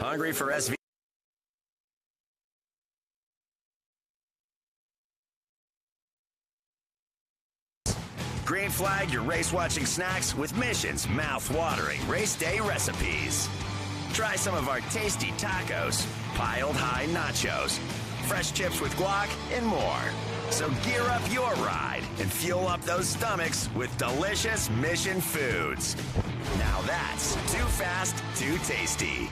Hungry for SV? Green flag your race-watching snacks with Mission's mouth-watering race day recipes. Try some of our tasty tacos, piled high nachos, fresh chips with guac, and more. So gear up your ride and fuel up those stomachs with delicious Mission Foods. Now that's too fast, too tasty.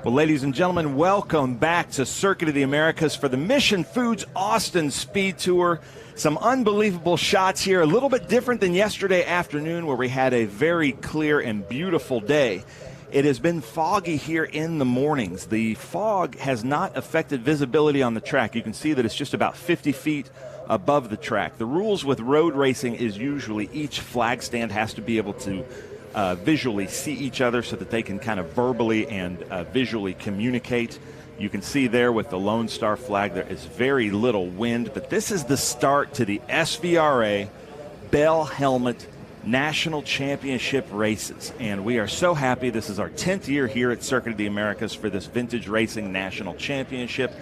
Well, ladies and gentlemen, welcome back to Circuit of the Americas for the Mission Foods Austin SpeedTour. Some unbelievable shots here, a little bit different than yesterday afternoon where we had a very clear and beautiful day. It has been foggy here in the mornings. The fog has not affected visibility on the track. You can see that it's just about 50 feet above the track. The rules with road racing is usually each flag stand has to be able to visually see each other so that they can kind of verbally and visually communicate. You can see there with the Lone Star flag there is very little wind, but this is the start to the SVRA Bell Helmet National Championship races, and we are so happy. This is our 10th year here at Circuit of the Americas for this Vintage Racing National Championship.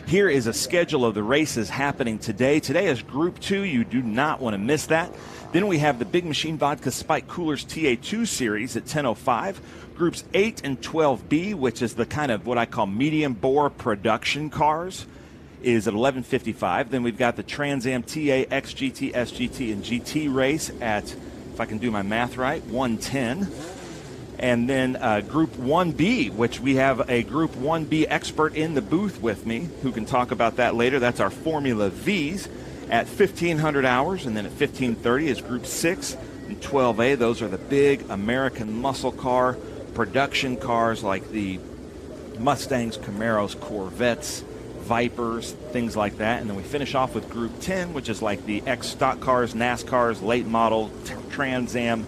Here is a schedule of the races happening today. Today is Group 2. You do not want to miss that. Then we have the Big Machine Vodka Spike Coolers TA2 series at 10:05. Groups 8 and 12B, which is the kind of what I call medium bore production cars, is at 11:55. Then we've got the Trans Am TA, XGT, SGT, and GT race at, if I can do my math right, 1:10. And then Group 1B, which we have a Group 1B expert in the booth with me who can talk about that later. That's our Formula Vs at 1,500 hours. And then at 15:30 is Group 6 and 12A. Those are the big American muscle car production cars like the Mustangs, Camaros, Corvettes, Vipers, things like that. And then we finish off with Group 10, which is like the X-Stock cars, NASCARs, late model, Trans Am,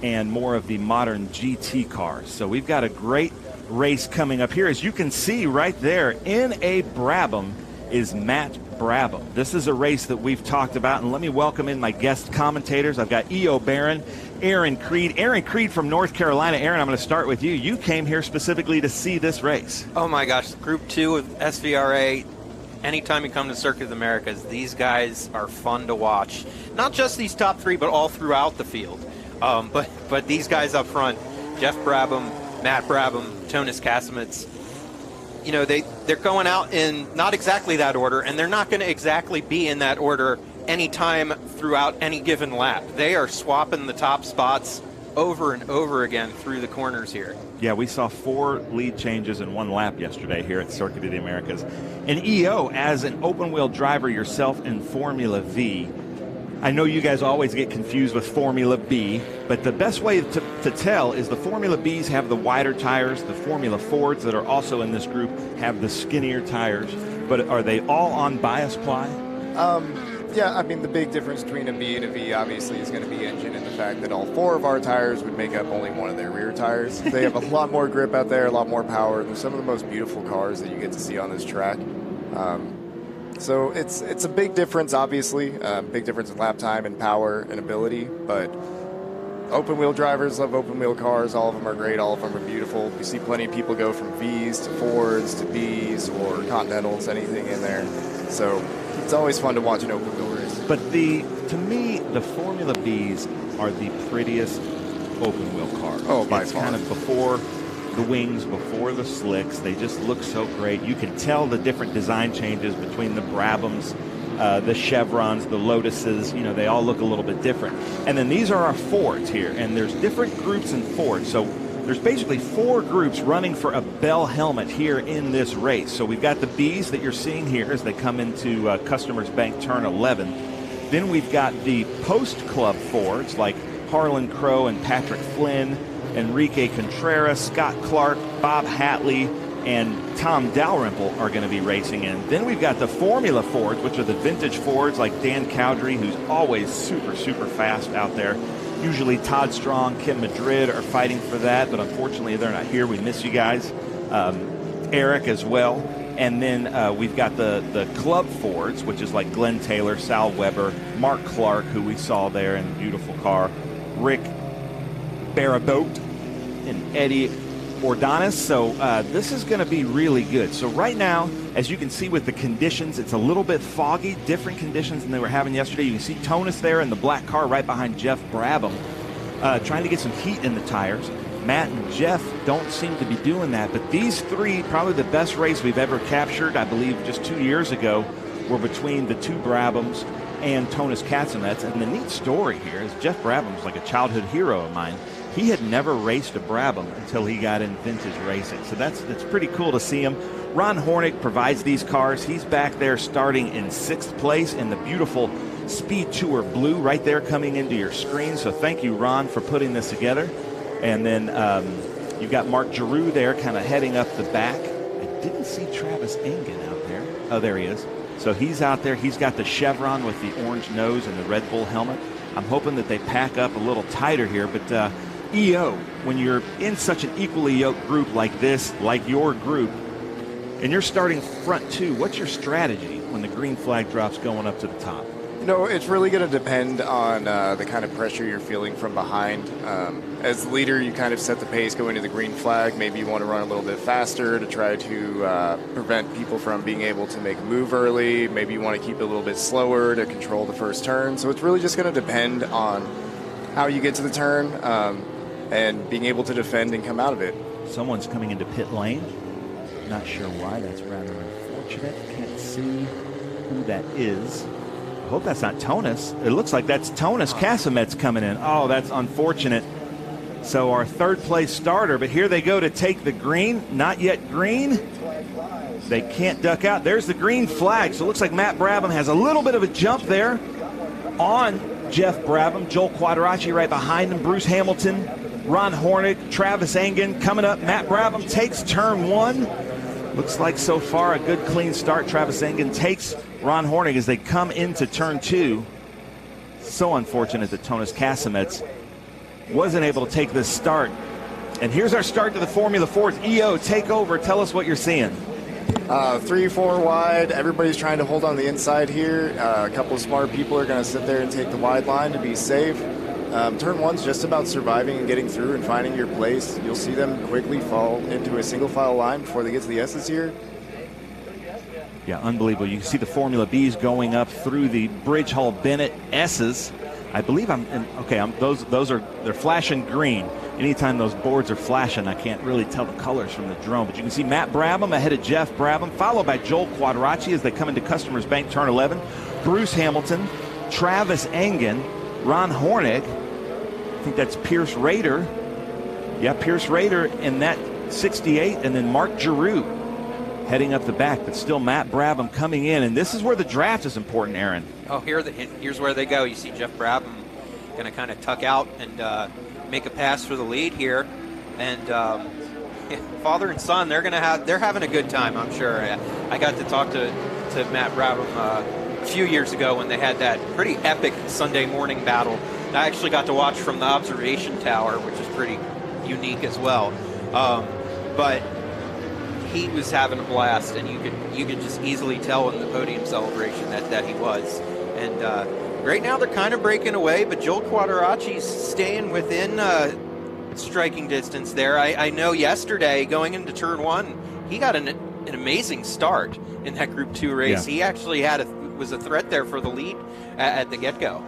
and more of the modern GT cars. So we've got a great race coming up here. As you can see right there, in a Brabham is Matt Brabham. This is a race that we've talked about, and let me welcome in my guest commentators. I've got E.O. Barron, Aaron Creed. Aaron Creed from North Carolina. Aaron, I'm going to start with you. You came here specifically to see this race. Oh my gosh, Group 2 of SVRA. Anytime you come to Circuit of the Americas, these guys are fun to watch. Not just these top three, but all throughout the field. But these guys up front, Jeff Brabham, Matt Brabham, Tonis Kasemets, you know, they're going out in not exactly that order, and they're not going to exactly be in that order anytime throughout any given lap. They are swapping the top spots over and over again through the corners here. Yeah, we saw 4 lead changes in 1 lap yesterday here at Circuit of the Americas. And EO, as an open-wheel driver yourself in Formula V, I know you guys always get confused with Formula B, but the best way to tell is the Formula Bs have the wider tires, the Formula Fords that are also in this group have the skinnier tires, but are they all on bias ply? Yeah, I mean, the big difference between a B and a V obviously is going to be engine, and the fact that all 4 of our tires would make up only one of their rear tires. They have a lot more grip out there, a lot more power. They're some of the most beautiful cars that you get to see on this track. So it's a big difference, obviously, big difference in lap time and power and ability, but open wheel drivers love open wheel cars. All of them are great. All of them are beautiful. You see plenty of people go from Vs to Fords to Bs or Continentals, anything in there. So it's always fun to watch an open wheel race. But to me, the Formula Bs are the prettiest open wheel cars. Oh, by it's far. kind of before the wings, before the slicks. They just look so great. You can tell the different design changes between the Brabhams, the Chevrons, the Lotuses. You know, they all look a little bit different. And then these are our Fords here, and there's different groups in Ford. So there's basically 4 groups running for a Bell helmet here in this race. So we've got the Bs that you're seeing here as they come into Customers Bank Turn 11. Then we've got the post-club Fords like Harlan Crow and Patrick Flynn, Enrique Contreras, Scott Clark, Bob Hatley, and Tom Dalrymple are going to be racing in. Then we've got the Formula Fords, which are the vintage Fords like Dan Cowdery, who's always super, super fast out there. Usually Todd Strong, Kim Madrid are fighting for that, but unfortunately they're not here. We miss you guys. Eric as well. And then we've got the Club Fords, which is like Glenn Taylor, Sal Weber, Mark Clark, who we saw there in a beautiful car, Rick Barabot, and Eddie Ordonis. So this is going to be really good. So right now, as you can see with the conditions, it's a little bit foggy, different conditions than they were having yesterday. You can see Tonus there in the black car right behind Jeff Brabham, trying to get some heat in the tires. Matt and Jeff don't seem to be doing that, but these 3, probably the best race we've ever captured, I believe just 2 years ago, were between the 2 Brabhams and Tonus Katzenetz. And the neat story here is Jeff Brabham's like a childhood hero of mine. He had never raced a Brabham until he got in vintage racing. So that's pretty cool to see him. Ron Hornick provides these cars. He's back there starting in 6th place in the beautiful SpeedTour blue right there coming into your screen. So thank you, Ron, for putting this together. And then you've got Mark Giroux there kind of heading up the back. I didn't see Travis Engen out there. Oh, there he is. So he's out there. He's got the Chevron with the orange nose and the Red Bull helmet. I'm hoping that they pack up a little tighter here. But EO, when you're in such an equally yoked group like this, like your group, and you're starting front 2, what's your strategy when the green flag drops going up to the top? You know, it's really going to depend on the kind of pressure you're feeling from behind. As the leader, you kind of set the pace going to the green flag. Maybe you want to run a little bit faster to try to prevent people from being able to make a move early. Maybe you want to keep it a little bit slower to control the first turn. So it's really just going to depend on how you get to the turn and being able to defend and come out of it. Someone's coming into pit lane. Not sure why. That's rather unfortunate. Can't see who that is. I hope that's not Tonus. It looks like that's Tonus Kasemetz coming in. Oh, that's unfortunate. So our 3rd place starter, but here they go to take the green. Not yet green. They can't duck out. There's the green flag. So it looks like Matt Brabham has a little bit of a jump there on Jeff Brabham. Joel Quadracci right behind him. Bruce Hamilton, Ron Hornick, Travis Engen coming up. Matt Brabham takes turn 1. Looks like so far a good clean start. Travis Engen takes Ron Hornick as they come into turn 2. So unfortunate that Tonus Kasemetz wasn't able to take this start. And here's our start to the Formula Fords. EO, take over. Tell us what you're seeing. 3-4 wide. Everybody's trying to hold on the inside here. A couple of smart people are going to sit there and take the wide line to be safe. Turn 1's just about surviving and getting through and finding your place. You'll see them quickly fall into a single file line before they get to the S's here. Yeah, unbelievable. You can see the Formula Bs going up through the Bridge Hall Bennett S's. I believe they're flashing green. Anytime those boards are flashing, I can't really tell the colors from the drone. But you can see Matt Brabham ahead of Jeff Brabham, followed by Joel Quadracci as they come into Customers Bank Turn 11. Bruce Hamilton, Travis Engen, Ron Hornick. I think that's Pierce Rader. Yeah, Pierce Rader in that 68, and then Mark Giroux heading up the back, but still Matt Brabham coming in. And this is where the draft is important, Aaron. Oh, here's where they go. You see Jeff Brabham going to kind of tuck out and make a pass for the lead here. And father and son, they're having a good time, I'm sure. I got to talk to Matt Brabham a few years ago when they had that pretty epic Sunday morning battle. I actually got to watch from the observation tower, which is pretty unique as well. But he was having a blast, and you could just easily tell in the podium celebration that he was. And right now they're kind of breaking away, but Joel Quadracci's staying within striking distance there. I know yesterday going into turn 1, he got an amazing start in that Group 2 race. Yeah. He actually was a threat there for the lead at the get-go.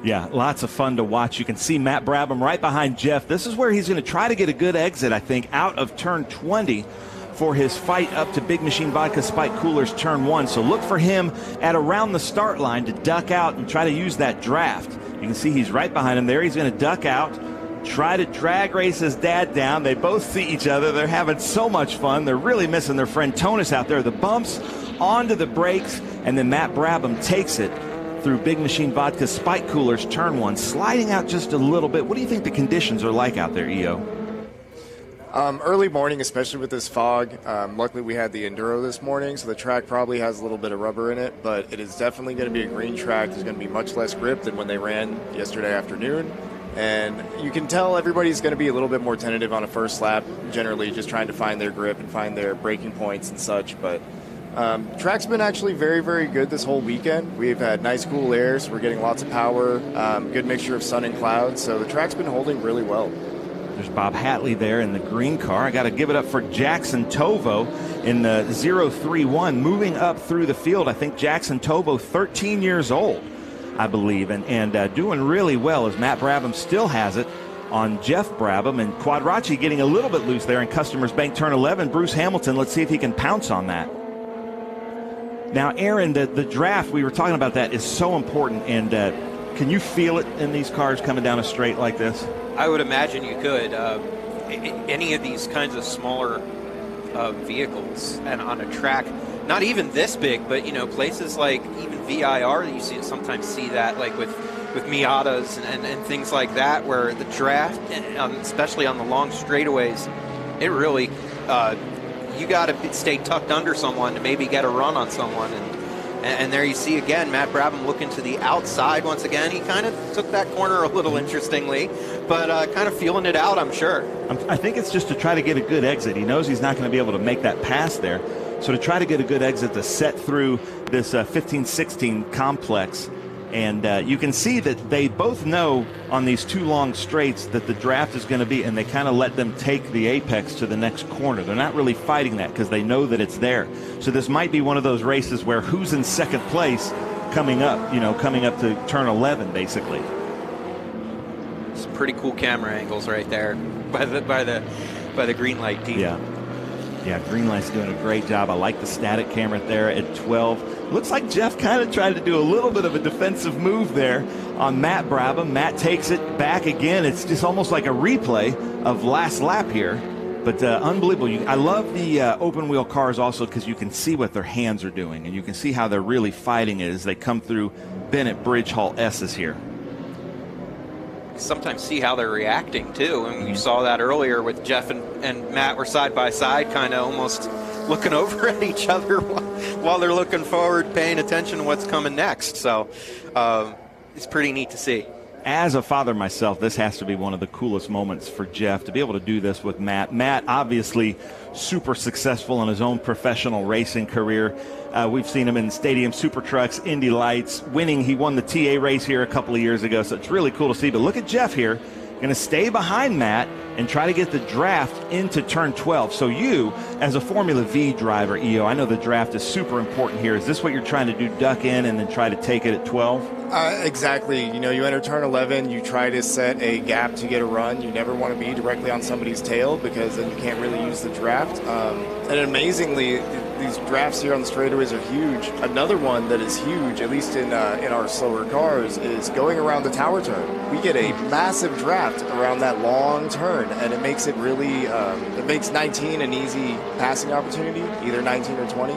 Yeah, lots of fun to watch. You can see Matt Brabham right behind Jeff. This is where he's going to try to get a good exit, I think, out of turn 20 for his fight up to Big Machine Vodka Spike Coolers turn 1. So look for him at around the start line to duck out and try to use that draft. You can see he's right behind him there. He's going to duck out, try to drag race his dad down. They both see each other. They're having so much fun. They're really missing their friend Tonus out there. The bumps onto the brakes, and then Matt Brabham takes it through Big Machine Vodka Spike Coolers turn 1, sliding out just a little bit. What do you think the conditions are like out there, EO? Early morning, especially with this fog. Luckily, we had the Enduro this morning, so the track probably has a little bit of rubber in it, but it is definitely going to be a green track. There's going to be much less grip than when they ran yesterday afternoon. And you can tell everybody's going to be a little bit more tentative on a first lap, generally just trying to find their grip and find their braking points and such. But track's been actually very, very good this whole weekend. We've had nice cool air, so we're getting lots of power, good mixture of sun and clouds. So the track's been holding really well. There's Bob Hatley there in the green car. I got to give it up for Jackson Tovo in the 031, moving up through the field. I think Jackson Tovo, 13 years old, I believe, and doing really well as Matt Brabham still has it on Jeff Brabham, and Quadracci getting a little bit loose there in Customers Bank turn 11. Bruce Hamilton, let's see if he can pounce on that. Now, Aaron, the draft, we were talking about that, is so important, and can you feel it in these cars coming down a straight like this? I would imagine you could. Any of these kinds of smaller vehicles and on a track, not even this big, but places like even VIR, you sometimes see that, like with Miatas and things like that, where the draft, especially on the long straightaways, it really you got to stay tucked under someone to maybe get a run on someone. And there you see again Matt Brabham looking to the outside once again. He kind of took that corner a little interestingly, but kind of feeling it out, I'm sure. I think it's just to try to get a good exit. He knows he's not going to be able to make that pass there. So to try to get a good exit to set through this 15-16 complex. And you can see that they both know on these two long straights that the draft is going to be, and they kind of let them take the apex to the next corner. They're not really fighting that because they know that it's there. So this might be one of those races where who's in second place coming up, coming up to turn 11, basically. It's pretty cool camera angles right there by the green light team. Yeah, Greenlight's doing a great job. I like the static camera there at 12. Looks like Jeff kind of tried to do a little bit of a defensive move there on Matt Brabham. Matt takes it back again. It's just almost like a replay of last lap here. But unbelievable. I love the open wheel cars also because you can see what their hands are doing, and you can see how they're really fighting it as they come through Bennett Bridge Hall S's here. Sometimes see how they're reacting too, and you saw that earlier with Jeff and Matt were side by side, kind of almost looking over at each other while they're looking forward, paying attention to what's coming next. So it's pretty neat to see. As a father myself, this has to be one of the coolest moments for Jeff to be able to do this with Matt. Matt, obviously super successful in his own professional racing career. We've seen him in Stadium Super Trucks, Indy Lights, winning. He won the TA race here a couple of years ago, so it's really cool to see. But look at Jeff here, going to stay behind Matt and try to get the draft into turn 12. So you, as a Formula V driver, EO, I know the draft is super important here. Is this what you're trying to do, duck in and then try to take it at 12? Exactly. You enter turn 11, you try to set a gap to get a run. You never want to be directly on somebody's tail because then you can't really use the draft. And amazingly, these drafts here on the straightaways are huge. Another one that is huge, at least in our slower cars, is going around the tower turn. We get a massive draft around that long turn, and it makes it really, it makes 19 an easy passing opportunity, either 19 or 20.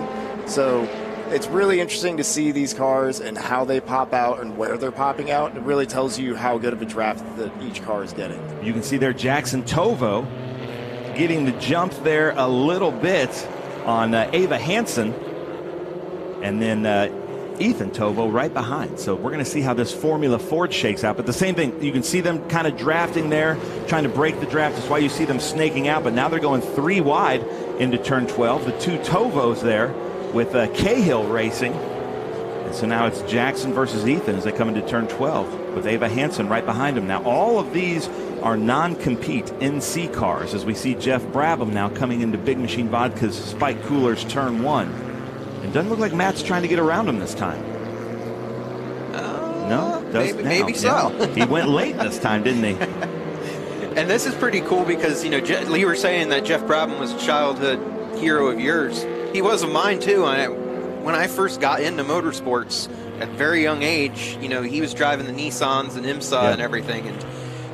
So it's really interesting to see these cars and how they pop out and where they're popping out. It really tells you how good of a draft that each car is getting. You can see there Jackson Tovo getting the jump there a little bit on Ava Hansen. And then Ethan Tovo right behind. So we're going to see how this Formula Ford shakes out. But the same thing, you can see them kind of drafting there, trying to break the draft. That's why you see them snaking out. But now they're going 3 wide into turn 12. The 2 Tovos there with Cahill Racing. And so now it's Jackson versus Ethan as they come into turn 12 with Ava Hansen right behind him. Now all of these are non-compete NC cars as we see Jeff Brabham now coming into Big Machine Vodka's Spike Coolers turn 1. It doesn't look like Matt's trying to get around him this time. No? Maybe so. Yeah. He went late this time, didn't he? And this is pretty cool because, you know, Lee were saying that Jeff Brabham was a childhood hero of yours. He was of mine, too. When I first got into motorsports at a very young age, you know, he was driving the Nissans and IMSA and everything, and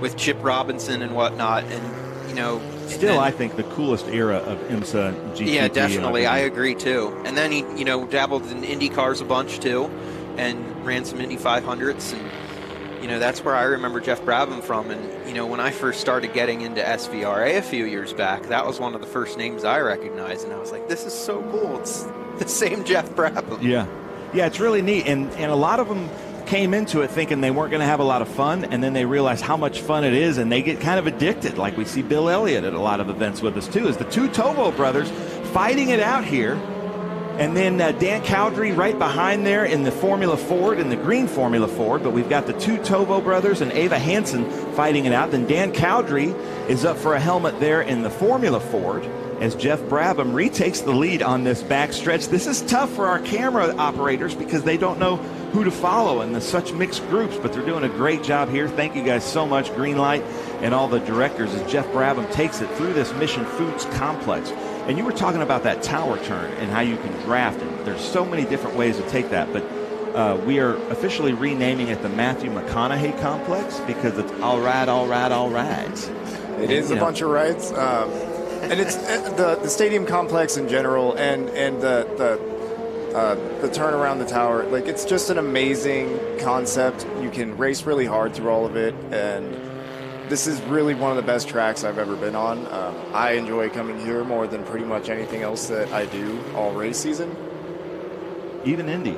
with Chip Robinson and whatnot. And, you know, still, I think the coolest era of IMSA GT. Yeah, definitely. I agree, too. And then he, you know, dabbled in Indy cars a bunch, too, and ran some Indy 500s. And, you know, that's where I remember Jeff Brabham from. And, you know, when I first started getting into SVRA a few years back, that was one of the first names I recognized. And I was like, this is so cool. It's the same Jeff Brabham. Yeah. Yeah, it's really neat. And a lot of them came into it thinking they weren't going to have a lot of fun, and then they realize how much fun it is, and they get kind of addicted, like we see Bill Elliott at a lot of events with us too, is the 2 Tovo brothers fighting it out here. And then Dan Cowdery right behind there in the Formula Ford, in the green Formula Ford, but we've got the 2 Tovo brothers and Ava Hansen fighting it out. Then Dan Cowdery is up for a helmet there in the Formula Ford as Jeff Brabham retakes the lead on this backstretch. This is tough for our camera operators because they don't know who to follow in such mixed groups, but they're doing a great job here. Thank you guys so much, Greenlight and all the directors, as Jeff Brabham takes it through this Mission Foods complex. And you were talking about that tower turn and how you can draft it. There's so many different ways to take that, but we are officially renaming it the Matthew McConaughey complex because it's all right, all right, all right. It is a bunch of rides. And it's the stadium complex in general, and the turn around the tower. Like, it's just an amazing concept. You can race really hard through all of it, and this is really one of the best tracks I've ever been on. I enjoy coming here more than pretty much anything else that I do all race season. Even Indy.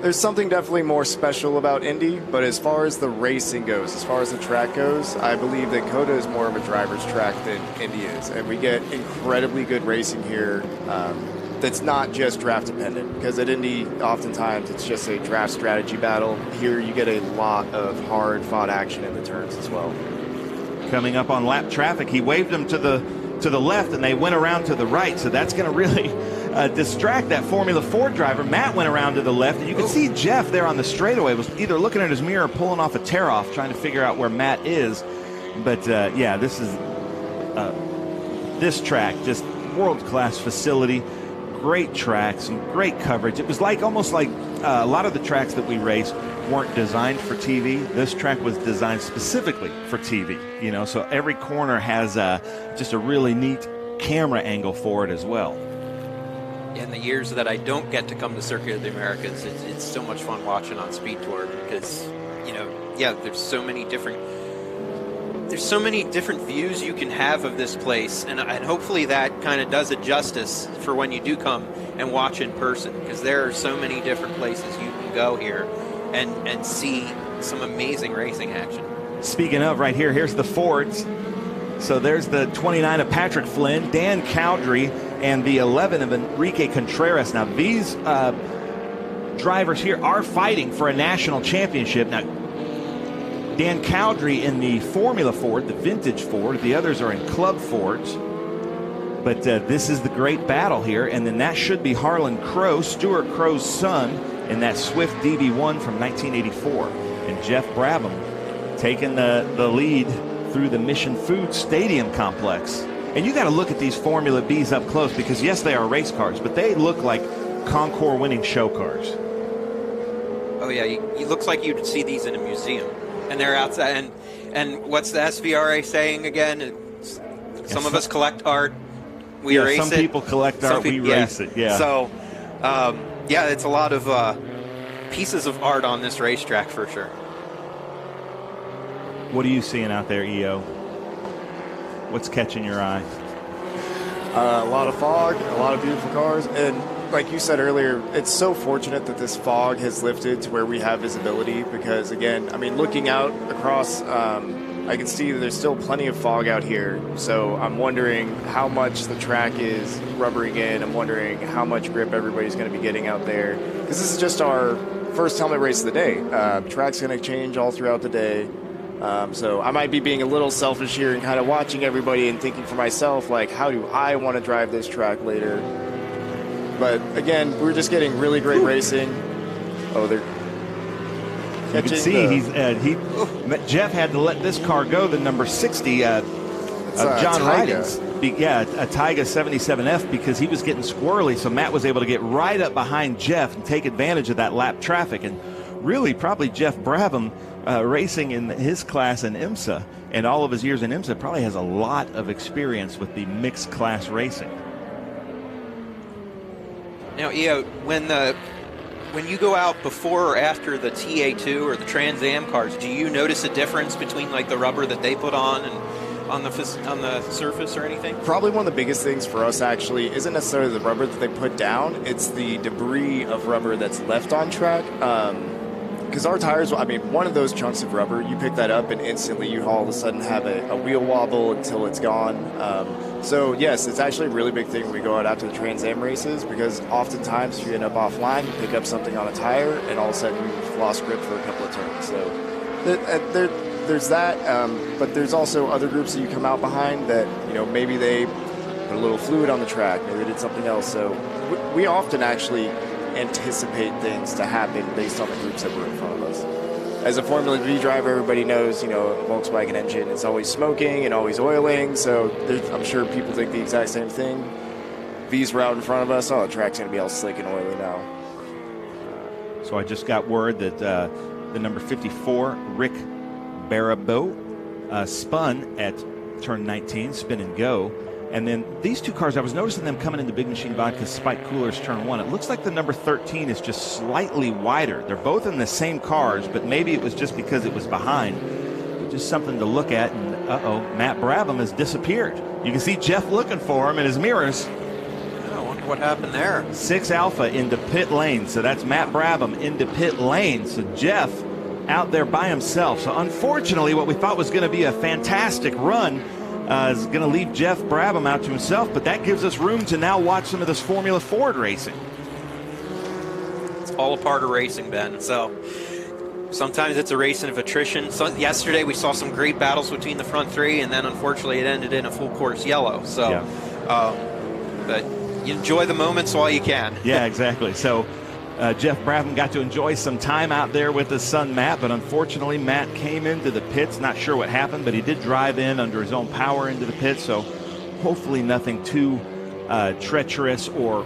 There's something definitely more special about Indy, but as far as the racing goes, as far as the track goes, I believe that COTA is more of a driver's track than Indy is. And we get incredibly good racing here that's not just draft dependent, because at Indy, oftentimes it's just a draft strategy battle. Here you get a lot of hard fought action in the turns as well. Coming up on lap traffic, he waved them to the left and they went around to the right, so that's going to really distract that Formula Ford driver. Matt went around to the left, and you can see Jeff there on the straightaway was either looking at his mirror or pulling off a tear-off, trying to figure out where Matt is. But yeah, this is this track, just world-class facility, great tracks, and great coverage. It was like almost like a lot of the tracks that we race weren't designed for TV. This track was designed specifically for TV, you know, so every corner has just a really neat camera angle for it as well. In the years that I don't get to come to Circuit of the Americas, it's so much fun watching on SpeedTour because, you know, yeah, there's so many different views you can have of this place, and hopefully that kind of does it justice for when you do come and watch in person, because there are so many different places you can go here and see some amazing racing action. Speaking of, right here, here's the Fords. So there's the 29 of Patrick Flynn, Dan Cowdery, and the 11 of Enrique Contreras. Now, these drivers here are fighting for a national championship. Now, Dan Cowdery in the Formula Ford, the vintage Ford. The others are in Club Fords. But this is the great battle here. And then that should be Harlan Crow, Stuart Crow's son, in that Swift DB1 from 1984. And Jeff Brabham taking the lead through the Mission Foods Stadium complex. And you got to look at these Formula Bs up close because, yes, they are race cars, but they look like Concours winning show cars. Oh, yeah. It looks like you'd see these in a museum. And they're outside. And what's the SVRA saying again? Some of us collect art. We race it. Some people collect art. We race it. Yeah. So, yeah, it's a lot of pieces of art on this racetrack for sure. What are you seeing out there, EO? What's catching your eye? A lot of fog, a lot of beautiful cars, and like you said earlier, it's so fortunate that this fog has lifted to where we have visibility because, again, I mean, looking out across, I can see that there's still plenty of fog out here. So I'm wondering how much the track is rubbering in. I'm wondering how much grip everybody's going to be getting out there because this is just our first helmet race of the day. Track's going to change all throughout the day. So I might be being a little selfish here and kind of watching everybody and thinking for myself, like, how do I want to drive this track later? But again, we're just getting really great racing. Oh, they're you can see Jeff had to let this car go, the number 60 of John Ridings. A Taiga 77F, because he was getting squirrely, so Matt was able to get right up behind Jeff and take advantage of that lap traffic. And really, probably Jeff Brabham, racing in his class in IMSA and all of his years in IMSA, probably has a lot of experience with the mixed class racing. Now, when you go out before or after the TA2 or the Trans Am cars, do you notice a difference between like the rubber that they put on and on the surface or anything? Probably one of the biggest things for us actually isn't necessarily the rubber that they put down, it's the debris of rubber that's left on track. Because our tires, I mean, one of those chunks of rubber, you pick that up and instantly you all of a sudden have a wheel wobble until it's gone. So yes, it's actually a really big thing when we go out after the Trans Am races, because oftentimes if you end up offline, you pick up something on a tire and all of a sudden you've lost grip for a couple of turns. So there's that, but there's also other groups that you come out behind that, you know, maybe they put a little fluid on the track, maybe they did something else. So we often actually anticipate things to happen based on the groups that were in front of us. As a Formula V driver, everybody knows, you know, a Volkswagen engine is always smoking and always oiling, so I'm sure people think the exact same thing. V's were out in front of us, oh, the track's going to be all slick and oily now. So I just got word that the number 54, Rick Barabo, spun at turn 19, spin and go. And then these two cars, I was noticing them coming into Big Machine Vodka Spike Coolers turn 1. It looks like the number 13 is just slightly wider. They're both in the same cars, but maybe it was just because it was behind. Just something to look at. And Matt Brabham has disappeared. You can see Jeff looking for him in his mirrors. I wonder what happened there. 6 Alpha into pit lane. So that's Matt Brabham into pit lane. So Jeff out there by himself. So unfortunately, what we thought was going to be a fantastic run is going to leave Jeff Brabham out to himself, but that gives us room to now watch some of this Formula Ford racing. It's all a part of racing, Ben. So sometimes it's a race of attrition. So yesterday we saw some great battles between the front three, and then unfortunately it ended in a full course yellow. So, yeah. But you enjoy the moments while you can. Yeah, exactly. So Jeff Brabham got to enjoy some time out there with his son Matt, but unfortunately Matt came into the pits. Not sure what happened, but he did drive in under his own power into the pits, so hopefully nothing too treacherous or,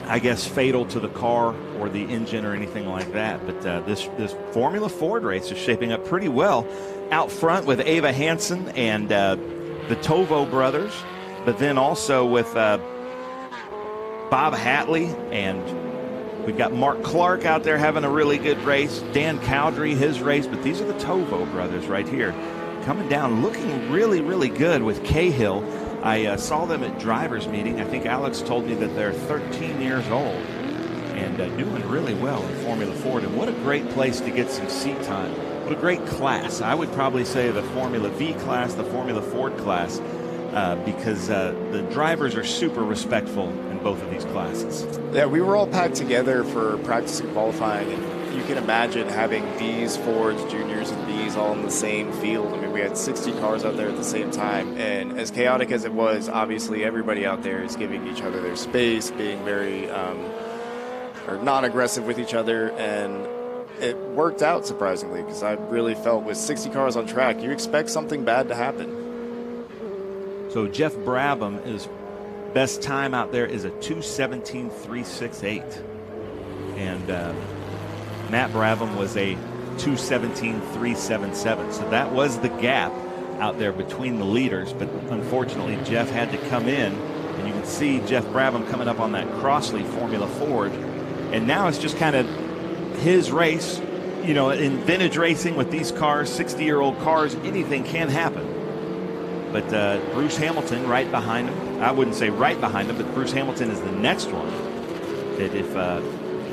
I guess, fatal to the car or the engine or anything like that. But this Formula Ford race is shaping up pretty well out front with Ava Hansen and the Tovo brothers, but then also with Bob Hatley, and we've got Mark Clark out there having a really good race. Dan Cowdery, his race. But these are the Tovo brothers right here coming down, looking really, really good with Cahill. I saw them at driver's meeting. I think Alex told me that they're 13 years old and doing really well in Formula Ford. And what a great place to get some seat time. What a great class. I would probably say the Formula V class, the Formula Ford class, because the drivers are super respectful in both of these classes. Yeah, we were all packed together for practice and qualifying, and you can imagine having V's, Fords, Juniors, and B's all in the same field. I mean, we had 60 cars out there at the same time, and as chaotic as it was, obviously everybody out there is giving each other their space, being very or non-aggressive with each other, and it worked out surprisingly, because I really felt with 60 cars on track, you expect something bad to happen. So Jeff Brabham, his best time out there is a 2:17.368. And Matt Brabham was a 2:17.377. So that was the gap out there between the leaders. But unfortunately, Jeff had to come in. And you can see Jeff Brabham coming up on that Crossley Formula Ford. And now it's just kind of his race. You know, in vintage racing with these cars, 60-year-old cars, anything can happen. But Bruce Hamilton right behind him. I wouldn't say right behind him, but Bruce Hamilton is the next one. that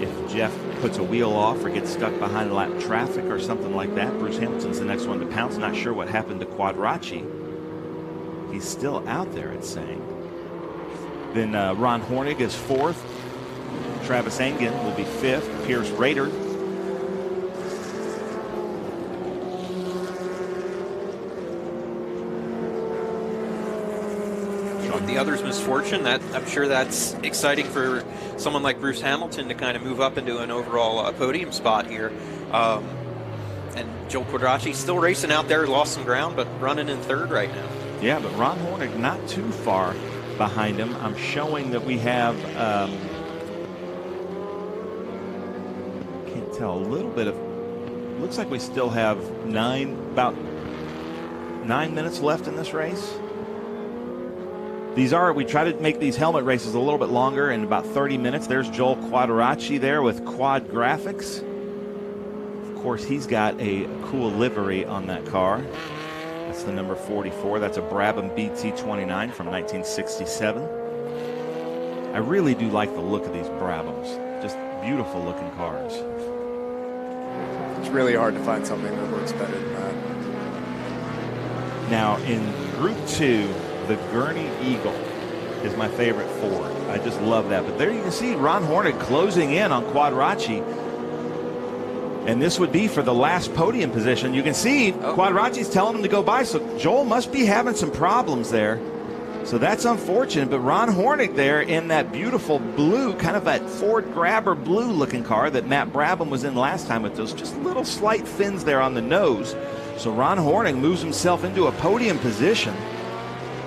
if Jeff puts a wheel off or gets stuck behind a lap of traffic or something like that, Bruce Hamilton's the next one to pounce. Not sure what happened to Quadracci. He's still out there, it's saying. Then Ron Hornig is 4th. Travis Engen will be 5th. Pierce Rader. The other's misfortune, that I'm sure that's exciting for someone like Bruce Hamilton to kind of move up into an overall podium spot here. And Joel Quadracci still racing out there, lost some ground, but running in 3rd right now. Yeah, but Ron Hornig not too far behind him. I'm showing that we have, can't tell, a little bit of, looks like we still have about 9 minutes left in this race. We try to make these helmet races a little bit longer in about 30 minutes. There's Joel Quadracci there with Quad Graphics. Of course, he's got a cool livery on that car. That's the number 44. That's a Brabham BT29 from 1967. I really do like the look of these Brabhams. Just beautiful looking cars. It's really hard to find something that looks better than that. Now, in Group 2, the Gurney Eagle is my favorite Ford. I just love that. But there you can see Ron Hornig closing in on Quadracci. And this would be for the last podium position. You can see Quadracci's telling him to go by. So Joel must be having some problems there. So that's unfortunate. But Ron Hornig there in that beautiful blue, kind of that Ford Grabber blue looking car that Matt Brabham was in last time with those just little slight fins there on the nose. So Ron Hornig moves himself into a podium position.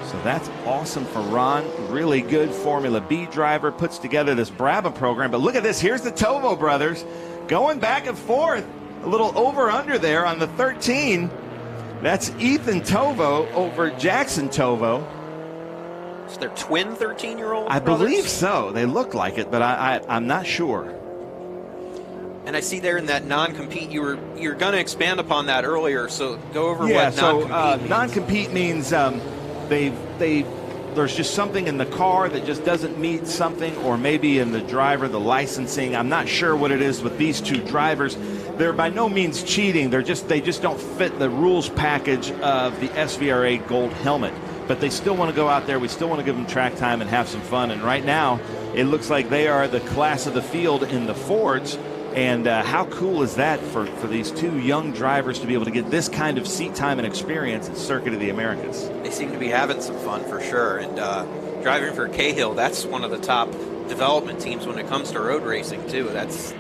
So that's awesome for Ron. Really good Formula B driver, puts together this Brabham program. But look at this. Here's the Tovo brothers going back and forth. A little over-under there on the 13. That's Ethan Tovo over Jackson Tovo. So they're twin 13-year-old I brothers? believe so. They look like it, but I'm not sure. And I see there in that non-compete, you're going to expand upon that earlier. So go over what non-compete means. Non-compete means there's just something in the car that just doesn't meet something, or maybe in the driver, the licensing. I'm not sure what it is with these two drivers. They're by no means cheating. They just don't fit the rules package of the SVRA gold helmet. But they still want to go out there. We still want to give them track time and have some fun. And right now, it looks like they are the class of the field in the Fords. And how cool is that for these two young drivers to be able to get this kind of seat time and experience at Circuit of the Americas? They seem to be having some fun for sure. And driving for Cahill, that's one of the top development teams when it comes to road racing too. That's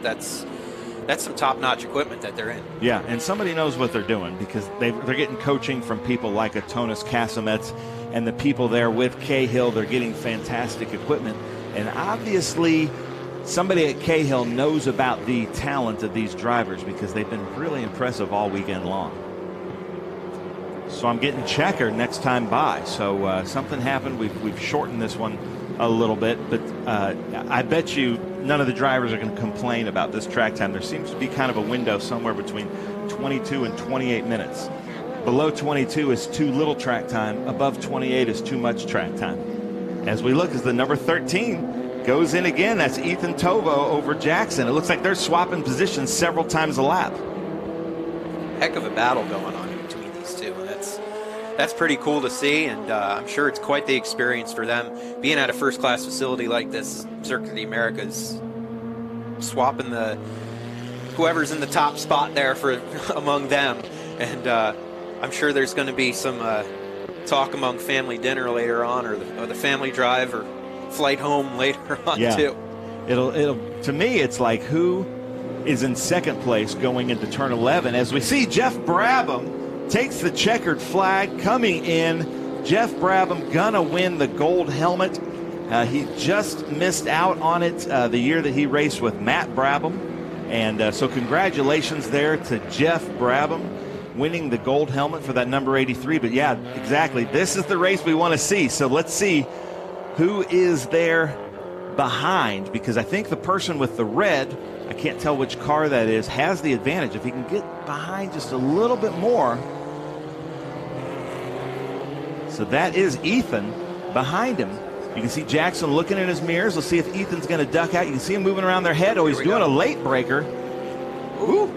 some top-notch equipment that they're in. Yeah, and somebody knows what they're doing, because they're getting coaching from people like Atonis Casamets and the people there with Cahill. They're getting fantastic equipment. And obviously, somebody at Cahill knows about the talent of these drivers, because they've been really impressive all weekend long. So I'm getting checkered next time by. So something happened. We've shortened this one a little bit, but I bet you none of the drivers are going to complain about this track time. There seems to be kind of a window somewhere between 22 and 28 minutes. Below 22 is too little track time. Above 28 is too much track time. As we look, as the number 13 goes in again, that's Ethan Tovo over Jackson. It looks like they're swapping positions several times a lap. Heck of a battle going on between these two. And that's pretty cool to see, and I'm sure it's quite the experience for them being at a first-class facility like this. Circuit of the Americas, swapping whoever's in the top spot there for among them, and I'm sure there's going to be some talk among family dinner later on, or the family drive or flight home later on too. It'll to me, it's like who is in second place going into turn 11, as we see Jeff Brabham takes the checkered flag coming in. Jeff Brabham gonna win the gold helmet. He just missed out on it the year that he raced with Matt Brabham. And so congratulations there to Jeff Brabham winning the gold helmet for that number 83. But yeah, exactly. This is the race we want to see. So let's see who is there behind, because I think the person with the red, I can't tell which car that is, has the advantage. If he can get behind just a little bit more. So that is Ethan behind him. You can see Jackson looking in his mirrors. Let's see if Ethan's going to duck out. You can see him moving around their head. Oh, he's doing a late breaker. Ooh.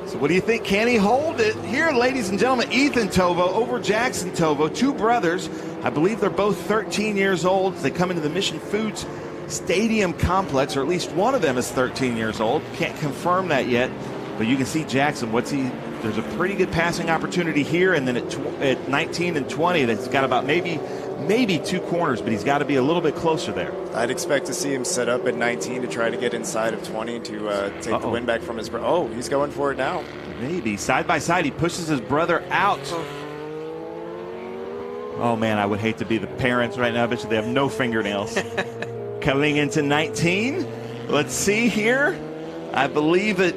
So what do you think? Can he hold it? Here, ladies and gentlemen, Ethan Tovo over Jackson Tovo, two brothers. I believe they're both 13 years old. They come into the Mission Foods Stadium complex, or at least one of them is 13 years old. Can't confirm that yet, but you can see Jackson. There's a pretty good passing opportunity here, and then at 19 and 20, that's got about maybe 2 corners, but he's got to be a little bit closer there. I'd expect to see him set up at 19 to try to get inside of 20 to take the win back from his brother. Oh, he's going for it now. Maybe. Side by side, he pushes his brother out. Oh, man, I would hate to be the parents right now. I bet you they have no fingernails. Coming into 19. Let's see here. I believe that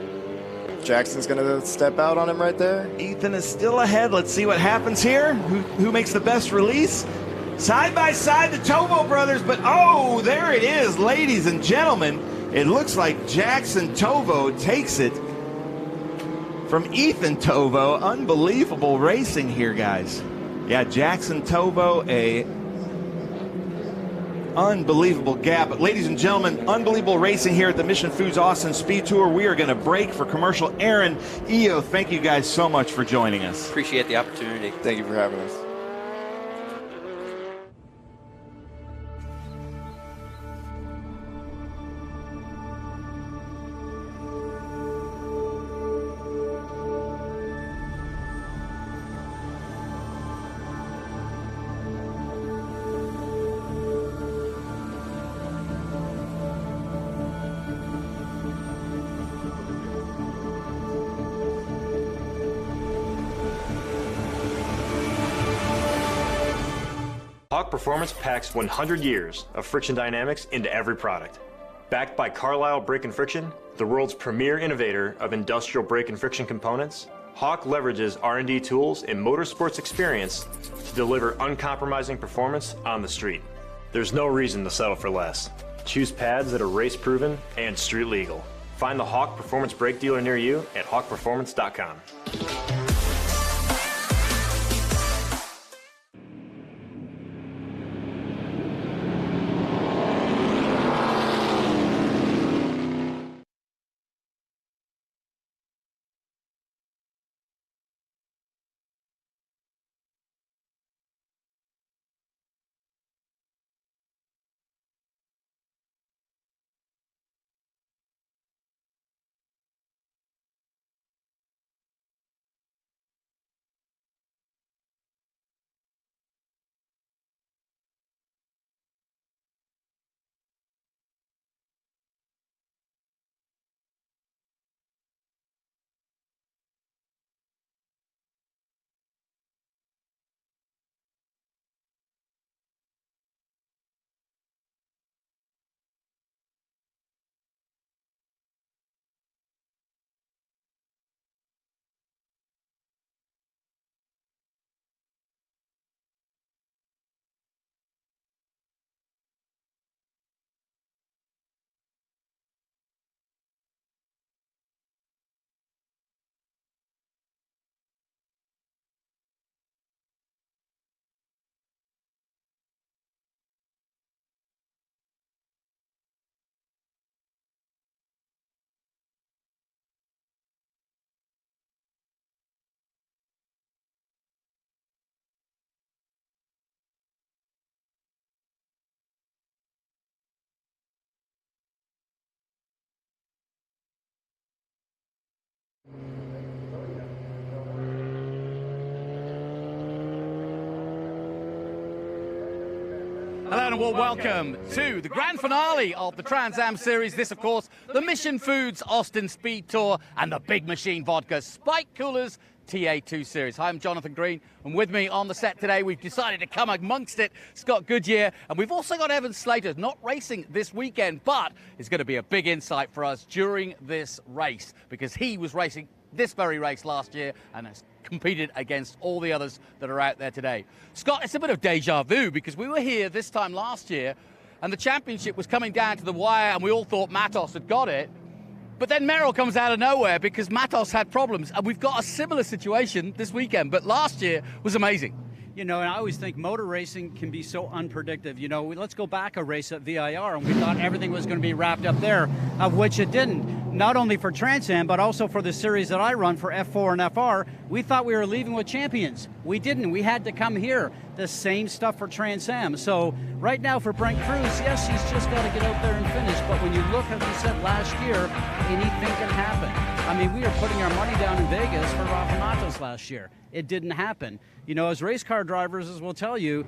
Jackson's going to step out on him right there. Ethan is still ahead. Let's see what happens here. Who makes the best release? Side by side, the Tovo brothers, but oh, there it is, ladies and gentlemen. It looks like Jackson Tovo takes it from Ethan Tovo. Unbelievable racing here, guys. Yeah, Jackson Tovo, a unbelievable gap. But ladies and gentlemen, unbelievable racing here at the Mission Foods Austin SpeedTour. We are going to break for commercial. Aaron, Io, thank you guys so much for joining us. Appreciate the opportunity. Thank you for having us. Hawk Performance packs 100 years of friction dynamics into every product. Backed by Carlisle Brake and Friction, the world's premier innovator of industrial brake and friction components, Hawk leverages R&D tools and motorsports experience to deliver uncompromising performance on the street. There's no reason to settle for less. Choose pads that are race-proven and street legal. Find the Hawk Performance brake dealer near you at hawkperformance.com. Hello and a warm welcome to the grand finale of the Trans Am Series. This, of course, the Mission Foods Austin SpeedTour and the Big Machine Vodka Spike Coolers TA2 Series. Hi, I'm Jonathan Green, and with me on the set today, we've decided to come amongst it, Scott Goodyear, and we've also got Evan Slater, not racing this weekend, but is going to be a big insight for us during this race, because he was racing this very race last year and has competed against all the others that are out there today. Scott, it's a bit of deja vu, because we were here this time last year and the championship was coming down to the wire and we all thought Matos had got it. But then Merrill comes out of nowhere because Matos had problems, and we've got a similar situation this weekend. But last year was amazing. You know, and I always think motor racing can be so unpredictable. You know, let's go back a race at VIR, and we thought everything was going to be wrapped up there, of which it didn't. Not only for Trans Am, but also for the series that I run for F4 and FR, we thought we were leaving with champions. We didn't. We had to come here. The same stuff for Trans Am. So right now for Brent Cruz, yes, he's just got to get out there and finish. But when you look, as we said last year, anything can happen. I mean, we were putting our money down in Vegas for Rafa Matos last year. It didn't happen. You know, as race car drivers, as we'll tell you,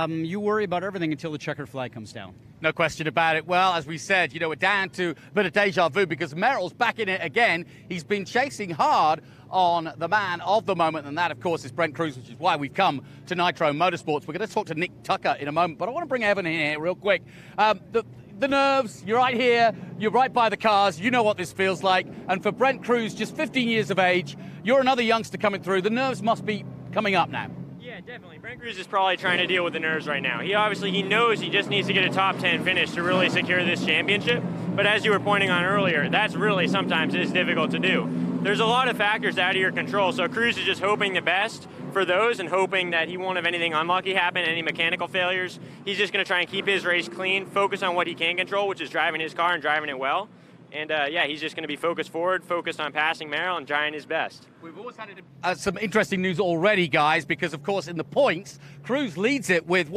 you worry about everything until the checkered flag comes down. No question about it. Well, as we said, you know, we're down to a bit of deja vu because Merrill's back in it again. He's been chasing hard on the man of the moment, and that, of course, is Brent Cruz, which is why we've come to Nitro Motorsports. We're going to talk to Nick Tucker in a moment, but I want to bring Evan in here real quick. The nerves, you're right here, you're right by the cars, you know what this feels like, and for Brent Cruz, just 15 years of age, you're another youngster coming through. The nerves must be coming up now. Yeah, definitely. Brent Cruz is probably trying to deal with the nerves right now. He knows he just needs to get a top 10 finish to really secure this championship. But as you were pointing on earlier, that's really sometimes is difficult to do. There's a lot of factors out of your control, so Cruz is just hoping the best for those and hoping that he won't have anything unlucky happen, any mechanical failures. He's just going to try and keep his race clean, focus on what he can control, which is driving his car and driving it well. And, yeah, he's just going to be focused forward, focused on passing Merrill and trying his best. We've always had some interesting news already, guys, because, of course, in the points, Cruz leads it with,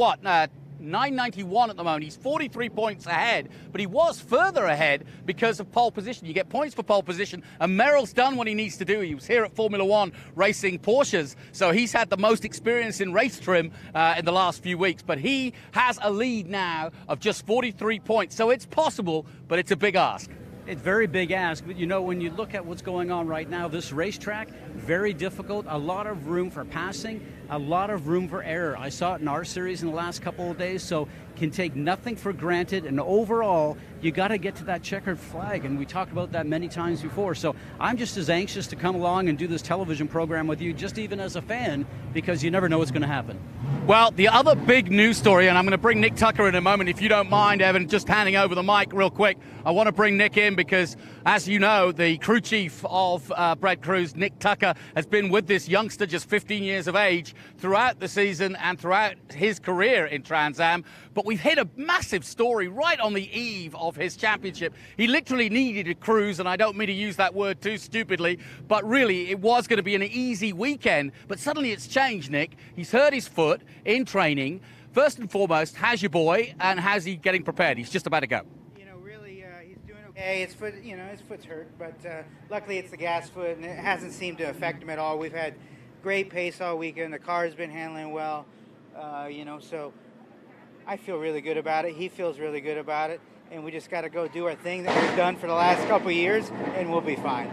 991 at the moment. He's 43 points ahead, but he was further ahead because of pole position. You get points for pole position, and Merrill's done what he needs to do. He was here at Formula One racing Porsches, so he's had the most experience in race trim in the last few weeks, but he has a lead now of just 43 points, so it's possible, but it's a big ask. It's a very big ask, but you know, when you look at what's going on right now, this racetrack, very difficult, a lot of room for passing, a lot of room for error. I saw it in our series in the last couple of days, so can take nothing for granted, and overall, you got to get to that checkered flag, and we talked about that many times before. So I'm just as anxious to come along and do this television program with you, just even as a fan, because you never know what's going to happen. Well, the other big news story, and I'm going to bring Nick Tucker in a moment, if you don't mind, Evan, just handing over the mic real quick. I want to bring Nick in because, as you know, the crew chief of Brent Cruz, Nick Tucker, has been with this youngster, just 15 years of age, throughout the season and throughout his career in Trans Am. But we've hit a massive story right on the eve of his championship. He literally needed a cruise, and I don't mean to use that word too stupidly, but really it was going to be an easy weekend. But suddenly it's changed, Nick. He's hurt his foot in training. First and foremost, how's your boy, and how's he getting prepared? He's just about to go. He's doing okay. His foot, his foot's hurt, but luckily it's the gas foot, and it hasn't seemed to affect him at all. We've had great pace all weekend. The car's been handling well, so I feel really good about it. He feels really good about it, and we just got to go do our thing that we've done for the last couple of years, and we'll be fine.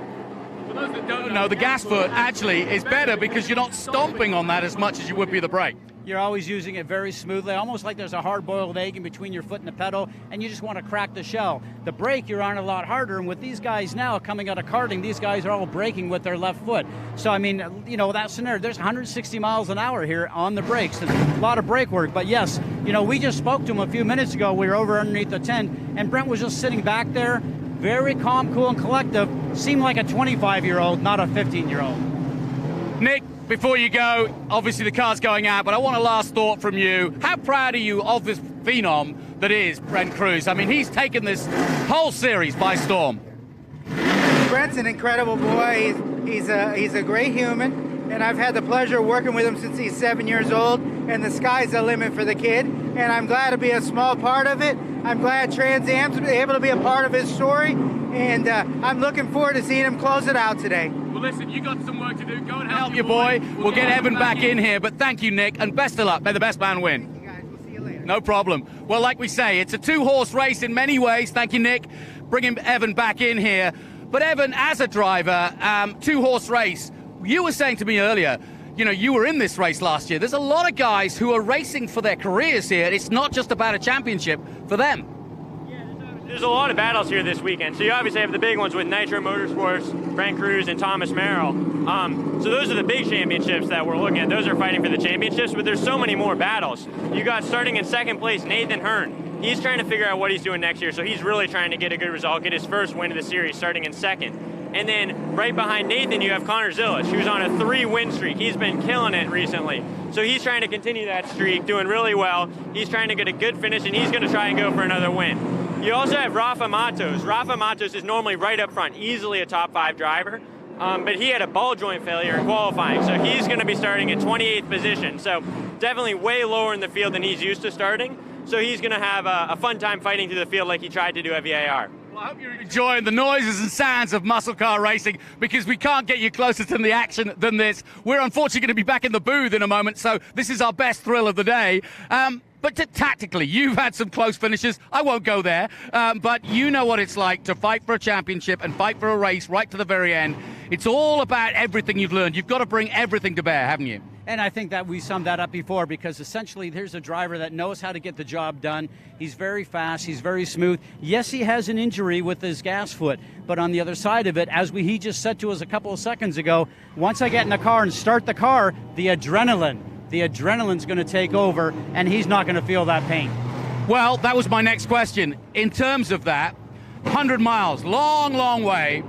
For those that don't know, the gas foot actually is better because you're not stomping on that as much as you would be the brake. You're always using it very smoothly, almost like there's a hard-boiled egg in between your foot and the pedal, and you just want to crack the shell. The brake, you're on a lot harder, and with these guys now coming out of karting, these guys are all braking with their left foot. So, I mean, that scenario, there's 160 miles an hour here on the brakes, and a lot of brake work. But yes, we just spoke to him a few minutes ago. We were over underneath the tent, and Brent was just sitting back there, very calm, cool, and collective. Seemed like a 25-year-old, not a 15-year-old. Nick, before you go, obviously the car's going out, but I want a last thought from you. How proud are you of this phenom that is Brent Cruz? I mean, he's taken this whole series by storm. Brent's an incredible boy. He's a great human, and I've had the pleasure of working with him since he's 7 years old, and the sky's the limit for the kid, and I'm glad to be a small part of it. I'm glad Trans Am's able to be a part of his story, and I'm looking forward to seeing him close it out today. Well, listen, you got some work to do. Go and help your boy. We'll get Evan back in here, but thank you, Nick, and best of luck. May the best man win. Thank you, guys. We'll see you later. No problem. Well, like we say, it's a two-horse race in many ways. Thank you, Nick. Bringing Evan back in here. But Evan, as a driver, two-horse race, you were saying to me earlier, you were in this race last year. There's a lot of guys who are racing for their careers here. It's not just about a championship for them. There's a lot of battles here this weekend. So you obviously have the big ones with Nitro Motorsports, Brent Cruz, and Thomas Merrill. So those are the big championships that we're looking at. Those are fighting for the championships, but there's so many more battles. You got starting in second place, Nathan Hearn. He's trying to figure out what he's doing next year, so he's really trying to get a good result, get his first win of the series starting in second. And then right behind Nathan, you have Connor Zillish, who's on a 3-win streak. He's been killing it recently. So he's trying to continue that streak, doing really well. He's trying to get a good finish, and he's going to try and go for another win. You also have Rafa Matos. Rafa Matos is normally right up front, easily a top 5 driver. But he had a ball joint failure in qualifying, so he's going to be starting in 28th position. So definitely way lower in the field than he's used to starting. So he's going to have a fun time fighting through the field like he tried to do at VIR. Well, I hope you're enjoying the noises and sounds of muscle car racing, because we can't get you closer to the action than this. We're unfortunately going to be back in the booth in a moment, so this is our best thrill of the day. But tactically, you've had some close finishes. I won't go there, but you know what it's like to fight for a championship and fight for a race right to the very end. It's all about everything you've learned. You've got to bring everything to bear, haven't you? And I think that we summed that up before, because essentially here's a driver that knows how to get the job done. He's very fast. He's very smooth. Yes, he has an injury with his gas foot, but on the other side of it, as he just said to us a couple of seconds ago, once I get in the car and start the car, the adrenaline's going to take over, and he's not going to feel that pain. Well, that was my next question. In terms of that, 100 miles, long, long way.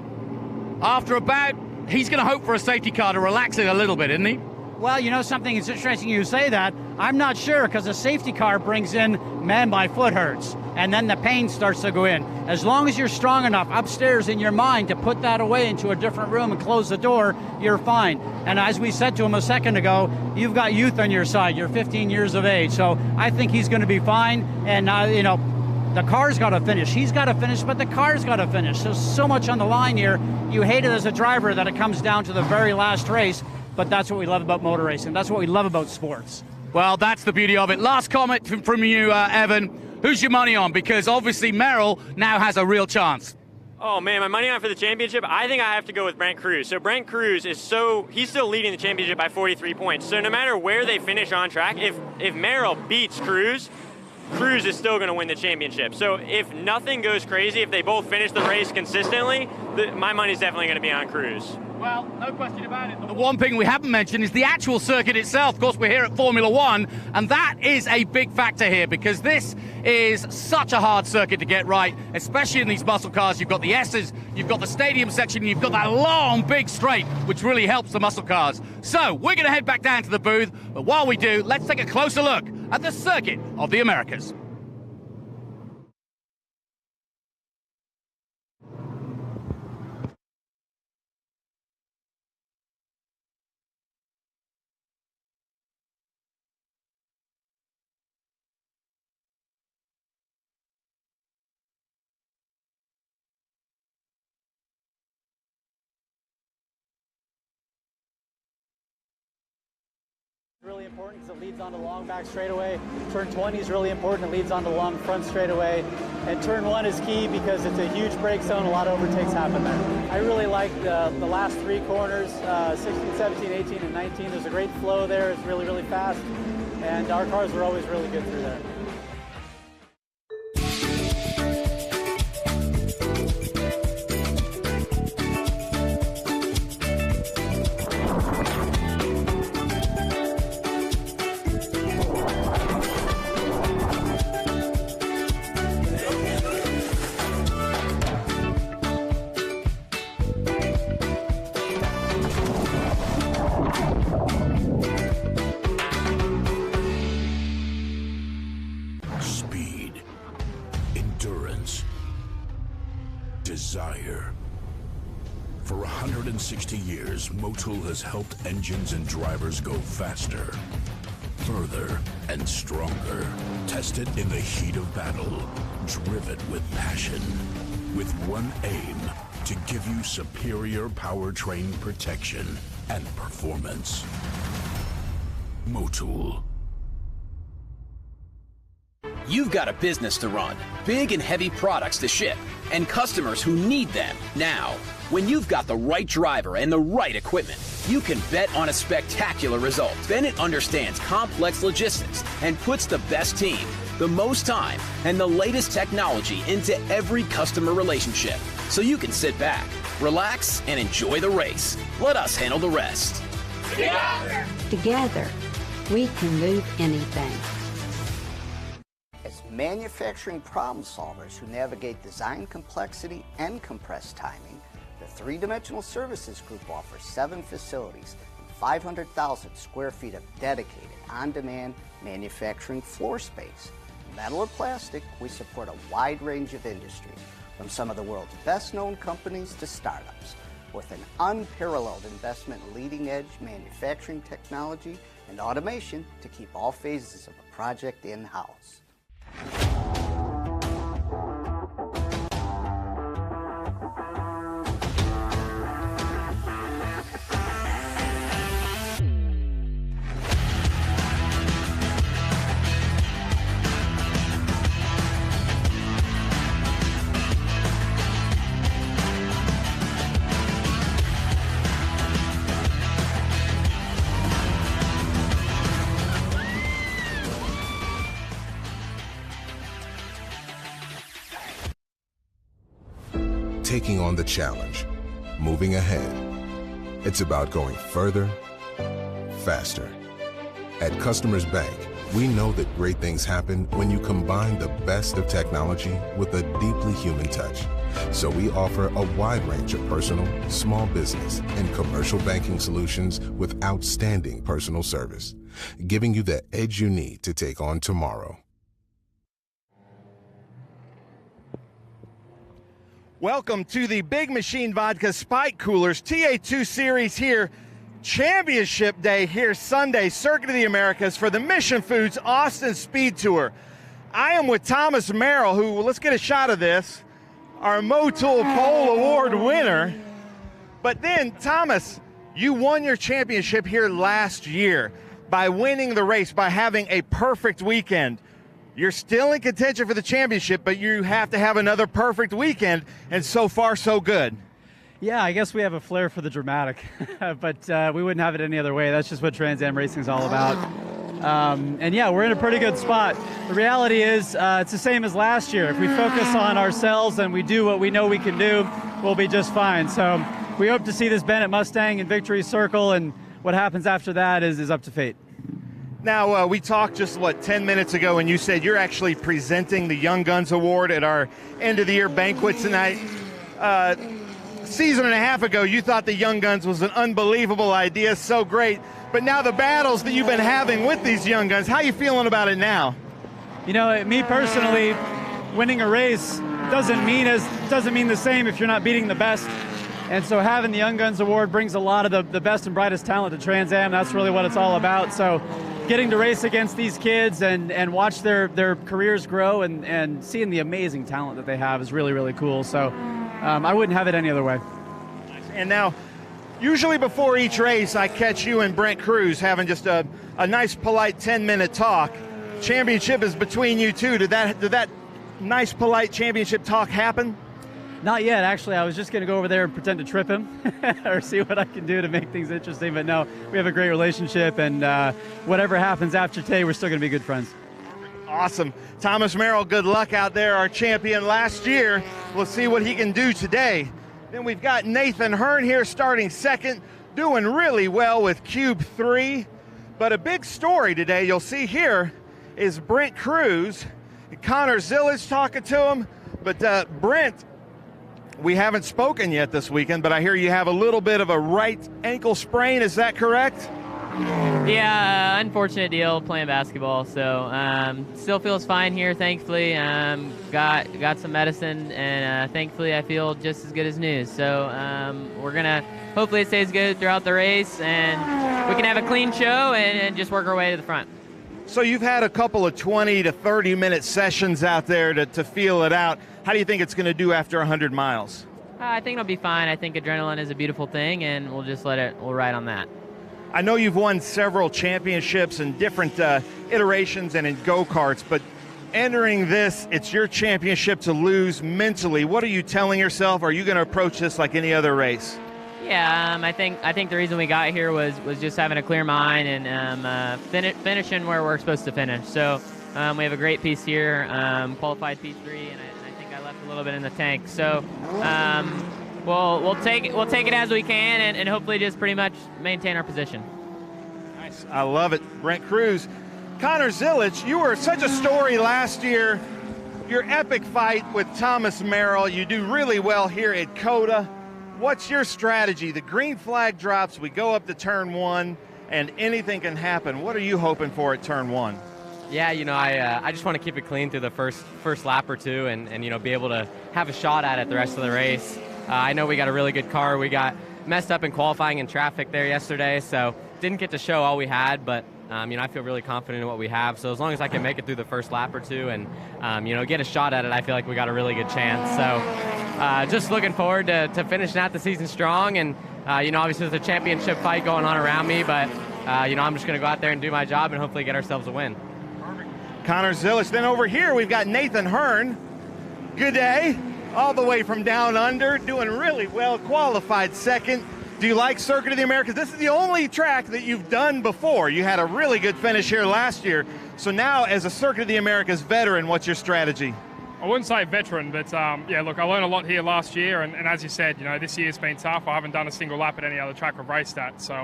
After about, he's going to hope for a safety car to relax it a little bit, isn't he? Well, you know something, it's interesting you say that. I'm not sure, because a safety car brings in, man, my foot hurts, and then the pain starts to go in. As long as you're strong enough upstairs in your mind to put that away into a different room and close the door, you're fine. And as we said to him a second ago, you've got youth on your side. You're 15 years of age, so I think he's going to be fine. And, the car's got to finish. He's got to finish, but the car's got to finish. There's so much on the line here. You hate it as a driver that it comes down to the very last race, but that's what we love about motor racing. That's what we love about sports. Well, that's the beauty of it. Last comment from you, Evan. Who's your money on? Because obviously Merrill now has a real chance. Oh, man, my money on for the championship, I think I have to go with Brent Cruz. So Brent Cruz he's still leading the championship by 43 points. So no matter where they finish on track, if Merrill beats Cruz is still going to win the championship. So if nothing goes crazy, if they both finish the race consistently, my money's definitely going to be on Cruz. Well, no question about it. The one thing we haven't mentioned is the actual circuit itself. Of course, we're here at Formula One, and that is a big factor here, because this is such a hard circuit to get right, especially in these muscle cars. You've got the S's, you've got the stadium section, you've got that long, big straight, which really helps the muscle cars. So we're going to head back down to the booth, but while we do, let's take a closer look at the Circuit of the Americas. Really important because it leads on the long back straightaway. Turn 20 is really important. It leads on the long front straightaway. And turn 1 is key because it's a huge brake zone. A lot of overtakes happen there. I really like the last 3 corners, 16, 17, 18, and 19. There's a great flow there. It's really, really fast. And our cars were always really good through there. Desire. For 160 years, Motul has helped engines and drivers go faster, further, and stronger. Tested in the heat of battle, driven with passion, with one aim, to give you superior powertrain protection and performance. Motul. You've got a business to run, big and heavy products to ship, and customers who need them now. When you've got the right driver and the right equipment, you can bet on a spectacular result. Bennett understands complex logistics and puts the best team, the most time, and the latest technology into every customer relationship. So you can sit back, relax, and enjoy the race. Let us handle the rest. Together, we can move anything. As manufacturing problem solvers who navigate design complexity and compressed timing, the three-dimensional services group offers 7 facilities and 500,000 square feet of dedicated, on-demand manufacturing floor space. Metal or plastic, we support a wide range of industries, from some of the world's best-known companies to startups, with an unparalleled investment in leading-edge manufacturing technology and automation to keep all phases of a project in-house. Taking on the challenge, moving ahead. It's about going further, faster. At Customers Bank, we know that great things happen when you combine the best of technology with a deeply human touch. So we offer a wide range of personal, small business, and commercial banking solutions with outstanding personal service, giving you the edge you need to take on tomorrow. Welcome to the Big Machine Vodka Spike Coolers TA2 Series here. Championship Day here Sunday, Circuit of the Americas for the Mission Foods Austin SpeedTour. I am with Thomas Merrill, who, let's get a shot of this, our Motul Pole Award winner. But then, Thomas, you won your championship here last year by winning the race, by having a perfect weekend. You're still in contention for the championship, but you have to have another perfect weekend, and so far, so good. Yeah, I guess we have a flair for the dramatic, but we wouldn't have it any other way. That's just what Trans Am racing is all about. And yeah, we're in a pretty good spot. The reality is it's the same as last year. If we focus on ourselves and we do what we know we can do, we'll be just fine. So we hope to see this Bennett Mustang in Victory Circle, and what happens after that is up to fate. Now, we talked just, 10 minutes ago, and you said you're actually presenting the Young Guns Award at our end-of-the-year banquet tonight. Season and a half ago, you thought the Young Guns was an unbelievable idea, so great. But now the battles that you've been having with these Young Guns, how are you feeling about it now? You know, me personally, winning a race doesn't mean the same if you're not beating the best. And so having the Young Guns Award brings a lot of the best and brightest talent to Trans Am. That's really what it's all about. So getting to race against these kids and watch their careers grow and seeing the amazing talent that they have is really, really cool. So I wouldn't have it any other way. And now, usually before each race, I catch you and Brent Cruz having just a nice, polite 10-minute talk. Championship is between you two. Did that nice, polite championship talk happen? Not yet, actually. I was just going to go over there and pretend to trip him or see what I can do to make things interesting. But no, we have a great relationship, and whatever happens after today, we're still going to be good friends. Awesome. Thomas Merrill, good luck out there, our champion last year. We'll see what he can do today. Then we've got Nathan Hearn here starting second, doing really well with Cube 3. But a big story today, you'll see here, is Brent Cruz. Connor Zillage talking to him. But Brent, we haven't spoken yet this weekend, but I hear you have a little bit of a right ankle sprain. Is that correct? Yeah, unfortunate deal playing basketball. So still feels fine here, thankfully. Got some medicine, and thankfully I feel just as good as new. So we're going to hopefully it stays good throughout the race, and we can have a clean show and just work our way to the front. So you've had a couple of 20 to 30-minute sessions out there to feel it out. How do you think it's going to do after 100 miles? I think it'll be fine. I think adrenaline is a beautiful thing, and we'll just we'll ride on that. I know you've won several championships in different iterations and in go-karts, but entering this, it's your championship to lose mentally. What are you telling yourself? Are you going to approach this like any other race? Yeah, I think the reason we got here was just having a clear mind and finishing where we're supposed to finish. So we have a great piece here, qualified P3, and I think I left a little bit in the tank. So we'll take it as we can and hopefully just pretty much maintain our position. Nice, I love it, Brent Cruz. Connor Zillage, you were such a story last year. Your epic fight with Thomas Merrill, you do really well here at COTA. What's your strategy? The green flag drops, we go up to turn 1, and anything can happen. What are you hoping for at turn 1? Yeah, I just want to keep it clean through the first lap or two and be able to have a shot at it the rest of the race. I know we got a really good car. We got messed up in qualifying and traffic there yesterday, so didn't get to show all we had, but I feel really confident in what we have. So as long as I can make it through the first lap or two and get a shot at it, I feel like we got a really good chance. So just looking forward to finishing out the season strong. And obviously there's a championship fight going on around me, but I'm just going to go out there and do my job and hopefully get ourselves a win. Connor Zillich. Then over here we've got Nathan Hearn. Good day. All the way from down under, doing really well, qualified second. Do you like Circuit of the Americas? This is the only track that you've done before. You had a really good finish here last year. So now, as a Circuit of the Americas veteran, what's your strategy? I wouldn't say veteran, but look, I learned a lot here last year, and as you said, this year's been tough. I haven't done a single lap at any other track I've raced at. So,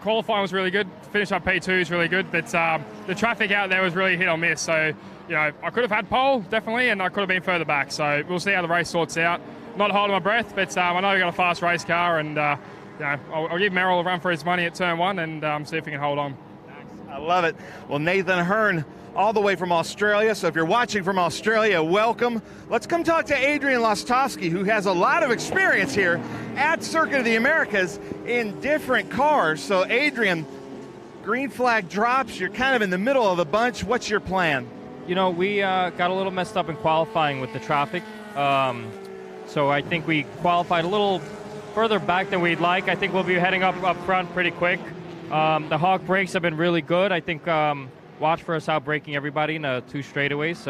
qualifying was really good. Finish up P2 is really good, but the traffic out there was really hit or miss. So, I could have had pole, definitely, and I could have been further back. So we'll see how the race sorts out. Not holding my breath, but I know we've got a fast race car, and I'll give Merrill a run for his money at turn 1 and see if he can hold on. I love it. Well, Nathan Hearn, all the way from Australia. So if you're watching from Australia, welcome. Let's come talk to Adrian Lostowski, who has a lot of experience here at Circuit of the Americas in different cars. So Adrian, green flag drops. You're kind of in the middle of the bunch. What's your plan? We got a little messed up in qualifying with the traffic. So I think we qualified a little further back than we'd like. I think we'll be heading up front pretty quick. The Hawk brakes have been really good. I think watch for us out braking everybody in 2 straightaways.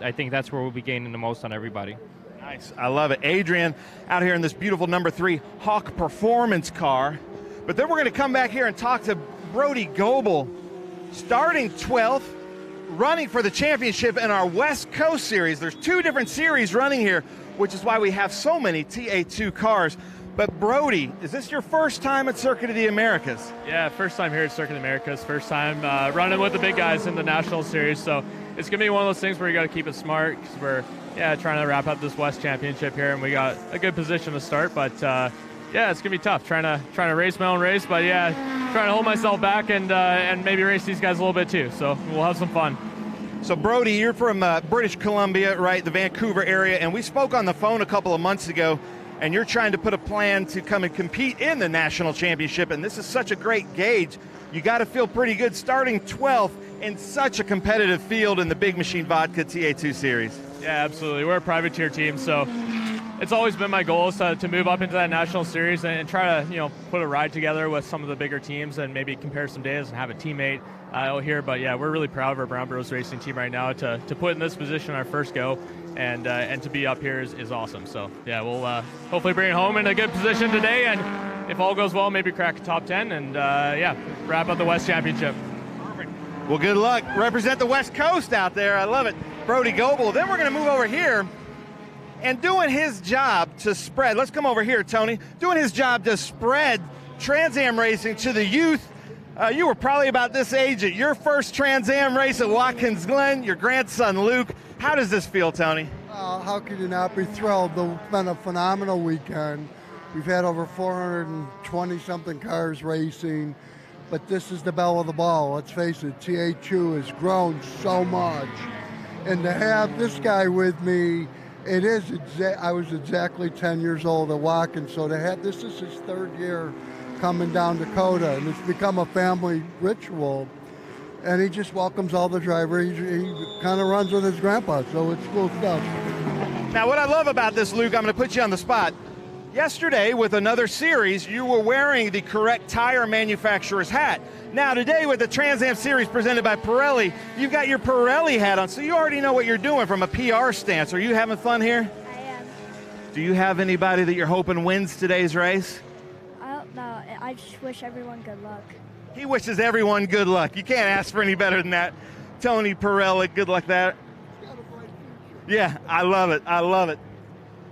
I think that's where we'll be gaining the most on everybody. Nice. I love it. Adrian out here in this beautiful number 3 Hawk Performance car. But then we're going to come back here and talk to Brody Goebel, starting 12th, running for the championship in our West Coast Series. There's 2 different series running here, which is why we have so many TA2 cars. But Brody, is this your first time at Circuit of the Americas? Yeah, first time here at Circuit of the Americas. First time running with the big guys in the National Series. So it's going to be one of those things where you got to keep it smart because we're trying to wrap up this West Championship here, and we got a good position to start. But it's going to be tough trying to race my own race. But trying to hold myself back and maybe race these guys a little bit too. So we'll have some fun. So Brody, you're from British Columbia, right, the Vancouver area, and we spoke on the phone a couple of months ago, and you're trying to put a plan to come and compete in the national championship, and this is such a great gauge. You got to feel pretty good starting 12th in such a competitive field in the Big Machine Vodka TA2 Series. Yeah, absolutely. We're a privateer team, so it's always been my goal is to move up into that national series and try to put a ride together with some of the bigger teams and maybe compare some days and have a teammate out here. But we're really proud of our Brown Bros Racing team right now to put in this position our first go, and to be up here is awesome. So we'll hopefully bring it home in a good position today, and if all goes well, maybe crack a top 10 and wrap up the West Championship. Perfect. Well, good luck. Represent the West Coast out there. I love it. Brody Goebel. Then we're going to move over here and doing his job to spread. Let's come over here, Tony. Doing his job to spread Trans Am racing to the youth. You were probably about this age at your first Trans Am race at Watkins Glen, your grandson Luke. How does this feel, Tony? How could you not be thrilled? It's been a phenomenal weekend. We've had over 420-something cars racing, but this is the belle of the ball. Let's face it, TA2 has grown so much. And to have this guy with me, I was exactly 10 years old at Watkins, so this is his 3rd year coming down Dakota, and it's become a family ritual. And he just welcomes all the drivers. He kind of runs with his grandpa, so it's cool stuff. Now, what I love about this, Luke, I'm going to put you on the spot. Yesterday, with another series, you were wearing the correct tire manufacturer's hat. Now, today, with the Trans Am Series presented by Pirelli, you've got your Pirelli hat on, so you already know what you're doing from a PR stance. Are you having fun here? I am. Do you have anybody that you're hoping wins today's race? I don't know. I just wish everyone good luck. He wishes everyone good luck. You can't ask for any better than that. Tony Pirelli, good luck there. Yeah, I love it. I love it.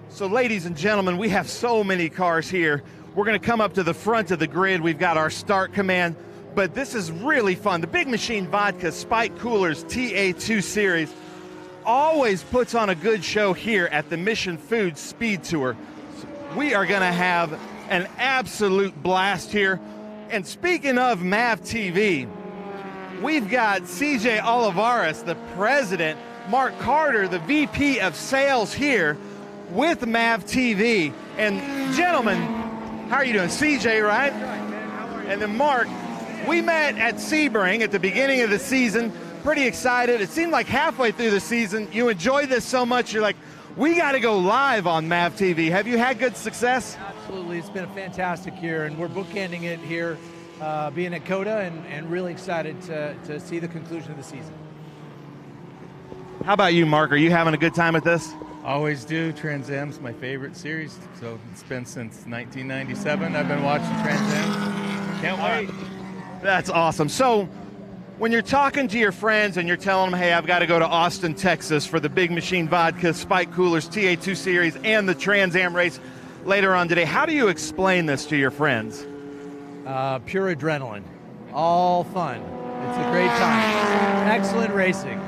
So, ladies and gentlemen, we have so many cars here. We're going to come up to the front of the grid. We've got our start command, but this is really fun. The Big Machine Vodka Spike Coolers TA2 Series always puts on a good show here at the Mission Foods SpeedTour. We are going to have an absolute blast here. And speaking of MAV TV, we've got CJ Olivares, the president, Mark Carter, the VP of sales here with MAV TV. And gentlemen, how are you doing? CJ, right? And then Mark, we met at Sebring at the beginning of the season. Pretty excited. It seemed like halfway through the season, you enjoyed this so much, you're like, we got to go live on MAV TV. Have you had good success? Absolutely. It's been a fantastic year, and we're bookending it here, being at COTA, and really excited to see the conclusion of the season. How about you, Mark? Are you having a good time at this? Always do. Trans Am's my favorite series, so it's been since 1997 I've been watching Trans Am. Can't wait. That's awesome. So when you're talking to your friends and you're telling them, hey, I've got to go to Austin, Texas for the Big Machine Vodka, Spike Coolers, TA2 Series, and the Trans Am race later on today, how do you explain this to your friends? Pure adrenaline. All fun. It's a great time. Excellent racing.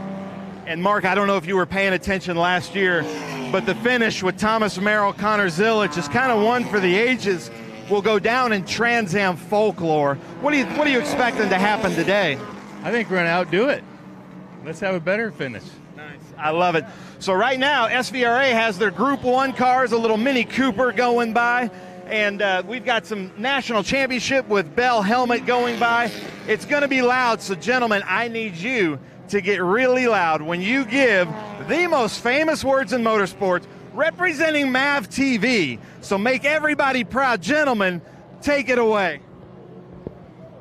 And Mark, I don't know if you were paying attention last year, but the finish with Thomas Merrill, Connor Zilic is kind of one for the ages. Will go down in Trans Am folklore. What are you expecting to happen today? I think we're going to outdo it. Let's have a better finish. Nice. I love it. So right now, SVRA has their Group 1 cars, a little Mini Cooper going by, and we've got some national championship with Bell Helmet going by. It's going to be loud, so gentlemen, I need you to get really loud when you give the most famous words in motorsports representing MAV TV. So make everybody proud. Gentlemen, take it away.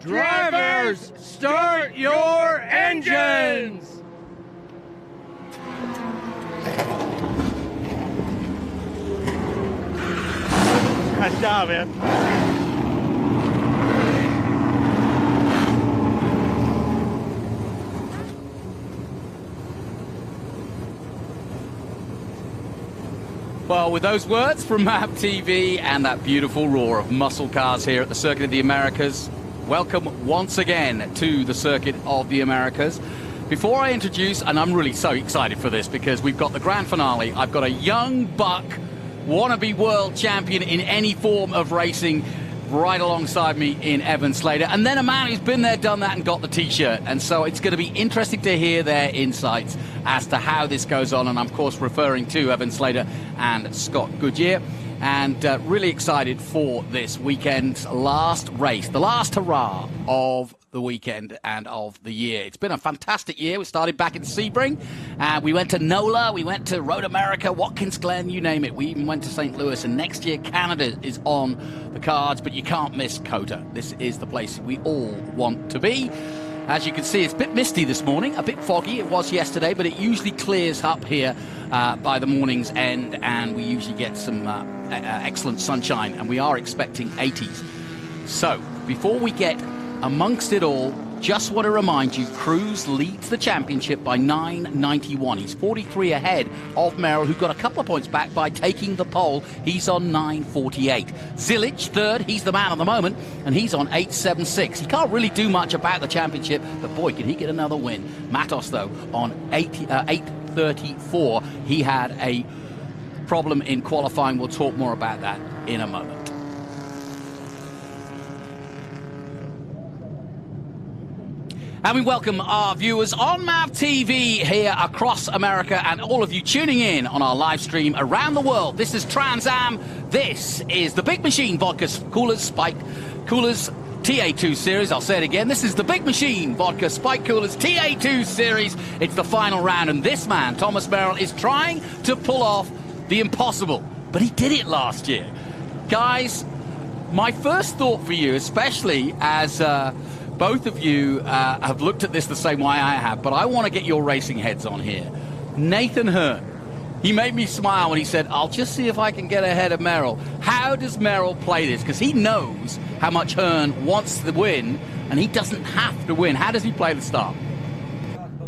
Drivers, start your engines! Nice job, man. Well, with those words from MAV TV and that beautiful roar of muscle cars here at the Circuit of the Americas, welcome once again to the Circuit of the Americas. Before I introduce, and I'm really so excited for this because we've got the grand finale, I've got a young buck, wannabe world champion in any form of racing right alongside me in Evan Slater, and then a man who's been there, done that, and got the t-shirt. And so it's going to be interesting to hear their insights as to how this goes on, and I'm of course referring to Evan Slater and Scott Goodyear. And really excited for this weekend's last race, the last hurrah of the weekend and of the year. It's been a fantastic year. We started back in Sebring, we went to NOLA, we went to Road America, Watkins Glen, you name it. We even went to St. Louis, and next year Canada is on the cards, but you can't miss COTA. This is the place we all want to be. As you can see, it's a bit misty this morning, a bit foggy. It was yesterday, but it usually clears up here by the morning's end, and we usually get some excellent sunshine, and we are expecting 80s. So, before we get amongst it all, just want to remind you, Cruz leads the championship by 9.91. He's 43 ahead of Merrill, who got a couple of points back by taking the pole. He's on 9.48. Zilic, third, he's the man of the moment, and he's on 8.76. He can't really do much about the championship, but boy, can he get another win. Matos, though, on 8.34. He had a problem in qualifying. We'll talk more about that in a moment. And we welcome our viewers on MAV TV here across America, and all of you tuning in on our live stream around the world. This is Trans Am. This is the Big Machine Vodka Coolers, Spike Coolers, TA2 Series. I'll say it again. This is the Big Machine Vodka Spike Coolers TA2 Series. It's the final round, and this man, Thomas Merrill, is trying to pull off the impossible. But he did it last year. Guys, my first thought for you, especially as both of you have looked at this the same way I have, but I want to get your racing heads on here. Nathan Hearn, he made me smile when he said, I'll just see if I can get ahead of Merrill. How does Merrill play this? Because he knows how much Hearn wants to win, and he doesn't have to win. How does he play the start?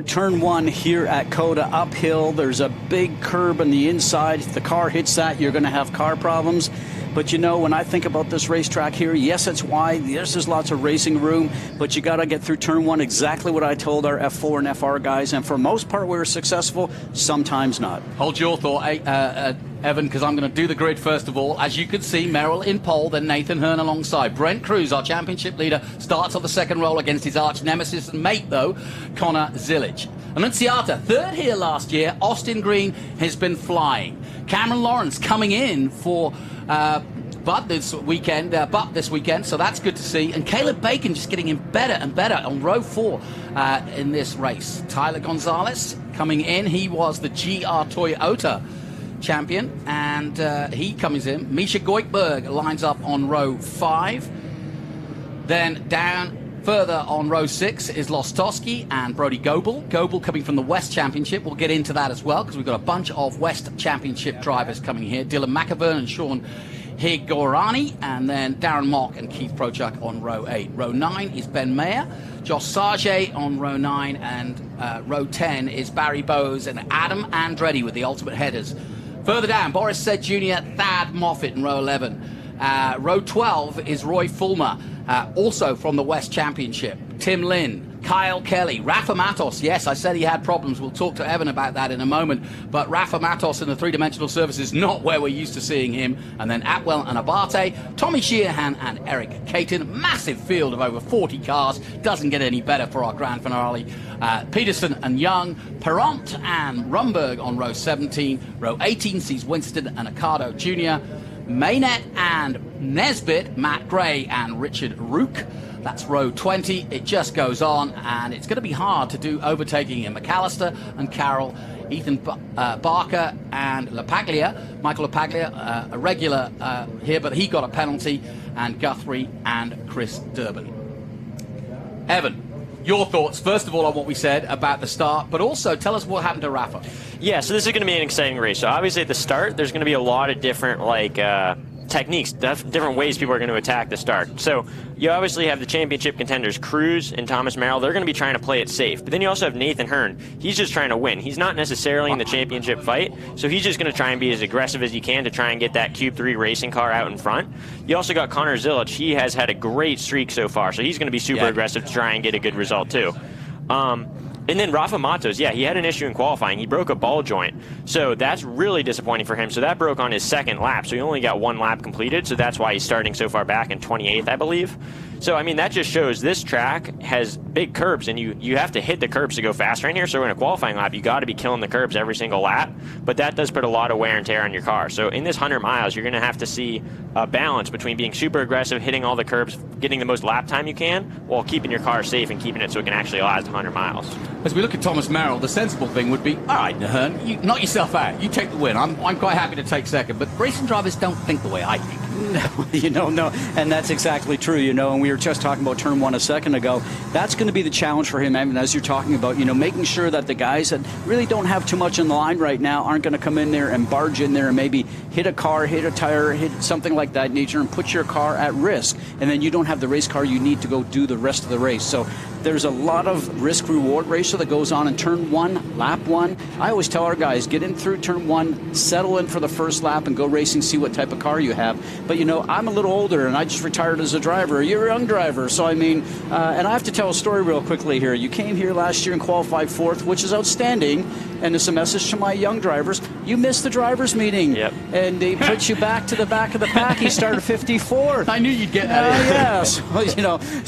Turn one here at COTA, uphill. There's a big curb on the inside. If the car hits that, you're going to have car problems. But you know, when I think about this racetrack here, yes, it's wide. Yes, there's lots of racing room, but you got to get through turn one. Exactly what I told our F4 and FR guys, and for most part, we were successful. Sometimes not. Hold your thought, Evan, because I'm going to do the grid first of all. As you can see, Merrill in pole, then Nathan Hearn alongside. Brent Cruz, our championship leader, starts on the second roll against his arch nemesis and mate, though, Connor Zilic. Annunciata, third here last year. Austin Green has been flying. Cameron Lawrence coming in for Butt this weekend, so that's good to see. And Caleb Bacon just getting in better and better on row 4 in this race. Tyler Gonzalez coming in. He was the GR Toyota champion, and he comes in. Misha Goikberg lines up on row 5. Then down further on row 6 is Lostowski and Brody Goebel. Goebel coming from the West Championship. We'll get into that as well, because we've got a bunch of West Championship drivers coming here. Dylan McAvern and Sean Higorani, and then Darren Mock and Keith Prochuk on row 8. Row 9 is Ben Mayer. Josh Sarge on row 9, and row 10 is Barry Bowes and Adam Andretti with the ultimate headers. Further down, Boris Said Jr., Thad Moffitt in row 11. Row 12 is Roy Fulmer, also from the West Championship. Tim Lynn, Kyle Kelly, Rafa Matos. Yes, I said he had problems. We'll talk to Evan about that in a moment. But Rafa Matos in the three-dimensional surface is not where we're used to seeing him. And then Atwell and Abate, Tommy Sheehan and Eric Caton. Massive field of over 40 cars. Doesn't get any better for our grand finale. Peterson and Young, Perront and Rumberg on row 17. Row 18 sees Winston and Accardo Jr., Maynette and Nesbitt, Matt Gray and Richard Rook. That's row 20. It just goes on, and it's going to be hard to do overtaking in McAllister and Carroll, Ethan Barker and LaPaglia. Michael LaPaglia, a regular here, but he got a penalty, and Guthrie and Chris Durbin. Evan, your thoughts, first of all, on what we said about the start, but also tell us what happened to Rafa. Yeah, so this is going to be an exciting race. So obviously at the start, there's going to be a lot of different, techniques, different ways people are going to attack the start. So you obviously have the championship contenders, Cruz and Thomas Merrill. They're going to be trying to play it safe. But then you also have Nathan Hearn. He's just trying to win. He's not necessarily in the championship fight, so he's just going to try and be as aggressive as he can to try and get that Cube 3 racing car out in front. You also got Connor Zilic. He has had a great streak so far, so he's going to be super aggressive to try and get a good result too. And then Rafa Matos, he had an issue in qualifying. He broke a ball joint. So that's really disappointing for him. So that broke on his second lap. So he only got 1 lap completed. So that's why he's starting so far back in 28th, I believe. So, I mean, that just shows this track has big curbs, and you have to hit the curbs to go faster in here. So in a qualifying lap, you got to be killing the curbs every single lap. But that does put a lot of wear and tear on your car. So in this 100 miles, you're going to have to see a balance between being super aggressive, hitting all the curbs, getting the most lap time you can, while keeping your car safe and keeping it so it can actually last 100 miles. As we look at Thomas Merrill, the sensible thing would be, all right, Hearn, you knock yourself out. You take the win. I'm quite happy to take second. But racing drivers don't think the way I think. No, and that's exactly true, and we were just talking about turn 1 a second ago. That's going to be the challenge for him, and as you're talking about, making sure that the guys that really don't have too much in the line right now aren't going to come in there and barge in there and maybe hit a car, hit a tire, hit something like that nature and put your car at risk, and then you don't have the race car you need to go do the rest of the race. So there's a lot of risk-reward ratio that goes on in turn 1, lap 1. I always tell our guys, get in through turn 1, settle in for the first lap and go racing, see what type of car you have. But, I'm a little older, and I just retired as a driver. You're a young driver, so and I have to tell a story real quickly here. You came here last year and qualified 4th, which is outstanding, and it's a message to my young drivers. You missed the drivers' meeting, and they put you back to the back of the pack. You started 54th. I knew you'd get that. Yes.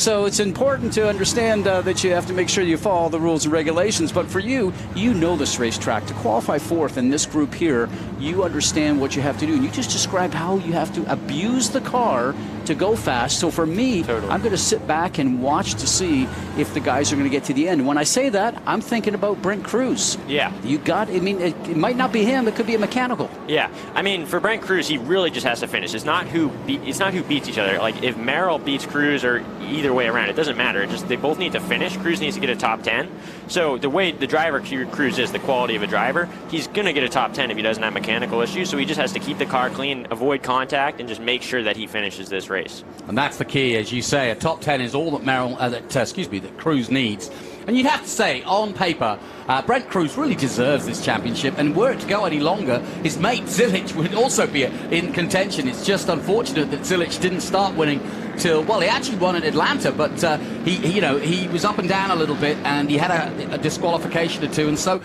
So it's important to understand that you have to make sure you follow the rules and regulations. But for you, this racetrack. To qualify 4th in this group here, you understand what you have to do. And you just described how you have to abuse the car to go fast. So for me, I'm going to sit back and watch to see if the guys are going to get to the end. When I say that, I'm thinking about Brent Cruz. Yeah. It might not be him. It could be a mechanical. Yeah. I mean, for Brent Cruz, he really just has to finish. It's not who beats each other. Like, if Merrill beats Cruz or either way around, it doesn't matter. They both need to finish. Cruz needs to get a top 10. So the way the driver Cruz is, the quality of a driver, he's going to get a top 10 if he doesn't have mechanical issues. So he just has to keep the car clean, avoid contact, and just make sure that he finishes this race. And that's the key, as you say. A top 10 is all that that Cruz needs. And you'd have to say, on paper, Brent Cruz really deserves this championship. And were it to go any longer, his mate Zilic would also be in contention. It's just unfortunate that Zilic didn't start winning till, he actually won at Atlanta, but he was up and down a little bit, and he had a disqualification or two. And so,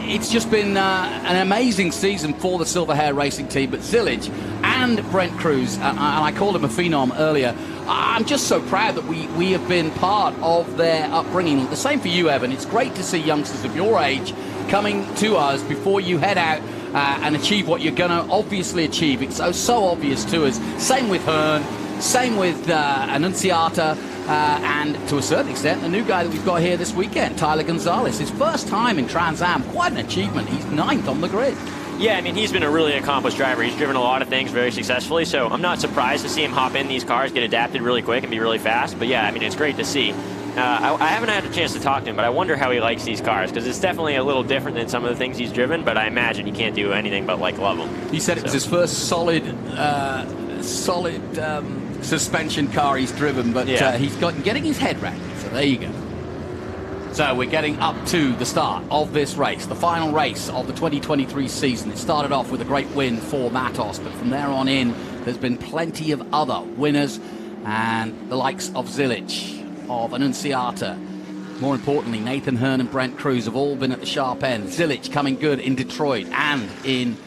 it's just been an amazing season for the Silver Hair Racing team, but Zilic and Brent Cruz, and I called him a phenom earlier, I'm just so proud that we have been part of their upbringing. The same for you, Evan. It's great to see youngsters of your age coming to us before you head out and achieve what you're going to obviously achieve. It's so obvious to us. Same with Hearn, same with Annunziata, and to a certain extent, the new guy that we've got here this weekend, Tyler Gonzalez. His first time in Trans Am, quite an achievement. He's 9th on the grid. Yeah, I mean, he's been a really accomplished driver. He's driven a lot of things very successfully, so I'm not surprised to see him hop in these cars, get adapted really quick, and be really fast. But yeah, I mean, it's great to see. I haven't had a chance to talk to him, but I wonder how he likes these cars, because it's definitely a little different than some of the things he's driven, but I imagine he can't do anything but love them. He said it was his first solid suspension car he's driven, but he's getting his head around it, so there you go. So we're getting up to the start of this race, the final race of the 2023 season. It started off with a great win for Matos, but from there on in, there's been plenty of other winners, and the likes of Zilic, of Annunziata, more importantly, Nathan Hearn and Brent Cruz have all been at the sharp end. Zilic coming good in Detroit and in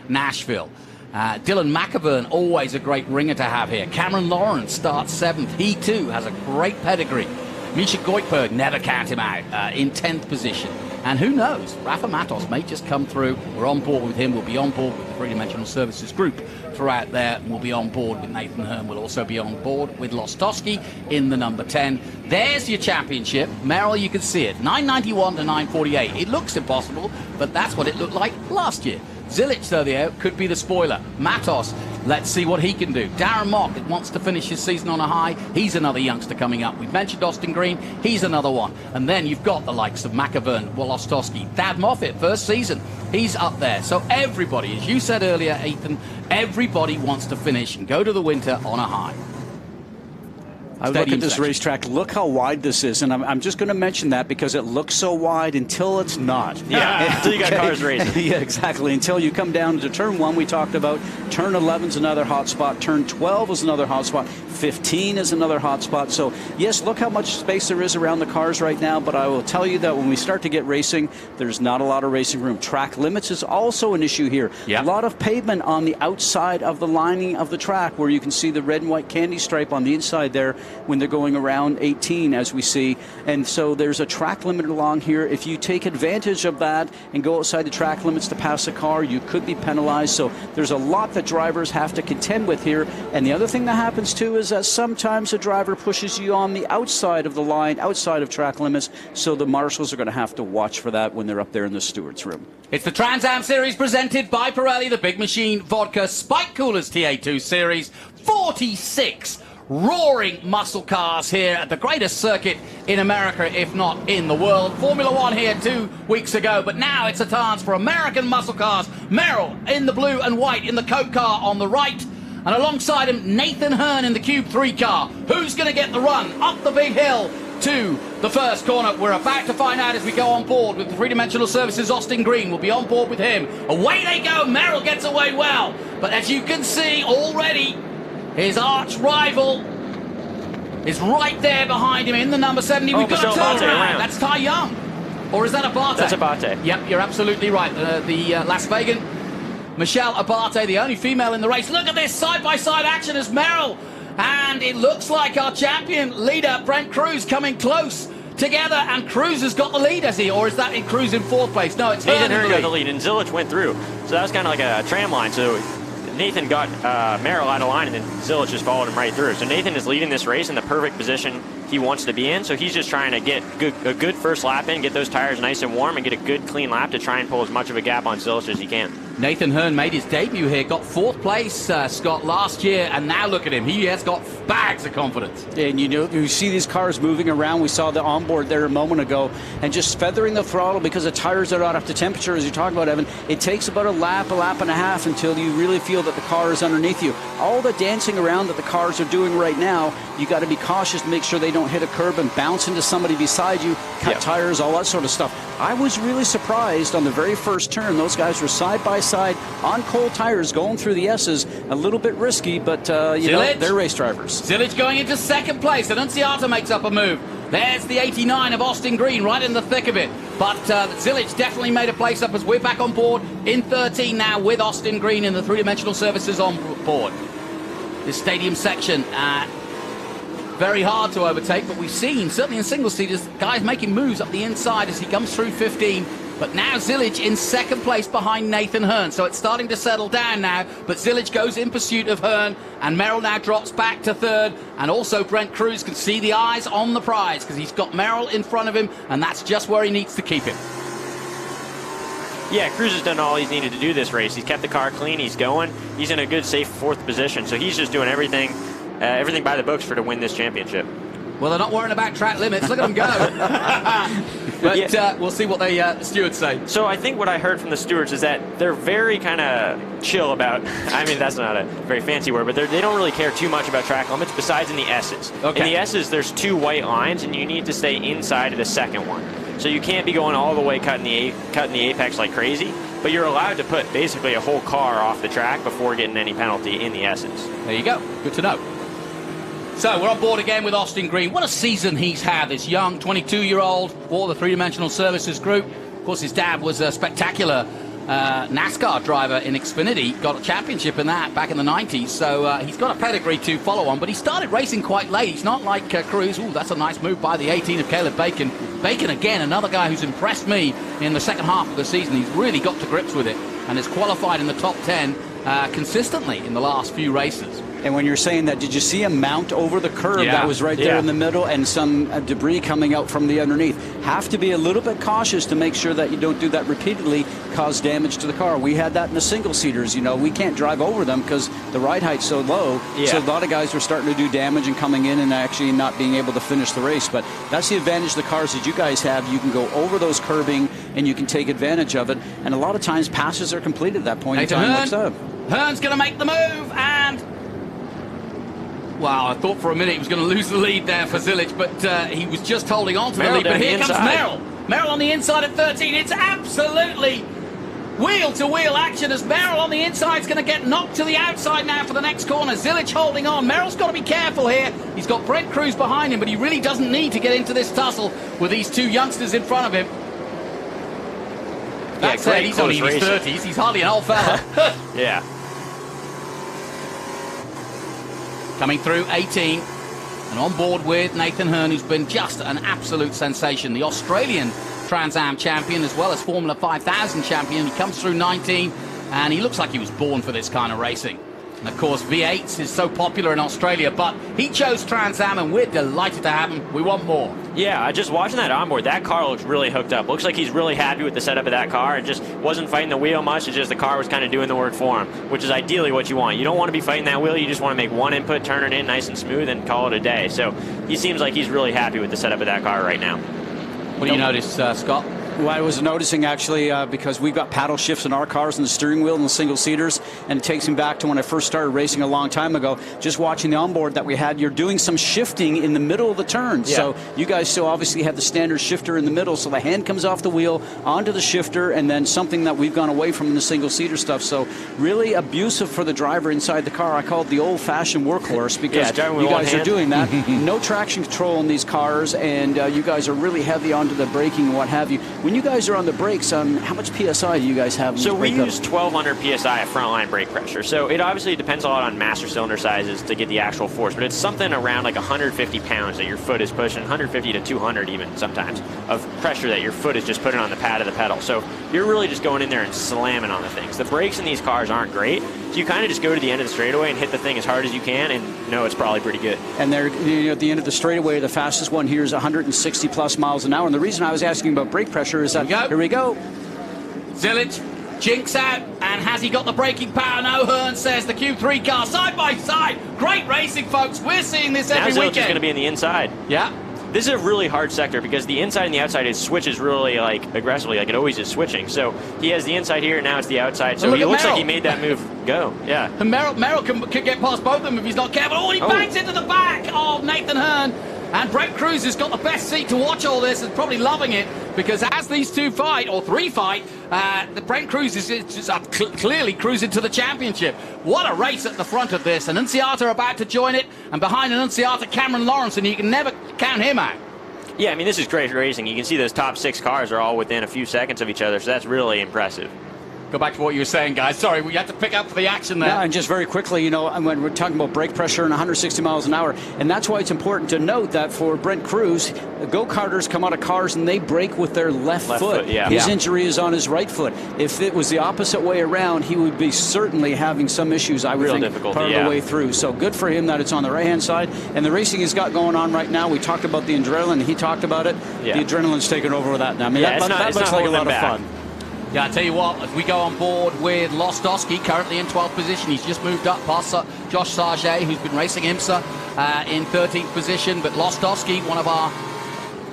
Nashville. Dylan McAvern, always a great ringer to have here. Cameron Lawrence starts 7th. He too has a great pedigree. Misha Goikhberg, never count him out, in 10th position. And who knows, Rafa Matos may just come through. We're on board with him. We'll be on board with the Three-Dimensional Services Group throughout there. We'll be on board with Nathan Hearn. We'll also be on board with Lostowski in the number 10. There's your championship. Merrill, you can see it. 991 to 948. It looks impossible, but that's what it looked like last year. Zilic, though, could be the spoiler. Matos, let's see what he can do. Darren Mock wants to finish his season on a high. He's another youngster coming up. We've mentioned Austin Green. He's another one. And then you've got the likes of McAvern, Wolostowski, Thad Moffitt, first season. He's up there. So everybody, as you said earlier, Ethan, everybody wants to finish and go to the winter on a high. I look at this racetrack, look how wide this is, and I'm just going to mention that because it looks so wide until it's not. Yeah, until you got cars racing. Yeah, exactly. Until you come down to turn 1, we talked about. Turn 11 is another hot spot. Turn 12 is another hot spot. 15 is another hot spot. So, yes, look how much space there is around the cars right now, but I will tell you that when we start to get racing, there's not a lot of racing room. Track limits is also an issue here. Yep. A lot of pavement on the outside of the lining of the track where you can see the red and white candy stripe on the inside there when they're going around 18, as we see. And so there's a track limit along here. If you take advantage of that and go outside the track limits to pass a car, you could be penalized. So there's a lot that drivers have to contend with here. And the other thing that happens too is that sometimes a driver pushes you on the outside of the line, outside of track limits. So the marshals are going to have to watch for that when they're up there in the stewards room. It's the Trans Am Series presented by Pirelli, the Big Machine Vodka Spike Coolers TA2 Series. 46 roaring muscle cars here at the greatest circuit in America, if not in the world. Formula One here 2 weeks ago, but now it's a chance for American muscle cars. Merrill in the blue and white in the Coke car on the right, and alongside him, Nathan Hearn in the Cube 3 car. Who's going to get the run up the big hill to the first corner? We're about to find out as we go on board with the Three-Dimensional Services. Austin Green will be on board with him. Away they go. Merrill gets away well, but as you can see already, his arch rival is right there behind him in the number 70. We've got to turn around. That's Ty Young. Or is that Abate? That's Abate. Yep, you're absolutely right. The Las Vegas, Michelle Abate, the only female in the race. Look at this side-by-side action as Merrill. And it looks like our champion leader, Brent Cruz, coming close together. And Cruz has got the lead, has he? Or is that Cruz in 4th place? No, it's Nathan Hearn got the lead, and Zilic went through. So that was kind of like a tram line. So Nathan got Merrill out of line, and then Zilic just followed him right through. So Nathan is leading this race in the perfect position he wants to be in. So he's just trying to get a good first lap in, get those tires nice and warm, and get a good clean lap to try and pull as much of a gap on Zilic as he can. Nathan Hearn made his debut here, got 4th place, Scott, last year, and now look at him. He has got bags of confidence. And you see these cars moving around. We saw the onboard there a moment ago, and just feathering the throttle because the tires are not up to temperature, as you're talking about, Evan. It takes about a lap and a half until you really feel that the car is underneath you. All the dancing around that the cars are doing right now, you got to be cautious to make sure they don't hit a curb and bounce into somebody beside you, cut tires, all that sort of stuff. I was really surprised on the very first turn. Those guys were side by side on cold tires going through the S's. A little bit risky, but you know, they're race drivers. Zilic going into 2nd place. Annunziata makes up a move. There's the 89 of Austin Green right in the thick of it. But Zilic definitely made a place up as we're back on board in 13 now with Austin Green and the three-dimensional services on board. This stadium section, very hard to overtake, but we've seen, certainly in single-seaters, guys making moves up the inside as he comes through 15. But now Zilic in second place behind Nathan Hearn. So it's starting to settle down now. But Zilic goes in pursuit of Hearn. And Merrill now drops back to third. And also Brent Cruz can see the eyes on the prize because he's got Merrill in front of him. And that's just where he needs to keep him. Yeah, Cruz has done all he's needed to do this race. He's kept the car clean. He's going. He's in a good, safe fourth position. So he's just doing everything by the books to win this championship. Well, they're not worrying about track limits. Look at them go. But we'll see what the stewards say. So I think what I heard from the stewards is that they're very kind of chill about, I mean, that's not a very fancy word, but they don't really care too much about track limits besides in the S's. Okay. In the S's, there's 2 white lines, and you need to stay inside of the second one. So you can't be going all the way cutting the apex like crazy, but you're allowed to put basically a whole car off the track before getting any penalty in the S's. There you go. Good to know. So we're on board again with Austin Green. What a season he's had, this young 22-year-old for the three-dimensional services group. Of course, his dad was a spectacular NASCAR driver in Xfinity, got a championship in that back in the 90s. So he's got a pedigree to follow on, but he started racing quite late. He's not like Cruz. Ooh, that's a nice move by the 18 of Caleb Bacon. Bacon, again, another guy who's impressed me in the second half of the season. He's really got to grips with it and has qualified in the top 10 consistently in the last few races. And when you're saying that, did you see him mount over the curb that was right there in the middle and some debris coming out from the underneath? Have to be a little bit cautious to make sure that you don't do that repeatedly, cause damage to the car. We had that in the single-seaters. You know, we can't drive over them because the ride height's so low. So a lot of guys were starting to do damage and coming in and actually not being able to finish the race. But that's the advantage of the cars that you guys have. You can go over those curbing and you can take advantage of it. And a lot of times passes are completed at that point in time. Hearn's going to make the move, and wow, I thought for a minute he was going to lose the lead there for Zilic, but he was just holding on to the lead. But here comes Merrill. Merrill on the inside at 13. It's absolutely wheel-to-wheel action as Merrill on the inside is going to get knocked to the outside now for the next corner. Zilic holding on. Merrill's got to be careful here. He's got Brent Cruz behind him, but he really doesn't need to get into this tussle with these two youngsters in front of him. That said, he's only in his 30s. He's hardly an old fella. Yeah. Coming through 18 and on board with Nathan Hearn, who's been just an absolute sensation. The Australian Trans Am champion as well as Formula 5000 champion. He comes through 19 and he looks like he was born for this kind of racing. And of course V8s is so popular in Australia, but he chose Trans Am and we're delighted to have him. We want more. Yeah, just watching that onboard, that car looks really hooked up. Looks like he's really happy with the setup of that car and just wasn't fighting the wheel much. It's just the car was kind of doing the work for him, which is ideally what you want. You don't want to be fighting that wheel. You just want to make one input, turn it in nice and smooth, and call it a day. So he seems like he's really happy with the setup of that car right now. What do you notice, Scott? Well, I was noticing actually because we've got paddle shifts in our cars and the steering wheel and the single seaters, and it takes me back to when I first started racing a long time ago. Just watching the onboard that we had, you're doing some shifting in the middle of the turn. Yeah. So you guys still obviously have the standard shifter in the middle, so the hand comes off the wheel onto the shifter, and then something that we've gone away from in the single seater stuff. So really abusive for the driver inside the car. I call it the old-fashioned workhorse because you guys are doing that. No traction control in these cars, and you guys are really heavy onto the braking and what have you. When you guys are on the brakes, how much PSI do you guys have? So we use 1,200 PSI of frontline brake pressure. So it obviously depends a lot on master cylinder sizes to get the actual force, but it's something around like 150 pounds that your foot is pushing, 150 to 200 even sometimes, of pressure that your foot is just putting on the pad of the pedal. So you're really just going in there and slamming on the things. The brakes in these cars aren't great, so you kind of just go to the end of the straightaway and hit the thing as hard as you can and know it's probably pretty good. And they're, at the end of the straightaway, the fastest one here is 160 plus miles an hour. And the reason I was asking about brake pressure is that here we go. Zilic jinks out, and has he got the braking power? No, Hearn says the Q3 car side by side. Great racing, folks. We're seeing this every weekend. Now Zilic is going to be in the inside. Yeah. This is a really hard sector because the inside and the outside is switches really like aggressively, like it always is switching. So he has the inside here, now it's the outside. So he looks like he made that move go. Yeah. And Merrill can get past both of them if he's not careful. Oh, he bangs into the back of Nathan Hearn. And Brent Cruz has got the best seat to watch all this and probably loving it because as these two fight, or three fight, the Brent Cruz is just clearly cruising to the championship. What a race at the front of this. Annunziata about to join it, and behind Annunziata, Cameron Lawrence, and you can never count him out. Yeah, I mean, this is great racing. You can see those top 6 cars are all within a few seconds of each other, so that's really impressive. Go back to what you were saying, guys. Sorry, we had to pick up for the action there. Yeah, and just very quickly, you know, when we're talking about brake pressure and 160 miles an hour, and that's why it's important to note that for Brent Cruz, go-karters come out of cars and they brake with their left foot. Yeah. His injury is on his right foot. If it was the opposite way around, he would be certainly having some issues, I would think, part of the way through. So good for him that it's on the right-hand side. And the racing he's got going on right now, we talked about the adrenaline, he talked about it. Yeah. The adrenaline's taken over with that now. I mean, that looks like a lot of fun. Yeah, I tell you what, as we go on board with Lostowski, currently in 12th position, he's just moved up past Josh Sargé, who's been racing IMSA in 13th position. But Lostowski, one of our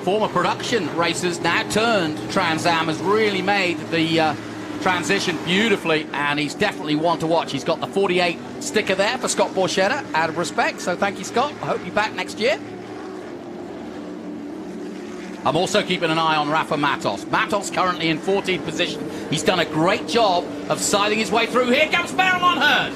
former production racers, now turned Trans Am, has really made the transition beautifully, and he's definitely one to watch. He's got the 48 sticker there for Scott Borchetta, out of respect, so thank you, Scott. I hope you're back next year. I'm also keeping an eye on Rafa Matos. Matos currently in 14th position. He's done a great job of siding his way through. Here comes Merrill on Hurd.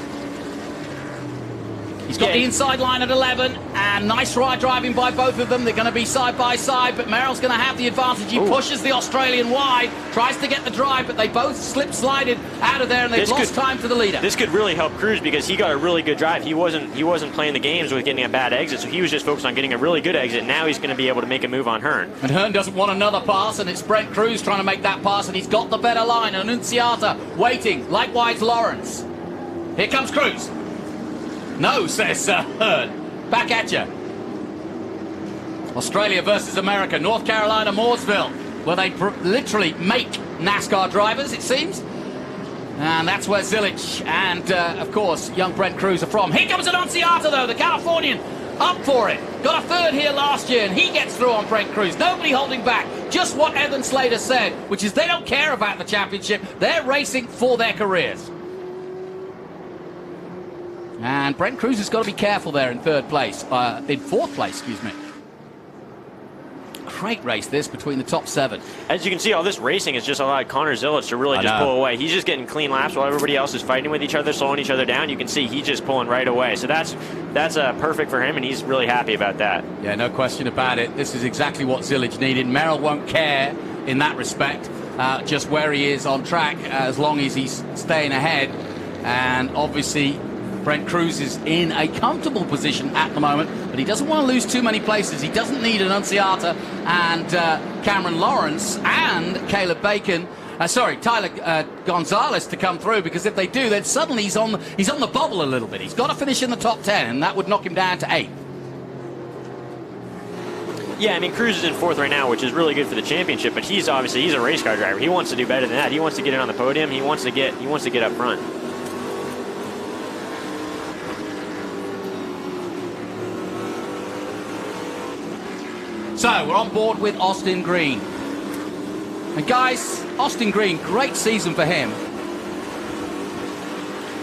He's got the inside line at 11, and nice ride driving by both of them. They're going to be side by side, but Merrill's going to have the advantage. He pushes the Australian wide, tries to get the drive, but they both slip-slided out of there, and they've lost time to the leader. This could really help Cruz because he got a really good drive. He wasn't playing the games with getting a bad exit, so he was just focused on getting a really good exit. Now he's going to be able to make a move on Hearn. And Hearn doesn't want another pass, and it's Brent Cruz trying to make that pass, and he's got the better line. Annunziata waiting, likewise Lawrence. Here comes Cruz. No, says Hearn. Back at you. Australia versus America. North Carolina, Mooresville, where they literally make NASCAR drivers, it seems. And that's where Zilich and, of course, young Brent Cruz are from. Here comes Annunziata, though, the Californian, up for it. Got a third here last year, and he gets through on Brent Cruz. Nobody holding back. Just what Evan Slater said, which is they don't care about the championship. They're racing for their careers. And Brent Cruz has got to be careful there in fourth place, excuse me. Great race this between the top 7. As you can see, all this racing is just allowed Connor Zilich to really just pull away. He's just getting clean laps while everybody else is fighting with each other, slowing each other down. You can see he's just pulling right away. So that's perfect for him, and he's really happy about that. Yeah, no question about it. This is exactly what Zilich needed. Merrill won't care in that respect, just where he is on track, as long as he's staying ahead. And obviously, Brent Cruz is in a comfortable position at the moment, but he doesn't want to lose too many places. He doesn't need Annunziata and Cameron Lawrence and Caleb Bacon, Tyler Gonzalez to come through, because if they do, then suddenly he's on the bubble a little bit. He's got to finish in the top 10, and that would knock him down to 8th. Yeah, I mean, Cruz is in 4th right now, which is really good for the championship, but he's a race car driver. He wants to do better than that. He wants to get in on the podium. He wants to get up front. So, we're on board with Austin Green. And guys, Austin Green, great season for him.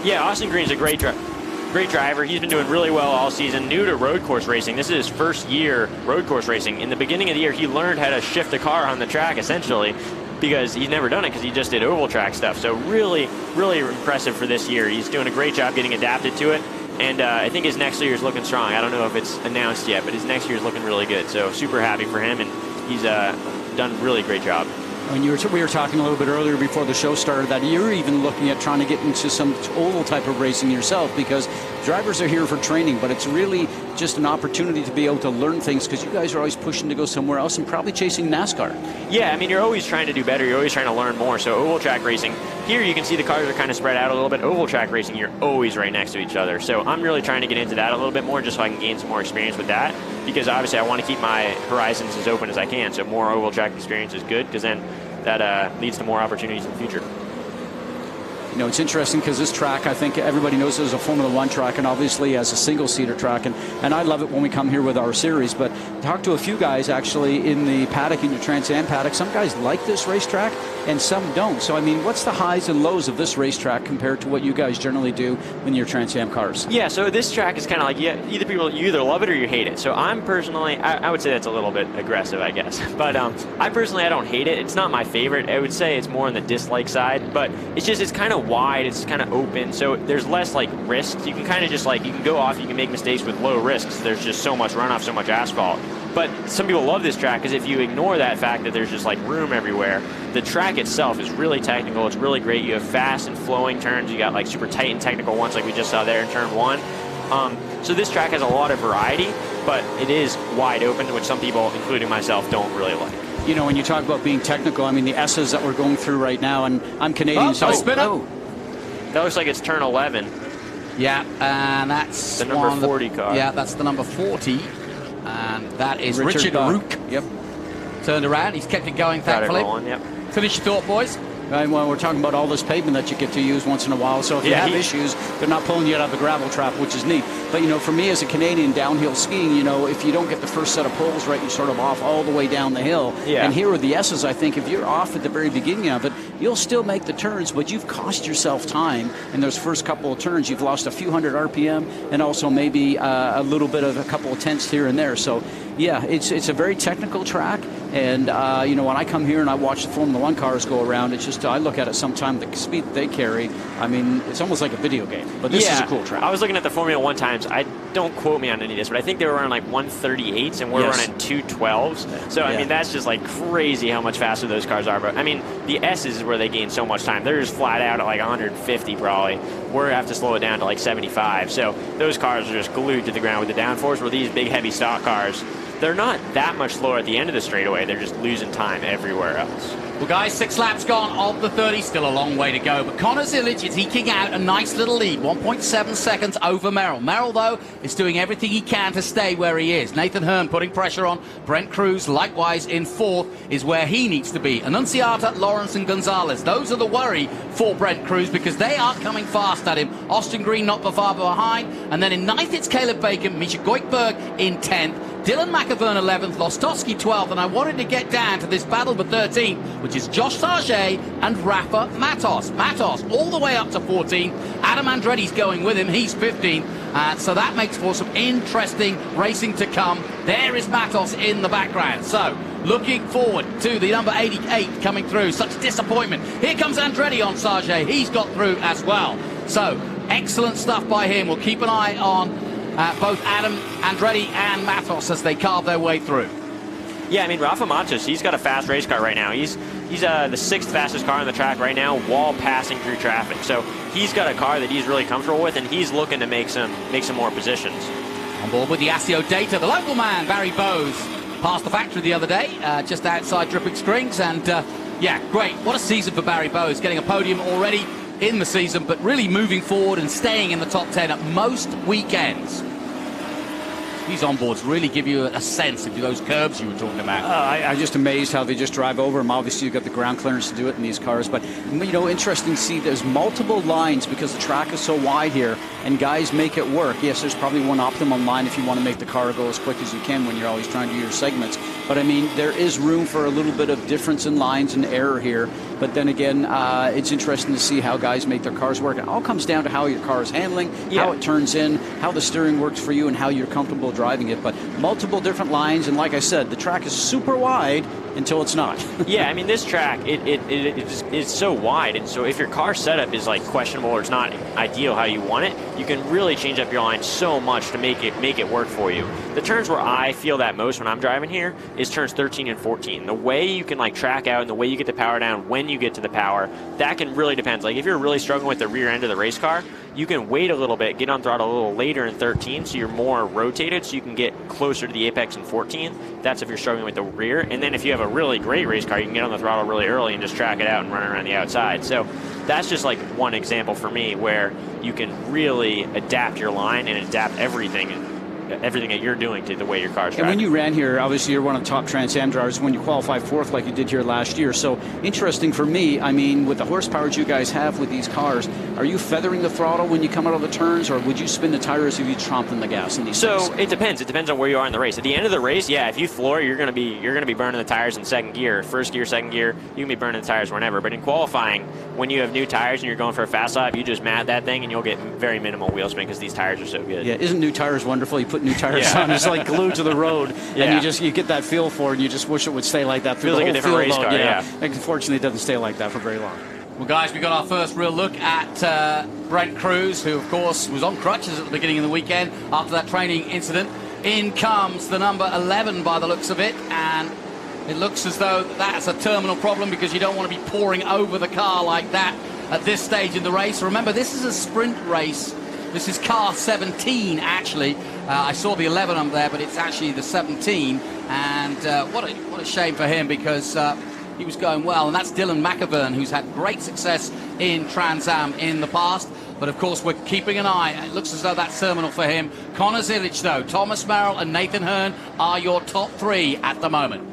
Yeah, Austin Green's a great driver. He's been doing really well all season. New to road course racing. This is his first year road course racing. In the beginning of the year, he learned how to shift a car on the track, essentially, because he's never done it because he just did oval track stuff. So really, really impressive for this year. He's doing a great job getting adapted to it. And I think his next year is looking strong. I don't know if it's announced yet, but his next year is looking really good. So super happy for him, and he's done a really great job. When we were talking a little bit earlier before the show started that you're even looking at trying to get into some oval type of racing yourself, because drivers are here for training, but it's really just an opportunity to be able to learn things, because you guys are always pushing to go somewhere else and probably chasing NASCAR. Yeah, I mean, you're always trying to do better. You're always trying to learn more. So oval track racing, here you can see the cars are kind of spread out a little bit. Oval track racing, you're always right next to each other. So I'm really trying to get into that a little bit more just so I can gain some more experience with that, because obviously I want to keep my horizons as open as I can. So more oval track experience is good, because then that leads to more opportunities in the future. You know, it's interesting because this track, I think everybody knows it as a Formula One track, and obviously as a single-seater track, and I love it when we come here with our series, but talk to a few guys actually in the paddock, in your Trans Am paddock. Some guys like this racetrack and some don't. So, I mean, what's the highs and lows of this racetrack compared to what you guys generally do in your Trans Am cars? Yeah, so this track is kind of like, you either love it or you hate it. So I'm personally, I would say that's a little bit aggressive, I guess. But I don't hate it. It's not my favorite. I would say it's more on the dislike side, but it's kind of wide, it's kind of open, so there's less like risks. You can kind of just you can go off, you can make mistakes with low risks. There's just so much runoff, so much asphalt. But some people love this track because if you ignore that fact that there's just like room everywhere, the track itself is really technical. It's really great. You have fast and flowing turns. You got like super tight and technical ones like we just saw there in turn 1. So this track has a lot of variety, but it is wide open, which some people, including myself, don't really like. You know, when you talk about being technical, I mean, the S's that we're going through right now, and I'm Canadian, so... That looks like it's turn 11. Yeah, and that's the number 40 car. Yeah, that's the number 40. And that is Richard Rook. Rook. Yep. Turned around. He's kept it going, thankfully. Got it rolling, yep. Finish your thought, boys. Right, well, we're talking about all this pavement that you get to use once in a while. So if you have issues, they're not pulling you out of the gravel trap, which is neat. But, you know, for me as a Canadian downhill skiing, you know, if you don't get the first set of poles right, you're sort of off all the way down the hill. Yeah. And here with the S's, I think if you're off at the very beginning of it, you'll still make the turns, but you've cost yourself time in those first couple of turns. You've lost a few hundred RPM and also maybe a little bit of a couple of tenths here and there. So, yeah, it's a very technical track. And, you know, when I come here and I watch the Formula 1 cars go around, it's just, I look at it sometimes, the speed that they carry, I mean, it's almost like a video game. But this is a cool track. I was looking at the Formula 1 times. Don't quote me on any of this, but I think they were running like 138s and we're running 212s. So, I mean, that's just like crazy how much faster those cars are. But, I mean, the S's is where they gain so much time. They're just flat out at like 150 probably. We're going to have to slow it down to like 75. So, those cars are just glued to the ground with the downforce, where these big, heavy stock cars, they're not that much slower at the end of the straightaway. They're just losing time everywhere else. Well, guys, 6 laps gone of the 30. Still a long way to go. But Connor Zilic is eking out a nice little lead, 1.7 seconds over Merrill. Merrill, though, is doing everything he can to stay where he is. Nathan Hearn putting pressure on. Brent Cruz, likewise, in 4th, is where he needs to be. Annunciata, Lawrence, and Gonzalez. Those are the worry for Brent Cruz because they are coming fast at him. Austin Green not far behind. And then in 9th, it's Caleb Bacon. Misha Goikberg in 10th. Dylan McAvern 11th, Lostowski 12th, and I wanted to get down to this battle for 13th, which is Josh Sargé and Rafa Matos. Matos all the way up to 14th. Adam Andretti's going with him, he's 15th, so that makes for some interesting racing to come. There is Matos in the background. So, looking forward to the number 88 coming through. Such disappointment. Here comes Andretti on Sargé. He's got through as well. So, excellent stuff by him. We'll keep an eye on both Adam Andretti and Matos as they carve their way through. Yeah, I mean, Rafa Matos, he's got a fast race car right now. He's the 6th fastest car on the track right now while passing through traffic. So he's got a car that he's really comfortable with, and he's looking to make some more positions. On board with the ASIO data, the local man, Barry Bowes, passed the factory the other day, just outside Dripping Springs, and yeah, great. What a season for Barry Bowes, getting a podium already in the season, but really moving forward and staying in the top 10 at most weekends. These onboards really give you a sense of those curves you were talking about. I'm just amazed how they just drive over them. Obviously, you've got the ground clearance to do it in these cars. But, you know, interesting to see there's multiple lines because the track is so wide here, and guys make it work. Yes, there's probably one optimum line if you want to make the car go as quick as you can when you're always trying to do your segments. But, I mean, there is room for a little bit of difference in lines and error here. But then again, it's interesting to see how guys make their cars work. It all comes down to how your car is handling, how it turns in, how the steering works for you, and how you're comfortable driving it. But multiple different lines, and like I said, the track is super wide until it's not. Yeah, I mean, this track, it's so wide, and so if your car setup is like questionable or it's not ideal how you want it, you can really change up your line so much to make it work for you. The turns where I feel that most when I'm driving here is turns 13 and 14. The way you can like track out and the way you get the power down when you get to the power, that can really depend. Like if you're really struggling with the rear end of the race car, you can wait a little bit, get on throttle a little later in 13 so you're more rotated so you can get closer to the apex in 14. That's if you're struggling with the rear. And then if you have a really great race car, you can get on the throttle really early and just track it out and run around the outside. So that's just like one example for me where you can really adapt your line and adapt everything that you're doing to the way your car's driving. And when you ran here, obviously you're one of the top Trans Am drivers when you qualified 4th like you did here last year. So interesting for me, I mean, with the horsepower you guys have with these cars, are you feathering the throttle when you come out of the turns, or would you spin the tires if you tromped in the gas in these things? It depends. It depends on where you are in the race. At the end of the race, yeah, if you floor, you're gonna be burning the tires in 2nd gear. 1st gear, 2nd gear, you can be burning the tires whenever. But in qualifying, when you have new tires and you're going for a fast lap, you just mat that thing and you'll get very minimal wheel spin because these tires are so good. Yeah, isn't new tires wonderful? You put new tires on, it's like glued to the road, and you get that feel for it, and you just wish it would stay like that through the whole field. Feels like a different race car, yeah. Unfortunately, it doesn't stay like that for very long. Well, guys, we got our first real look at Brent Cruz, who, of course, was on crutches at the beginning of the weekend after that training incident. In comes the number 11 by the looks of it, and it looks as though that's a terminal problem because you don't want to be pouring over the car like that at this stage in the race. Remember, this is a sprint race. This is car 17, actually. I saw the 11 up there, but it's actually the 17. And what a shame for him because he was going well. And that's Dylan McAvern, who's had great success in Trans Am in the past. But, of course, we're keeping an eye. It looks as though that's terminal for him. Connor Zilic, though, Thomas Merrill and Nathan Hearn are your top 3 at the moment.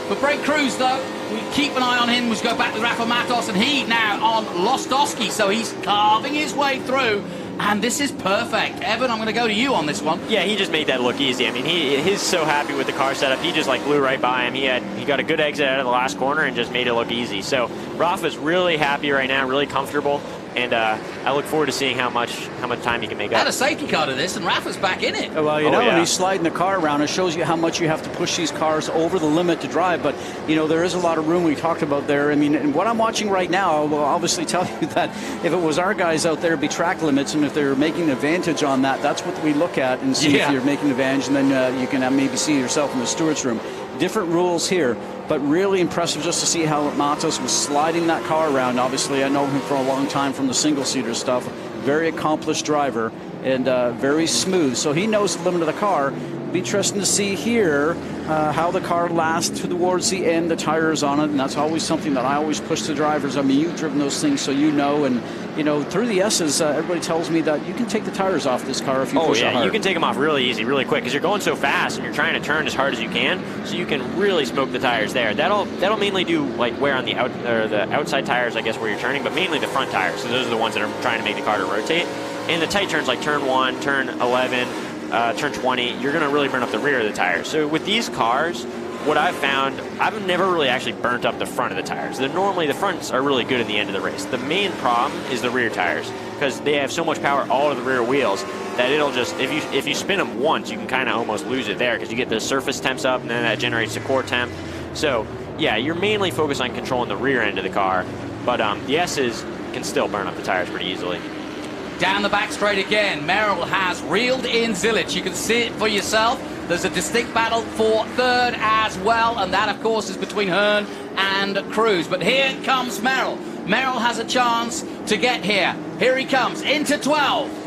For Brent Cruz, though, we keep an eye on him. We go back with Rafa Matos, and he now on Lostowski, so he's carving his way through. And this is perfect. Evan, I'm going to go to you on this one. Yeah, he just made that look easy. I mean, he's so happy with the car setup. He just like blew right by him. He got a good exit out of the last corner and just made it look easy. So Rafa's really happy right now, really comfortable. And I look forward to seeing how much time he can make up. Add a safety car to this, and Rafa's back in it. Well, you know, when he's sliding the car around, it shows you how much you have to push these cars over the limit to drive. But, you know, there is a lot of room we talked about there. I mean, and what I'm watching right now will obviously tell you that if it was our guys out there, it'd be track limits. And if they're making an advantage on that, that's what we look at and see if you're making an advantage. And then you can maybe see yourself in the stewards room. Different rules here, but really impressive just to see how Matos was sliding that car around. Obviously, I know him for a long time from the single-seater stuff. Very accomplished driver and very smooth. So he knows the limit of the car. Be interesting to see here how the car lasts towards the end, the tires on it, and that's always something that I always push the drivers. I mean, you've driven those things, so you know, and you know, through the S's, everybody tells me that you can take the tires off this car if you push it hard. You can take them off really easy, really quick, because you're going so fast and you're trying to turn as hard as you can, so you can really smoke the tires there. That'll mainly do like wear on the outside tires, I guess, where you're turning, but mainly the front tires. So those are the ones that are trying to make the car to rotate. And the tight turns like turn 1, turn 11. Turn 20, you're going to really burn up the rear of the tires. So with these cars, what I've found, I've never really actually burnt up the front of the tires. Normally the fronts are really good at the end of the race. The main problem is the rear tires because they have so much power all of the rear wheels that it'll just, if you spin them once, you can kind of almost lose it there because you get the surface temps up and then that generates the core temp. So yeah, you're mainly focused on controlling the rear end of the car, but the S's can still burn up the tires pretty easily. Down the back straight again. Merrill has reeled in Zilic. You can see it for yourself. There's a distinct battle for third as well, and that, of course, is between Hearn and Cruz. But here comes Merrill. Merrill has a chance to get here. Here he comes into 12.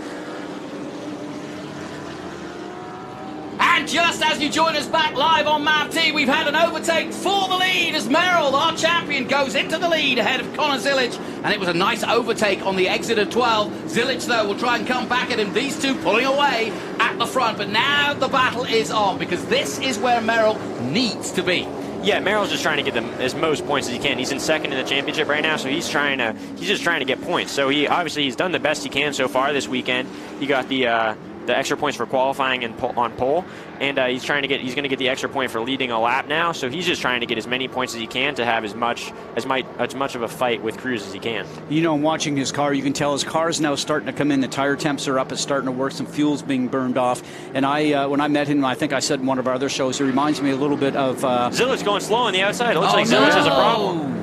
And just as you join us back live on MAV-T, we've had an overtake for the lead as Merrill, our champion, goes into the lead ahead of Connor Zilic. And it was a nice overtake on the exit of 12. Zilic, though, will try and come back at him. These two pulling away at the front. But now the battle is on because this is where Merrill needs to be. Yeah, Merrill's just trying to get them as most points as he can. He's in second in the championship right now, so he's just trying to get points. So he's done the best he can so far this weekend. He got the extra points for qualifying and on pole, and he's going to get the extra point for leading a lap now. So he's just trying to get as many points as he can to have as much of a fight with Cruz as he can. You know, watching his car, you can tell his car is now starting to come in. The tire temps are up. It's starting to work. Some fuel's being burned off. And when I met him, I think I said in one of our other shows, he reminds me a little bit of Zilic going slow on the outside. It looks like Zilic has a problem.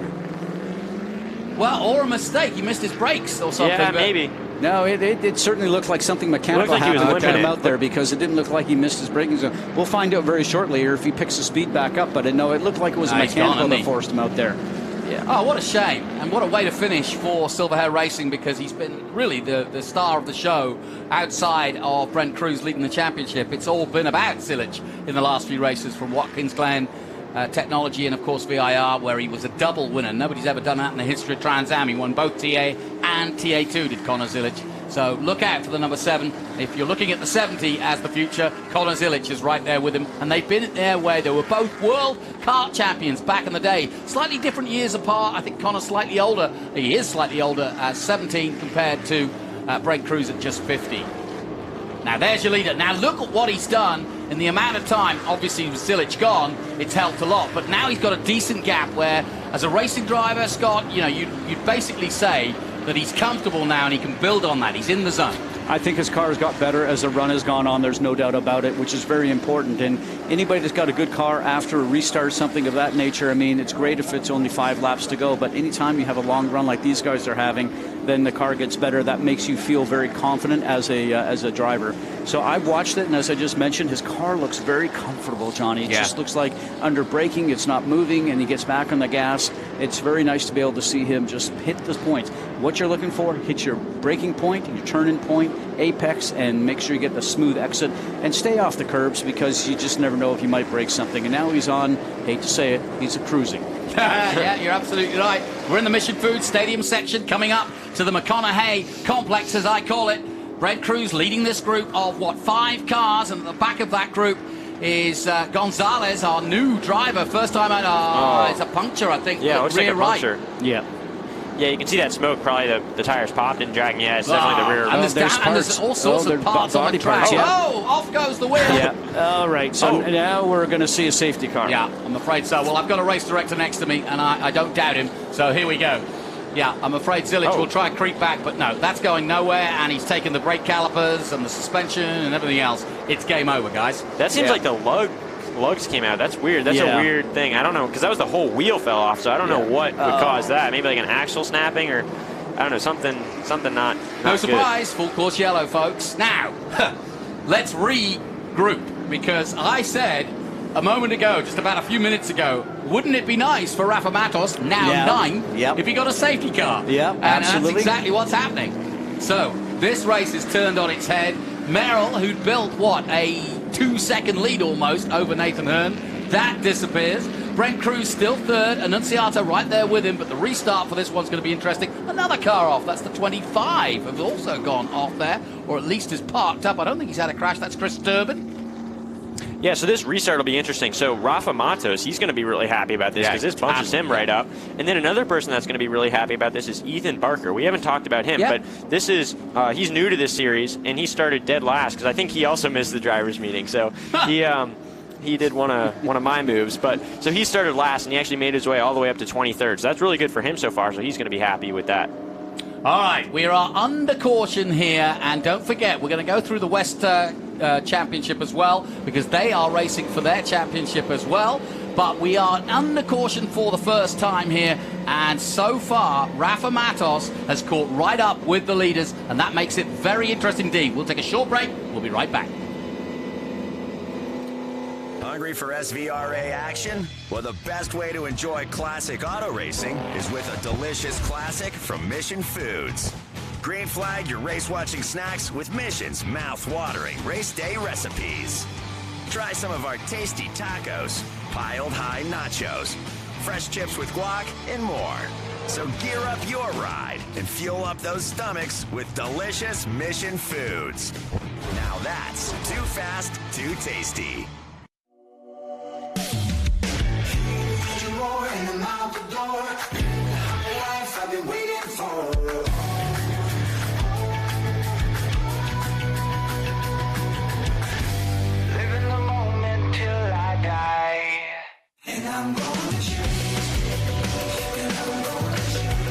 Well, or a mistake. He missed his brakes or something. Yeah, maybe. No, it certainly looked like something mechanical happened to him out there because it didn't look like he missed his braking zone. We'll find out very shortly here if he picks the speed back up, but no, it looked like it was mechanical that forced him out there. Yeah. Oh, what a shame. And what a way to finish for Silverhair Racing because he's been really the star of the show outside of Brent Cruz leading the championship. It's all been about Zilic in the last few races from Watkins Glen, Technology, and of course VIR, where he was a double winner. Nobody's ever done that in the history of Trans Am. He won both TA and TA2, did Connor Zilic. So look out for the number 7. If you're looking at the 70 as the future, Connor Zilic is right there with him. And they've been in their way. They were both world kart champions back in the day. Slightly different years apart. I think Connor's slightly older. He is slightly older at 17 compared to Brent Cruz at just 50. Now there's your leader. Now look at what he's done in the amount of time. Obviously with Zilic gone, it's helped a lot. But now he's got a decent gap where, as a racing driver, Scott, you know, you'd basically say that he's comfortable now and he can build on that. He's in the zone. I think his car has got better as the run has gone on. There's no doubt about it, which is very important. And anybody that's got a good car after a restart, something of that nature, I mean, it's great if it's only 5 laps to go. But anytime you have a long run like these guys are having, then the car gets better. That makes you feel very confident as a driver. So I've watched it, and as I just mentioned, his car looks very comfortable, Johnny. It just looks like under braking, it's not moving, and he gets back on the gas. It's very nice to be able to see him just hit the point. What you're looking for, hit your braking point, your turn-in point, apex, and make sure you get the smooth exit. And stay off the curbs because you just never know if you might break something. And now he's on, hate to say it, he's cruising. Yeah, you're absolutely right. We're in the Mission Foods Stadium section coming up to the McConaughey complex, as I call it. Brent Cruz leading this group of, 5 cars, and at the back of that group is Gonzalez, our new driver. First time out, it's a puncture, I think. Yeah, it looks like a puncture. Right. Yeah. Yeah, you can see that smoke. Probably the tires popped and dragging. Yeah, it's definitely the rear. And there's all sorts of parts on the track. Oh, off goes the wheel. Yeah. All right. So now we're going to see a safety car. Yeah, I'm afraid so. Well, I've got a race director next to me, and I don't doubt him. So here we go. Yeah, I'm afraid Zilic will try and creep back, but no, that's going nowhere, and he's taken the brake calipers and the suspension and everything else. It's game over, guys. That seems like the lugs came out. That's weird. That's a weird thing. I don't know, because that was the whole wheel fell off, so I don't know what would cause that. Maybe like an axle snapping, or I don't know, something not no surprise. Good. Full course yellow, folks. Now, let's regroup, because I said a moment ago, just about a few minutes ago, wouldn't it be nice for Rafa Matos, now 9, if he got a safety car? Yeah, and absolutely. that's exactly what's happening. So this race is turned on its head. Merrill, who'd built, a 2-second lead almost over Nathan Hearn, that disappears. Brent Cruz still third, Annunziata right there with him, but the restart for this one's going to be interesting. Another car off, that's the 25, have also gone off there, or at least is parked up. I don't think he's had a crash. That's Chris Durbin. Yeah, so this restart will be interesting. So Rafa Matos, he's going to be really happy about this because this bunches him right up. And then another person that's going to be really happy about this is Ethan Barker. We haven't talked about him, but this is he's new to this series, and he started dead last because I think he also missed the drivers' meeting. So he did one of my moves, but so he started last, and he actually made his way all the way up to 23rd. So that's really good for him so far. So he's going to be happy with that. All right, we are under caution here, and don't forget, we're going to go through the West Championship as well, because they are racing for their championship as well. But we are under caution for the first time here, and so far, Rafa Matos has caught right up with the leaders, and that makes it very interesting indeed. We'll take a short break. We'll be right back. Hungry for SVRA action? Well, the best way to enjoy classic auto racing is with a delicious classic from Mission Foods. Green flag your race-watching snacks with Mission's mouth-watering race day recipes. Try some of our tasty tacos, piled high nachos, fresh chips with guac, and more. So gear up your ride and fuel up those stomachs with delicious Mission Foods. Now that's too fast, too tasty. I've been waiting for. Living the moment till I die. And I'm going to change. And I'm going to change.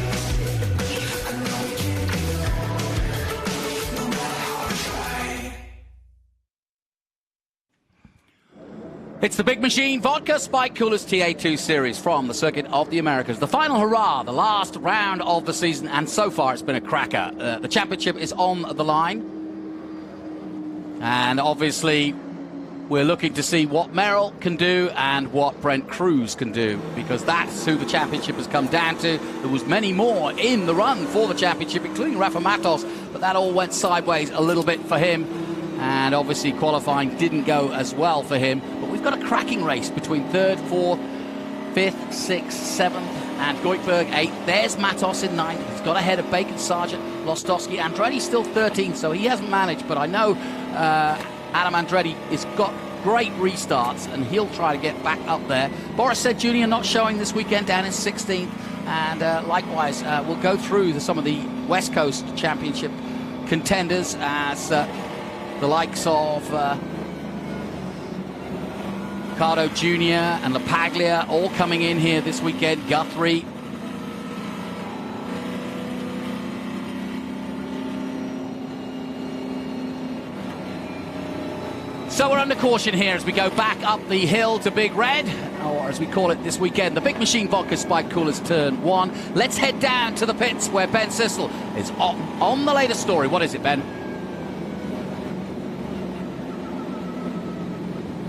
I know we can do it. No matter how I try. It's the Big Machine Vodka Spike Coolers TA2 Series from the Circuit of the Americas. The final hurrah, the last round of the season, and so far it's been a cracker. The championship is on the line. And obviously, we're looking to see what Merrill can do and what Brent Cruz can do, because that's who the championship has come down to. There was many more in the run for the championship, including Rafa Matos, but that all went sideways a little bit for him. And obviously qualifying didn't go as well for him. But we've got a cracking race between 3rd, 4th, 5th, 6th, 7th, and Goikhberg 8th. There's Matos in 9th. He's got ahead of Bacon, Sargent, Lostowski. Andretti's still 13th, so he hasn't managed. But I know Adam Andretti has got great restarts, and he'll try to get back up there. Boris Said Jr. not showing this weekend, down in 16th. And likewise, we'll go through some of the West Coast Championship contenders as the likes of Ricardo Jr. and LaPaglia all coming in here this weekend. Guthrie. So we're under caution here as we go back up the hill to Big Red, or as we call it this weekend, the Big Machine Vodka Spike Coolers Turn 1. Let's head down to the pits where Ben Sissel is on the latest story. What is it, Ben?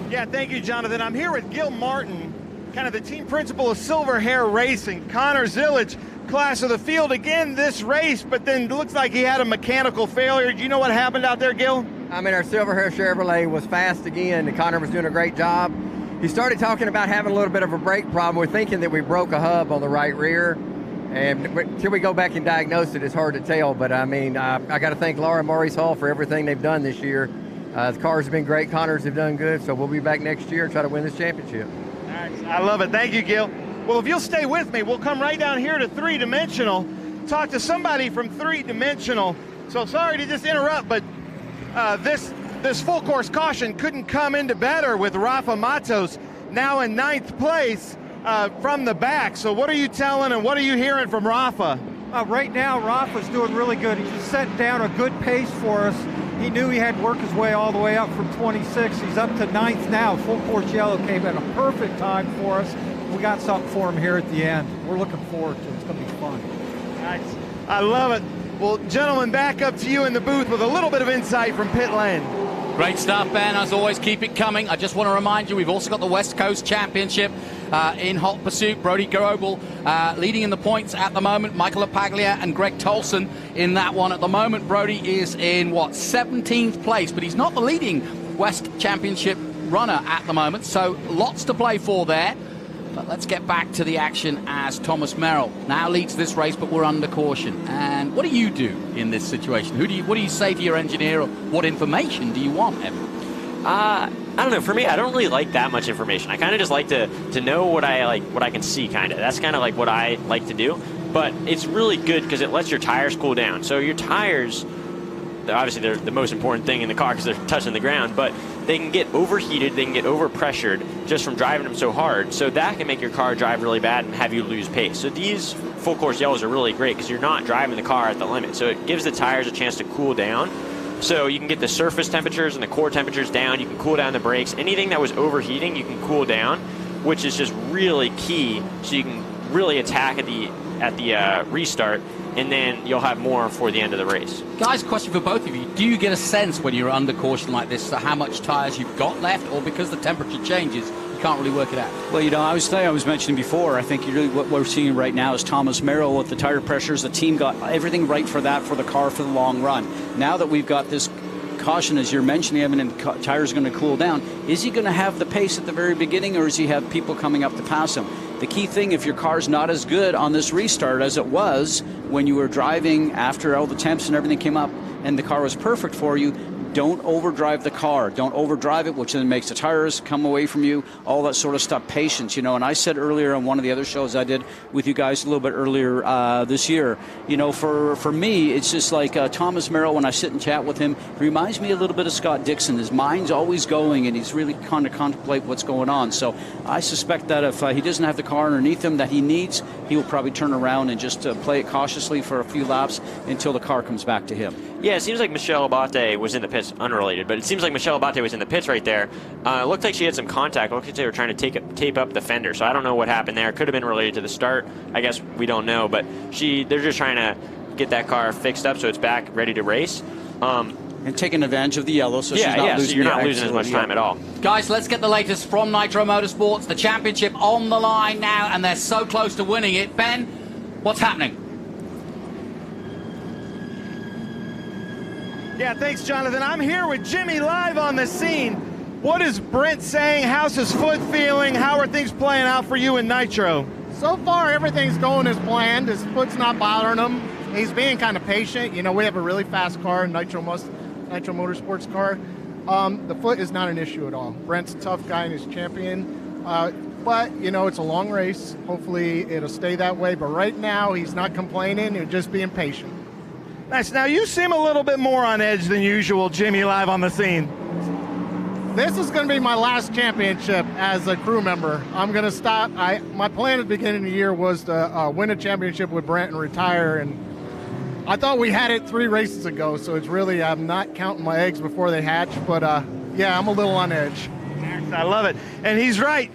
Yeah, thank you, Jonathan. I'm here with Gil Martin, kind of the team principal of Silver Hair Racing. Connor Zillage, class of the field again this race, but then it looks like he had a mechanical failure. Do you know what happened out there, Gil? I mean, our Silver Hair Chevrolet was fast again, and Connor was doing a great job. He started talking about having a little bit of a brake problem. We're thinking that we broke a hub on the right rear, and until we go back and diagnose it, it's hard to tell. But I mean, I got to thank Laura and Maurice Hall for everything they've done this year. The cars have been great. Connors have done good, so we'll be back next year and try to win this championship. Nice. I love it. Thank you, Gil. Well, if you'll stay with me, we'll come right down here to 3-Dimensional, talk to somebody from 3-Dimensional. So sorry to just interrupt, but this full course caution couldn't come into better with Rafa Matos now in 9th place from the back. So what are you telling and what are you hearing from Rafa? Right now, Rafa's doing really good. He's just setting down a good pace for us. He knew he had to work his way all the way up from 26. He's up to 9th now. Full course yellow came at a perfect time for us. We got something for him here at the end. We're looking forward to it. It's going to be fun. Nice. I love it. Well, gentlemen, back up to you in the booth with a little bit of insight from pit lane. Great stuff, Ben. As always, keep it coming. I just want to remind you, we've also got the West Coast Championship in hot pursuit. Brody Grobel leading in the points at the moment. Michael Lapaglia and Greg Tolson in that one. At the moment, Brody is in, 17th place, but he's not the leading West Championship runner at the moment, so lots to play for there. But let's get back to the action as Thomas Merrill now leads this race, but we're under caution. And what do you do in this situation? What do you say to your engineer, or what information do you want, Evan? I don't know. For me, I don't really like that much information. I kind of just like to know what I can see, kind of. That's kind of like what I like to do. But it's really good because it lets your tires cool down. So your tires, obviously they're the most important thing in the car because they're touching the ground, but they can get overheated, they can get overpressured just from driving them so hard. So that can make your car drive really bad and have you lose pace. So these full course yellows are really great because you're not driving the car at the limit. So it gives the tires a chance to cool down. So you can get the surface temperatures and the core temperatures down. You can cool down the brakes. Anything that was overheating, you can cool down, which is just really key. So you can really attack at the restart, and then you'll have more for the end of the race. Guys, question for both of you. Do you get a sense when you're under caution like this how much tires you've got left, or because the temperature changes, you can't really work it out? Well, I was mentioning before, I think what we're seeing right now is Thomas Merrill with the tire pressures. The team got everything right for that, for the car, for the long run. Now that we've got this caution, as you're mentioning, Evan, and tires are going to cool down, is he going to have the pace at the very beginning, or does he have people coming up to pass him? The key thing, if your car's not as good on this restart as it was when you were driving after all the temps and everything came up and the car was perfect for you, don't overdrive the car. Don't overdrive it, which then makes the tires come away from you, all that sort of stuff. Patience, and I said earlier on one of the other shows I did with you guys a little bit earlier this year, for me, it's just like Thomas Merrill, when I sit and chat with him, reminds me a little bit of Scott Dixon. His mind's always going, and he's really kind of contemplate what's going on. So I suspect that if he doesn't have the car underneath him that he needs, he will probably turn around and just play it cautiously for a few laps until the car comes back to him. Yeah, it seems like Michelle Abate was in the pits, unrelated, but it seems like Michelle Abate was in the pits right there. It looked like she had some contact. It looked like they were trying to tape up the fender, so I don't know what happened there. It could have been related to the start. I guess we don't know, but they're just trying to get that car fixed up so it's back ready to race. And taking advantage of the yellow, so she's not losing. So you're not losing as much time at all. Guys, let's get the latest from Nitro Motorsports. The championship on the line now, and they're so close to winning it. Ben, what's happening? Yeah, thanks, Jonathan. I'm here with Jimmy live on the scene. What is Brent saying? How's his foot feeling? How are things playing out for you in Nitro? So far, everything's going as planned. His foot's not bothering him. He's being kind of patient. We have a really fast car, Nitro Motorsports car. The foot is not an issue at all. Brent's a tough guy and he's champion. But, it's a long race. Hopefully it'll stay that way. But right now, he's not complaining. He's just being patient. Nice. Now, you seem a little bit more on edge than usual, Jimmy, live on the scene. This is going to be my last championship as a crew member. I'm going to stop. My plan at the beginning of the year was to win a championship with Brent and retire. And I thought we had it 3 races ago, so it's really, I'm not counting my eggs before they hatch. But Yeah, I'm a little on edge. I love it. And he's right.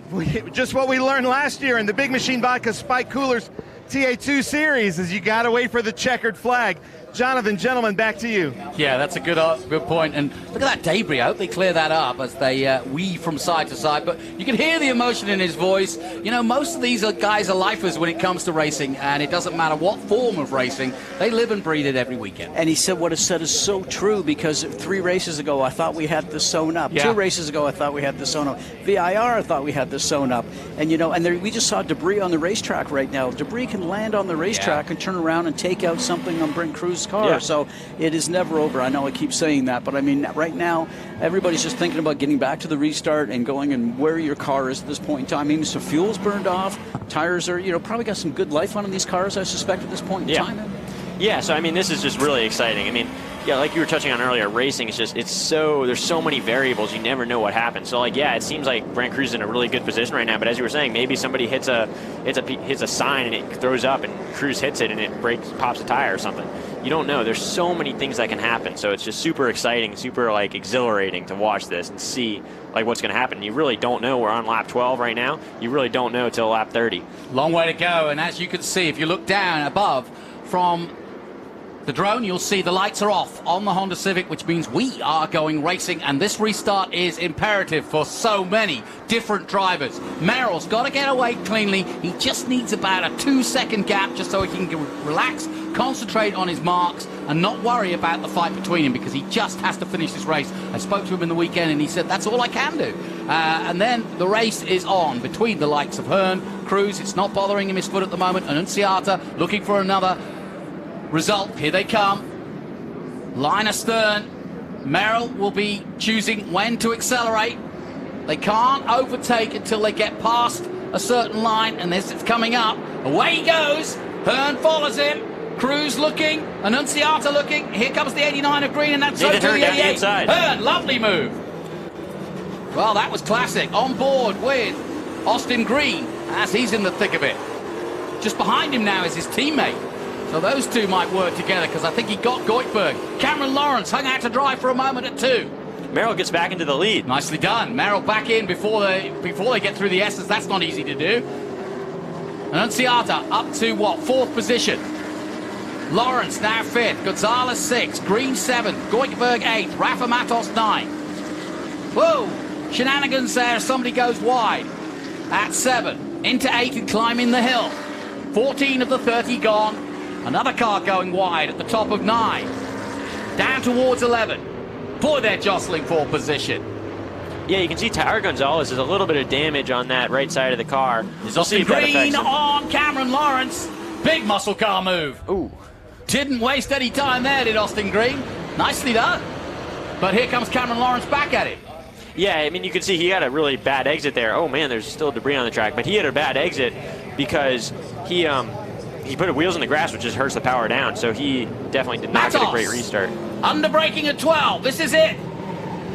Just what we learned last year in the Big Machine Vodka Spike Coolers TA2 series is you got to wait for the checkered flag. Jonathan, gentlemen, back to you. Yeah, that's a good point. And look at that debris. I hope they clear that up as they weave from side to side. But you can hear the emotion in his voice. You know, most of these guys are lifers when it comes to racing, and it doesn't matter what form of racing. They live and breathe it every weekend. And he said what is said is so true, because 3 races ago, I thought we had this sewn up. Yeah. 2 races ago, I thought we had this sewn up. VIR, I thought we had this sewn up. And, you know, and we just saw debris on the racetrack right now. Debris can land on the racetrack and turn around and take out something on Brent Cruz's car. Yeah. So it is never over. I know I keep saying that, but I mean, right now, everybody's just thinking about getting back to the restart and going and where your car is at this point in time. I mean, so fuel's burned off, tires are, you know, probably got some good life on these cars, I suspect, at this point in time. Yeah, so I mean, this is just really exciting. I mean, yeah, like you were touching on earlier, racing is just, there's so many variables, you never know what happens. So like, yeah, it seems like Brent Cruz is in a really good position right now, but as you were saying, maybe somebody hits a sign and it throws up and Cruz hits it and it pops a tire or something. You don't know. There's so many things that can happen. So it's just super exciting, super like exhilarating to watch this and see like what's going to happen. You really don't know. We're on lap 12 right now. You really don't know till lap 30. Long way to go. And as you can see, if you look down above from the drone, you'll see the lights are off on the Honda Civic, which means we are going racing, and this restart is imperative for so many different drivers. Merrill's got to get away cleanly. He just needs about a 2-second gap just so he can relax, concentrate on his marks, and not worry about the fight between him, because he just has to finish this race. I spoke to him in the weekend, and he said, that's all I can do. And then the race is on between the likes of Hearn, Cruz. It's not bothering him, his foot at the moment. Annunziata looking for another result. Here they come. Line astern. Merrill will be choosing when to accelerate. They can't overtake until they get past a certain line, and this is coming up. Away he goes. Hearn follows him. Cruz looking. Annunziata looking. Here comes the 89 of green, and that's so to the 88. Hearn, lovely move. Well, that was classic. On board with Austin Green as he's in the thick of it. Just behind him now is his teammate. So those two might work together, because I think he got Goikhberg. Cameron Lawrence hung out to dry for a moment at 2. Merrill gets back into the lead. Nicely done. Merrill back in before they get through the S's. That's not easy to do. Annunziata up to what? 4th position. Lawrence now 5th. Gonzalez 6th. Green 7th. Goikhberg 8th. Rafa Matos 9th. Whoa! Shenanigans there. Somebody goes wide. At 7. Into 8 and climbing the hill. 14 of the 30 gone. Another car going wide at the top of 9. Down towards 11. Boy, they're jostling for position. Yeah, you can see Tyler Gonzalez has a little bit of damage on that right side of the car. Is Austin Green on Cameron Lawrence. Big muscle car move. Ooh. Didn't waste any time there, did Austin Green. Nicely done. But here comes Cameron Lawrence back at it. Yeah, I mean, you can see he had a really bad exit there. Oh, man, there's still debris on the track. But he had a bad exit because he put wheels in the grass, which just hurts the power down. So he definitely did not get a great restart. Under braking at 12. This is it.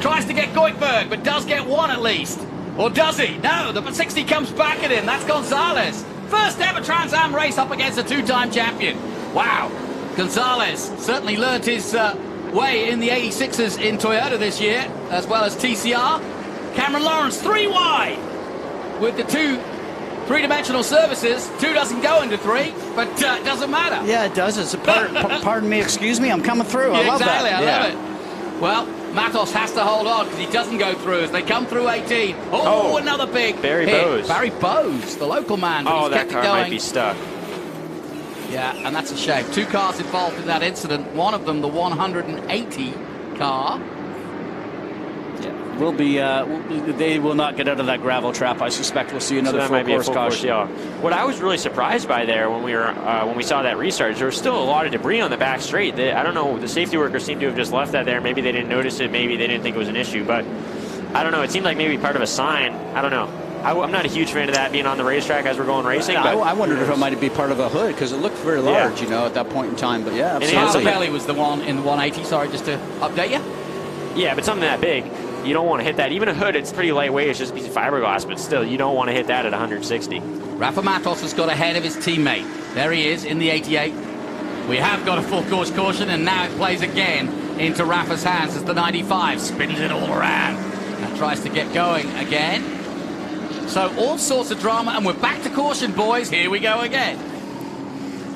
Tries to get Goikhberg, but does get 1 at least. Or does he? No, the 60 comes back at him. That's Gonzalez. First ever Trans Am race up against a 2-time champion. Wow. Gonzalez certainly learned his way in the 86s in Toyota this year, as well as TCR. Cameron Lawrence 3 wide with the 2 three-dimensional services. 2 doesn't go into 3, but it doesn't matter. Yeah, it does. It's a pardon me, excuse me, I'm coming through. I love exactly, that. I love it. Well, Matos has to hold on because he doesn't go through as they come through 18. Oh, another big Barry hit. Bowes. Barry Bowes, the local man. But he's that kept car it going. might be stuck. Yeah, and that's a shame. 2 cars involved in that incident. One of them, the 180 car. Will be. They will not get out of that gravel trap. I suspect we'll see another full course caution. What I was really surprised by there when we saw that restart is there was still a lot of debris on the back straight. I don't know. The safety workers seemed to have just left that there. Maybe they didn't notice it. Maybe they didn't think it was an issue. But I don't know. It seemed like maybe part of a sign. I don't know. I'm not a huge fan of that being on the racetrack as we're going racing. But I wondered if it might be part of a hood because it looked very large, at that point in time. But yeah, absolutely. Pirelli was the one in the 180. Sorry, just to update you. Yeah, but something that big, you don't want to hit that. Even a hood, it's pretty lightweight. It's just a piece of fiberglass, but still, you don't want to hit that at 160. Rafa Matos has got ahead of his teammate. There he is in the 88. We have got a full course caution, and now it plays again into Rafa's hands as the 95 spins it all around. tries to get going again. So all sorts of drama, and we're back to caution, boys. Here we go again.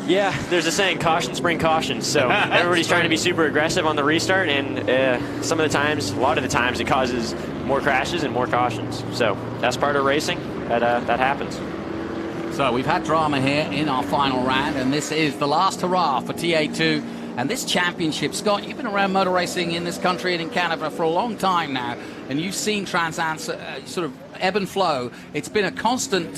Yeah, there's a saying, caution, spring caution. So everybody's trying to be super aggressive on the restart, and some of the times, a lot of the times, it causes more crashes and more cautions. So that's part of racing. That happens. So we've had drama here in our final round, and this is the last hurrah for TA2 and this championship. Scott, you've been around motor racing in this country and in Canada for a long time now, and you've seen Trans Am sort of ebb and flow. It's been a constant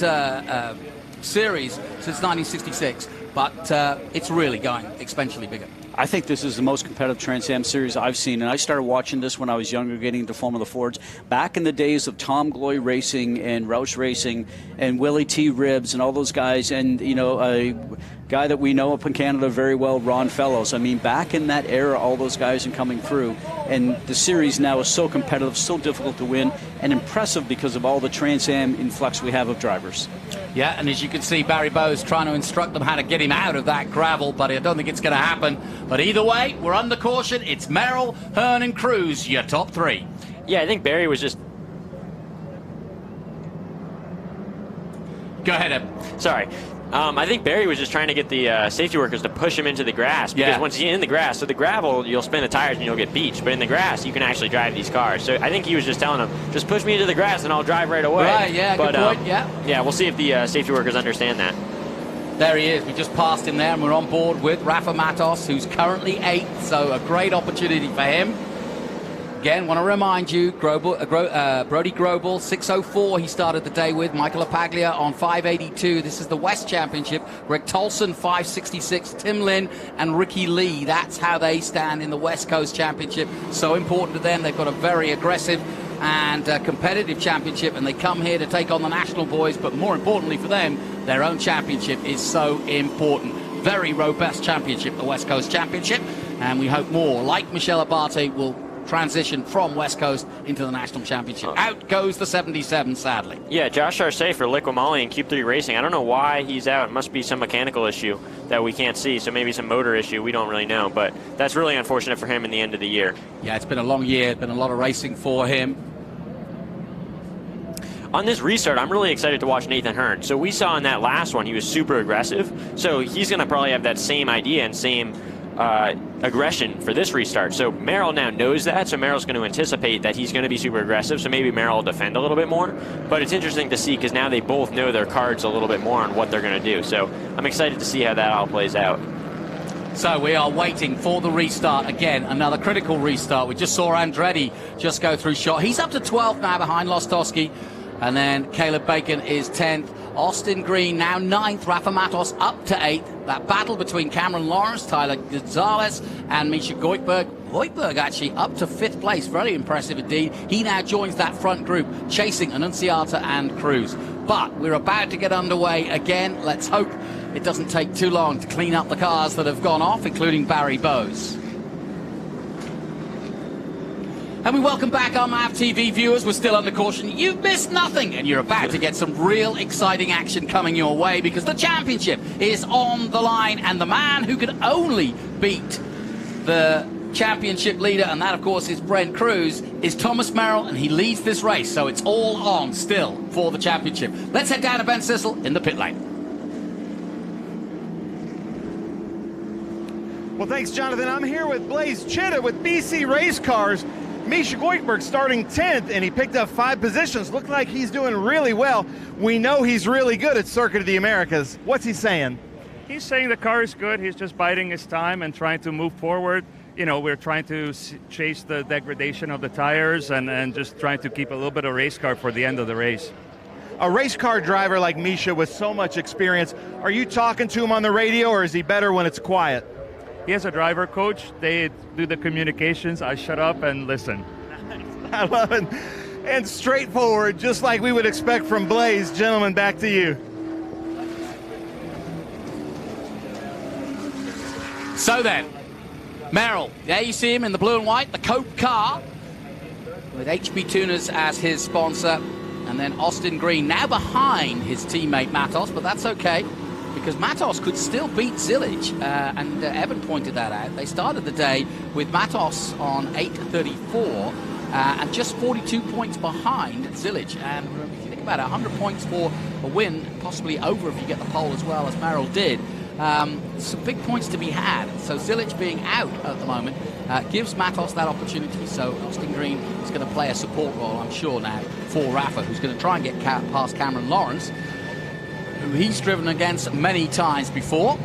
series since 1966, but it's really going exponentially bigger. I think this is the most competitive Trans Am series I've seen, and I started watching this when I was younger, getting into Formula Fords. Back in the days of Tom Gloy Racing and Roush Racing and Willie T. Ribbs and all those guys, and, you know, a guy that we know up in Canada very well, Ron Fellows. I mean, back in that era, all those guys are coming through, and the series now is so competitive, so difficult to win, and impressive because of all the Trans Am influx we have of drivers. Yeah, and as you can see, Barry Bowes trying to instruct them how to get him out of that gravel, but I don't think it's going to happen. But either way, we're under caution. It's Merrill, Hearn, and Cruz, your top three. Yeah, I think Barry was just... Go ahead, Ed. Sorry. I think Barry was just trying to get the safety workers to push him into the grass, because once you're in the grass, so the gravel, you'll spin the tires and you'll get beached, but in the grass, you can actually drive these cars. So I think he was just telling them, just push me into the grass and I'll drive right away. Right, yeah, but, good point, yeah. Yeah, we'll see if the safety workers understand that. There he is. We just passed him there, and we're on board with Rafa Matos, who's currently 8th, so a great opportunity for him. Again, want to remind you, Brody Grobel, 6:04 he started the day with. Michael Apaglia on 5:82. This is the West Championship. Greg Tolson, 5:66. Tim Lynn and Ricky Lee. That's how they stand in the West Coast Championship. So important to them. They've got a very aggressive and competitive championship, and they come here to take on the national boys. But more importantly for them, their own championship is so important. Very robust championship, the West Coast Championship. And we hope more, like Michelle Abate, will transition from West Coast into the National Championship. Out goes the 77, sadly. Yeah, Josh Arce for Liqui Moly and Cube 3 Racing. I don't know why he's out. It must be some mechanical issue that we can't see, so maybe some motor issue. We don't really know, but that's really unfortunate for him in the end of the year. Yeah, it's been a long year. Been a lot of racing for him. On this restart, I'm really excited to watch Nathan Hearn. So we saw in that last one, he was super aggressive. So he's going to probably have that same idea and same aggression for this restart. So Merrill now knows that, so Merrill's going to anticipate that he's going to be super aggressive, so maybe Merrill will defend a little bit more. But it's interesting to see, because now they both know their cards a little bit more on what they're going to do. So I'm excited to see how that all plays out. So we are waiting for the restart again, another critical restart. We just saw Andretti just go through shot. He's up to 12th now behind Lostowski, and then Caleb Bacon is 10th. Austin Green now 9th, Rafa Matos up to 8th. That battle between Cameron Lawrence, Tyler Gonzalez, and Misha Goikhberg. Goikhberg actually up to 5th place, very impressive indeed. He now joins that front group, chasing Annunziata and Cruz. But we're about to get underway again. Let's hope it doesn't take too long to clean up the cars that have gone off, including Barry Bowes. And we welcome back our MAV TV viewers. We're still under caution. You've missed nothing, and you're about to get some real exciting action coming your way, because the championship is on the line, and the man who can only beat the championship leader, and that, of course, is Brent Cruz, is Thomas Merrill, and he leads this race, so it's all on still for the championship. Let's head down to Ben Sissel in the pit lane. Well, thanks, Jonathan. I'm here with Blaze Chitta with BC Race Cars. Misha Goikhberg starting 10th, and he picked up 5 positions. Looked like he's doing really well. We know he's really good at Circuit of the Americas. What's he saying? He's saying the car is good. He's just biding his time and trying to move forward. You know, we're trying to chase the degradation of the tires and just trying to keep a little bit of race car for the end of the race. A race car driver like Misha with so much experience, are you talking to him on the radio, or is he better when it's quiet? He has a driver coach. They do the communications. I shut up and listen. I love it. And straightforward, just like we would expect from Blaze. Gentlemen, back to you. So then, Merrill, there you see him in the blue and white, the Cope car, with HB Tuners as his sponsor. And then Austin Green now behind his teammate Matos, but that's okay, because Matos could still beat Zillage, and Evan pointed that out. They started the day with Matos on 8:34, and just 42 points behind Zilic. And if you think about it, 100 points for a win, possibly over if you get the pole as well, as Merrill did. Some big points to be had. So Zilic being out at the moment gives Matos that opportunity. So Austin Green is going to play a support role, I'm sure, now for Rafa, who's going to try and get past Cameron Lawrence, who he's driven against many times before.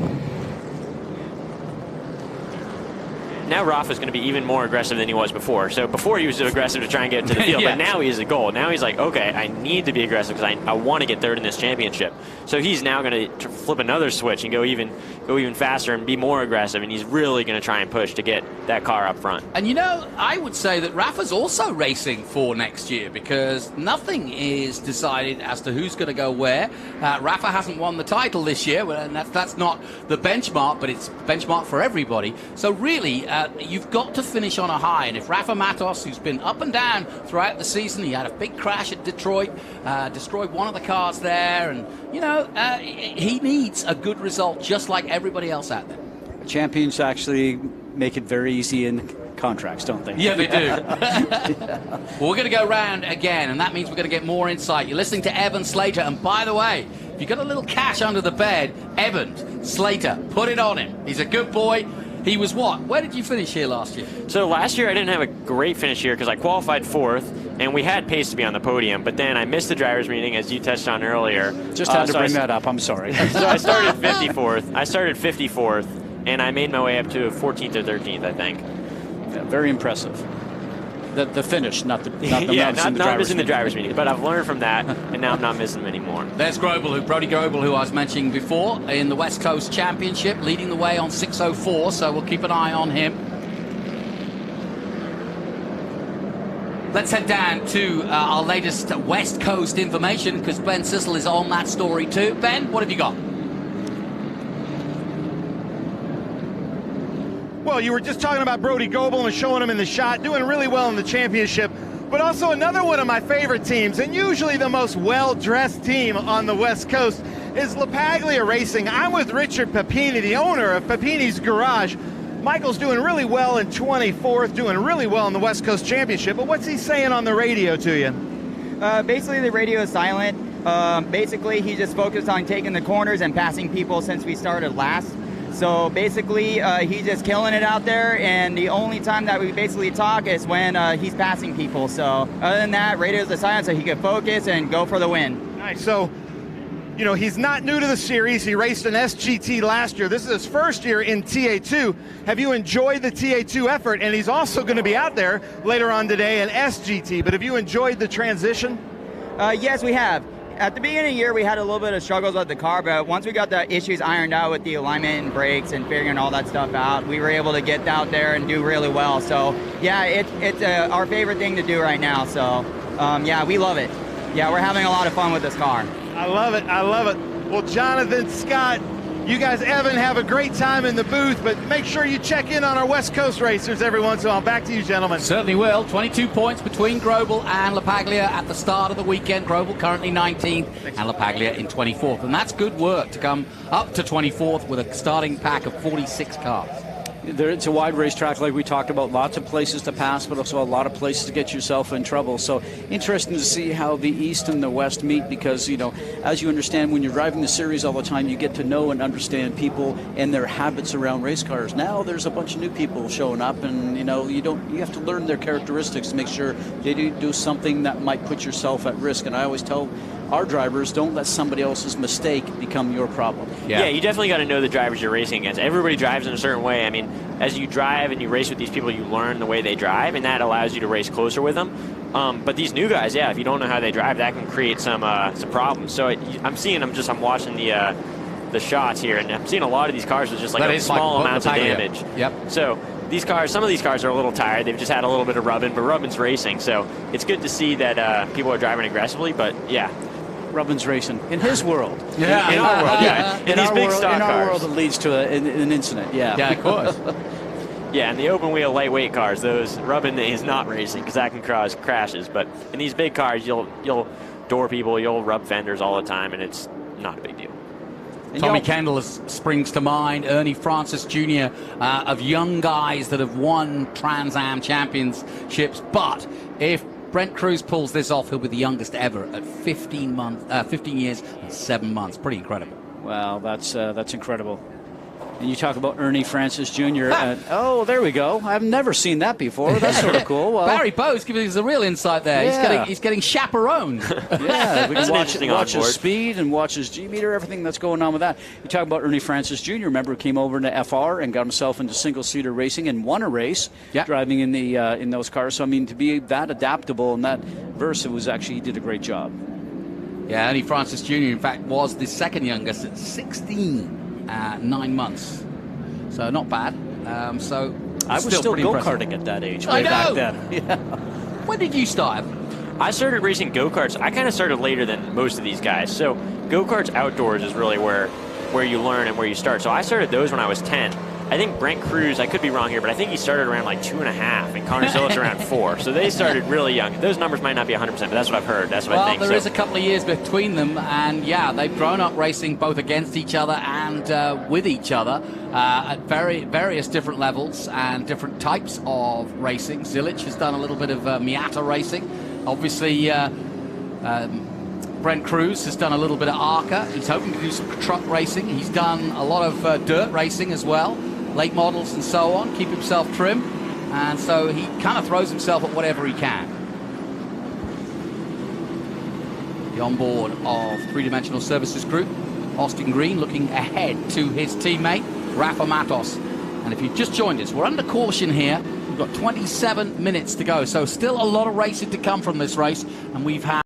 Now Rafa's going to be even more aggressive than he was before. So before he was aggressive to try and get to the field, Yeah. but now he has a goal. Now he's like, okay, I need to be aggressive because I want to get third in this championship. So he's now going to flip another switch and go even faster and be more aggressive, and he's really going to try and push to get that car up front. And you know, I would say that Rafa's also racing for next year because nothing is decided as to who's going to go where. Rafa hasn't won the title this year, and that's not the benchmark, but it's benchmark for everybody. So really, you've got to finish on a high. And if Rafa Matos, who's been up and down throughout the season, he had a big crash at Detroit, destroyed one of the cars there, and you know, he needs a good result just like everybody else out there. Champions actually make it very easy in contracts, don't they? Yeah, they do. Well, we're going to go round again, and that means we're going to get more insight. You're listening to Evan Slater, and by the way, if you've got a little cash under the bed, Evan Slater, put it on him. He's a good boy. He was what? Where did you finish here last year? So last year I didn't have a great finish here because I qualified 4th, and we had pace to be on the podium, but then I missed the driver's meeting, as you touched on earlier. Just had to bring that up. I'm sorry. So I started 54th, and I made my way up to 14th or 13th, I think. Yeah, very impressive. The finish, not the not missing the driver's meeting, but I've learned from that, and now I'm not missing them anymore. There's Brody Grobel, who I was mentioning before, in the West Coast Championship, leading the way on 6:04, so we'll keep an eye on him. Let's head down to our latest West Coast information, because Ben Sissel is on that story too. Ben, what have you got? Well, you were just talking about Brody Goebel and showing him in the shot, doing really well in the championship, but also another one of my favorite teams, and usually the most well-dressed team on the West Coast, is LaPaglia Racing. I'm with Richard Papini, the owner of Papini's Garage. Michael's doing really well in 24th, doing really well in the West Coast Championship, but what's he saying on the radio to you? Basically, the radio is silent. Basically, he just focused on taking the corners and passing people since we started last. So basically, he's just killing it out there, and the only time that we basically talk is when he's passing people. So other than that, radio's the silent so he can focus and go for the win. Nice. So, you know, he's not new to the series. He raced an SGT last year. This is his first year in TA2. Have you enjoyed the TA2 effort? And he's also going to be out there later on today in SGT. But have you enjoyed the transition? Yes, we have. At the beginning of the year, we had a little bit of struggles with the car, but once we got the issues ironed out with the alignment and brakes and figuring all that stuff out, we were able to get out there and do really well. So, yeah, it's our favorite thing to do right now. So, yeah, we love it. Yeah, we're having a lot of fun with this car. I love it. I love it. Well, Jonathan, Scott, you guys, Evan, have a great time in the booth, but make sure you check in on our West Coast racers every once in a while. Back to you, gentlemen. Certainly will. 22 points between Grobel and LaPaglia at the start of the weekend. Grobel currently 19th and LaPaglia in 24th. And that's good work to come up to 24th with a starting pack of 46 cars. It's a wide racetrack, like we talked about. Lots of places to pass, but also a lot of places to get yourself in trouble. So interesting to see how the East and the West meet, because, you know, as you understand, when you're driving the series all the time, you get to know and understand people and their habits around race cars. Now there's a bunch of new people showing up, and, you know, you have to learn their characteristics to make sure they do something that might put yourself at risk. And I always tell our drivers, don't let somebody else's mistake become your problem. Yeah, you definitely got to know the drivers you're racing against. Everybody drives in a certain way. I mean, as you drive and you race with these people, you learn the way they drive, and that allows you to race closer with them. But these new guys, yeah, if you don't know how they drive, that can create some problems. So I'm seeing them I'm watching the shots here, and I'm seeing a lot of these cars with just like small amounts of damage. Yep. So some of these cars are a little tired. They've just had a little bit of rubbing, but rubbing's racing. So it's good to see that people are driving aggressively, but yeah. Rubbin's racing in his world. Yeah, in our world. Yeah, in these big stock cars. In our world, it leads to an incident. Yeah. Yeah, of course. Yeah, in the open wheel lightweight cars, those rubbing is not racing because that can cause crashes. But in these big cars, you'll door people, you'll rub fenders all the time, and it's not a big deal. Tommy Kendall springs to mind, Ernie Francis Jr., of young guys that have won Trans Am championships, but If Brent Cruz pulls this off, he'll be the youngest ever at 15 years and 7 months. Pretty incredible. Wow, that's incredible. And you talk about Ernie Francis Jr. Oh, there we go. I've never seen that before. That's sort of cool. Well, Barry Bowe's giving us a real insight there. Yeah. He's getting chaperoned. Yeah, we can watch his board. speed and watch his G meter, everything that's going on with that. You talk about Ernie Francis Jr. Remember, he came over into FR and got himself into single-seater racing and won a race driving in the in those cars. So I mean, to be that adaptable and that verse, it was actually he did a great job. Yeah, Ernie Francis Jr. in fact was the second youngest at 16. 9 months, so not bad. So I was still go-karting at that age. Way back then. Yeah. When did you start? I started racing go-karts. I kind of started later than most of these guys. So go-karts outdoors is really where you learn and where you start. So I started those when I was 10. I think Brent Cruz, I could be wrong here, but I think he started around like 2.5, and Connor Zillit's around 4. So they started really young. Those numbers might not be 100%, but that's what I've heard. That's what I think. Well, there is a couple of years between them, and yeah, they've grown up racing both against each other and with each other at various different levels and different types of racing. Zilic has done a little bit of Miata racing. Obviously, Brent Cruz has done a little bit of ARCA. He's hoping to do some truck racing. He's done a lot of dirt racing as well, late models and so on, keep himself trim. And so he kind of throws himself at whatever he can. The onboard of Three-Dimensional Services Group, Austin Green looking ahead to his teammate, Rafa Matos. And if you've just joined us, we're under caution here. We've got 27 minutes to go. So still a lot of racing to come from this race. And we've had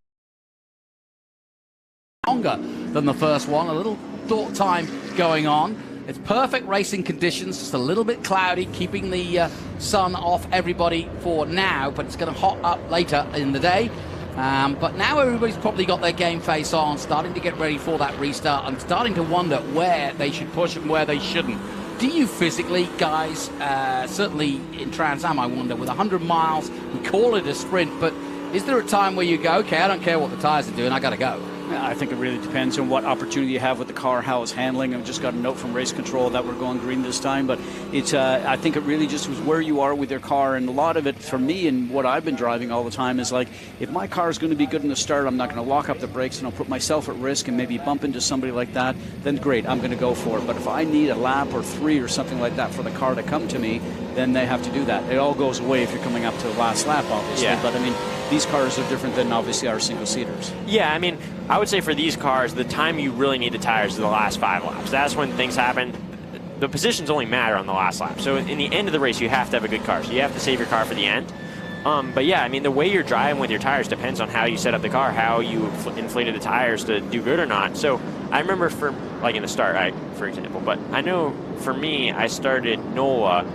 longer than the first one, a little thought time going on. It's perfect racing conditions, just a little bit cloudy, keeping the sun off everybody for now, but it's going to hot up later in the day. But now everybody's probably got their game face on, starting to get ready for that restart and starting to wonder where they should push and where they shouldn't. Do you physically, guys, certainly in Trans Am, I wonder, with 100 miles, we call it a sprint, but is there a time where you go, okay, I don't care what the tires are doing, I got to go? I think it really depends on what opportunity you have with the car, how it's handling. I've just got a note from race control that we're going green this time, but it's I think it really just was where you are with your car, and a lot of it for me and what I've been driving all the time is like, if my car is going to be good in the start, I'm not going to lock up the brakes and I'll put myself at risk and maybe bump into somebody like that, then great, I'm going to go for it. But if I need a lap or 3 or something like that for the car to come to me, then they have to do that. It all goes away if you're coming up to the last lap, obviously. Yeah. But I mean, these cars are different than obviously our single-seaters. Yeah, I mean, I would say for these cars, the time you really need the tires is the last 5 laps. That's when things happen. The positions only matter on the last lap. So in the end of the race, you have to have a good car. So you have to save your car for the end. But yeah, I mean, the way you're driving with your tires depends on how you set up the car, how you inflated the tires to do good or not. So I remember in the start, for example, but I know for me, I started NOLA.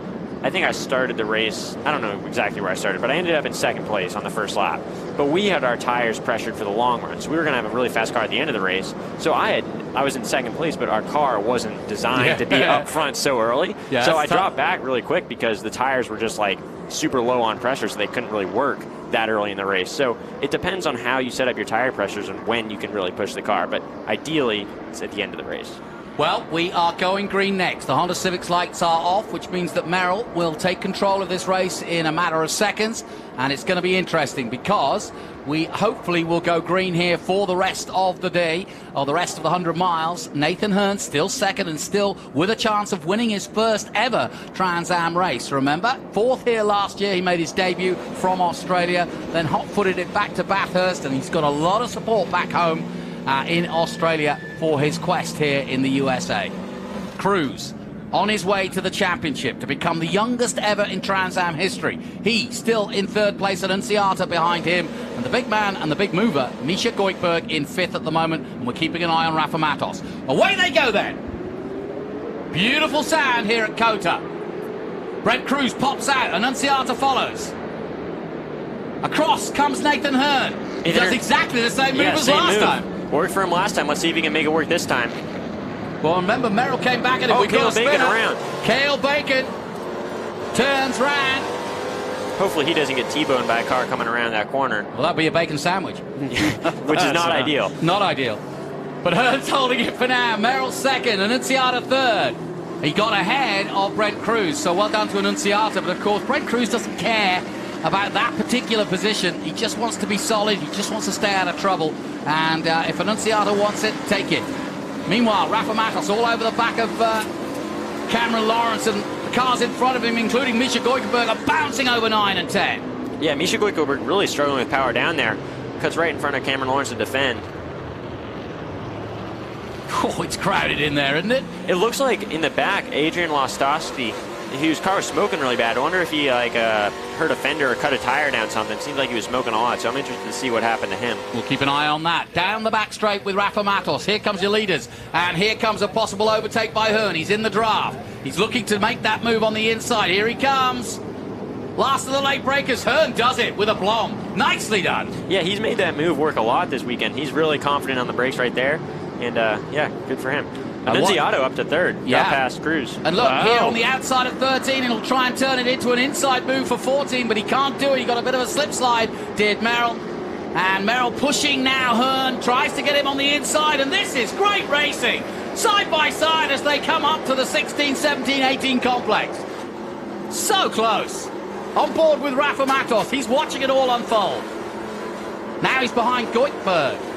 I think I started the race, I don't know exactly where I started, but I ended up in 2nd place on the first lap. But we had our tires pressured for the long run, so we were going to have a really fast car at the end of the race. So I was in 2nd place, but our car wasn't designed to be up front so early. Yeah, so I dropped back really quick because the tires were just like super low on pressure, so they couldn't really work that early in the race. So it depends on how you set up your tire pressures and when you can really push the car. But ideally, it's at the end of the race. Well, we are going green next. The Honda Civic's lights are off, which means that Merrill will take control of this race in a matter of seconds. And it's going to be interesting because we hopefully will go green here for the rest of the day, or the rest of the 100 miles. Nathan Hearn still second and still with a chance of winning his first ever Trans Am race. Remember, 4th here last year. He made his debut from Australia, then hot-footed it back to Bathurst, and he's got a lot of support back home in Australia for his quest here in the USA. Cruz on his way to the championship to become the youngest ever in Trans Am history. He still in 3rd place, and Annunziata behind him, and the big man and the big mover, Misha Goikberg, in 5th at the moment, and we're keeping an eye on Rafa Matos. Away they go then. Beautiful sound here at COTA. Brent Cruz pops out, Annunziata follows. Across comes Nathan Hearn. He does exactly the same move as last time. Worked for him last time. Let's see if he can make it work this time. Well, remember, Merrill came back at him. Cale Bacon around. Cale Bacon turns round. Hopefully he doesn't get T-boned by a car coming around that corner. Well, that'd be a bacon sandwich. Which is not ideal. Not ideal. But Hearn's holding it for now. Merrill 2nd, Annunziata 3rd. He got ahead of Brent Cruz, so well done to Annunziata. But, of course, Brent Cruz doesn't care about that particular position. He just wants to be solid. He just wants to stay out of trouble. And if Annunziata wants it, take it. Meanwhile, Rafa Matos all over the back of Cameron Lawrence, and the cars in front of him, including Misha Goikerberg, are bouncing over 9 and 10. Yeah, Misha Goikerberg really struggling with power down there. Cuts right in front of Cameron Lawrence to defend. Oh, it's crowded in there, isn't it? It looks like in the back, Adrian Lostowski, his car was smoking really bad. I wonder if he hurt a fender or cut a tire down something. It seems like he was smoking a lot, so I'm interested to see what happened to him. We'll keep an eye on that. Down the back straight with Rafa Matos. Here comes your leaders, and here comes a possible overtake by Hearn. He's in the draft. He's looking to make that move on the inside. Here he comes. Last of the late breakers. Hearn does it with a plum. Nicely done. Yeah, he's made that move work a lot this weekend. He's really confident on the brakes right there. And, yeah, good for him. Annunziata up to third. Yeah. Got past Cruz. And look, here on the outside of 13, he'll try and turn it into an inside move for 14, but he can't do it. He got a bit of a slip slide, did Merrill. And Merrill pushing now. Hearn tries to get him on the inside, and this is great racing. Side by side as they come up to the 16, 17, 18 complex. So close. On board with Rafa Matos. He's watching it all unfold. Now he's behind Goikerberg.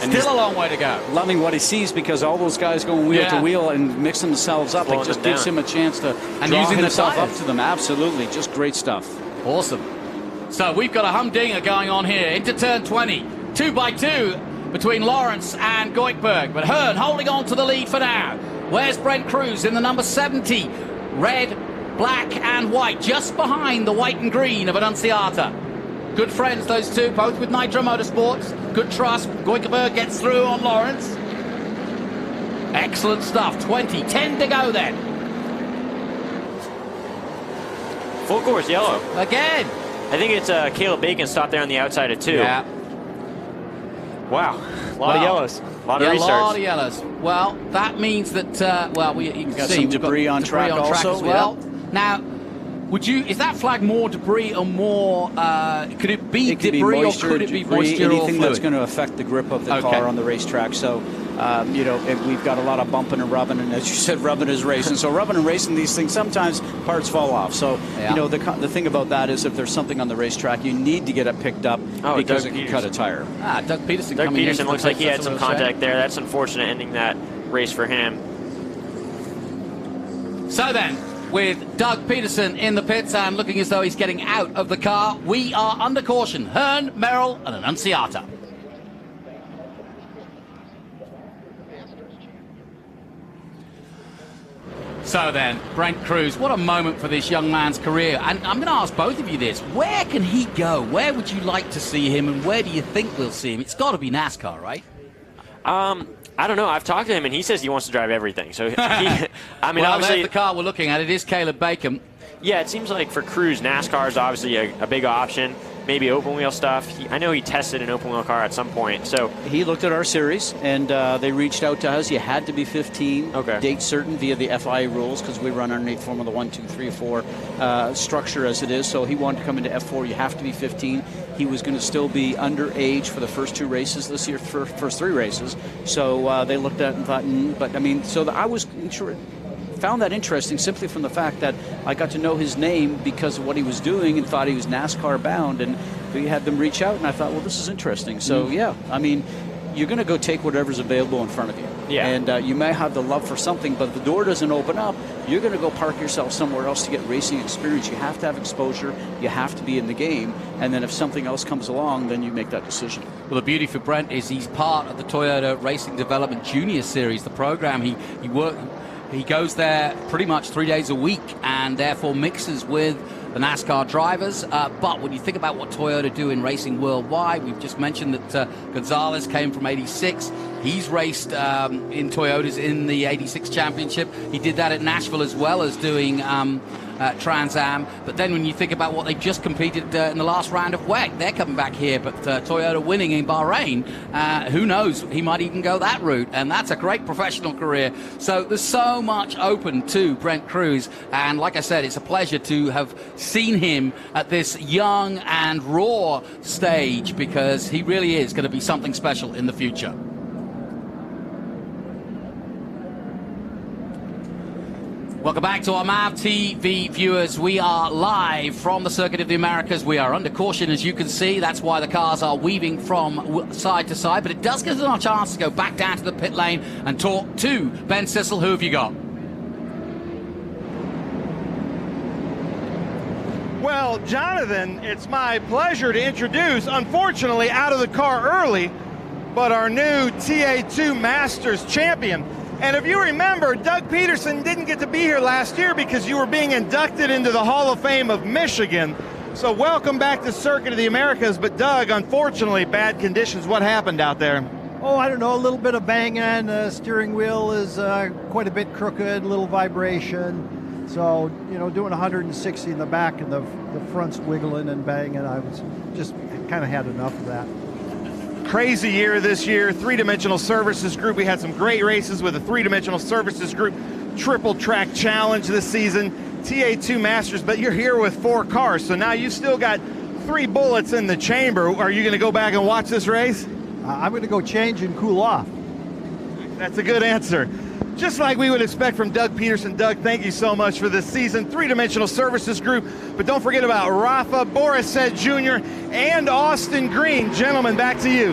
And Still a long way to go. Loving what he sees, because all those guys going wheel to wheel and mixing themselves up, it just gives him a chance to draw himself up to them. Absolutely, just great stuff. Awesome. So we've got a humdinger going on here into turn 20. 2 by 2 between Lawrence and Goikerberg, but Hearn holding on to the lead for now. Where's Brent Cruz in the number 70? Red, black and white, just behind the white and green of Annunziata. Good friends, those two, both with Nitro Motorsports. Good trust. Goikerberg gets through on Lawrence. Excellent stuff. 20, 10 to go then. Full course yellow. Again. I think it's Caleb Bacon stopped there on the outside of 2. Yeah. Wow. A lot of yellows. A lot of restarts. A lot of yellows. Well, that means that, you can got see some we've debris got on track also, as well. Now, is that flag more debris or more, could it be debris or could it be moisture or anything fluid? that's going to affect the grip of the car on the racetrack. So, we've got a lot of bumping and rubbing, and as you said, rubbing is racing. So rubbing and racing, these things, sometimes parts fall off. So, the thing about that is if there's something on the racetrack, you need to get it picked up because it can cut a tire. Doug Peterson Doug coming Peterson in. looks like he had some contact there. That's unfortunate, ending that race for him. So then, with Doug Peterson in the pits and looking as though he's getting out of the car, we are under caution. Hearn, Merrill and Annunziata. So then, Brent Cruz, what a moment for this young man's career. And I'm going to ask both of you this. Where can he go? Where would you like to see him, and where do you think we'll see him? It's got to be NASCAR, right? I don't know. I've talked to him, and he says he wants to drive everything. So, well, obviously, there's the car we're looking at. It is Caleb Bacon. Yeah, it seems like for Cruz, NASCAR is obviously a big option. Maybe open wheel stuff. I know he tested an open wheel car at some point. So he looked at our series, and they reached out to us. You had to be 15, date certain via the FIA rules, because we run underneath Formula 1, 2, 3, 4 structure as it is. So he wanted to come into F4. You have to be 15. He was going to still be underage for the first 2 races this year, first 3 races. So they looked at it and thought, I was sure. Found that interesting simply from the fact that I got to know his name because of what he was doing and thought he was NASCAR bound, and we had them reach out, and I thought, well, this is interesting. So you're going to go take whatever's available in front of you. Yeah. And you may have the love for something, but if the door doesn't open up, you're going to go park yourself somewhere else to get racing experience. You have to have exposure. You have to be in the game. And then if something else comes along, then you make that decision. Well, the beauty for Brent is he's part of the Toyota Racing Development Junior Series, the program. He goes there pretty much 3 days a week and therefore mixes with the NASCAR drivers. But when you think about what Toyota do in racing worldwide, we've just mentioned that Gonzalez came from 86. He's raced in Toyotas in the 86 championship. He did that at Nashville as well as doing Trans Am. But then when you think about what they just competed in the last round of WEC, they're coming back here. But Toyota winning in Bahrain, who knows? He might even go that route. And that's a great professional career. So there's so much open to Brent Cruz. And like I said, it's a pleasure to have seen him at this young and raw stage, because he really is going to be something special in the future. Welcome back to our MAV TV viewers. We are live from the Circuit of the Americas. We are under caution, as you can see. That's why the cars are weaving from side to side. But it does give us a chance to go back down to the pit lane and talk to Ben Sissel. Who have you got? Well, Jonathan, it's my pleasure to introduce, unfortunately out of the car early, but our new TA2 Masters champion. And if you remember, Doug Peterson didn't get to be here last year because you were being inducted into the Hall of Fame of Michigan. So welcome back to Circuit of the Americas. But Doug, unfortunately, bad conditions. What happened out there? Oh, I don't know, a little bit of banging. The steering wheel is quite a bit crooked, a little vibration. So, you know, doing 160 in the back and the front's wiggling and banging. I was just kind of had enough of that. Crazy year this year, three-dimensional services group. We had some great races with a three-dimensional services group, triple track challenge this season, TA2 Masters, but you're here with 4 cars, so now you've still got 3 bullets in the chamber. Are you going to go back and watch this race? I'm going to go change and cool off. That's a good answer. Just like we would expect from Doug Peterson. Doug, thank you so much for this season. Three-dimensional services group. But don't forget about Rafa, Borisset Jr., and Austin Green. Gentlemen, back to you.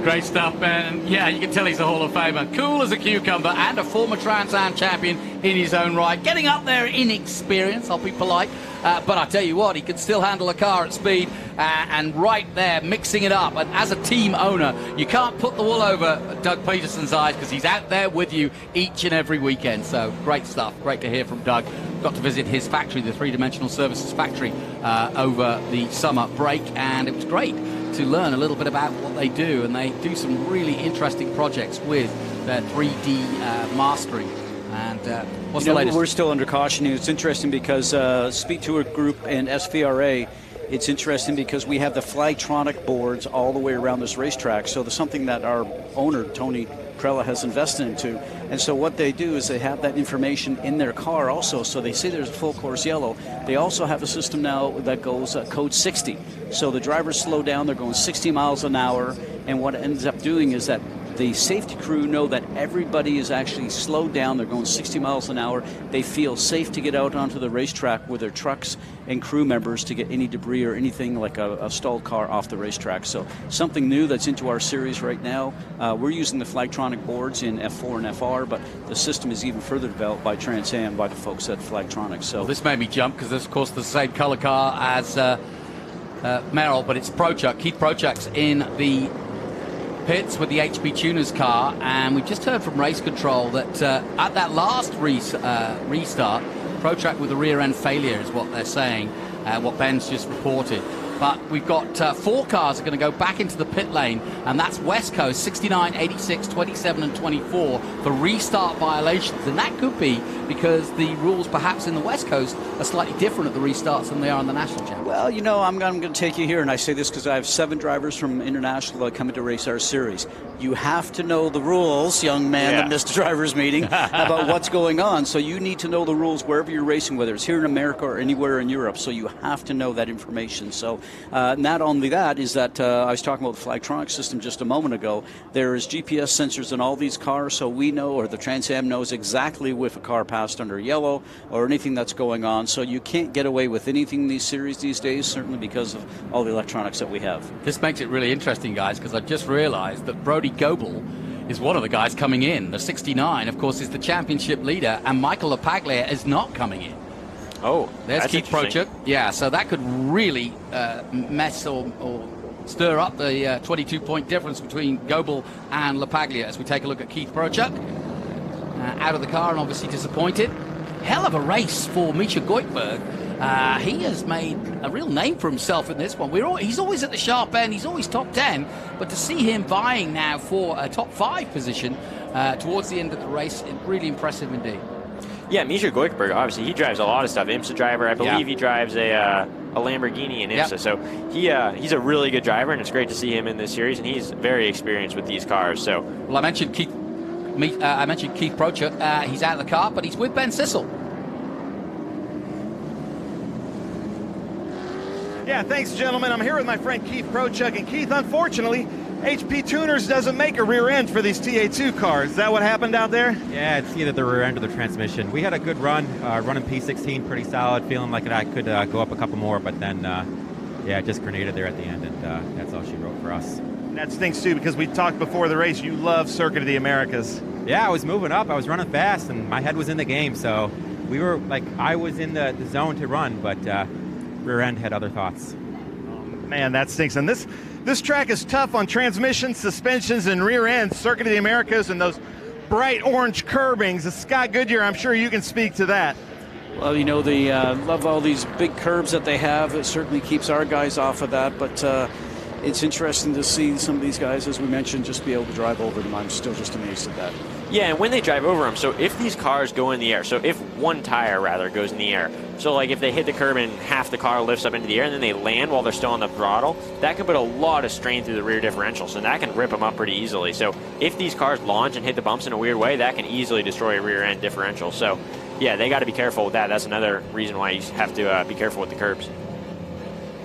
Great stuff, Ben. Yeah, you can tell he's a Hall of Famer. Cool as a cucumber and a former Trans Am champion in his own right. Getting up there in experience, I'll be polite. But I tell you what, he can still handle a car at speed and right there mixing it up. And as a team owner, you can't put the wool over Doug Peterson's eyes because he's out there with you each and every weekend. So great stuff. Great to hear from Doug. Got to visit his factory, the Three-Dimensional Services factory, over the summer break. And it was great to learn a little bit about what they do. And they do some really interesting projects with their 3D mastering. And what's the latest? We're still under caution. It's interesting because SpeedTour Group and SVRA, it's interesting because we have the Flagtronic boards all the way around this racetrack. So there's something that our owner, Tony Pirelli, has invested into. And so what they do is they have that information in their car also. So they see there's a full course yellow. They also have a system now that goes code 60. So the drivers slow down. They're going 60 miles an hour. And what it ends up doing is that the safety crew know that everybody is actually slowed down. They're going 60 miles an hour. They feel safe to get out onto the racetrack with their trucks and crew members to get any debris or anything like a stalled car off the racetrack. So something new that's into our series right now. We're using the Flagtronic boards in F4 and FR, but the system is even further developed by Trans Am, by the folks at Flagtronic. So well, this made me jump because this, of course, the same color car as Merrill, but it's Prochuk. Keith Prochuk's in the pits with the HP Tuners car, and we've just heard from race control that at that last restart, Protrack with a rear end failure is what they're saying, what Ben's just reported. But we've got 4 cars are going to go back into the pit lane, and that's West Coast 69, 86, 27 and 24 for restart violations. And that could be because the rules perhaps in the West Coast are slightly different at the restarts than they are in the National Championship. Well, you know, I'm going to take you here, and I say this because I have 7 drivers from International that come to race our series. You have to know the rules, young man that missed a driver's meeting, about what's going on. So you need to know the rules wherever you're racing, whether it's here in America or anywhere in Europe. So you have to know that information. So not only that is that I was talking about the Flagtronic system just a moment ago. There is GPS sensors in all these cars, so we know, or the Trans Am knows exactly if a car passed under yellow or anything that's going on. So you can't get away with anything in these series these days, certainly because of all the electronics that we have. This makes it really interesting, guys, because I just realized that Brody Goebel is one of the guys coming in. The 69, of course, is the championship leader, and Michael LaPaglia is not coming in. Oh, there's Keith Prochuk. Yeah, so that could really mess or stir up the 22-point difference between Goebel and LaPaglia as we take a look at Keith Prochuk. Out of the car and obviously disappointed. Hell of a race for Misha Goikhberg. He has made a real name for himself in this one. He's always at the sharp end. He's always top 10. But to see him vying now for a top 5 position towards the end of the race, really impressive indeed. Yeah, Misha Goikhberg, obviously, he drives a lot of stuff. IMSA driver, I believe he drives a Lamborghini in IMSA. So he's a really good driver, and it's great to see him in this series, and he's very experienced with these cars. So, well, I mentioned Keith Prochuk. He's out of the car, but he's with Ben Sissel. Yeah, thanks, gentlemen. I'm here with my friend Keith Prochuk. And Keith, unfortunately, HP Tuners doesn't make a rear end for these TA2 cars. Is that what happened out there? Yeah, it's either the rear end or the transmission. We had a good run, running P16 pretty solid, feeling like I could go up a couple more, but then, yeah, just grenaded there at the end, and that's all she wrote for us. And that stinks too, because we talked before the race, you love Circuit of the Americas. Yeah, I was moving up, I was running fast, and my head was in the game, so we were, I was in the zone to run, but rear end had other thoughts. Man, that stinks. And this track is tough on transmissions, suspensions, and rear ends. Circuit of the Americas and those bright orange curbings. Scott Goodyear, I'm sure you can speak to that. Well, you know, they love all these big curbs that they have. It certainly keeps our guys off of that, but it's interesting to see some of these guys, as we mentioned, just be able to drive over them. I'm still just amazed at that. Yeah, and when they drive over them, so if these cars go in the air, so if one tire, rather, goes in the air, so like if they hit the curb and half the car lifts up into the air and then they land while they're still on the throttle, that can put a lot of strain through the rear differential, so that can rip them up pretty easily. So if these cars launch and hit the bumps in a weird way, that can easily destroy a rear end differential. So yeah, they got to be careful with that. That's another reason why you have to be careful with the curbs.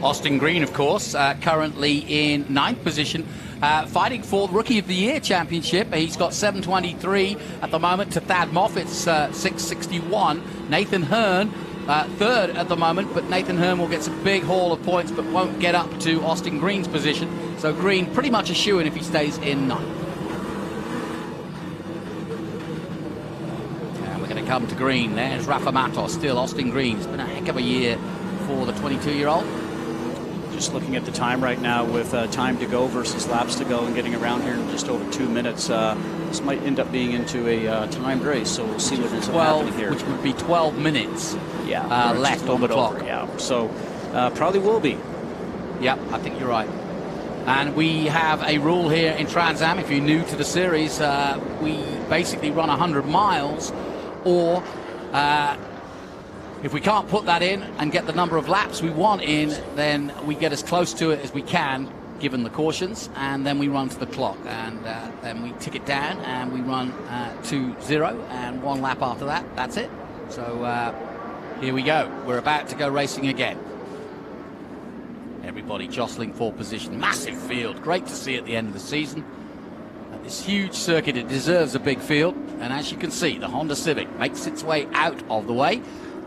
Austin Green, of course, currently in 9th position, fighting for the Rookie of the Year championship. He's got 723 at the moment to Thad Moffitt's 661. Nathan Hearn, 3rd at the moment, but Nathan Hearn will get some big haul of points, but won't get up to Austin Green's position. So Green pretty much a shoo-in if he stays in 9th. And we're going to come to Green. There's Rafa Matos, still Austin Green. It's been a heck of a year for the 22-year-old. Just looking at the time right now with time to go versus laps to go and getting around here in just over 2 minutes, this might end up being into a timed race, so we'll see what ends up happening here. Which would be 12 minutes left on the clock. Yeah, so probably will be. Yeah, I think you're right. And we have a rule here in Trans Am. If you're new to the series, we basically run 100 miles, or if we can't put that in and get the number of laps we want in, then we get as close to it as we can, given the cautions, and then we run to the clock. And then we tick it down, and we run 2-0, and 1 lap after that. That's it. So here we go. We're about to go racing again. Everybody jostling for position. Massive field. Great to see at the end of the season. At this huge circuit, it deserves a big field. And as you can see, the Honda Civic makes its way out of the way.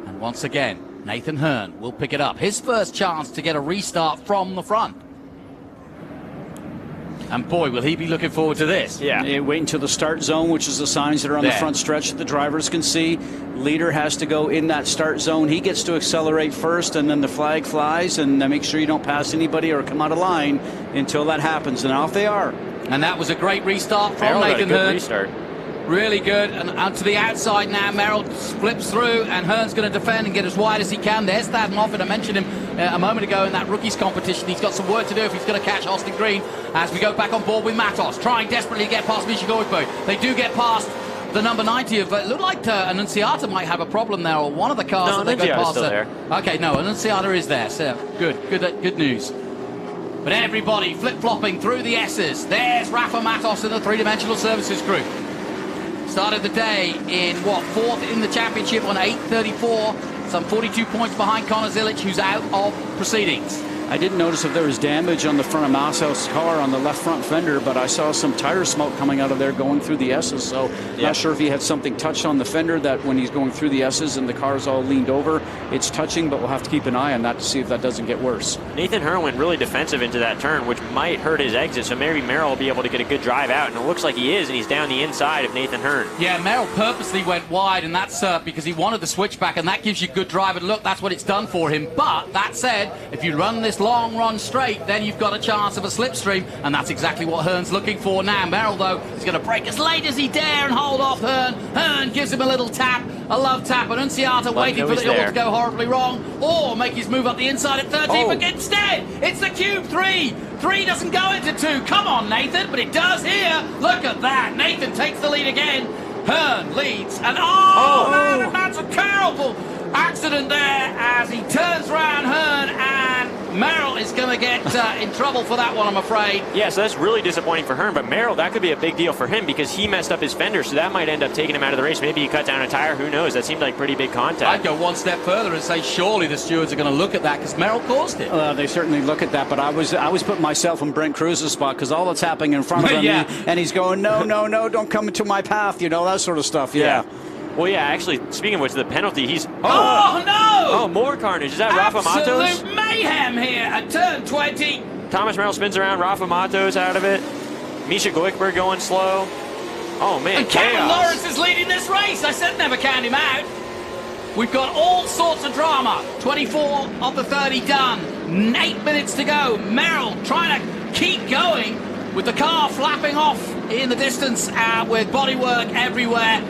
And once again, Nathan Hearn will pick it up. His first chance to get a restart from the front. And boy, will he be looking forward to this. Yeah. Wait until the start zone, which is the signs that are on the front stretch that the drivers can see. Leader has to go in that start zone. He gets to accelerate first, and then the flag flies, and make sure you don't pass anybody or come out of line until that happens. And off they are. And that was a great restart from Nathan Hearn. Restart. Really good, and to the outside now, Merrill flips through, and Hearn's going to defend and get as wide as he can. There's Thad Moffitt. I mentioned him a moment ago in that rookies competition. He's got some work to do if he's going to catch Austin Green as we go back on board with Matos, trying desperately to get past Michigorpo. They do get past the number 90 of, it looked like Annunziata might have a problem there, or one of the cars that they go past. Still there. Okay, no, Annunziata is there, so good news. But everybody flip-flopping through the S's. There's Rafa Matos in the three-dimensional services group. Started the day in, 4th in the championship on 8:34. Some 42 points behind Connor Zilic, who's out of proceedings. I didn't notice if there was damage on the front of Massau's car on the left front fender, but I saw some tire smoke coming out of there going through the S's, so not sure if he had something touched on the fender that when he's going through the S's and the car's all leaned over, it's touching, but we'll have to keep an eye on that to see if that doesn't get worse. Nathan Hearn went really defensive into that turn, which might hurt his exit, so maybe Merrill will be able to get a good drive out, and it looks like he is, and he's down the inside of Nathan Hearn. Yeah, Merrill purposely went wide, and that's because he wanted the switchback, and that gives you good drive, and look, that's what it's done for him. But that said, if you run this long run straight, then you've got a chance of a slipstream, and that's exactly what Hearn's looking for now. Merrill, though, is going to brake as late as he dare and hold off Hearn. Hearn gives him a little tap, a love tap, and Annunziata waiting for the all to go horribly wrong, or make his move up the inside at 13, but instead, it's the Cube 3. 3 doesn't go into 2. Come on, Nathan, but it does here. Look at that. Nathan takes the lead again. Hearn leads, and man, that's a terrible accident there as he turns around Hearn, and Merrill is going to get in trouble for that one, I'm afraid. Yeah, so that's really disappointing for Hearn, but Merrill, that could be a big deal for him because he messed up his fender, so that might end up taking him out of the race. Maybe he cut down a tire, who knows? That seemed like pretty big contact. I'd go one step further and say surely the stewards are going to look at that because Merrill caused it. They certainly look at that, but I was putting myself in Brent Cruz's spot because all that's happening in front of him, Yeah. and he's going, no, don't come into my path, that sort of stuff, yeah. Well, yeah, actually, speaking of which, the penalty, he's... Oh, no! Oh, more carnage. Is that Rafa Matos? Absolute mayhem here at turn 20. Thomas Merrill spins around, Rafa Matos out of it. Misha Goikhberg going slow. Oh, man, And Cameron chaos. Lawrence is leading this race. I said never count him out. We've got all sorts of drama. 24 of the 30 done. 8 minutes to go. Merrill trying to keep going with the car flapping off in the distance with bodywork everywhere.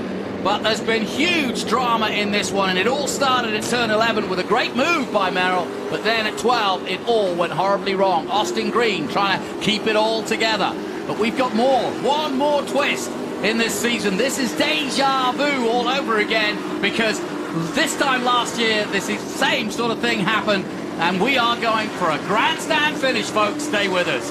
But there's been huge drama in this one, and it all started at turn 11 with a great move by Merrill, but then at 12 it all went horribly wrong. Austin Green trying to keep it all together. But we've got one more twist in this season. This is deja vu all over again, because this time last year this same sort of thing happened, and we are going for a grandstand finish, folks. Stay with us.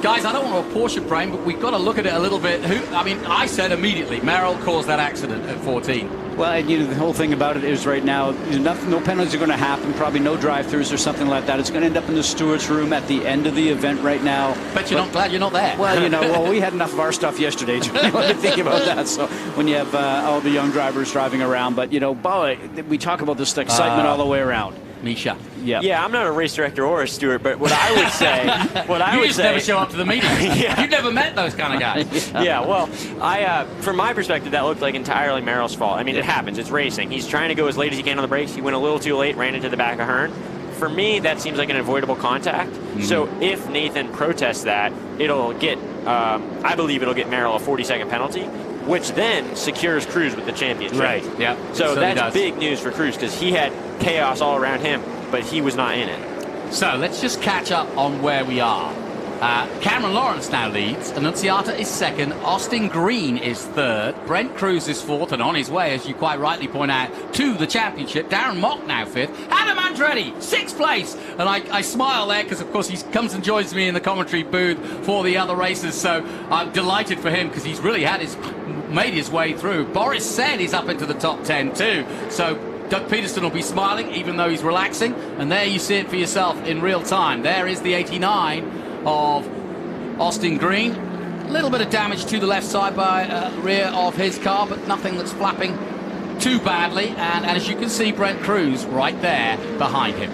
Guys, I don't want to Porsche brain, but we've got to look at it a little bit. I said immediately, Merrill caused that accident at 14. Well, and, the whole thing about it is right now, no penalties are going to happen, probably no drive-thrus or something like that. It's going to end up in the stewards' room at the end of the event right now. Bet you're not glad you're not there. Well, we had enough of our stuff yesterday to think about that. So when you have all the young drivers driving around, but, boy, we talk about this excitement all the way around. Misha. Yeah, I'm not a race director or a steward, but what I would say, you just never show up to the meetings. Yeah. You've never met those kind of guys. Yeah, well, from my perspective, that looked like entirely Merrill's fault. I mean, it happens. It's racing. He's trying to go as late as he can on the brakes. He went a little too late, ran into the back of Hearn. For me, that seems like an avoidable contact. Mm-hmm. So if Nathan protests that, it'll get, I believe it'll get Merrill a 40-second penalty, which then secures Cruz with the championship. Right, yeah. So that's big news for Cruz because he had chaos all around him, but he was not in it. So let's just catch up on where we are. Cameron Lawrence now leads. Annunziata is second. Austin Green is third. Brent Cruz is fourth and on his way, as you quite rightly point out, to the championship. Darren Mock now fifth. Adam Andretti, sixth place. And I smile there because, of course, he comes and joins me in the commentary booth for the other races. So I'm delighted for him because he's really made his way through. Boris said he's up into the top 10 too. So Doug Peterson will be smiling even though he's relaxing. And there you see it for yourself in real time. There is the 89 of Austin Green. A little bit of damage to the left side by rear of his car, but nothing that's flapping too badly. And as you can see, Brent Cruz right there behind him.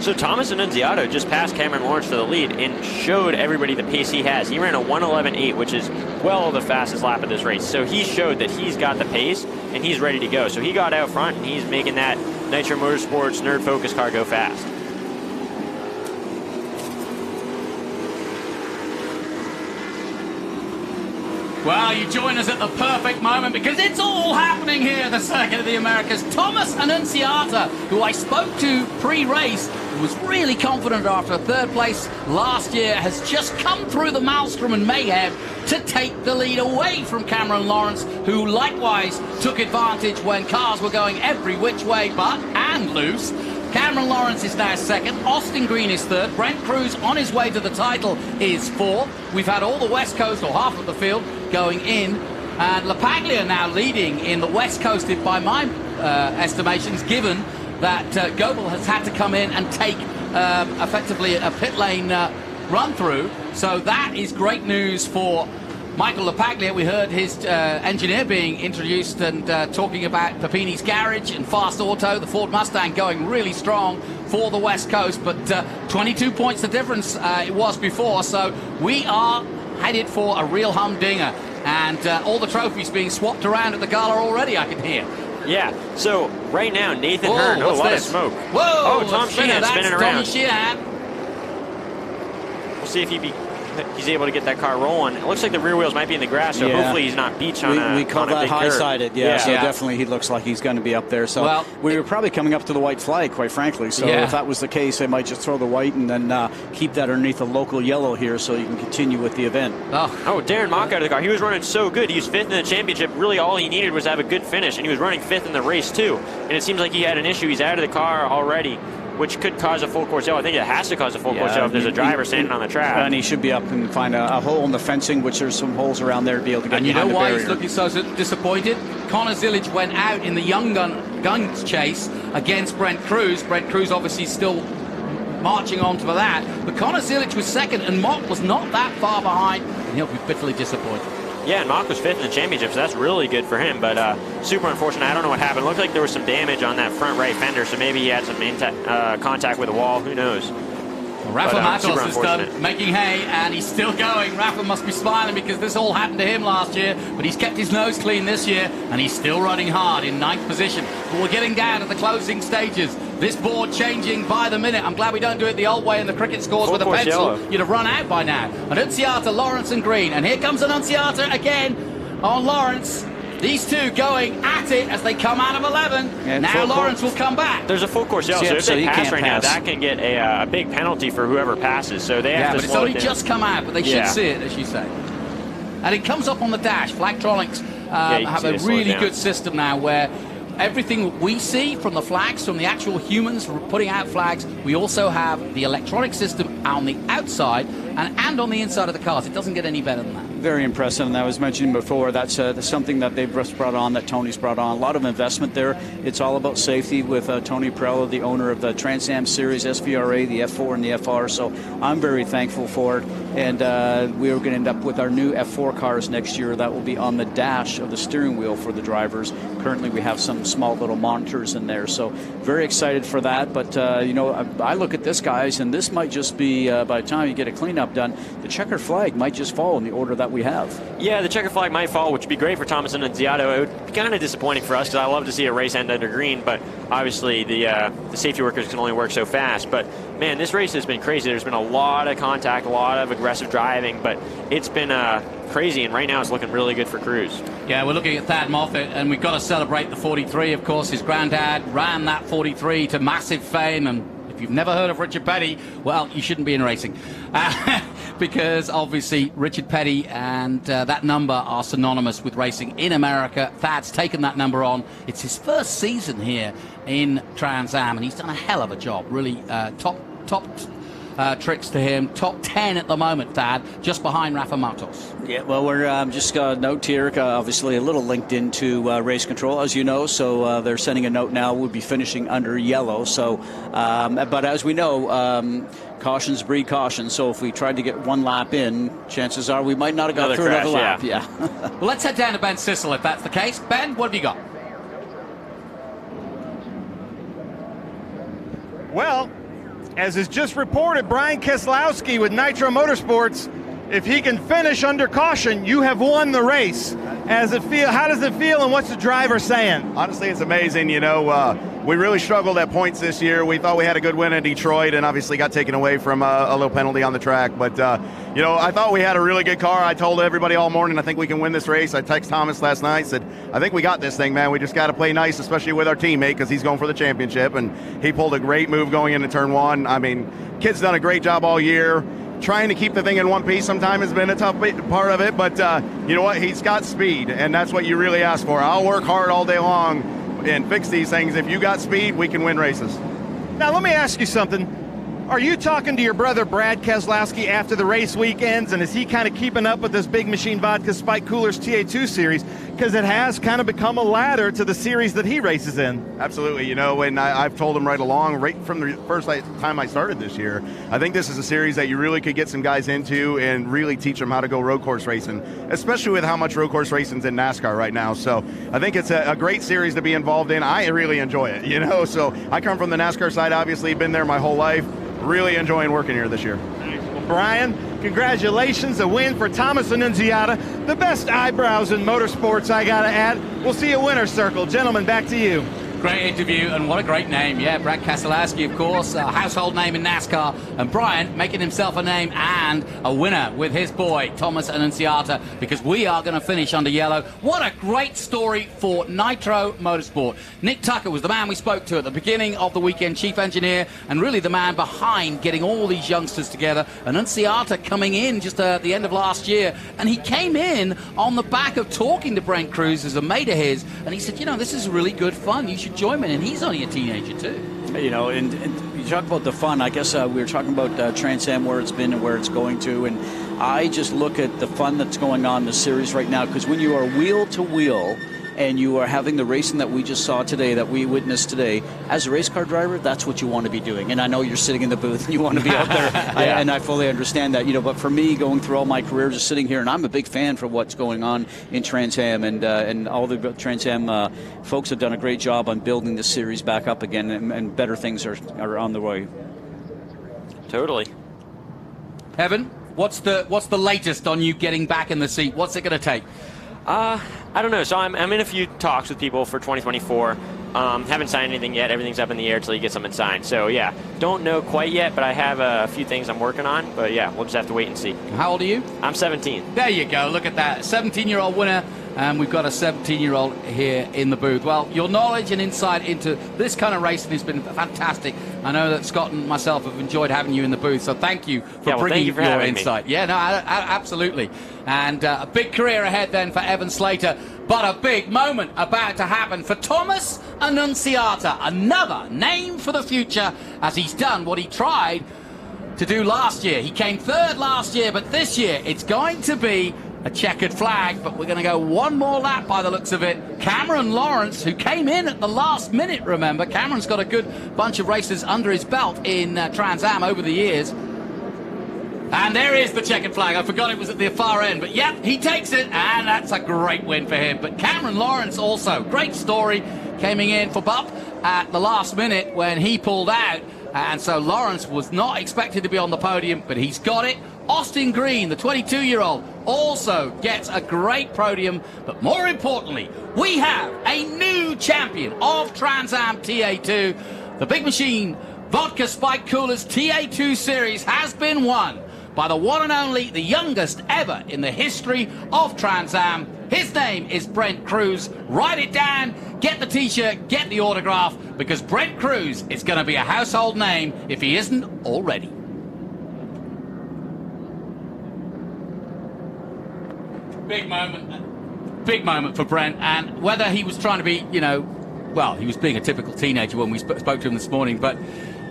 So Thomas Annunziata just passed Cameron Lawrence to the lead and showed everybody the pace he has. He ran a 1:11.8, which is well the fastest lap of this race. So he showed that he's got the pace and he's ready to go. So he got out front and he's making that Nitro Motorsports Nerd Focus car go fast. Well, you join us at the perfect moment because it's all happening here at the Circuit of the Americas. Thomas Annunziata, who I spoke to pre-race, was really confident after third place last year, has just come through the maelstrom and mayhem to take the lead away from Cameron Lawrence, who likewise took advantage when cars were going every which way and loose. Cameron Lawrence is now second. Austin Green is third. Brent Cruz on his way to the title is fourth. We've had all the West Coast, or half of the field, going in. And LaPaglia now leading in the West Coast by my estimations, given that Goebel has had to come in and take effectively a pit lane run through. So that is great news for Michael LaPaglia. We heard his engineer being introduced and talking about Papini's Garage and Fast Auto, the Ford Mustang going really strong for the West Coast, but 22 points the difference it was before, so we are headed for a real humdinger, and all the trophies being swapped around at the gala already, I can hear. Yeah, so right now, Nathan Hearn, a lot of smoke. Whoa! Oh, Tom Sheehan spinning around. Tommy Sheehan. see if he's able to get that car rolling. It looks like the rear wheels might be in the grass, so hopefully he's not beach on we call on a that big high-sided, curve. so definitely he looks like he's going to be up there. So we were probably coming up to the white flag, quite frankly. So if that was the case, they might just throw the white and then keep that underneath the local yellow here so you can continue with the event. Oh, Darren Mock out of the car. He was running so good. He was 5th in the championship. Really all he needed was to have a good finish, and he was running 5th in the race too. And it seems like he had an issue. He's out of the car already, which could cause a full course yellow. I think it has to cause a full course yellow if there's a driver standing on the track. And he should be up and find a hole in the fencing, which there's some holes around there to be able to get And you know behind the why barrier. he's looking so disappointed? Connor Zillage went out in the young guns chase against Brent Cruz. Brent Cruz obviously still marching on for that. But Connor Zillage was 2nd, and Mock was not that far behind, and he'll be bitterly disappointed. Yeah, and Mock was 5th in the championship, so that's really good for him, but super unfortunate. I don't know what happened. It looked like there was some damage on that front right fender, so maybe he had some contact with a wall. Who knows? Well, Rafa Matos is done making hay, and he's still going. Rafa must be smiling because this all happened to him last year, but he's kept his nose clean this year, and he's still running hard in 9th position. But we're getting down to the closing stages. This board changing by the minute. I'm glad we don't do it the old way in the cricket scores with a pencil. Yellow. You'd have run out by now. Annunziata, Lawrence and Green. And here comes Annunziata again on Lawrence. These two going at it as they come out of 11. And now Lawrence will come back. There's a full course yellow, so if they pass right now, that can get a big penalty for whoever passes. So they have to but it's slow only it down. just come out, but they should see it, as you say. And it comes up on the dash. Flagtronics have a really good system now where everything we see from the flags, from the actual humans putting out flags, we also have the electronic system on the outside and on the inside of the cars. It doesn't get any better than that. Very impressive, and I was mentioning before, that's something that they've just brought on, that Tony's brought on. A lot of investment there. It's all about safety with Tony Pirelli, the owner of the Trans Am Series, SVRA, the F4 and the FR, so I'm very thankful for it. And we're going to end up with our new F4 cars next year that will be on the dash of the steering wheel for the drivers. Currently, we have some small little monitors in there, so very excited for that. But, you know, I look at this, guys, and this might just be, by the time you get a cleanup done, the checkered flag might just fall in the order that we have. Yeah, the checkered flag might fall, which would be great for Thomas and Annunziata. It would be kind of disappointing for us because I love to see a race end under green, but obviously the safety workers can only work so fast. But, man, this race has been crazy. There's been a lot of contact, a lot of aggressive driving, but it's been crazy, and right now it's looking really good for Cruz. Yeah, we're looking at Thad Moffat, and we've got to celebrate the 43, of course. His granddad ran that 43 to massive fame, and if you've never heard of Richard Petty, well, you shouldn't be in racing. Because obviously Richard Petty and that number are synonymous with racing in America. Thad's taken that number on. It's his first season here in Trans Am, and he's done a hell of a job. Really top tricks to him. Top 10 at the moment, Thad, just behind Rafa Matos. Yeah, well, we're just got a note here, obviously a little linked into race control, as you know, so they're sending a note now. We'll be finishing under yellow, so, but as we know, cautions breed caution, so if we tried to get one lap in, chances are we might not have got through another lap. Yeah. Well, let's head down to Ben Sissel if that's the case. Ben, what have you got? Well, as is just reported, Brian Keselowski with Nitro Motorsports, if he can finish under caution, you have won the race. As it feel, how does it feel, and what's the driver saying? Honestly, it's amazing. You know, we really struggled at points this year. We thought we had a good win in Detroit, and obviously got taken away from a little penalty on the track. But, you know, I thought we had a really good car. I told everybody all morning, I think we can win this race. I texted Thomas last night, said, I think we got this thing, man. We just got to play nice, especially with our teammate, because he's going for the championship. And he pulled a great move going into turn one. I mean, kid's done a great job all year. Trying to keep the thing in one piece sometimes has been a tough part of it, but you know what? He's got speed, and that's what you really ask for. I'll work hard all day long and fix these things. If you got speed, we can win races. Now, let me ask you something. Are you talking to your brother Brad Keselowski after the race weekends, and is he kind of keeping up with this Big Machine Vodka Spike Coolers TA2 series? Because it has kind of become a ladder to the series that he races in. Absolutely. You know, and I've told him right along, right from the first time I started this year, I think this is a series that you really could get some guys into and really teach them how to go road course racing, especially with how much road course racing's in NASCAR right now. So I think it's a great series to be involved in. I really enjoy it, you know. So I come from the NASCAR side, obviously, been there my whole life. Really enjoying working here this year. Well, Brian, congratulations, a win for Thomas Annunziata, the best eyebrows in motorsports, I gotta add. We'll see you at Winner's Circle. Gentlemen, back to you. Great interview, and what a great name. Yeah, Brad Keselowski, of course, a household name in NASCAR. And Brian making himself a name and a winner with his boy, Thomas Annunziata, because we are going to finish under yellow. What a great story for Nitro Motorsport. Nick Tucker was the man we spoke to at the beginning of the weekend, chief engineer, and really the man behind getting all these youngsters together. Annunziata coming in just at the end of last year, and he came in on the back of talking to Brent Cruz as a mate of his, and he said, you know, this is really good fun. You should join me, and he's only a teenager too. You know, and you talk about the fun. I guess we were talking about Trans Am, where it's been and where it's going to, and I just look at the fun that's going on in the series right now, because when you are wheel to wheel and you are having the racing that we just saw today, that we witnessed today, as a race car driver, that's what you want to be doing. And I know you're sitting in the booth and you want to be out there, and I fully understand that. You know, but for me, going through all my career, just sitting here, and I'm a big fan for what's going on in Trans Am, and all the Trans Am folks have done a great job on building the series back up again, and better things are on the way. Totally. Evan, what's the latest on you getting back in the seat? What's it going to take? I don't know. So I'm in a few talks with people for 2024. Haven't signed anything yet. Everything's up in the air until you get something signed. So, yeah, don't know quite yet, but I have a few things I'm working on. But, yeah, we'll just have to wait and see. How old are you? I'm 17. There you go. Look at that. 17-year-old winner. And we've got a 17-year-old here in the booth. Well, your knowledge and insight into this kind of racing has been fantastic. I know that Scott and myself have enjoyed having you in the booth, so thank you for bringing your insight. Yeah, no, absolutely. And a big career ahead then for Evan Slater, but a big moment about to happen for Thomas Annunziata. Another name for the future, as he's done what he tried to do last year. He came third last year, but this year it's going to be a checkered flag, but we're going to go one more lap by the looks of it. Cameron Lawrence, who came in at the last minute, remember. Cameron's got a good bunch of races under his belt in Trans Am over the years. And there is the checkered flag. I forgot it was at the far end, but yep, he takes it, and that's a great win for him. But Cameron Lawrence also, great story, coming in for Bup at the last minute when he pulled out. And so Lawrence was not expected to be on the podium, but he's got it. Austin Green, the 22-year-old, also gets a great podium. But more importantly, we have a new champion of Trans Am TA2. The Big Machine Vodka Spike Coolers TA2 Series has been won by the one and only, the youngest ever in the history of Trans Am. His name is Brent Cruz. Write it down, get the t-shirt, get the autograph, because Brent Cruz is going to be a household name if he isn't already. Big moment for Brent, and whether he was trying to be, you know, well, he was being a typical teenager when we spoke to him this morning, but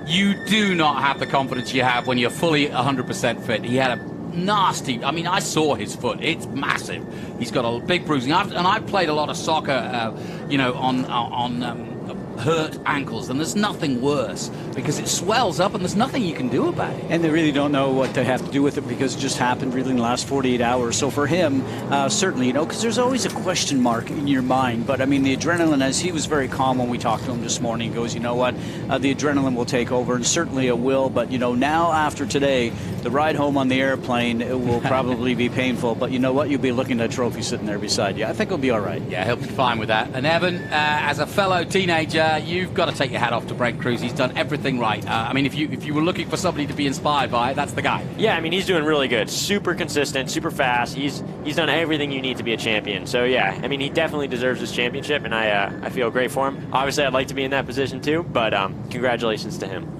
you do not have the confidence you have when you're fully 100% fit. He had a nasty, I mean, I saw his foot. It's massive. He's got a big bruising. And I've played a lot of soccer, you know, on hurt ankles, and there's nothing worse because it swells up and there's nothing you can do about it. And they really don't know what they have to do with it because it just happened really in the last 48 hours. So for him, certainly, you know, because there's always a question mark in your mind. But I mean, the adrenaline, as he was very calm when we talked to him this morning, he goes, you know what, the adrenaline will take over, and certainly it will. But, you know, now after today, the ride home on the airplane, it will probably be painful. But you know what, you'll be looking at a trophy sitting there beside you. I think he'll be all right. Yeah, he'll be fine with that. And Evan, as a fellow teenager, you've got to take your hat off to Brent Cruz. He's done everything right. I mean, if you were looking for somebody to be inspired by, that's the guy. Yeah, I mean, he's doing really good. Super consistent, super fast. He's done everything you need to be a champion. So, yeah, I mean, he definitely deserves this championship, and I feel great for him. Obviously, I'd like to be in that position too, but congratulations to him.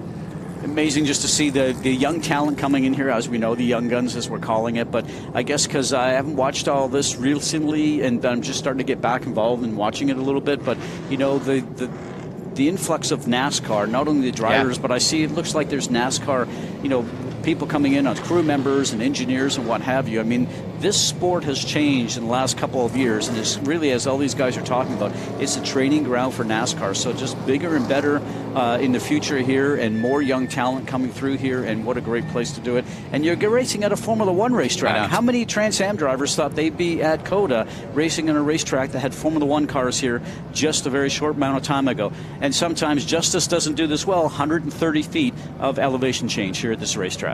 Amazing just to see the young talent coming in here, as we know, the young guns, as we're calling it. But I guess because I haven't watched all this recently, and I'm just starting to get back involved and watching it a little bit. But, you know, the influx of NASCAR, not only the drivers, but I see it looks like there's NASCAR, you know, people coming in as crew members and engineers and what have you. I mean, this sport has changed in the last couple of years, and it's really, as all these guys are talking about, it's a training ground for NASCAR. So just bigger and better in the future here, and more young talent coming through here, and what a great place to do it. And you're racing at a Formula One racetrack. How many Trans Am drivers thought they'd be at COTA racing on a racetrack that had Formula One cars here just a very short amount of time ago? And sometimes justice doesn't do this well. 130 feet of elevation change here at this racetrack.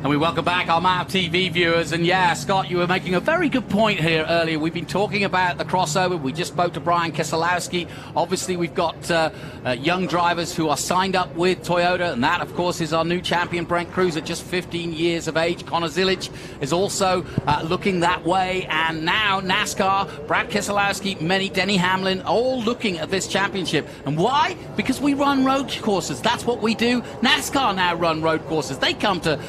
And we welcome back our MAV TV viewers. And yeah, Scott, you were making a very good point here earlier. We've been talking about the crossover. We just spoke to Brian Keselowski. Obviously, we've got young drivers who are signed up with Toyota. And that, of course, is our new champion, Brent Cruz, at just 15 years of age. Connor Zilic is also looking that way. And now NASCAR, Brad Keselowski, Denny Hamlin, all looking at this championship. And why? Because we run road courses. That's what we do. NASCAR now run road courses. They come to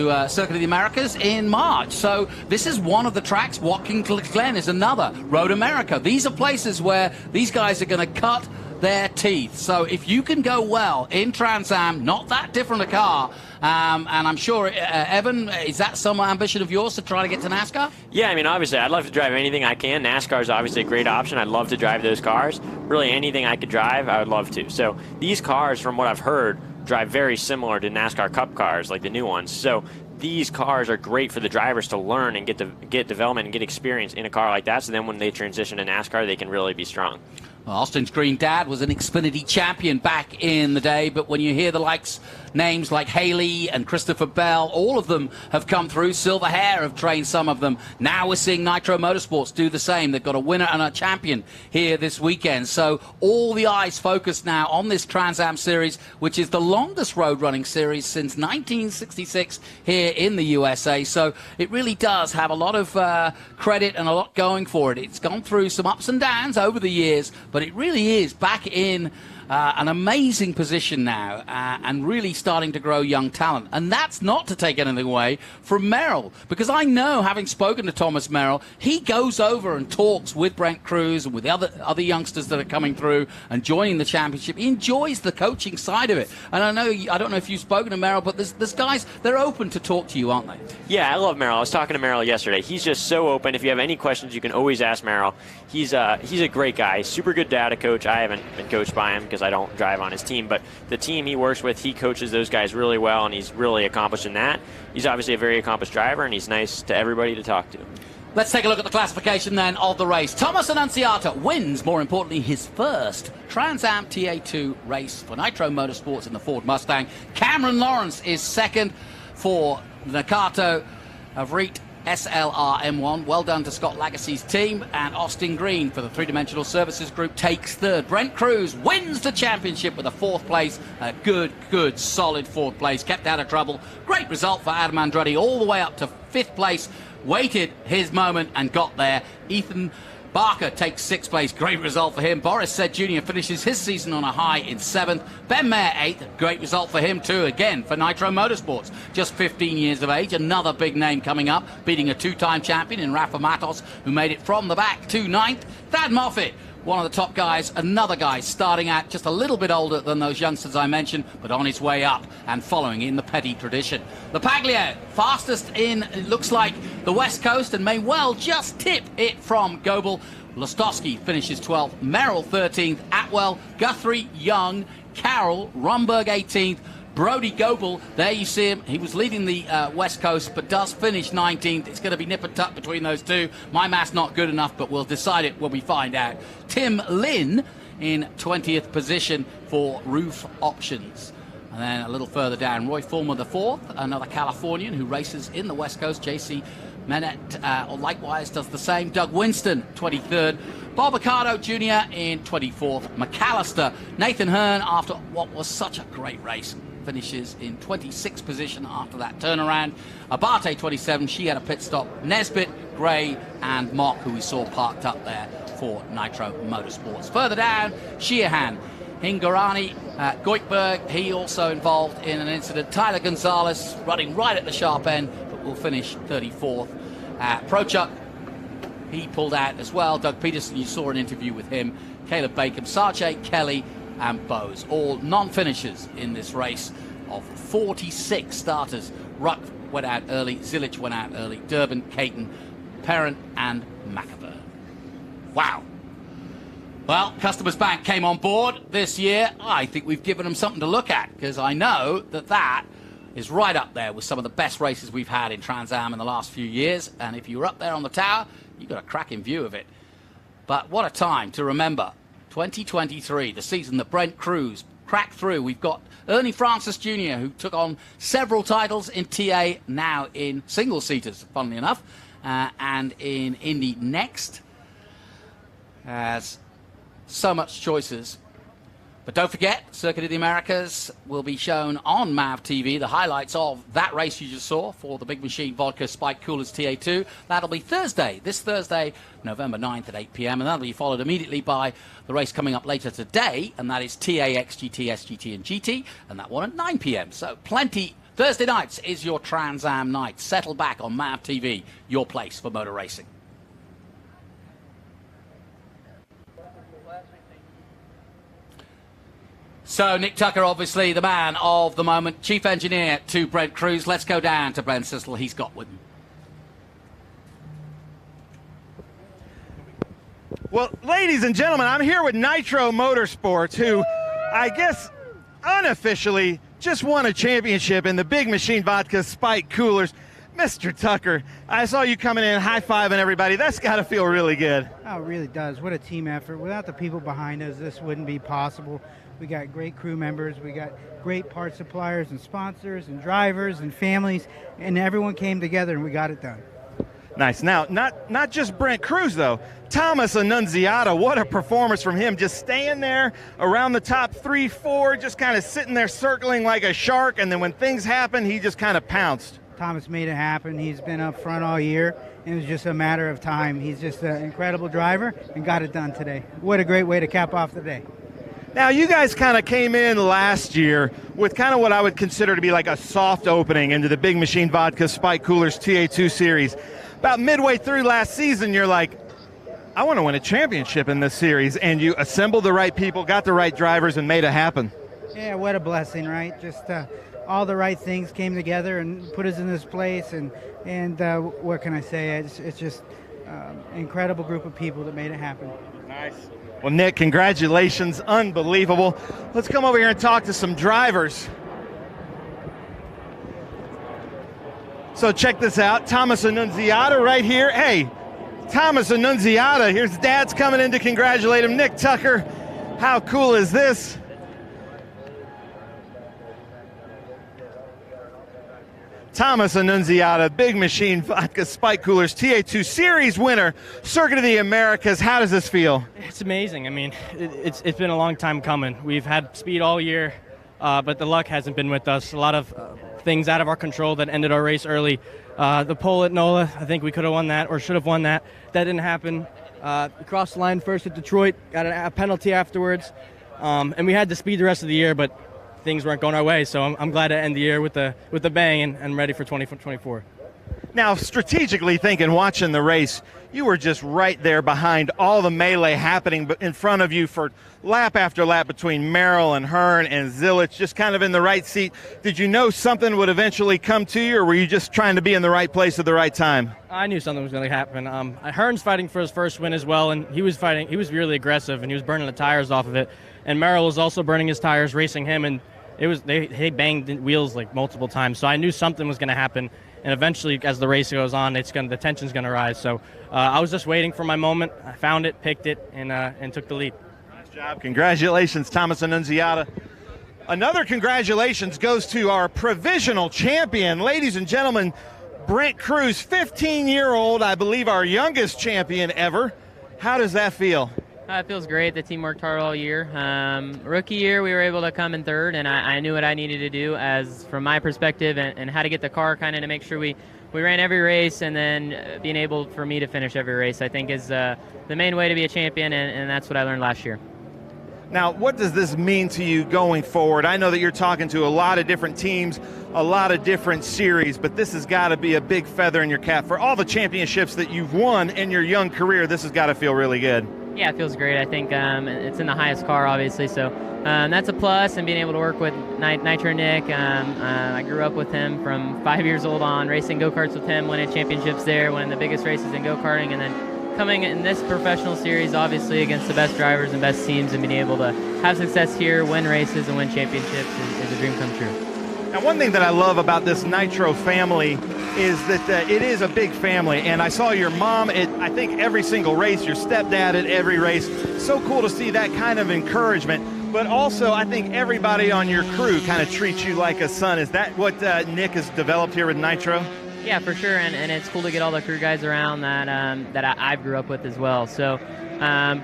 Circuit of the Americas in March. So this is one of the tracks. Watkins Glen is another. Road America. These are places where these guys are going to cut their teeth. So if you can go well in Trans Am, not that different a car, and I'm sure, Evan, is that some ambition of yours to try to get to NASCAR? Yeah, I mean, obviously, I'd love to drive anything I can. NASCAR is obviously a great option. I'd love to drive those cars. Really, anything I could drive, I would love to. So these cars, from what I've heard, drive very similar to NASCAR Cup cars, like the new ones. So these cars are great for the drivers to learn and get development and get experience in a car like that. So then when they transition to NASCAR, they can really be strong. Well, Austin's green dad was an Xfinity champion back in the day, but when you hear the names like Haley and Christopher Bell, all of them have come through. Silver Hair have trained some of them. Now we're seeing Nitro Motorsports do the same. They've got a winner and a champion here this weekend. So all the eyes focused now on this Trans Am Series, which is the longest road running series since 1966 here in the USA. So it really does have a lot of credit and a lot going for it. It's gone through some ups and downs over the years, but it really is back in an amazing position now and really starting to grow young talent. And that's not to take anything away from Merrill, because I know, having spoken to Thomas Merrill, he goes over and talks with Brent Cruz and with the other youngsters that are coming through and joining the championship. He enjoys the coaching side of it. And I don't know if you've spoken to Merrill, but there's guys, they're open to talk to you, aren't they? Yeah, I love Merrill. I was talking to Merrill yesterday. He's just so open. If you have any questions, you can always ask Merrill. He's a great guy. Super good data coach. I haven't been coached by him because I don't drive on his team, but the team he works with, he coaches those guys really well, and he's really accomplished in that. He's obviously a very accomplished driver, and he's nice to everybody to talk to. Let's take a look at the classification then of the race. Thomas Annunziata wins, more importantly, his first Trans Am TA2 race for Nitro Motorsports in the Ford Mustang. Cameron Lawrence is second for Nakato Avrit SLR M1. Well done to Scott Lagacy's team. And Austin Green for the Three-Dimensional Services Group takes third. Brent Cruz wins the championship with a fourth place. A good, solid fourth place. Kept out of trouble. Great result for Adam Andretti all the way up to fifth place. Waited his moment and got there. Ethan Barker takes sixth place. Great result for him. Boris Said Jr. finishes his season on a high in seventh. Ben Mayer eighth. Great result for him too, again for Nitro Motorsports. Just 15 years of age. Another big name coming up, beating a two-time champion in Rafa Matos, who made it from the back to ninth. Thad Moffitt, one of the top guys, another guy starting out just a little bit older than those youngsters I mentioned, but on his way up and following in the Petty tradition. The Paglia, fastest in, it looks like, the West Coast, and may well just tip it from Goebel. Lostowski finishes 12th, Merrill 13th, Atwell, Guthrie, Young, Carroll, Romberg 18th, Brody Goebel, there you see him. He was leading the West Coast, but does finish 19th. It's going to be nip and tuck between those two. My math's not good enough, but we'll decide it when we find out. Tim Lynn in 20th position for Roof Options. And then a little further down, Roy Fulmer the fourth, another Californian who races in the West Coast. JC Menet likewise does the same. Doug Winston, 23rd. Bob Ricardo Jr. in 24th. McAllister, Nathan Hearn, after what was such a great race, finishes in 26th position after that turnaround. Abate 27, she had a pit stop. Nesbitt, Gray, and Mock, who we saw parked up there for Nitro Motorsports. Further down, Sheehan, Hingarani, Goikberg, he also involved in an incident. Tyler Gonzalez running right at the sharp end, but will finish 34th. Prochuk, he pulled out as well. Doug Peterson, you saw an interview with him. Caleb Bacon, Sarche, Kelly, and Bowes, all non-finishers in this race of 46 starters. Ruck went out early, Zilic went out early, Durbin, Caton, Perrin, and McAvoy. Wow. Well, Customers Bank came on board this year. I think we've given them something to look at, because I know that is right up there with some of the best races we've had in Trans Am in the last few years. And if you were up there on the tower, you got a cracking view of it. But what a time to remember. 2023, the season that Brent Cruz crack through. We've got Ernie Francis Jr., who took on several titles in TA, now in single-seaters, funnily enough, and in Indy next. Has so much choices. But don't forget, Circuit of the Americas will be shown on MAV TV, the highlights of that race you just saw for the Big Machine Vodka Spike Coolers TA2. That'll be Thursday, this Thursday, November 9th at 8 p.m. And that'll be followed immediately by the race coming up later today, and that is TA, XGT, SGT, and GT, and that one at 9 p.m. So plenty. Thursday nights is your Trans Am night. Settle back on MAV TV, your place for motor racing. So Nick Tucker, obviously the man of the moment, chief engineer to Brent Cruz. Let's go down to Brent Sissel. He's got with him. Well, ladies and gentlemen, I'm here with Nitro Motorsports, who I guess unofficially just won a championship in the Big Machine Vodka Spike Coolers. Mr. Tucker, I saw you coming in high-fiving everybody. That's got to feel really good. Oh, it really does. What a team effort. Without the people behind us, this wouldn't be possible. We got great crew members. We got great part suppliers and sponsors and drivers and families, and everyone came together and we got it done. Nice. Now, not just Brent Cruz, though. Thomas Annunziata, what a performance from him. Just staying there around the top 3, 4, just kind of sitting there circling like a shark, and then when things happen, he just kind of pounced. Thomas made it happen. He's been up front all year. It was just a matter of time. He's just an incredible driver and got it done today. What a great way to cap off the day. Now, you guys kind of came in last year with kind of what I would consider to be like a soft opening into the Big Machine Vodka Spike Coolers TA2 series. About midway through last season, you're like, I want to win a championship in this series, and you assembled the right people, got the right drivers, and made it happen. Yeah, what a blessing, right? Just all the right things came together and put us in this place, and what can I say? It's just incredible group of people that made it happen. Nice. Well, Nick, congratulations. Unbelievable. Let's come over here and talk to some drivers. So check this out. Thomas Annunziata right here. Hey, Thomas Annunziata. Here's Dad's coming in to congratulate him. Nick Tucker, how cool is this? Thomas Annunziata, Big Machine Vodka Spike Coolers TA2 Series winner, Circuit of the Americas. How does this feel? It's amazing. I mean, it's been a long time coming. We've had speed all year, but the luck hasn't been with us. A lot of things out of our control that ended our race early. The pole at NOLA, I think we could have won that or should have won that. That didn't happen. We crossed the line first at Detroit, got a penalty afterwards, and we had to speed the rest of the year, but things weren't going our way, so I'm glad to end the year with a bang and ready for 2024. Now, strategically thinking, watching the race, you were just right there behind all the melee happening in front of you for lap after lap between Merrill and Hearn and Zilich, just kind of in the right seat. Did you know something would eventually come to you, or were you just trying to be in the right place at the right time? I knew something was going to happen. Hearn's fighting for his first win as well, and he was really aggressive, and he was burning the tires off of it. And Merrill was also burning his tires, racing him, and they banged the wheels like multiple times. So I knew something was going to happen, and eventually, as the race goes on, the tension's going to rise. So I was just waiting for my moment. I found it, picked it, and took the lead. Nice job. Congratulations, Thomas Annunziata. Another congratulations goes to our provisional champion, ladies and gentlemen, Brent Cruz, 15-year-old, I believe our youngest champion ever. How does that feel? It feels great. The team worked hard all year. Rookie year, we were able to come in third, and I knew what I needed to do as from my perspective and how to get the car kind of to make sure we ran every race, and then being able for me to finish every race, I think, is the main way to be a champion, and that's what I learned last year. Now, what does this mean to you going forward? I know that you're talking to a lot of different teams, a lot of different series, but this has got to be a big feather in your cap. For all the championships that you've won in your young career, this has got to feel really good. Yeah, it feels great. I think it's in the highest car, obviously, so that's a plus, and being able to work with Nitro Nick. I grew up with him from 5 years old on, racing go-karts with him, winning championships there, winning the biggest races in go-karting, and then coming in this professional series, obviously, against the best drivers and best teams, and being able to have success here, win races, and win championships is a dream come true. Now, one thing that I love about this Nitro family is that it is a big family, and I saw your mom at, I think, every single race, your stepdad at every race. So cool to see that kind of encouragement. but also I think everybody on your crew kind of treats you like a son. Is that what Nick has developed here with Nitro? Yeah, for sure, and it's cool to get all the crew guys around that I grew up with as well. So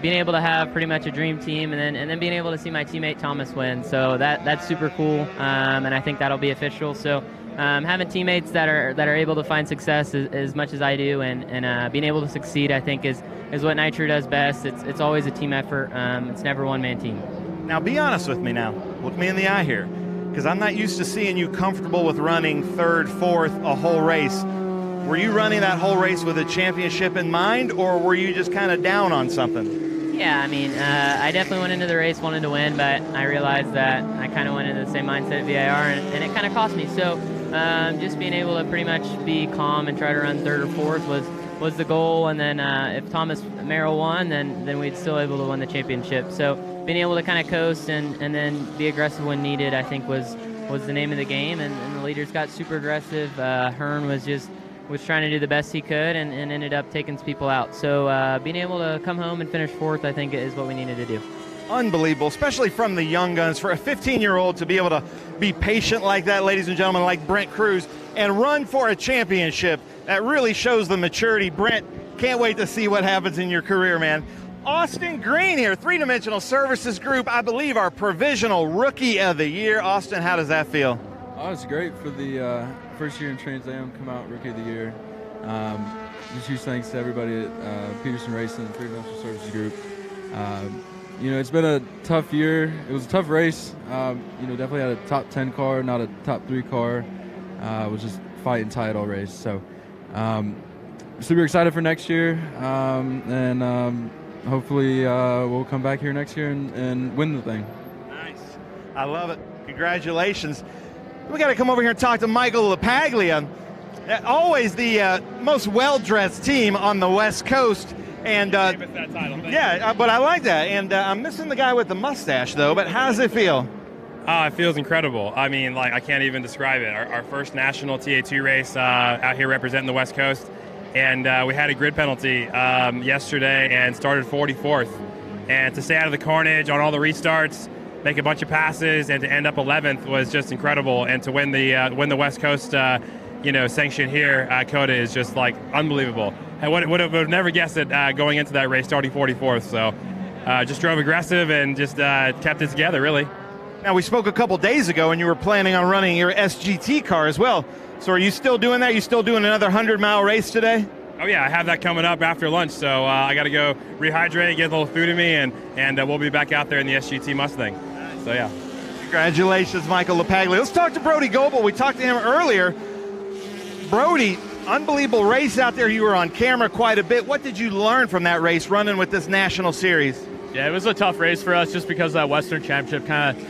being able to have pretty much a dream team, and then being able to see my teammate Thomas win, so that's super cool, and I think that'll be official. So having teammates that are able to find success as much as I do, and being able to succeed, I think is what Nitro does best. It's always a team effort. It's never a one-man team. Now, be honest with me now. Look me in the eye here, because I'm not used to seeing you comfortable with running third, fourth, a whole race. Were you running that whole race with a championship in mind, or were you just kind of down on something? Yeah, I mean, I definitely went into the race wanting to win, but I realized that I kind of went into the same mindset at VIR, and it kind of cost me. So just being able to pretty much be calm and try to run third or fourth was the goal. And then if Thomas Merrill won, then we'd still able to win the championship. So being able to kind of coast and then be aggressive when needed, I think was the name of the game. And the leaders got super aggressive. Hearn was trying to do the best he could and ended up taking people out. So being able to come home and finish fourth, I think, is what we needed to do. Unbelievable, especially from the young guns. For a 15-year-old to be able to be patient like that, ladies and gentlemen, like Brent Cruz, and run for a championship, that really shows the maturity. Brent, can't wait to see what happens in your career, man. Austin Green here, Three-Dimensional Services Group, I believe our provisional Rookie of the Year. Austin, how does that feel? Oh, it's great for the first year in Trans Am, come out Rookie of the Year. Just huge thanks to everybody at Peterson Racing, Three-Dimensional Services Group. You know, it's been a tough year. It was a tough race. You know, definitely had a top 10 car, not a top 3 car. It was just fight and tie it all race. So super excited for next year. And hopefully we'll come back here next year and win the thing. Nice. I love it. Congratulations. We got to come over here and talk to Michael LaPaglia. Always the most well-dressed team on the West Coast. And yeah, but I like that. And I'm missing the guy with the mustache, though. But how does it feel? It feels incredible. I mean, like, I can't even describe it. Our first national TA2 race out here representing the West Coast. And we had a grid penalty yesterday and started 44th. And to stay out of the carnage on all the restarts, make a bunch of passes, and to end up 11th was just incredible. And to win the West Coast sanction here at COTA is just, like, unbelievable. I would have never guessed it going into that race, starting 44th. So just drove aggressive and just kept it together, really. Now, we spoke a couple days ago, and you were planning on running your SGT car as well. So are you still doing that? You still doing another 100-mile race today? Oh, yeah, I have that coming up after lunch. So I got to go rehydrate, get a little food in me, and we'll be back out there in the SGT Mustang. So, yeah. Congratulations, Michael LaPaglia. Let's talk to Brody Goebel. We talked to him earlier. Brody, unbelievable race out there. You were on camera quite a bit. What did you learn from that race running with this national series? Yeah, it was a tough race for us just because that Western Championship kind of,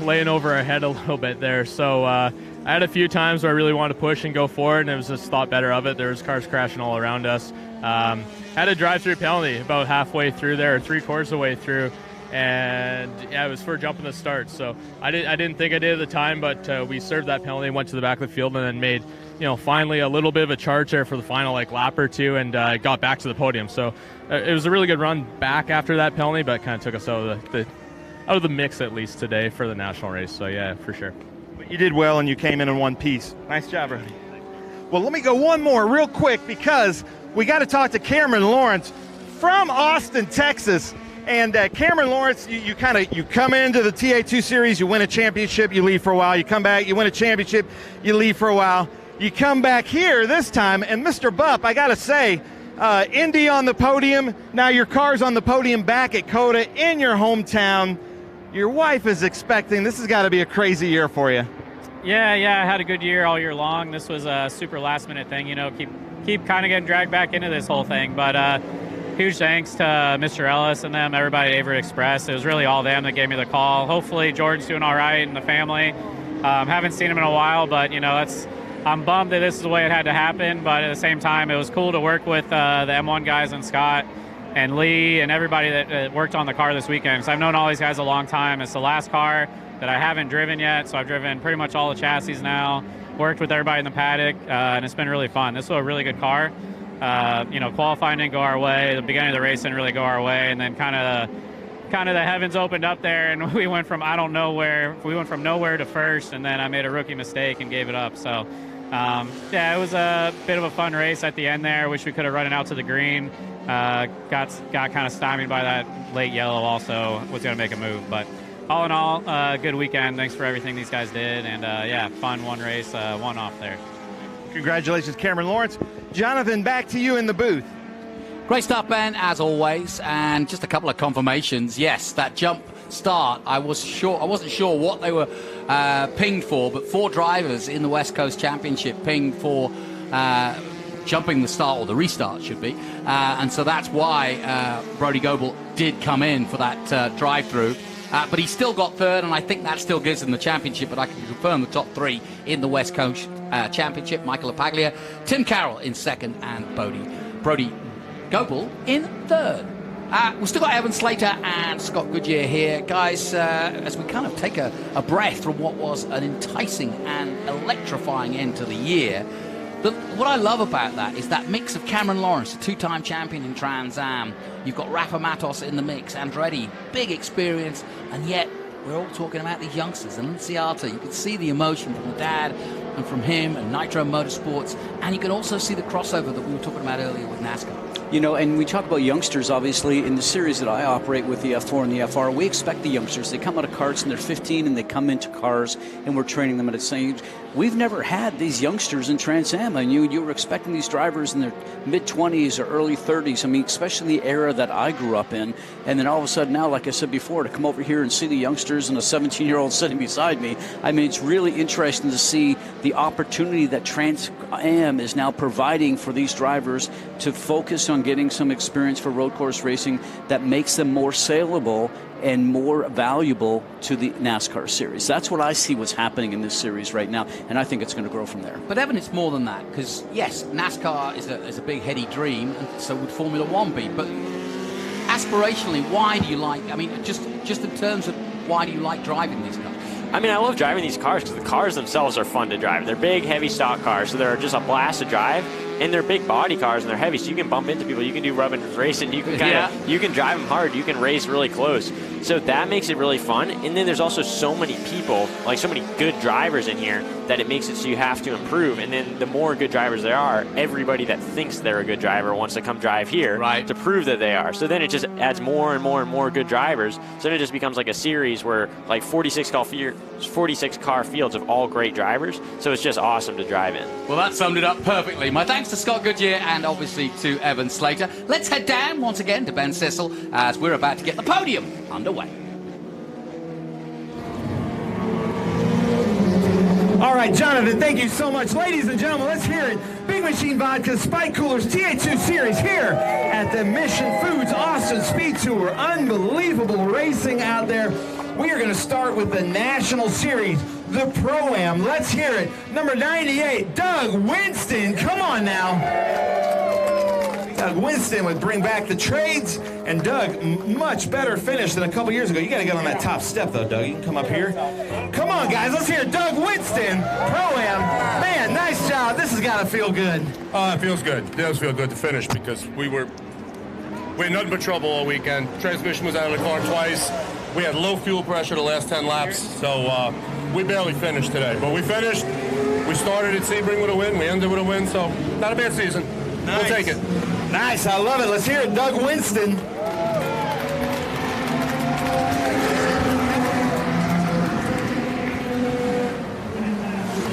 laying over our head a little bit there. So I had a few times where I really wanted to push and go forward, and it was just thought better of it. There was cars crashing all around us. Had a drive-through penalty about halfway through there, or 3/4 of the way through. And yeah, it was for jumping the start. So I didn't think I did at the time, but we served that penalty, went to the back of the field, and then made finally a little bit of a charge there for the final lap or two, and got back to the podium. So it was a really good run back after that penalty, but kind of took us out of the mix at least today for the national race. So yeah, for sure. But you did well, and you came in one piece. Nice job, Brody. Well, let me go one more real quick, because we got to talk to Cameron Lawrence from Austin, Texas. And Cameron Lawrence, you come into the TA2 series, you win a championship, you leave for a while. You come back, you win a championship, you leave for a while. You come back here this time, and Mr. Bupp, I got to say, Indy on the podium. Now your car's on the podium back at COTA in your hometown. Your wife is expecting. This has got to be a crazy year for you. Yeah, I had a good year all year long. This was a super last-minute thing, keep kind of getting dragged back into this whole thing. But huge thanks to Mr. Ellis and them, everybody at Avery Express. It was really all them that gave me the call. Hopefully Jordan's doing all right and the family. Haven't seen him in a while, but I'm bummed that this is the way it had to happen. But at the same time, it was cool to work with the M1 guys and Scott and Lee and everybody that worked on the car this weekend. So I've known all these guys a long time. It's the last car that I haven't driven yet, so I've driven pretty much all the chassis now. Worked with everybody in the paddock, and it's been really fun. This was a really good car. Qualifying didn't go our way. The beginning of the race didn't really go our way, and then kind of kind of the heavens opened up there, and we went from nowhere to first, and then I made a rookie mistake and gave it up. So, yeah, it was a bit of a fun race at the end there. Wish we could have run it out to the green. Got kind of stymied by that late yellow also. Was going to make a move, but all in all, good weekend. Thanks for everything these guys did, and yeah, fun one race, one off there. Congratulations, Cameron Lawrence. Jonathan, back to you in the booth. Great stuff, Ben, as always, and just a couple of confirmations. Yes, that jump start, I wasn't sure what they were pinged for, but 4 drivers in the West Coast Championship pinged for jumping the start, or the restart should be, and so that's why Brody Goebel did come in for that drive-through. But he still got third, and I think that still gives him the championship, but I can confirm the top 3 in the West Coast Championship. Michael Lapaglia, Tim Carroll in second, and Brody Goebel in third. We've still got Evan Slater and Scott Goodyear here. Guys, as we kind of take a breath from what was an enticing and electrifying end to the year, what I love about that is that mix of Cameron Lawrence, a 2-time champion in Trans Am. You've got Rafa Matos in the mix, Andretti, big experience, and yet we're all talking about these youngsters. And Lanciata, you can see the emotion from the dad and from him and Nitro Motorsports, and you can also see the crossover that we were talking about earlier with NASCAR. You know, and we talk about youngsters, obviously, in the series that I operate with, the F4 and the FR, we expect the youngsters. They come out of karts and they're 15 and they come into cars and we're training them at the same age. We've never had these youngsters in Trans Am. I mean, you were expecting these drivers in their mid-20s or early 30s. I mean, especially the era that I grew up in. And then all of a sudden now, like I said before, to come over here and see the youngsters and a 17-year-old sitting beside me, I mean, it's really interesting to see the opportunity that Trans Am is now providing for these drivers to focus on getting some experience for road course racing that makes them more saleable and more valuable to the NASCAR series. That's what I see what's happening in this series right now, and I think it's going to grow from there. But Evan, it's more than that, because yes, NASCAR is a big heady dream, and so would Formula One be. But aspirationally, why do you like? I mean, just in terms of why do you like driving these cars? I mean, I love driving these cars because the cars themselves are fun to drive. They're big, heavy stock cars, so they're just a blast to drive. And they're big body cars and they're heavy, so you can bump into people. You can do rub and racing. You can you can drive them hard. You can race really close. So that makes it really fun. And then there's also so many people, like so many good drivers in here, that it makes it so you have to improve. And then the more good drivers there are, everybody that thinks they're a good driver wants to come drive here to prove that they are. So then it just adds more and more and more good drivers. So then it just becomes like a series where like 46 car fields of all great drivers. So it's just awesome to drive in. Well, that summed it up perfectly. My thanks to Scott Goodyear and obviously to Evan Slater. Let's head down once again to Ben Sissel as we're about to get the podium underway. All right, Jonathan, thank you so much. Ladies and gentlemen, let's hear it. Big Machine Vodka Spike Coolers TA2 Series here at the Mission Foods Austin SpeedTour. Unbelievable racing out there. We are going to start with the National Series, the Pro-Am. Let's hear it. Number 98, Doug Winston. Come on now. Doug Winston would bring back the trades, and Doug, much better finish than a couple years ago. You got to get on that top step, though, Doug. You can come up here. Come on, guys. Let's hear Doug Winston, Pro-Am. Man, nice job. This has got to feel good. It feels good. It does feel good to finish because we had nothing but trouble all weekend. Transmission was out of the car twice. We had low fuel pressure the last 10 laps, so we barely finished today. But we finished. We started at Sebring with a win. We ended with a win, so not a bad season. Nice. We'll take it. Nice. I love it. Let's hear it. Doug Winston.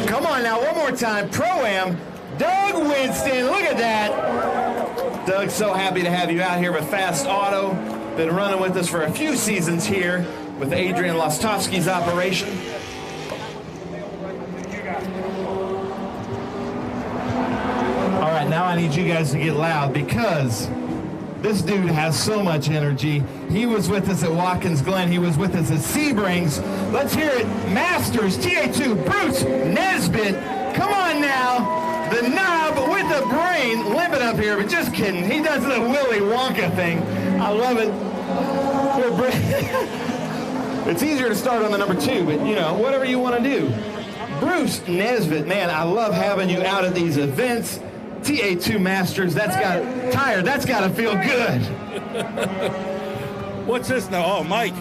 Come on now, one more time. Pro-Am, Doug Winston. Look at that. Doug, so happy to have you out here with Fast Auto. Been running with us for a few seasons here with Adrian Lostovsky's operation. All right, now I need you guys to get loud because this dude has so much energy. He was with us at Watkins Glen. He was with us at Sebrings. Let's hear it. Masters TA2, Bruce Nesbitt. Come on now. The knob with the brain. Limping up here, but just kidding. He does the Willy Wonka thing. I love it. It's easier to start on the number 2, but, you know, whatever you want to do. Bruce Nesbitt, man, I love having you out at these events. TA2 Masters, that's got to feel good. What's this now? Oh, Mike.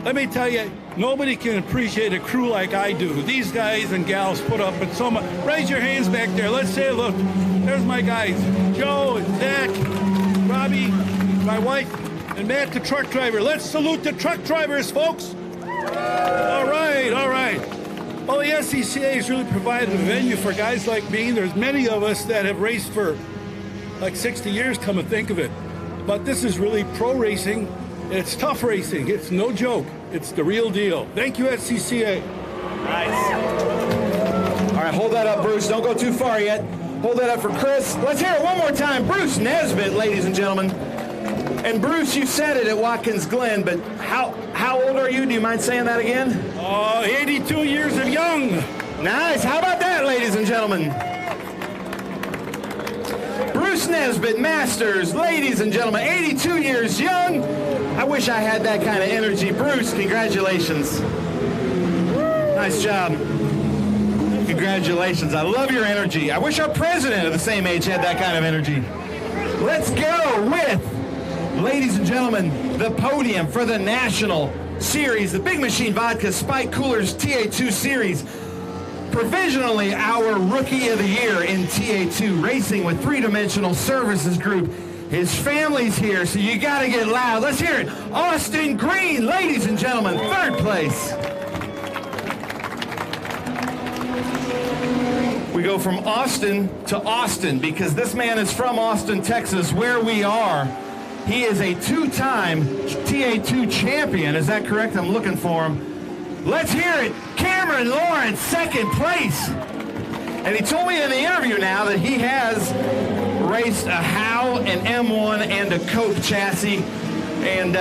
Let me tell you, nobody can appreciate a crew like I do. These guys and gals put up with so much. Raise your hands back there. Let's say, look, there's my guys. Joe and Zach, Robbie, my wife, and Matt, the truck driver. Let's salute the truck drivers, folks. All right, all right. Well, the SCCA has really provided a venue for guys like me. There's many of us that have raced for like 60 years, come and think of it. But this is really pro racing. It's tough racing. It's no joke. It's the real deal. Thank you, SCCA. Nice. All right, hold that up, Bruce. Don't go too far yet. Hold that up for Chris. Let's hear it one more time. Bruce Nesbitt, ladies and gentlemen. And Bruce, you said it at Watkins Glen, but how old are you? Do you mind saying that again? 82 years of young. Nice. How about that, ladies and gentlemen? Bruce Nesbitt, Masters, ladies and gentlemen, 82 years young. I wish I had that kind of energy. Bruce, congratulations. Nice job. Congratulations. I love your energy. I wish our president of the same age had that kind of energy. Let's go with, ladies and gentlemen, the podium for the National Series, the Big Machine Vodka Spike Coolers TA2 Series. Provisionally our Rookie of the Year in TA2 Racing with Three Dimensional Services Group. His family's here, so you got to get loud. Let's hear it. Austin Green, ladies and gentlemen, third place. We go from Austin to Austin because this man is from Austin, Texas, where we are. He is a two-time TA2 champion. Is that correct? I'm looking for him. Let's hear it. Cameron Lawrence, second place. And he told me in the interview now that he has raced a Howe, an M1, and a Cope chassis. And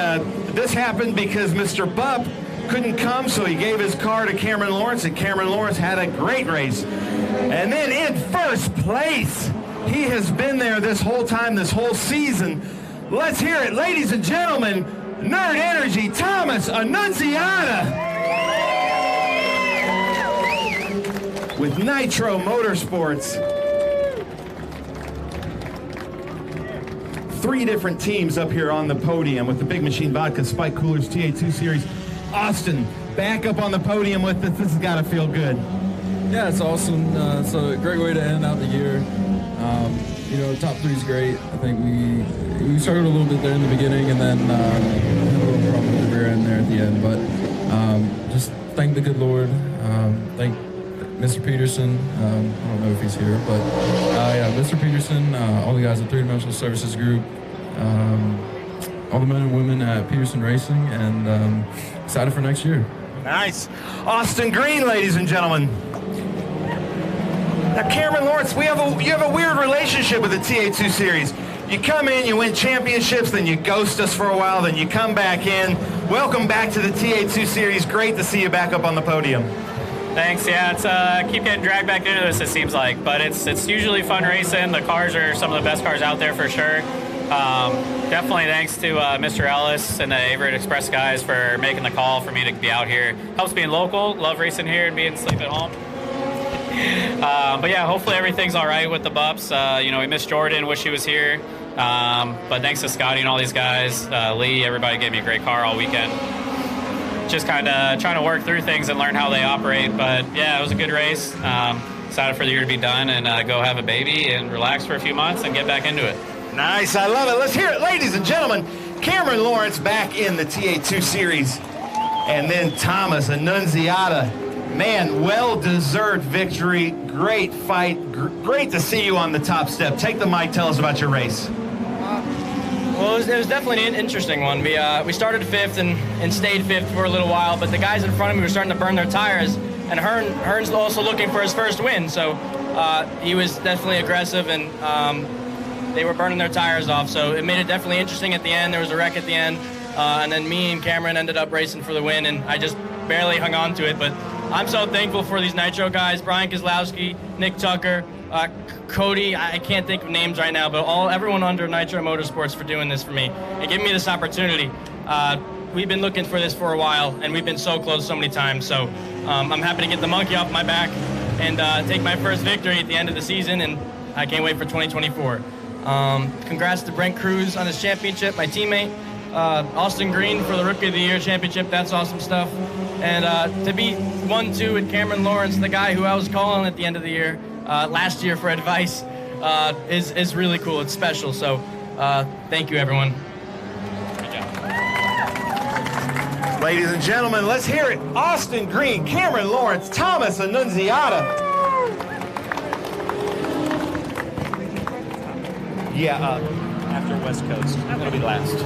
this happened because Mr. Bupp couldn't come, so he gave his car to Cameron Lawrence, and Cameron Lawrence had a great race. And then in first place, he has been there this whole time, this whole season. Let's hear it, ladies and gentlemen, Nerd Energy, Thomas Annunziata. With Nitro Motorsports. 3 different teams up here on the podium with the Big Machine Vodka Spike Coolers TA2 Series. Austin, back up on the podium with this. This has got to feel good. Yeah, it's awesome. It's a great way to end out the year. You know, top 3 is great. I think we struggled a little bit there in the beginning and then had a little problem with the rear end there at the end. But just thank the good Lord. Thank Mr. Peterson, I don't know if he's here, but yeah, Mr. Peterson, all the guys at Three Dimensional Services Group, all the men and women at Peterson Racing, and excited for next year. Nice. Austin Green, ladies and gentlemen. Now, Cameron Lawrence, you have a weird relationship with the TA2 Series. You come in, you win championships, then you ghost us for a while, then you come back in. Welcome back to the TA2 Series. Great to see you back up on the podium. Thanks. Yeah, it's keep getting dragged back into this, it seems like, but it's usually fun racing. The cars are some of the best cars out there for sure. Definitely thanks to Mr. Ellis and the Averett Express guys for making the call for me to be out here. Helps being local. Love racing here and being sleep at home. But yeah, hopefully everything's all right with the Bupps. You know, we missed Jordan. Wish he was here. But thanks to Scotty and all these guys, Lee, everybody gave me a great car all weekend. Just kind of trying to work through things and learn how they operate. But yeah, it was a good race. Excited for the year to be done and go have a baby and relax for a few months and get back into it. Nice, I love it. Let's hear it, ladies and gentlemen. Cameron Lawrence back in the TA2 Series. And then Thomas Annunziata. Man, well-deserved victory. Great fight. Great to see you on the top step. Take the mic. Tell us about your race. Well, it was definitely an interesting one. We started 5th and stayed 5th for a little while, but the guys in front of me were starting to burn their tires, and Hearn's also looking for his first win, so he was definitely aggressive, and they were burning their tires off, so it made it definitely interesting at the end. There was a wreck at the end, and then me and Cameron ended up racing for the win, and I just barely hung on to it, but I'm so thankful for these Nitro guys, Brian Kozlowski, Nick Tucker, Cody, I can't think of names right now, but everyone under Nitro Motorsports for doing this for me and giving me this opportunity. We've been looking for this for a while, and we've been so close so many times, so I'm happy to get the monkey off my back and take my first victory at the end of the season, and I can't wait for 2024. Congrats to Brent Cruz on his championship, my teammate. Austin Green for the Rookie of the Year championship. That's awesome stuff. And to be 1-2 with Cameron Lawrence, the guy who I was calling at the end of the year, last year for advice, is really cool. It's special. So thank you, everyone. Ladies and gentlemen, let's hear it. Austin Green, Cameron Lawrence, Thomas Annunziata. After West Coast. That'll be last.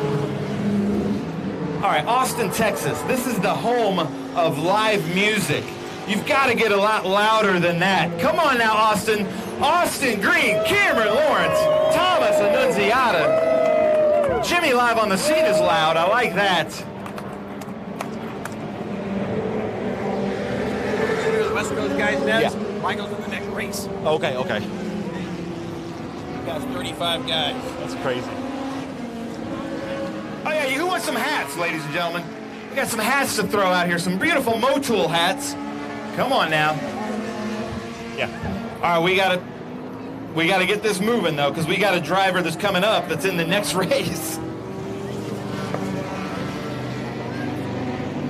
All right, Austin, Texas. This is the home of live music. You've got to get a lot louder than that. Come on now, Austin. Austin Green, Cameron Lawrence, Thomas Annunziata. Jimmy live on the scene is loud. I like that. West Coast guys next. Yeah. Michael's in the next race. Okay. We got 35 guys. That's crazy. Oh yeah, who wants some hats, ladies and gentlemen? We got some hats to throw out here, some beautiful Motul hats. Come on now. Yeah. All right, we gotta get this moving though, because we got a driver that's coming up that's in the next race.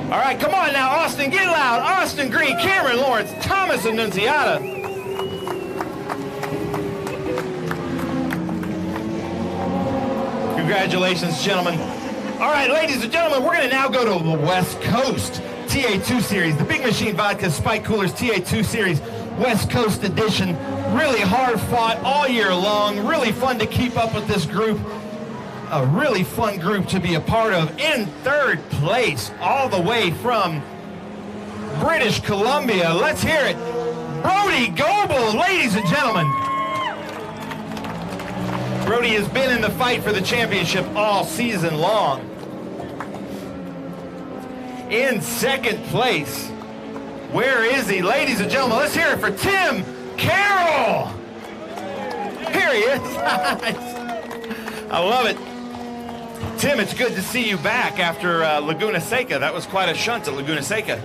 All right, come on now, Austin, get loud. Austin Green, Cameron Lawrence, Thomas Annunziata. Congratulations, gentlemen. All right, ladies and gentlemen, we're going to now go to the West Coast TA2 Series, the Big Machine Vodka Spike Coolers TA2 Series West Coast Edition. Really hard fought all year long. Really fun to keep up with this group. A really fun group to be a part of. In third place, all the way from British Columbia. Let's hear it. Brody Goebel, ladies and gentlemen. Brody has been in the fight for the championship all season long. In second place, where is he? Ladies and gentlemen, let's hear it for Tim Carroll. Here he is. I love it. Tim, it's good to see you back after Laguna Seca. That was quite a shunt at Laguna Seca.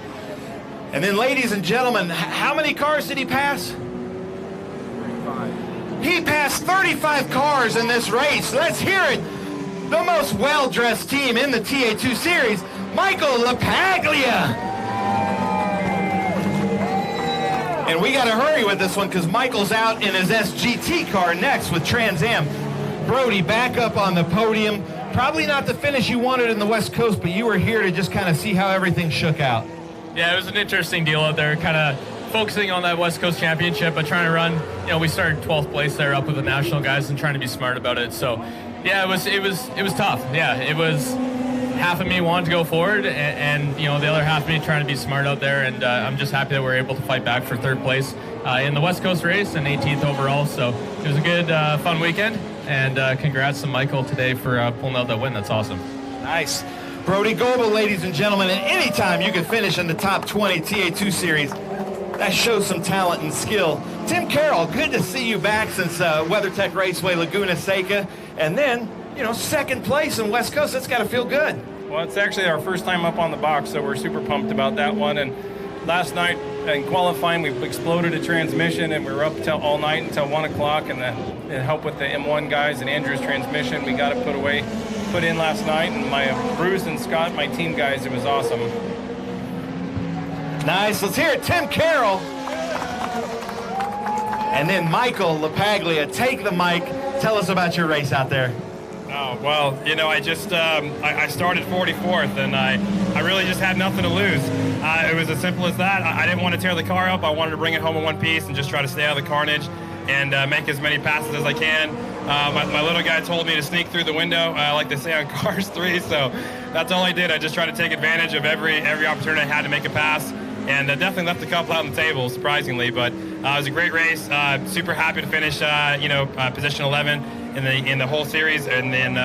And then, ladies and gentlemen, how many cars did he pass? 35. He passed 35 cars in this race. Let's hear it. The most well-dressed team in the TA2 Series, Michael LaPaglia. And we got to hurry with this one because Michael's out in his SGT car next with Trans Am. Brody back up on the podium. Probably not the finish you wanted in the West Coast, but you were here to just kind of see how everything shook out. Yeah, it was an interesting deal out there, kind of focusing on that West Coast Championship, but trying to run, we started 12th place there up with the national guys and trying to be smart about it. So, yeah, it was tough. Yeah, it was half of me wanted to go forward and the other half of me trying to be smart out there, and I'm just happy that we're able to fight back for third place in the West Coast race and 18th overall. So it was a good, fun weekend, and congrats to Michael today for pulling out that win. That's awesome. Nice. Brody Goebel, ladies and gentlemen, and anytime you can finish in the top 20 TA2 Series, that shows some talent and skill. Tim Carroll, good to see you back since WeatherTech Raceway Laguna Seca, and then, second place in West Coast. That's got to feel good. Well, it's actually our first time up on the box, so we're super pumped about that one. And last night in qualifying, we exploded a transmission, and we were up all night until 1 o'clock, and it helped with the M1 guys and Andrew's transmission. We got it put in last night, and my Bruce and Scott, my team guys, it was awesome. Nice. Let's hear it. Tim Carroll. And then Michael LaPaglia. Take the mic. Tell us about your race out there. Oh, well, I just, I started 44th, and I really just had nothing to lose. It was as simple as that. I didn't want to tear the car up. I wanted to bring it home in one piece and just try to stay out of the carnage and make as many passes as I can. My little guy told me to sneak through the window, like they say on Cars 3, so that's all I did. I just tried to take advantage of every opportunity I had to make a pass, and definitely left a couple out on the table, surprisingly, but it was a great race. Super happy to finish, position 11 in the whole series, and then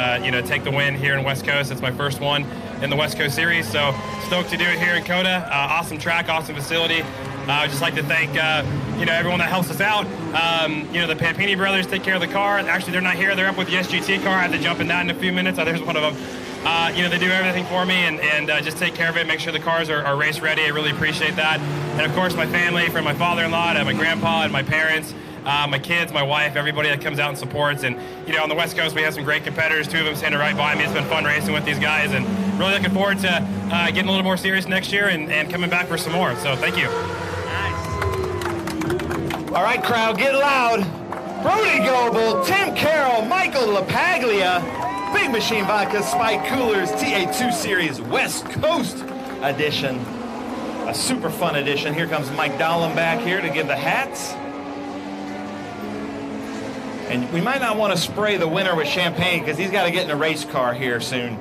take the win here in West Coast. It's my first one in the West Coast Series, so stoked to do it here in COTA. Awesome track, awesome facility. I'd just like to thank everyone that helps us out. The Pampini brothers take care of the car. Actually, they're not here. They're up with the SGT car. I have to jump in that in a few minutes. There's one of them. They do everything for me and just take care of it, make sure the cars are race ready. I really appreciate that. And of course, my family, from my father-in-law to my grandpa and my parents. my kids, my wife, everybody that comes out and supports. And, you know, on the West Coast, we have some great competitors. 2 of them standing right by me. It's been fun racing with these guys, and really looking forward to getting a little more serious next year and coming back for some more. So thank you. All right, crowd, get loud. Brody Goebel, Tim Carroll, Michael LaPaglia, Big Machine Vodka Spike Coolers TA2 Series West Coast edition. A super fun edition. Here comes Mike Dolan back here to give the hats. And we might not want to spray the winner with champagne because he's got to get in a race car here soon.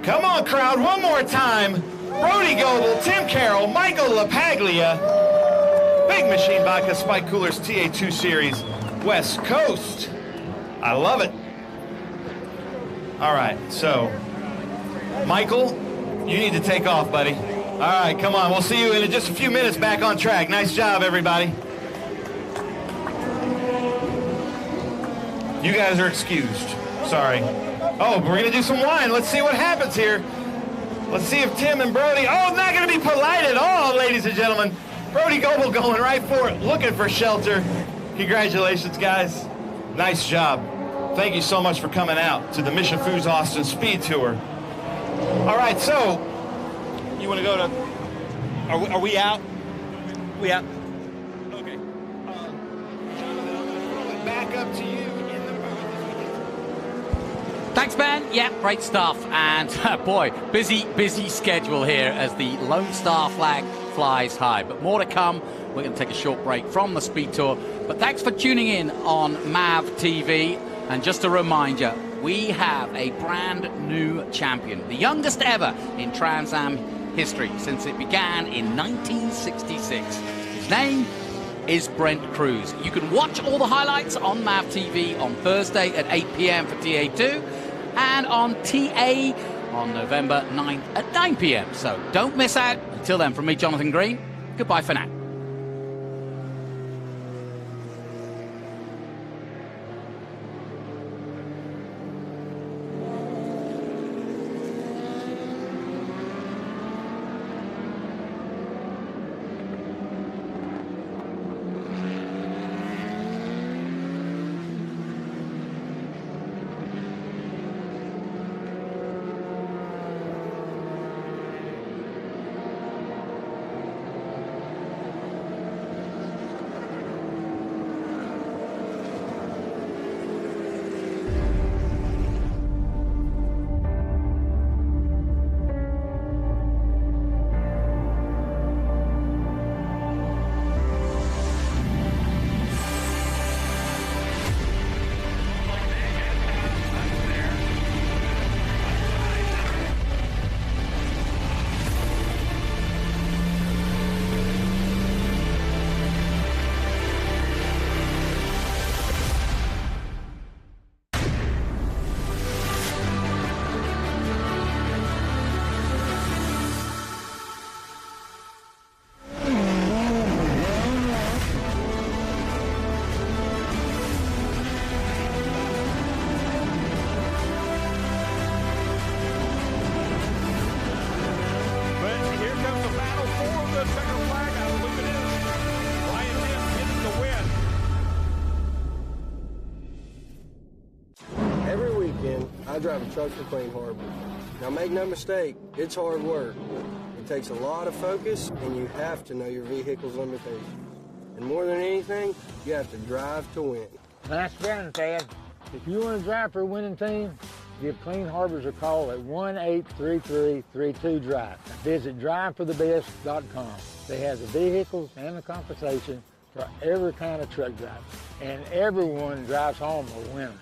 Come on, crowd, one more time. Brody Goebel, Tim Carroll, Michael LaPaglia, Big Machine Vodka Spike Coolers TA2 Series West Coast. I love it. All right, so Michael, you need to take off, buddy. All right, come on. We'll see you in just a few minutes back on track. Nice job, everybody. You guys are excused. Sorry. Oh, we're going to do some wine. Let's see what happens here. Let's see if Tim and Brody... Oh, not going to be polite at all, ladies and gentlemen. Brody Goebel going right for it, looking for shelter. Congratulations, guys. Nice job. Thank you so much for coming out to the Mission Foods Austin SpeedTour. All right, so... You want to go to... Are we out? We out? Okay. Jonathan, back up to you. Thanks, Ben. Yeah, great stuff. And boy, busy schedule here as the Lone Star flag flies high. But more to come. We're going to take a short break from the Speed Tour. But thanks for tuning in on MAV TV. And just a reminder, we have a brand new champion, the youngest ever in Trans Am history since it began in 1966. His name is Brent Cruz. You can watch all the highlights on MAV TV on Thursday at 8 p.m. for TA2 and on TA on November 9th at 9 p.m. So don't miss out. Until then, from me, Jonathan Green, goodbye for now. I drive a truck for Clean Harbor. Now make no mistake, it's hard work. It takes a lot of focus and you have to know your vehicle's limitations. And more than anything, you have to drive to win. Nice running, Thad. If you want to drive for a winning team, give Clean Harbors a call at 1-833-32-DRIVE. Visit driveforthebest.com. They have the vehicles and the compensation for every kind of truck driver. And everyone drives home a winner.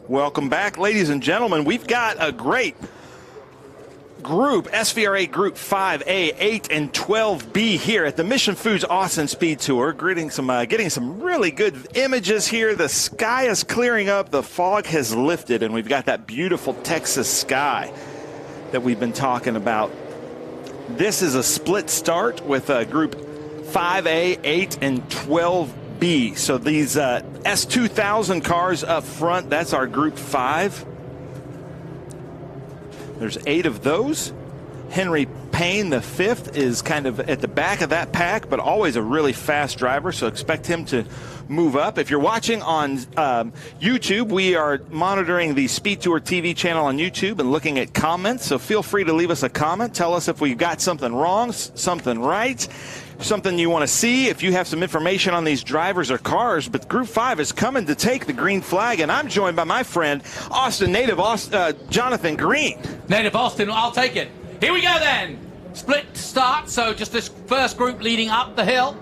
Welcome back, ladies and gentlemen. We've got a great group, SVRA Group 5A, 8, and 12B here at the Mission Foods Austin SpeedTour. Getting some really good images here. The sky is clearing up. The fog has lifted, and we've got that beautiful Texas sky that we've been talking about. This is a split start with Group 5A, 8, and 12B. So these S2000 cars up front, that's our Group 5. There's 8 of those. Henry Payne, the 5th, is kind of at the back of that pack, but always a really fast driver, so expect him to move up. If you're watching on YouTube, we are monitoring the SpeedTour TV channel on YouTube and looking at comments, so feel free to leave us a comment. Tell us if we've got something wrong, something right, something you want to see, if you have some information on these drivers or cars. But Group 5 is coming to take the green flag, and I'm joined by my friend, Austin native Jonathan Green. Native Austin, I'll take it. Here we go then. Split start, so just this first group leading up the hill.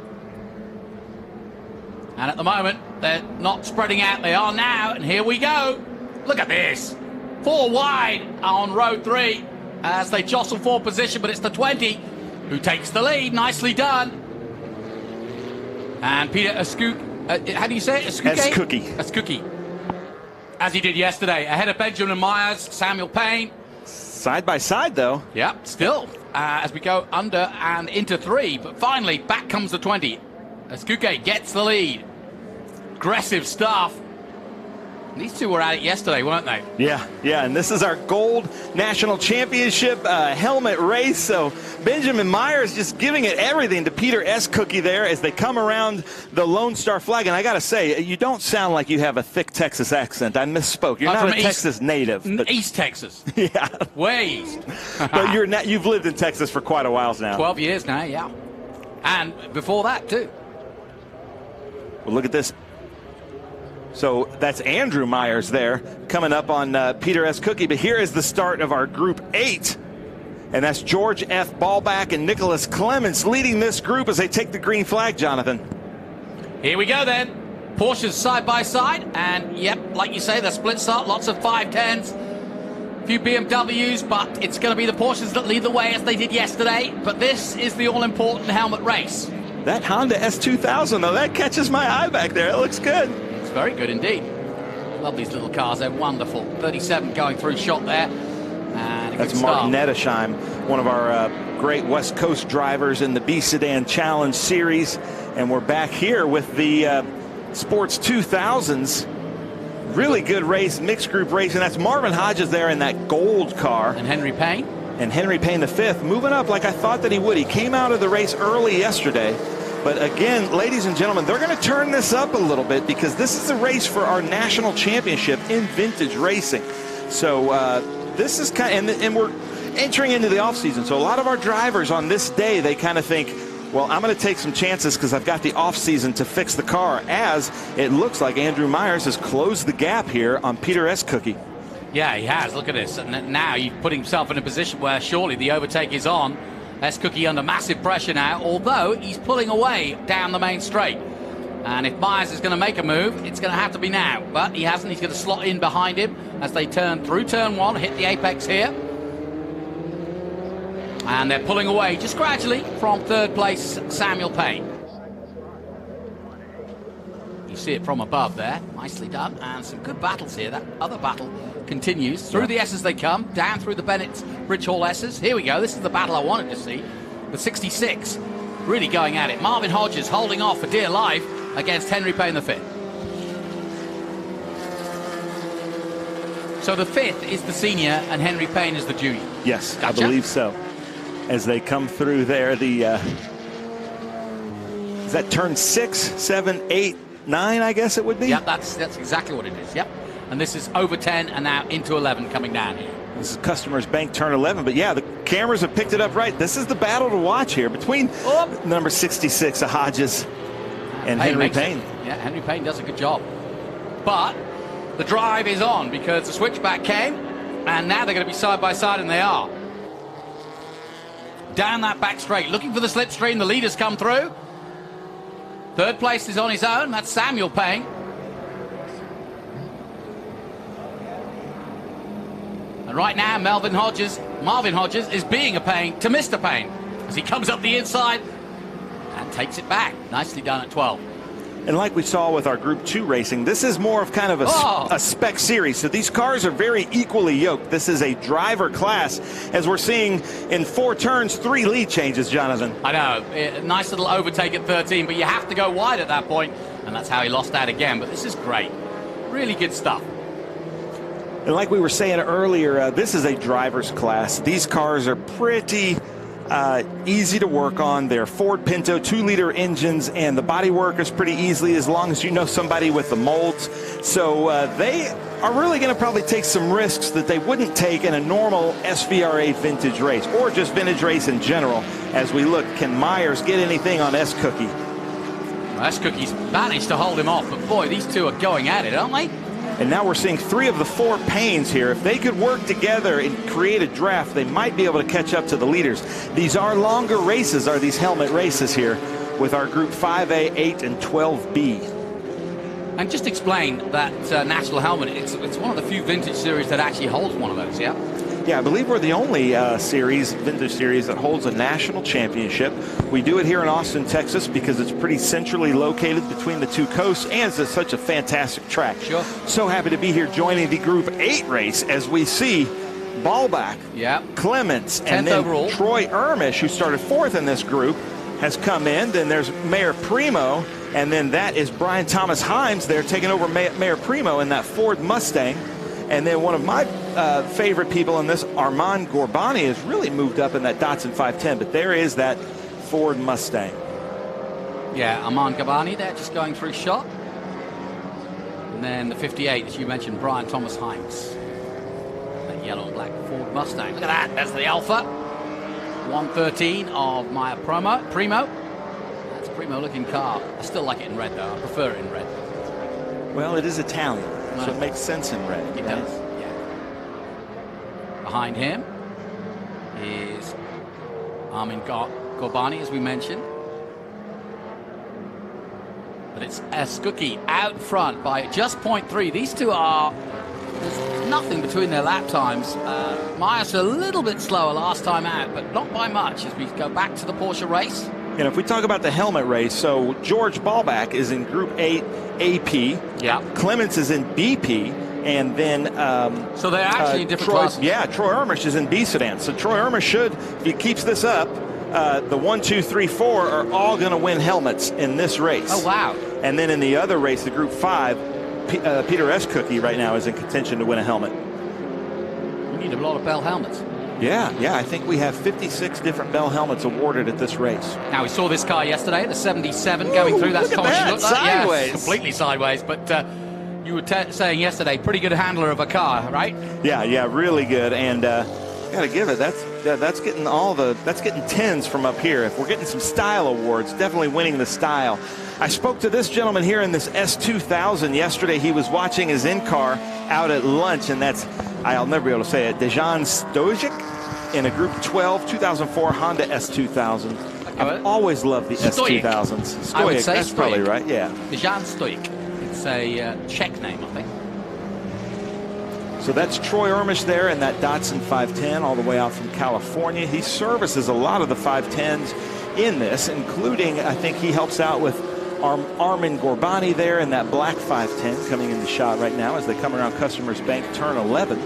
And at the moment, they're not spreading out. They are now, and here we go. Look at this. 4 wide on row 3 as they jostle for position, but it's the 20 who takes the lead. Nicely done. And Peter Escook, how do you say it? Escookie. As he did yesterday. Ahead of Benjamin Myers, Samuel Payne. Side by side, though. Yeah, still. As we go under and into 3. But finally, back comes the 20. Escookie gets the lead. Aggressive stuff. These two were at it yesterday, weren't they? Yeah, and this is our gold national championship helmet race. So Benjamin Myers just giving it everything to Peter Escookie there as they come around the Lone Star flag. And I got to say, you don't sound like you have a thick Texas accent. I misspoke. You're not a Texas native. But East Texas. Yeah. Way east. But you've lived in Texas for quite a while now. 12 years now, yeah. And before that, too. Well, look at this. So that's Andrew Myers there coming up on Peter Escookie. But here is the start of our Group 8. And that's George F. Ballback and Nicholas Clements leading this group as they take the green flag, Jonathan. Here we go then. Porsches side by side. And yep, like you say, the split start. Lots of 510s. A few BMWs, but it's going to be the Porsches that lead the way as they did yesterday. But this is the all-important helmet race. That Honda S2000, though, that catches my eye back there. It looks good. It's very good indeed. Love these little cars. They're wonderful. 37 going through shot there. And that's Mark Nettesheim, one of our great West Coast drivers in the B Sedan Challenge Series. And we're back here with the Sports 2000s. Really good race, mixed group race. And that's Marvin Hodges there in that gold car. And Henry Payne. And Henry Payne the 5th, moving up like I thought that he would. He came out of the race early yesterday. But again, ladies and gentlemen, they're going to turn this up a little bit because this is a race for our national championship in vintage racing. So this is kind of, and we're entering into the off season. So a lot of our drivers on this day, they kind of think, well, I'm going to take some chances because I've got the off season to fix the car, as it looks like Andrew Myers has closed the gap here on Peter Escookie. Yeah, he has. Look at this. And now he's put himself in a position where surely the overtake is on. Escookie under massive pressure now, although he's pulling away down the main straight. And if Myers is going to make a move, it's going to have to be now. But he hasn't. He's going to slot in behind him as they turn through turn 1, hit the apex here. And they're pulling away just gradually from 3rd place, Samuel Payne. You see it from above there. Nicely done. And some good battles here. That other battle continues. Through the S's they come, down through the Bennett's Bridge Hall S's. Here we go. This is the battle I wanted to see. The 66 really going at it. Marvin Hodges holding off for dear life against Henry Payne the 5th. So the 5th is the senior and Henry Payne is the junior. Yes, gotcha. I believe so. As they come through there, the is that turn 6, 7, 8, 9, I guess it would be? Yep, that's exactly what it is. Yep. And this is over 10 and now into 11 coming down here. This is Customers Bank turn 11. But yeah, the cameras have picked it up right. This is the battle to watch here between number 66, Hodges, and Henry Payne. Yeah, Henry Payne does a good job. But the drive is on because the switchback came, and now they're going to be side by side, and they are. Down that back straight, looking for the slipstream. The leaders come through. 3rd place is on his own. That's Samuel Payne. right now, Marvin Hodges is being a pain to Mr. Payne as he comes up the inside and takes it back. Nicely done at 12. And like we saw with our Group 2 racing, this is more of kind of a spec series. So these cars are very equally yoked. This is a driver class, as we're seeing in 4 turns, 3 lead changes, Jonathan. I know. Nice little overtake at 13, but you have to go wide at that point, and that's how he lost that again. But this is great. Really good stuff. And like we were saying earlier, this is a driver's class. These cars are pretty easy to work on. They're Ford Pinto 2-liter engines, and the body work is pretty easily as long as you know somebody with the molds. So they are really going to probably take some risks that they wouldn't take in a normal SVRA vintage race, or just vintage race in general. As we look, can Myers get anything on S-Cookie? Well, S-Cookie's managed to hold him off, but boy, these two are going at it, aren't they? And now we're seeing 3 of the 4 Paynes here. If they could work together and create a draft, they might be able to catch up to the leaders. These are longer races, are these helmet races here, with our Group 5A, 8, and 12B. And just explain that national helmet. It's one of the few vintage series that actually holds one of those, yeah? Yeah, I believe we're the only vintage series that holds a national championship. We do it here in Austin, Texas, because it's pretty centrally located between the 2 coasts, and it's such a fantastic track. Sure. So happy to be here joining the Group 8 race as we see Ballback, Clements, and then overall. Troy Ermish, who started 4th in this group, has come in. Then there's Mayor Primo, and then that is Brian Thomas Himes there taking over Mayor Primo in that Ford Mustang. And then one of my favorite people in this, Armand Gorbani, has really moved up in that Datsun 510, but there is that Ford Mustang. Yeah, Armand Gorbani there, just going through shot. And then the 58, as you mentioned, Brian Thomas Himes. That yellow and black Ford Mustang. Look at that, there's the Alpha. 113 of Maya Primo. That's a Primo-looking car. I still like it in red, though. I prefer it in red. Well, it is Italian. So it makes sense in red. It does, yeah. Behind him is Armin Gorbani, as we mentioned. But it's S-Cookie out front by just 0.3. These two are, there's nothing between their lap times. Myers a little bit slower last time out, but not by much as we go back to the Porsche race. And if we talk about the helmet race, so George Ballback is in Group 8 AP. Yeah. Clements is in BP. And then so they're actually in different classes. Yeah, Troy Ermish is in B sedan. So Troy Ermish should, if he keeps this up, the 1, 2, 3, 4 are all going to win helmets in this race. Oh, wow. And then in the other race, the Group 5, Peter S-Cookie right now is in contention to win a helmet. We need a lot of Bell helmets. Yeah, I think we have 56 different Bell helmets awarded at this race. Now, we saw this car yesterday, the 77 going through. That's look at that, sideways. Yes, completely sideways, but you were saying yesterday, pretty good handler of a car, right? Yeah, really good. And gotta give it, that's getting that's getting 10s from up here. If we're getting some style awards, definitely winning the style. I spoke to this gentleman here in this S2000 yesterday. He was watching his in-car out at lunch, and that's, I'll never be able to say it, Dejan Stojic in a Group 12 2004 Honda S2000. I've always loved the S2000s. Stojic, I would say that's Stojic. probably right, yeah. Dejan Stojic. It's a Czech name, I think. So that's Troy Ermish there in that Datsun 510 all the way out from California. He services a lot of the 510s in this, including, I think he helps out with Armin Gorbani there in that black 510 coming in the shot right now as they come around Customers Bank turn 11.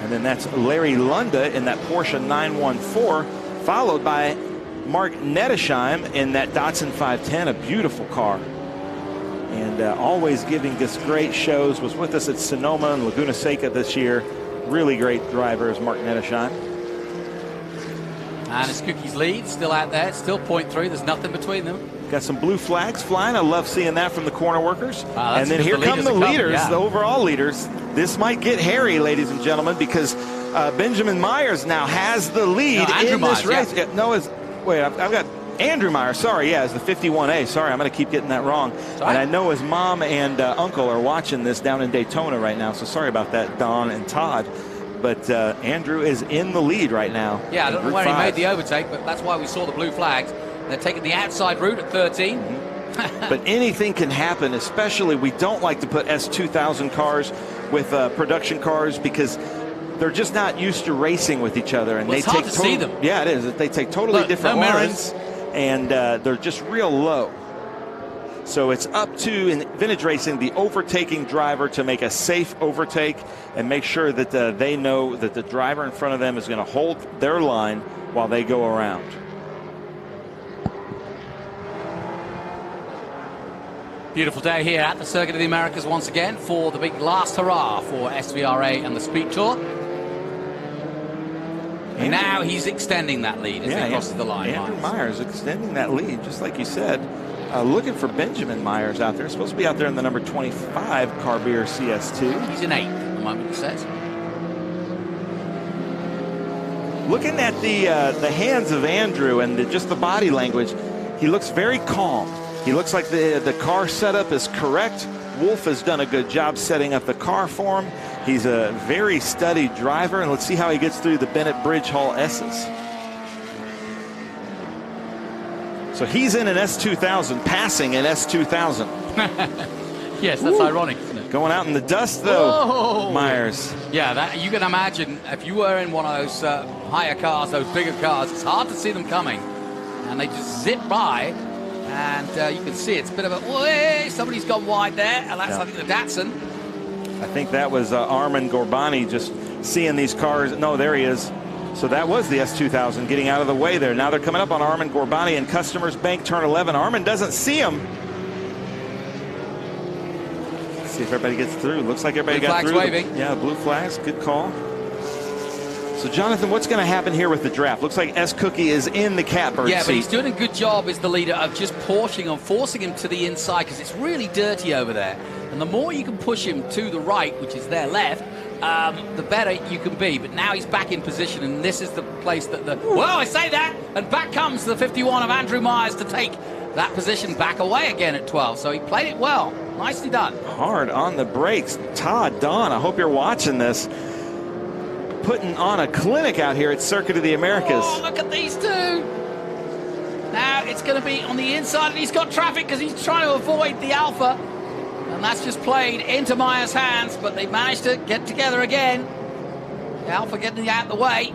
And then that's Larry Lunda in that Porsche 914, followed by Mark Nettesheim in that Datsun 510, a beautiful car. And always giving us great shows. Was with us at Sonoma and Laguna Seca this year. Really great driver is Mark Nettesheim. And it's Cookie's lead, still out there, still 0.3. There's nothing between them. Got some blue flags flying. I love seeing that from the corner workers. And then here come the leaders, yeah. the overall leaders. This might get hairy, ladies and gentlemen, because Benjamin Myers now has the lead in this race. Yeah. No, wait, I've got Andrew Myers. Sorry, yeah, it's the 51A. Sorry, I'm going to keep getting that wrong. Sorry. And I know his mom and uncle are watching this down in Daytona right now, so sorry about that, Don and Todd. But Andrew is in the lead right now. Yeah, I don't know where he made the overtake, but that's why we saw the blue flags. They're taking the outside route at 13. But anything can happen, especially we don't like to put S2000 cars with production cars because they're just not used to racing with each other. And well, they it's hard take to see them. Yeah, it is. They take totally different lines, and they're just real low. So it's up to, in vintage racing, the overtaking driver to make a safe overtake and make sure that they know that the driver in front of them is going to hold their line while they go around. Beautiful day here at the Circuit of the Americas once again for the big last hurrah for SVRA and the Speed Tour. And now he's extending that lead as he crosses the line. Andrew Myers extending that lead, just like you said. Looking for Benjamin Myers out there. Supposed to be out there in the number 25 Carbier CS2. He's in 8th at the moment, it says. Looking at the hands of Andrew and just the body language, he looks very calm. He looks like the car setup is correct. Wolf has done a good job setting up the car for him. He's a very studied driver, and let's see how he gets through the Bennett Bridge Hall S's. So he's in an S2000, passing an S2000. Yes, that's ironic, isn't it? Going out in the dust, though, Whoa. Myers. Yeah, that, you can imagine if you were in one of those higher cars, those bigger cars, it's hard to see them coming. And they just zip by, and you can see it's a bit of a, whee, somebody's gone wide there, and that's, I think, the Datsun. I think that was Armin Gorbani just seeing these cars. No, there he is. So that was the S2000 getting out of the way there. Now they're coming up on Armin Gorbani and Customers Bank turn 11. Armin doesn't see him. Let's see if everybody gets through. Looks like everybody got through. Waving. Yeah, blue flags. Good call. So, Jonathan, what's going to happen here with the draft? Looks like S. Cookie is in the catbird seat. But he's doing a good job as the leader of just pushing and forcing him to the inside because it's really dirty over there. And the more you can push him to the right, which is their left, the better you can be. But now he's back in position, and this is the place that the... Well, I say that, and back comes the 51 of Andrew Myers to take that position back away again at 12. So he played it well. Nicely done. Hard on the brakes. Todd Don, I hope you're watching this. Putting on a clinic out here at Circuit of the Americas. Oh, look at these two. Now it's going to be on the inside, and he's got traffic because he's trying to avoid the Alpha. And that's just played into Myers' hands, but they managed to get together again. The Alpha getting out of the way.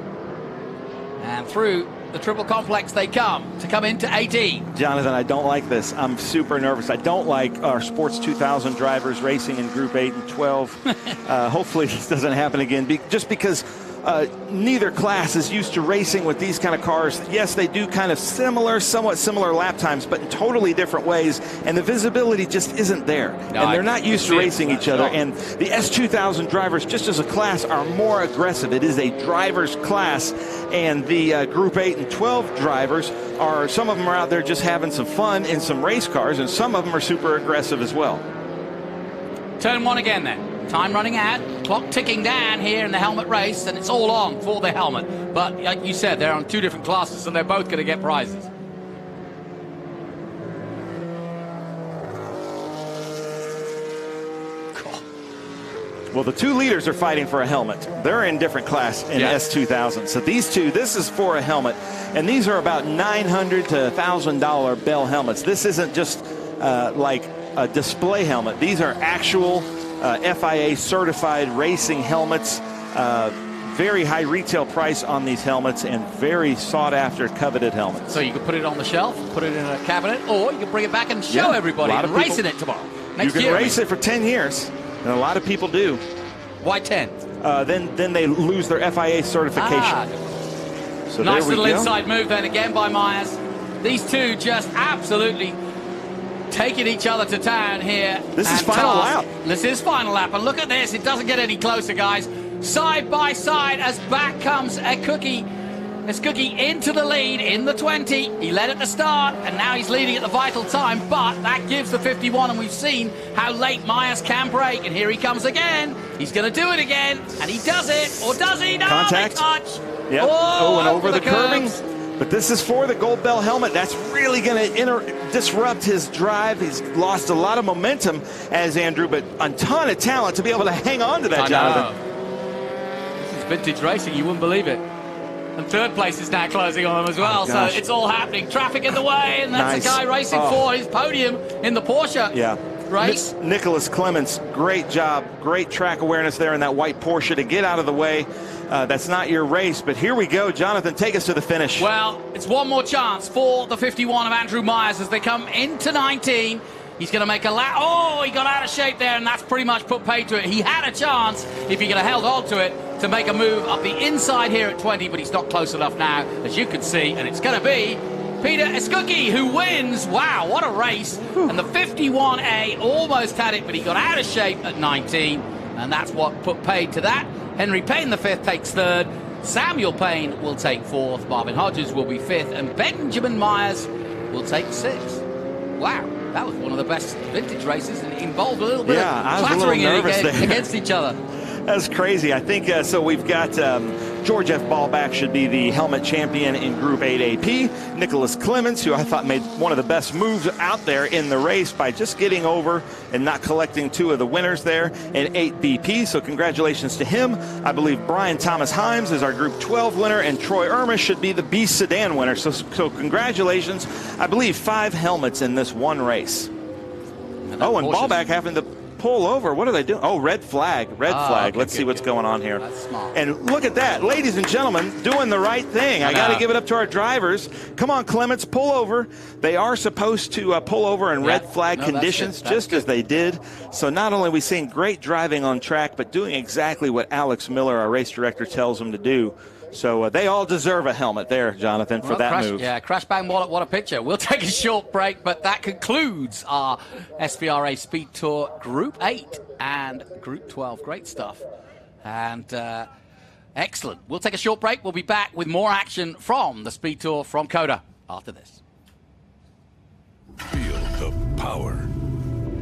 And through the triple complex they come into 18. Jonathan, I don't like this. I'm super nervous. I don't like our Sports 2000 drivers racing in Group 8 and 12. Hopefully this doesn't happen again, just because neither class is used to racing with these kind of cars. Yes, they do kind of somewhat similar lap times, but in totally different ways, and the visibility just isn't there. No, and they're not used to racing each other. And the S2000 drivers, just as a class, are more aggressive. It is a driver's class, and the Group 8 and 12 drivers are, some of them are out there just having some fun in some race cars, and some of them are super aggressive as well. Turn 1 again then. Time running out, clock ticking down here in the helmet race, and it's all on for the helmet. But like you said, they're on two different classes, and they're both going to get prizes. Well, the two leaders are fighting for a helmet. They're in different class in S2000. So these two, this is for a helmet, and these are about $900 to $1,000 Bell helmets. This isn't just like a display helmet. These are actual FIA certified racing helmets. Very high retail price on these helmets, and very sought after, coveted helmets. So you can put it on the shelf, put it in a cabinet, or you can bring it back and show everybody and race in it tomorrow. You can race it for 10 years, and a lot of people do. Why 10? Then they lose their FIA certification. So nice little inside move then again by Myers. These two just absolutely taking each other to town here. This is final lap. This is final lap, and look at this. It doesn't get any closer, guys. Side by side as back comes a Cookie. As Cookie into the lead in the 20. He led at the start, and now he's leading at the vital time, but that gives the 51, and we've seen how late Myers can brake, and here he comes again. He's going to do it again, and he does it, or does he? No, contact. touch. Yep. Oh, and over the curbing. curbs. But this is for the Gold Bell helmet. That's really going to disrupt his drive. He's lost a lot of momentum as Andrew, but a ton of talent to be able to hang on to that, Jonathan. This is vintage racing. You wouldn't believe it. And third place is now closing on them as well. So it's all happening. Traffic in the way, and that's Nice. a guy racing for his podium in the Porsche race. Nicholas Clements, great job. Great track awareness there in that white Porsche to get out of the way. That's not your race, but here we go. Jonathan, take us to the finish. Well, it's one more chance for the 51 of Andrew Myers as they come into 19. He's going to make a lap. Oh, he got out of shape there, and that's pretty much put paid to it. He had a chance, if he could have held on to it, to make a move up the inside here at 20, but he's not close enough now, as you can see, and it's going to be Peter Eskuki who wins. Wow, what a race. And the 51A almost had it, but he got out of shape at 19, and that's what put paid to that. Henry Payne, the 5th, takes 3rd. Samuel Payne will take 4th. Marvin Hodges will be 5th, and Benjamin Myers will take 6th. Wow. That was one of the best vintage races, and it involved a little bit of clattering against each other. That's crazy. I think so. We've got George F. Ballback should be the helmet champion in Group 8AP. Nicholas Clements, who I thought made one of the best moves out there in the race by just getting over and not collecting 2 of the winners there in 8BP. So congratulations to him. I believe Brian Thomas Himes is our Group 12 winner, and Troy Irma should be the B Sedan winner. So congratulations. I believe 5 helmets in this one race. And Ballback having to pull over. What are they doing? Oh, red flag. Red flag. Let's see what's going on here. That's smart. And look at that. Ladies and gentlemen, doing the right thing. I got to give it up to our drivers. Come on, Clements, pull over. They are supposed to pull over in red flag conditions, just as they did. So not only are we seeing great driving on track, but doing exactly what Alex Miller, our race director, tells them to do. So they all deserve a helmet there, Jonathan, for that move. Yeah, Crash Bang Wallet, what a picture. We'll take a short break, but that concludes our SVRA Speed Tour Group 8 and Group 12. Great stuff. And excellent. We'll take a short break. We'll be back with more action from the Speed Tour from COTA after this. Feel the power.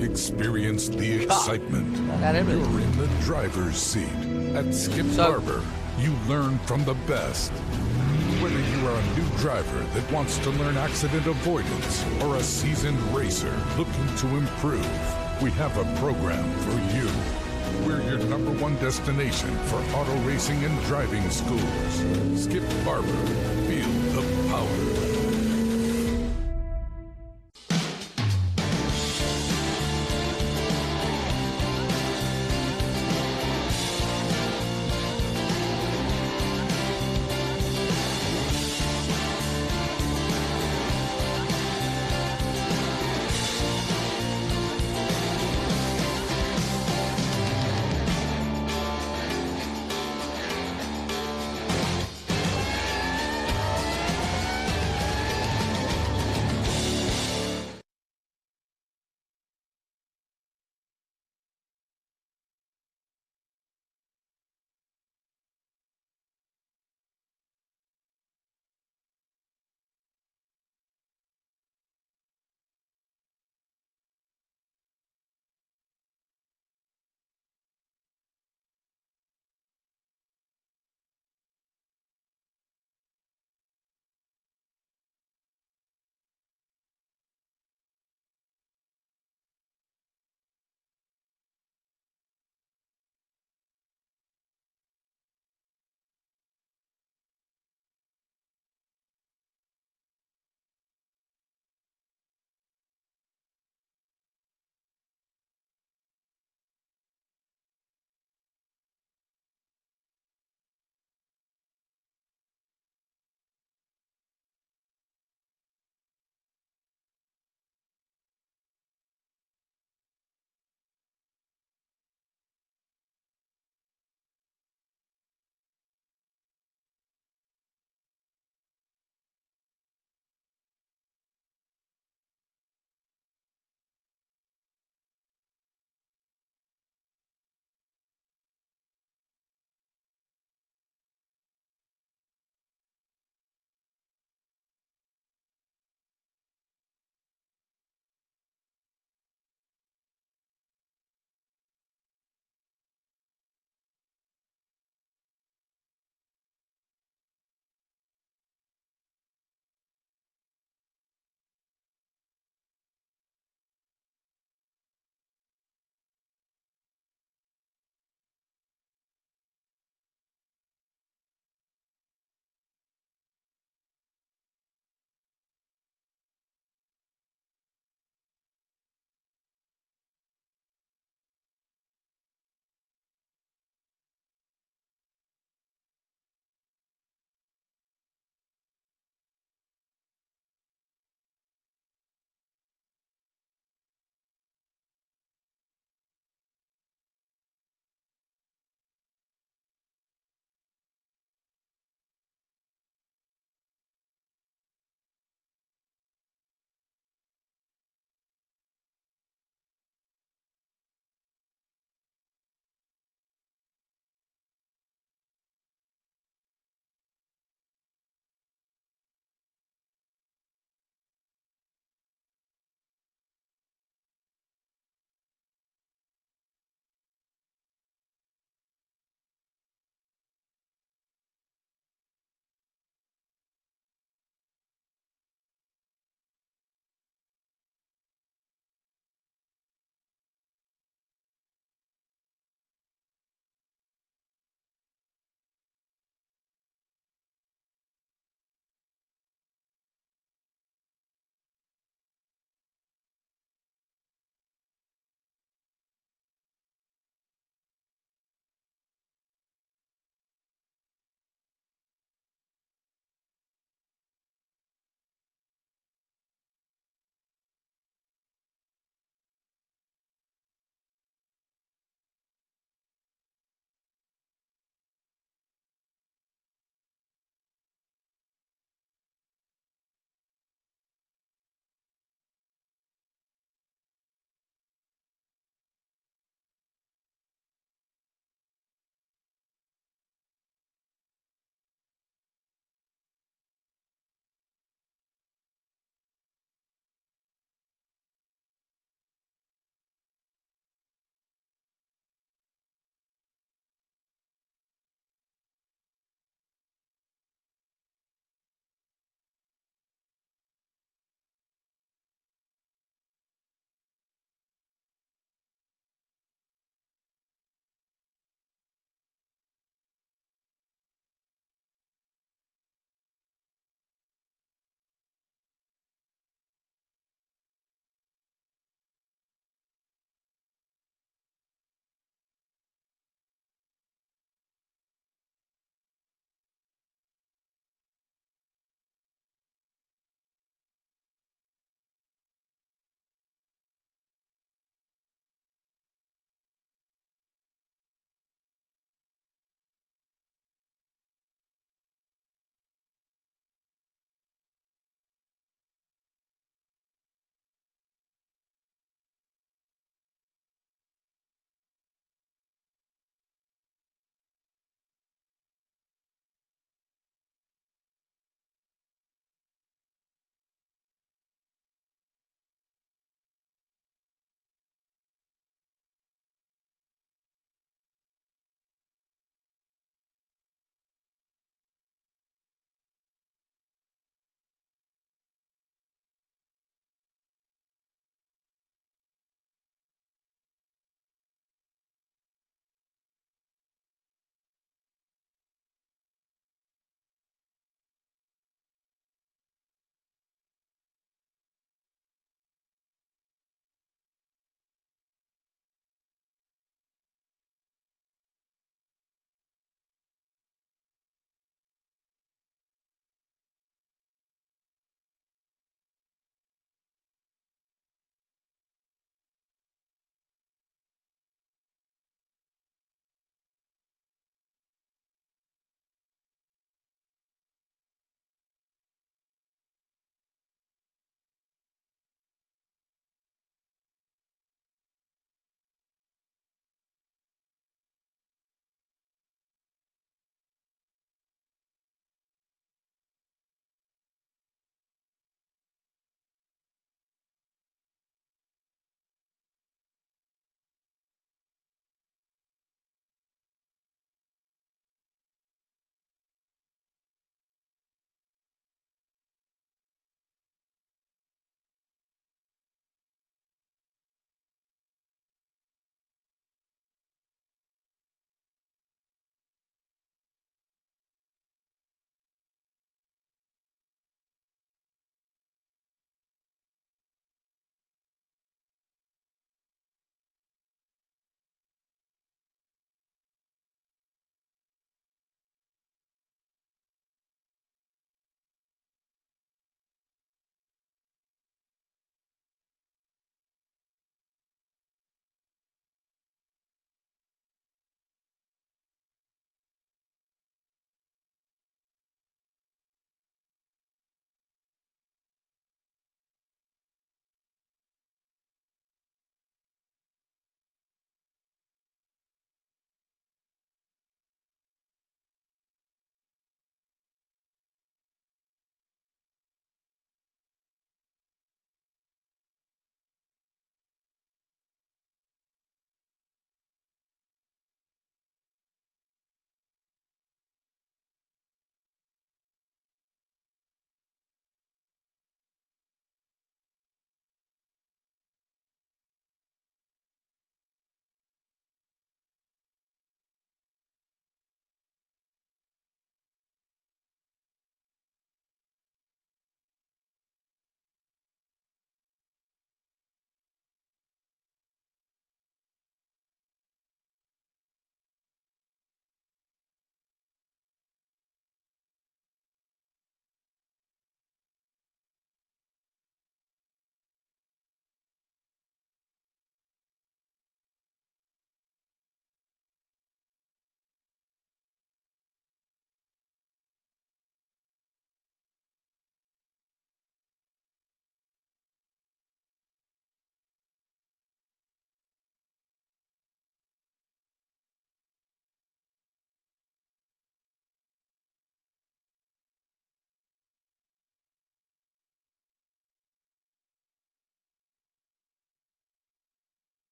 Experience the excitement. You're in the driver's seat at Skip Barber. You learn from the best. Whether you are a new driver that wants to learn accident avoidance or a seasoned racer looking to improve, we have a program for you. We're your #1 destination for auto racing and driving schools. Skip Barber. Feel the power.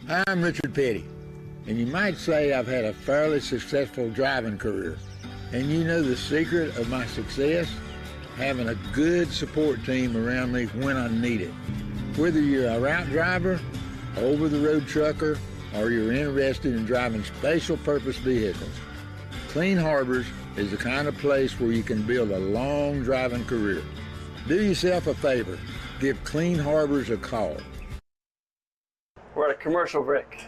I'm Richard Petty, and you might say I've had a fairly successful driving career. And you know the secret of my success? Having a good support team around me when I need it. Whether you're a route driver, over-the-road trucker, or you're interested in driving special purpose vehicles, Clean Harbors is the kind of place where you can build a long driving career. Do yourself a favor, give Clean Harbors a call. We're at a commercial break.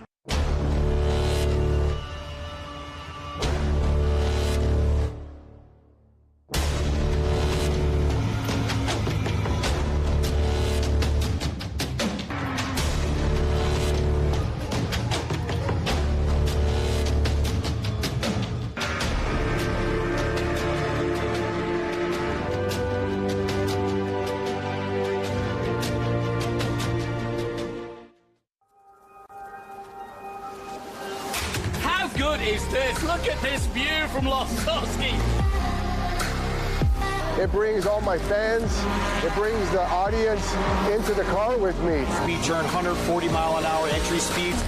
Look at this view from Losowski. It brings all my fans, it brings the audience into the car with me. Speed turn, 140 mile an hour entry speeds.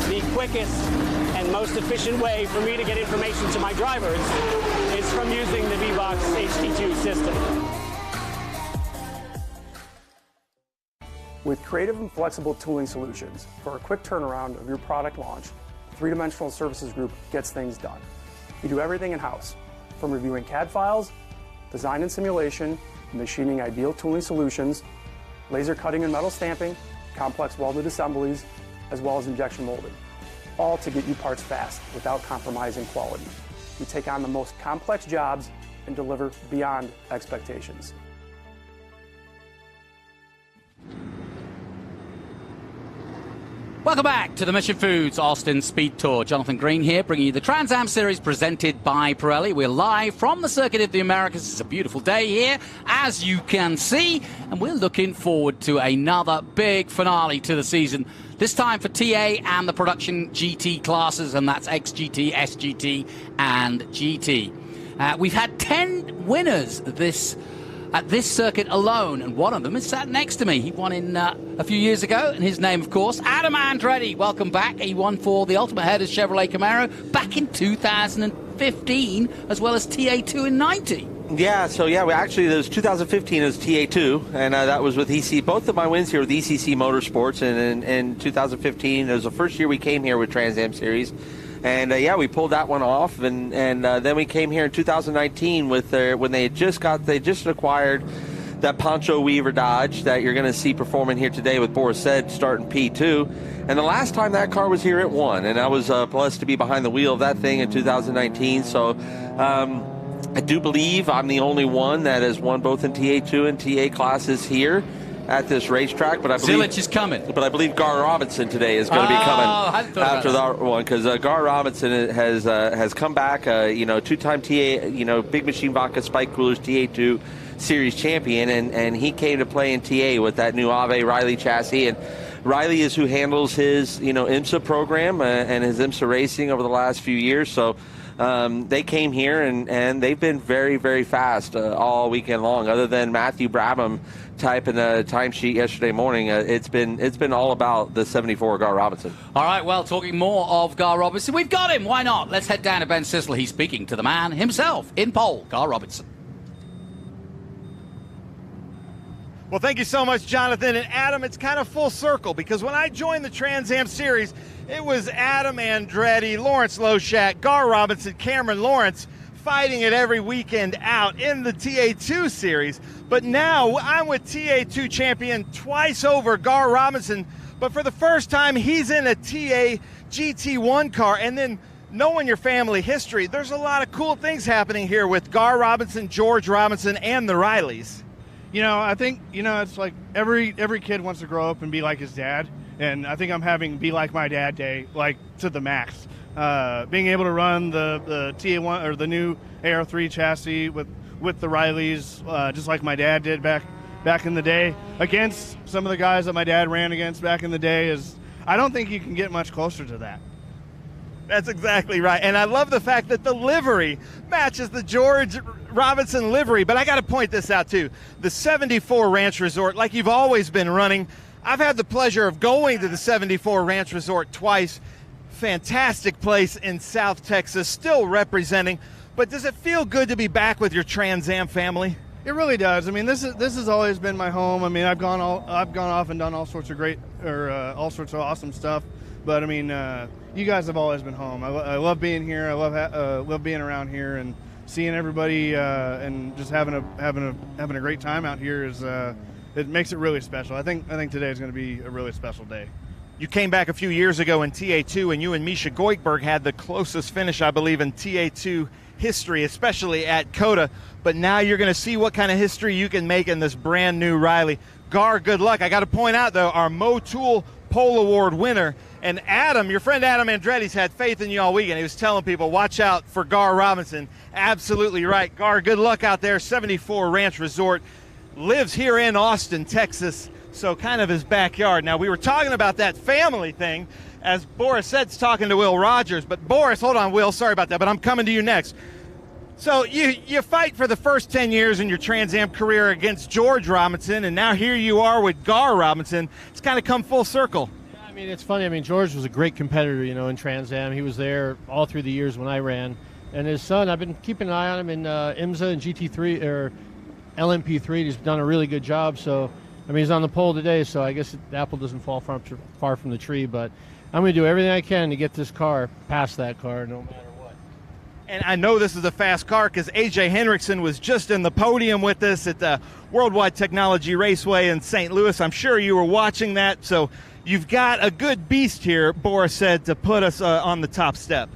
The quickest and most efficient way for me to get information to my drivers is from using the V-Box HD2 system. With creative and flexible tooling solutions for a quick turnaround of your product launch, the Three-Dimensional Services Group gets things done. We do everything in-house, from reviewing CAD files, design and simulation, machining ideal tooling solutions, laser cutting and metal stamping, complex welded assemblies, as well as injection molding, all to get you parts fast without compromising quality. We take on the most complex jobs and deliver beyond expectations. Welcome back to the Mission Foods Austin SpeedTour. Jonathan Green here, bringing you the Trans Am Series presented by Pirelli. We're live from the Circuit of the Americas. It's a beautiful day here, as you can see, and we're looking forward to another big finale to the season. This time for TA and the production GT classes, and that's XGT, SGT, and GT. We've had 10 winners at this circuit alone, and one of them is sat next to me. He won in a few years ago, and his name, of course, Adam Andretti. Welcome back. He won for the Ultimate Headers Chevrolet Camaro back in 2015, as well as TA2 in 90. Yeah, so yeah, there was 2015 as TA2, and that was with EC. Both of my wins here with ECC Motorsports, and in 2015, it was the first year we came here with Trans Am Series. And yeah, we pulled that one off, and then we came here in 2019 with when they just acquired that Pancho Weaver Dodge that you're going to see performing here today with Boris Said starting P2. And the last time that car was here, it won, and I was blessed to be behind the wheel of that thing in 2019. So I do believe I'm the only one that has won both in TA2 and TA classes here at this racetrack, but I believe Zilich is coming. But I believe Gar Robinson today is going to be coming after that one, because Gar Robinson has come back. Two-time TA, Big Machine Vodka Spike Coolers TA2 Series champion, and he came to play in TA with that new Ave Riley chassis. And Riley is who handles his IMSA program and his IMSA racing over the last few years. So they came here and they've been very, very fast all weekend long. Other than Matthew Brabham typing a timesheet yesterday morning, it's been all about the 74 Gar Robinson. All right, well, talking more of Gar Robinson, we've got him. Why not? Let's head down to Ben Sissel. He's speaking to the man himself in pole, Gar Robinson. Well, thank you so much, Jonathan. And Adam, it's kind of full circle, because when I joined the Trans Am Series, it was Adam Andretti, Lawrence Loshak, Gar Robinson, Cameron Lawrence fighting it every weekend out in the TA2 Series. But now I'm with TA2 champion twice over, Gar Robinson. But for the first time, he's in a TA GT1 car. And then knowing your family history, there's a lot of cool things happening here with Gar Robinson, George Robinson, and the Rileys. I think, it's like every kid wants to grow up and be like his dad. And I think I'm having Be Like My Dad Day, like, to the max. Being able to run the TA1 or the new AR3 chassis with the Rileys, just like my dad did back in the day, against some of the guys that my dad ran against back in the day, I don't think you can get much closer to that. That's exactly right. And I love the fact that the livery matches the George Robinson livery. But I got to point this out, too. The 74 Ranch Resort, like you've always been running, I've had the pleasure of going to the 74 Ranch Resort twice. Fantastic place in South Texas, still representing. But does it feel good to be back with your Trans Am family? It really does. I mean, this has always been my home. I mean, I've gone off and done all sorts of all sorts of awesome stuff. But I mean, you guys have always been home. I love being here. I love being around here and seeing everybody and just having a great time out here is it makes it really special. I think today is going to be a really special day. You came back a few years ago in TA2, and you and Misha Goikberg had the closest finish, I believe, in TA2 history, especially at COTA. But now you're going to see what kind of history you can make in this brand new Riley. Gar, good luck. I got to point out, though, our Motul Pole Award winner, and Adam, your friend Adam Andretti's had faith in you all weekend. He was telling people, watch out for Gar Robinson. Absolutely right. Gar, good luck out there. 74 Ranch Resort, lives here in Austin, Texas, so kind of his backyard. Now, we were talking about that family thing, as Boris said's talking to Will Rogers. But Boris, hold on, Will, sorry about that, but I'm coming to you next. So you fight for the first 10 years in your Trans Am career against George Robinson, and now here you are with Gar Robinson. It's kind of come full circle. Yeah, I mean, it's funny. I mean, George was a great competitor, in Trans Am. He was there all through the years when I ran. And his son, I've been keeping an eye on him in IMSA and GT3 or LMP3. He's done a really good job. So, I mean, he's on the pole today, so I guess the apple doesn't fall far from the tree. But I'm going to do everything I can to get this car past that car, no matter what. And I know this is a fast car because A.J. Henriksen was just in the podium with us at the Worldwide Technology Raceway in St. Louis. I'm sure you were watching that. So you've got a good beast here, Boris said, to put us on the top step.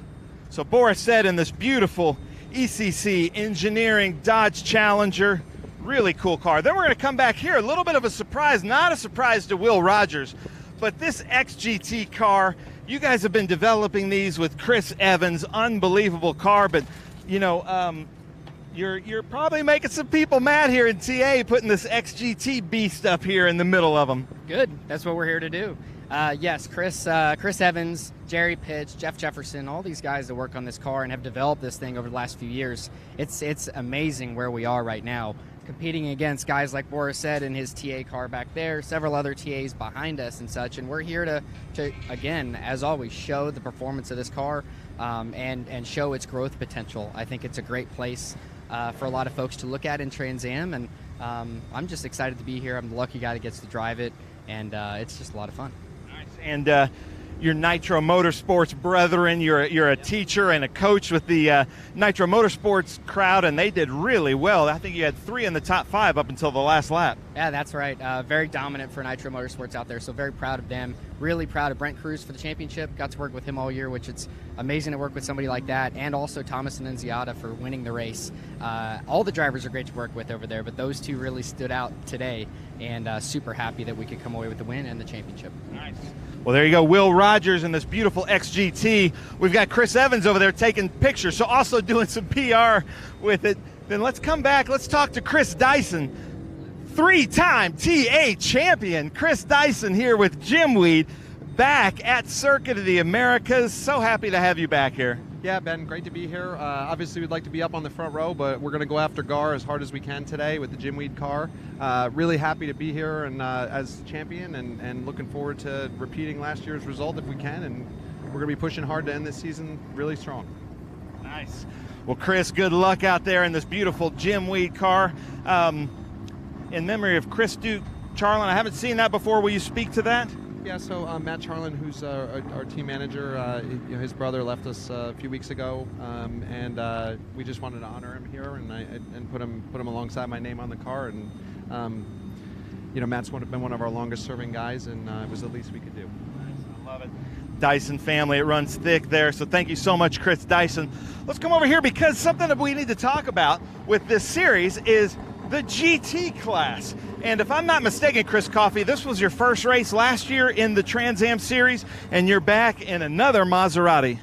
So Boris said in this beautiful ECC Engineering Dodge Challenger, really cool car. Then we're going to come back here, a little bit of a surprise, not a surprise to Will Rogers, but this XGT car, you guys have been developing these with Chris Evans, unbelievable car, but you're probably making some people mad here in TA putting this XGT beast up here in the middle of them. Good, that's what we're here to do. Yes, Chris Evans, Jerry Pitch, Jeff Jefferson, all these guys that work on this car and have developed this thing over the last few years. It's amazing where we are right now, competing against guys like Boris said in his TA car back there, several other TAs behind us and such, and we're here to again, as always, show the performance of this car and show its growth potential. I think it's a great place for a lot of folks to look at in Trans Am, and I'm just excited to be here. I'm the lucky guy that gets to drive it, and it's just a lot of fun. And your Nitro Motorsports brethren, you're a teacher and a coach with the Nitro Motorsports crowd, and they did really well. I think you had 3 in the top 5 up until the last lap. Yeah, that's right. Very dominant for Nitro Motorsports out there, so very proud of them. Really proud of Brent Cruz for the championship. Got to work with him all year, which it's amazing to work with somebody like that, and also Thomas Annunziata for winning the race. All the drivers are great to work with over there, but those two really stood out today, and super happy that we could come away with the win and the championship. Nice. Well, there you go, Will Rogers in this beautiful XGT. We've got Chris Evans over there taking pictures, so also doing some PR with it. Then let's come back. Let's talk to Chris Dyson, 3-time TA champion. Chris Dyson here with Jim Weed back at Circuit of the Americas. So happy to have you back here. Yeah, Ben, great to be here. Obviously, we'd like to be up on the front row, but we're going to go after Gar as hard as we can today with the Jim Weed car. Really happy to be here and as champion, and looking forward to repeating last year's result if we can, and we're going to be pushing hard to end this season really strong. Nice. Well, Chris, good luck out there in this beautiful Jim Weed car. In memory of Chris Duke Charlin, I haven't seen that before. Will you speak to that? Yeah, so Matt Charlin, who's our team manager, his brother left us a few weeks ago, and we just wanted to honor him here and put him alongside my name on the car. And Matt's been one of our longest serving guys, and it was the least we could do. I love it. Dyson family, it runs thick there. So thank you so much, Chris Dyson. Let's come over here because something that we need to talk about with this series is the GT class. And if I'm not mistaken, Chris Coffey, this was your first race last year in the Trans Am series, and you're back in another Maserati.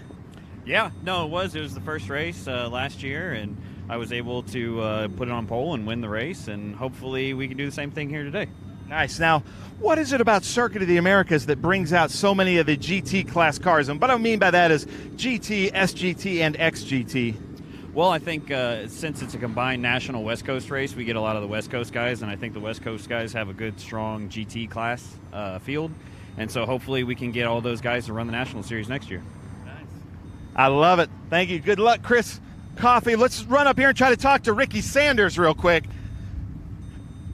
Yeah, no, it was the first race last year, and I was able to put it on pole and win the race, and hopefully we can do the same thing here today. Nice. Now, what is it about Circuit of the Americas that brings out so many of the GT class cars? And what I mean by that is GT, SGT, and XGT. Well, I think since it's a combined national West Coast race, we get a lot of the West Coast guys, and I think the West Coast guys have a good, strong GT class field. And so hopefully we can get all those guys to run the National Series next year. I love it. Thank you. Good luck, Chris Coffey. Let's run up here and try to talk to Ricky Sanders real quick.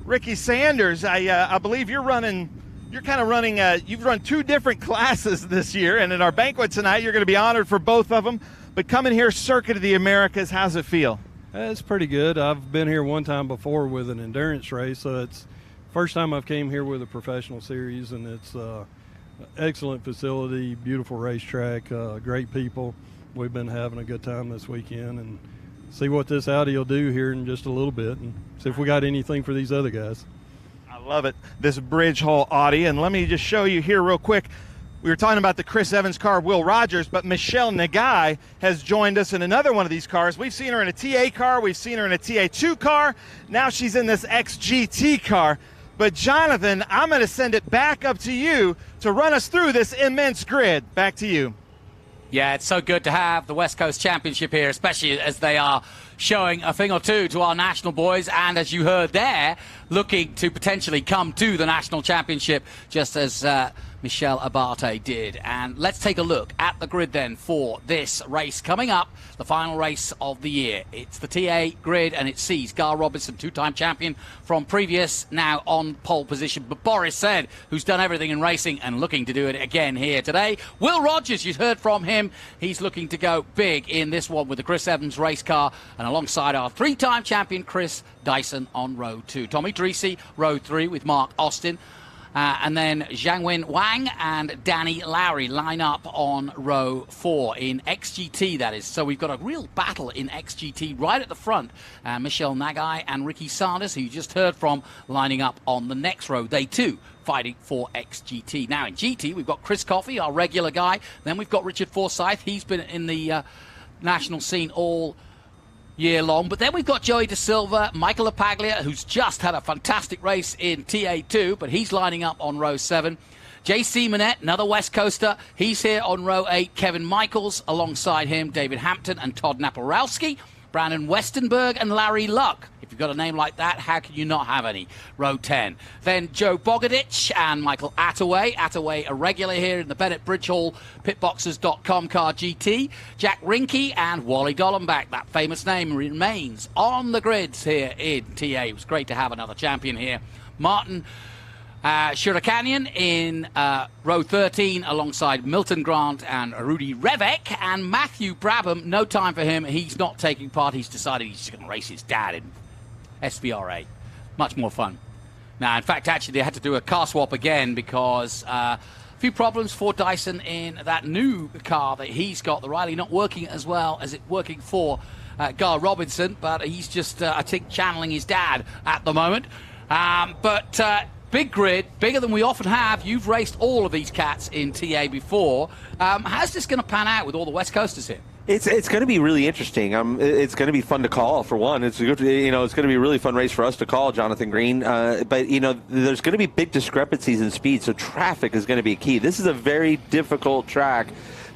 Ricky Sanders, I believe you've run 2 different classes this year, and in our banquet tonight, you're going to be honored for both of them. But coming here, Circuit of the Americas, how's it feel? It's pretty good. I've been here one time before with an endurance race, so it's first time I've came here with a professional series, and it's excellent facility, beautiful racetrack, great people. We've been having a good time this weekend, and see what this Audi will do here in just a little bit, and see if we got anything for these other guys. I love it, this Bridge Hall Audi, and let me just show you here real quick. We were talking about the Chris Evans car, Will Rogers, but Michelle Nagai has joined us in another one of these cars. We've seen her in a TA car, we've seen her in a TA2 car, now she's in this XGT car. But Jonathan, I'm going to send it back up to you to run us through this immense grid. Back to you. Yeah, it's so good to have the West Coast Championship here, especially as they are showing a thing or two to our national boys. And as you heard there, looking to potentially come to the national championship, just as Michelle Abate did. And let's take a look at the grid then for this race coming up, the final race of the year. It's the TA grid, and it sees Gar Robinson, 2-time champion from previous, now on pole position. But Boris Said, who's done everything in racing and looking to do it again here today. Will Rogers, you heard from him. He's looking to go big in this one with the Chris Evans race car, and alongside our 3-time champion Chris Dyson on row 2. Tommy Dreesy, row 3 with Mark Austin. And then Jiangwen Wang and Danny Lowry line up on row 4 in XGT, that is. So we've got a real battle in XGT right at the front. Michelle Nagai and Ricky Sanders, who you just heard from, lining up on the next row. They too fighting for XGT. Now in GT, we've got Chris Coffey, our regular guy. Then we've got Richard Forsyth. He's been in the national scene all year long. But then we've got Joey De Silva, Michael Lapaglia, who's just had a fantastic race in TA2, but he's lining up on row 7. JC Manette, another West Coaster, he's here on row 8. Kevin Michaels, alongside him, David Hampton and Todd Naporowski. Brandon Westenberg and Larry Luck. If you've got a name like that, how can you not have any? Row 10. Then Joe Bogadich and Michael Attaway. Attaway, a regular here in the Bennett Bridge Hall Pitboxes.com car GT. Jack Rinke and Wally Dollenbach. That famous name remains on the grids here in TA. It was great to have another champion here. Martin Shurakanyan in row 13 alongside Milton Grant and Rudy Revek, and Matthew Brabham, no time for him. He's not taking part. He's decided he's just going to race his dad in SVRA. Much more fun. Now, in fact, actually, they had to do a car swap again because a few problems for Dyson in that new car that he's got. The Riley not working as well as it working for Gar Robinson, but he's just, I think, channeling his dad at the moment. Big grid, bigger than we often have. You've raced all of these cats in TA before. How's this going to pan out with all the West Coasters here? It's going to be really interesting. It's going to be fun to call, for one. It's going to be a really fun race for us to call, Jonathan Green. But there's going to be big discrepancies in speed, so traffic is going to be key. This is a very difficult track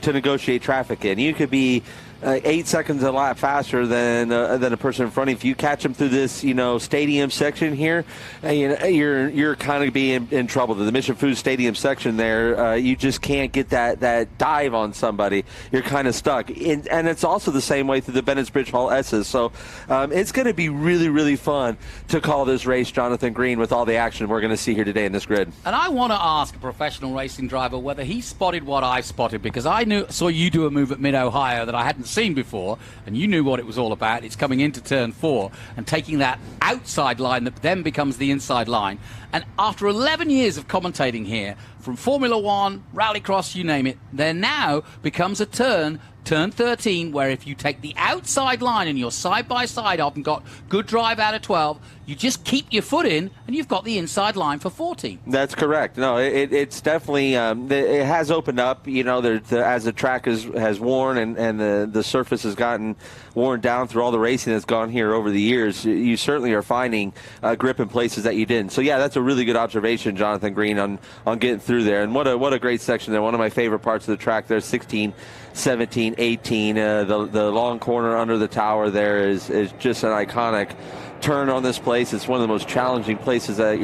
to negotiate traffic in. You could be 8 seconds a lap faster than a person in front of you. If you catch them through this, stadium section here, you're kind of being in trouble. The Mission Foods Stadium section there, you just can't get that dive on somebody. You're kind of stuck. And it's also the same way through the Bennett's Bridge Hall S's. So it's going to be really, really fun to call this race, Jonathan Green, with all the action we're going to see here today in this grid. And I want to ask a professional racing driver whether he spotted what I spotted, because I saw you do a move at Mid-Ohio that I hadn't seen before, and you knew what it was all about. It's coming into turn 4 and taking that outside line that then becomes the inside line. And after 11 years of commentating here, from Formula 1, Rallycross, you name it, there now becomes a turn 13, where if you take the outside line and you're side by side up and got good drive out of 12, you just keep your foot in and you've got the inside line for 14. That's correct. No, it's definitely it has opened up. As the track has worn and the surface has gotten worn down through all the racing that's gone here over the years, you certainly are finding grip in places that you didn't. So yeah, that's a really good observation, Jonathan Green, on getting through through there. And what a great section there. One of my favorite parts of the track there, 16, 17, 18. The long corner under the tower there is just an iconic turn on this place. It's one of the most challenging places that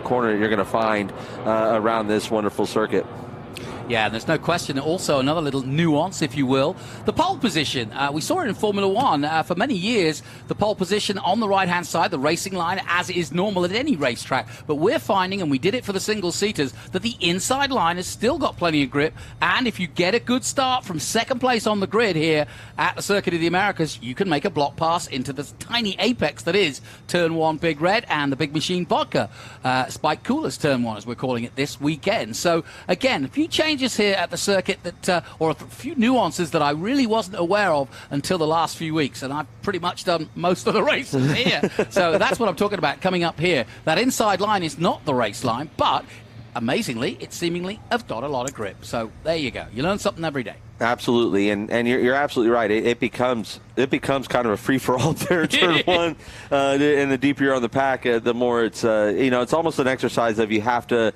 corner you're going to find around this wonderful circuit. Yeah, there's no question. Also, another little nuance, if you will, the pole position. We saw it in Formula One for many years. The pole position on the right-hand side, the racing line, as is normal at any racetrack. But we're finding, and we did it for the single-seaters, that the inside line has still got plenty of grip. And if you get a good start from second place on the grid here at the Circuit of the Americas, you can make a block pass into the tiny apex that is Turn 1 Big Red and the Big Machine Vodka Spike Coolers Turn 1, as we're calling it this weekend. So, again, a few changes here at the circuit that, or a few nuances that I really wasn't aware of until the last few weeks, and I've pretty much done most of the races here. So that's what I'm talking about coming up here. That inside line is not the race line, but amazingly, it seemingly has got a lot of grip. So there you go. You learn something every day. Absolutely, and you're absolutely right. It becomes kind of a free for all there in turn one, and the deeper you're on the pack, the more it's it's almost an exercise of you have to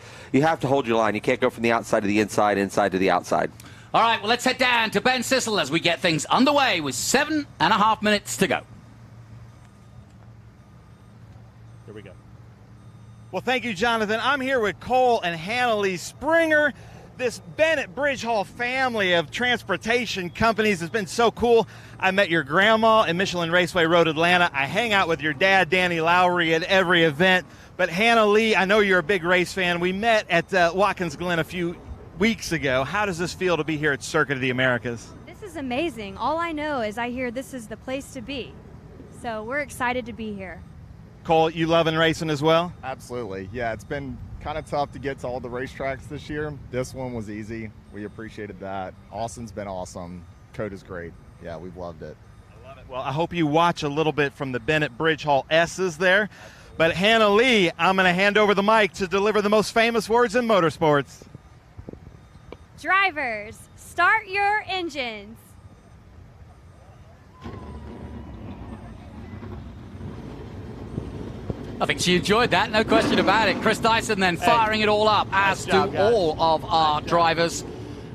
hold your line. You can't go from the outside to the inside to the outside. All right, well, let's head down to Ben Sissel as we get things underway with 7.5 minutes to go. Here we go. Well, thank you, Jonathan. I'm here with Cole and Hannah-Lee Springer. This Bennett Bridge Hall family of transportation companies has been so cool. I met your grandma in Michelin Raceway Road, Atlanta. I hang out with your dad, Danny Lowry, at every event. But Hannah-Lee, I know you're a big race fan. We met at Watkins Glen a few weeks ago. How does this feel to be here at Circuit of the Americas? This is amazing. All I know is I hear this is the place to be. So we're excited to be here. Cole, you loving racing as well? Absolutely. Yeah, it's been kind of tough to get to all the racetracks this year. This one was easy. We appreciated that. Austin's been awesome. Coda's great. Yeah, we've loved it. I love it. Well, I hope you watch a little bit from the Bennett Bridge Hall S's there. But Hannah-Lee, I'm going to hand over the mic to deliver the most famous words in motorsports. Drivers, start your engines. I think she enjoyed that, no question about it. Chris Dyson then firing it all up, as do all of our drivers.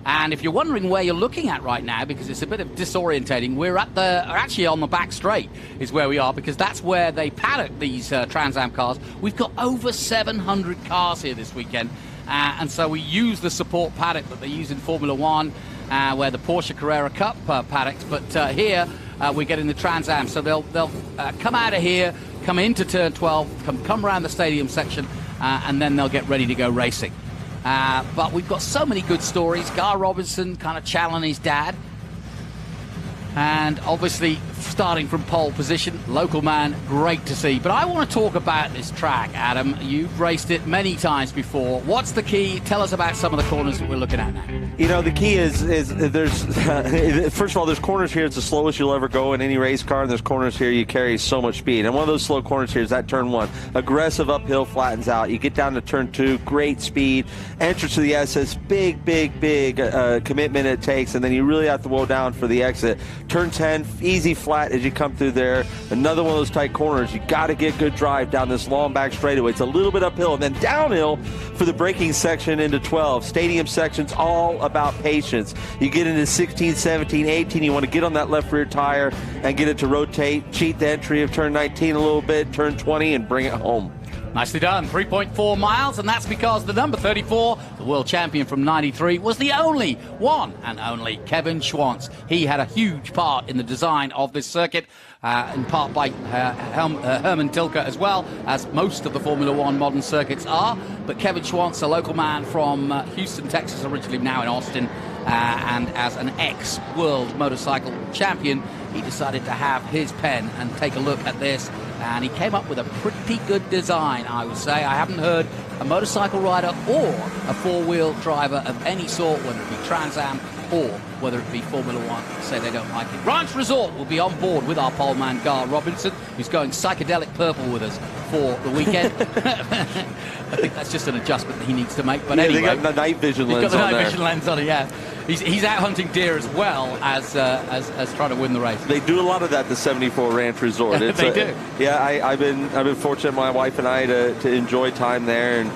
And if you're wondering where you're looking at right now, because it's a bit of disorientating, we're actually on the back straight is where we are, because that's where they paddock these Trans Am cars. We've got over 700 cars here this weekend, and so we use the support paddock that they use in Formula One, where the Porsche Carrera Cup paddocks, but here we're getting the Trans Am. So they'll come out of here, come into turn 12, come around the stadium section, and then they'll get ready to go racing. But we've got so many good stories. Gar Robinson kind of challenging his dad. And obviously, starting from pole position, local man, great to see. But I want to talk about this track, Adam. You've raced it many times before. What's the key? Tell us about some of the corners that we're looking at now. You know, the key is there's, first of all, there's corners here. It's the slowest you'll ever go in any race car. And there's corners here you carry so much speed. And one of those slow corners here is that turn one. Aggressive uphill, flattens out. You get down to turn two, great speed. Entrance to the SS, big commitment it takes. And then you really have to slow down for the exit. Turn 10, easy flat as you come through there. Another one of those tight corners. You got to get good drive down this long back straightaway. It's a little bit uphill and then downhill for the braking section into 12. Stadium section's all about patience. You get into 16, 17, 18. You want to get on that left rear tire and get it to rotate. Cheat the entry of turn 19 a little bit, turn 20, and bring it home. Nicely done. 3.4 miles, and that's because the number 34, the world champion from 93, was the only one and only Kevin Schwantz. He had a huge part in the design of this circuit, in part by Herman Tilke as well, as most of the Formula One modern circuits are. But Kevin Schwantz, a local man from Houston, Texas, originally now in Austin, and as an ex-world motorcycle champion, he decided to have his pen and take a look at this. And he came up with a pretty good design, I would say. I haven't heard a motorcycle rider or a four-wheel driver of any sort, whether it be Trans Am or whether it be Formula One, say they don't like it. Ranch Resort will be on board with our pole man, Gar Robinson, who's going psychedelic purple with us for the weekend. I think that's just an adjustment that he needs to make. But anyway, they got the night vision lens on there. He's got the night vision lens on it, yeah. He's out hunting deer as well as trying to win the race. They do a lot of that at the 74 Ranch Resort. They do. Yeah, I've been fortunate, my wife and I, to enjoy time there, and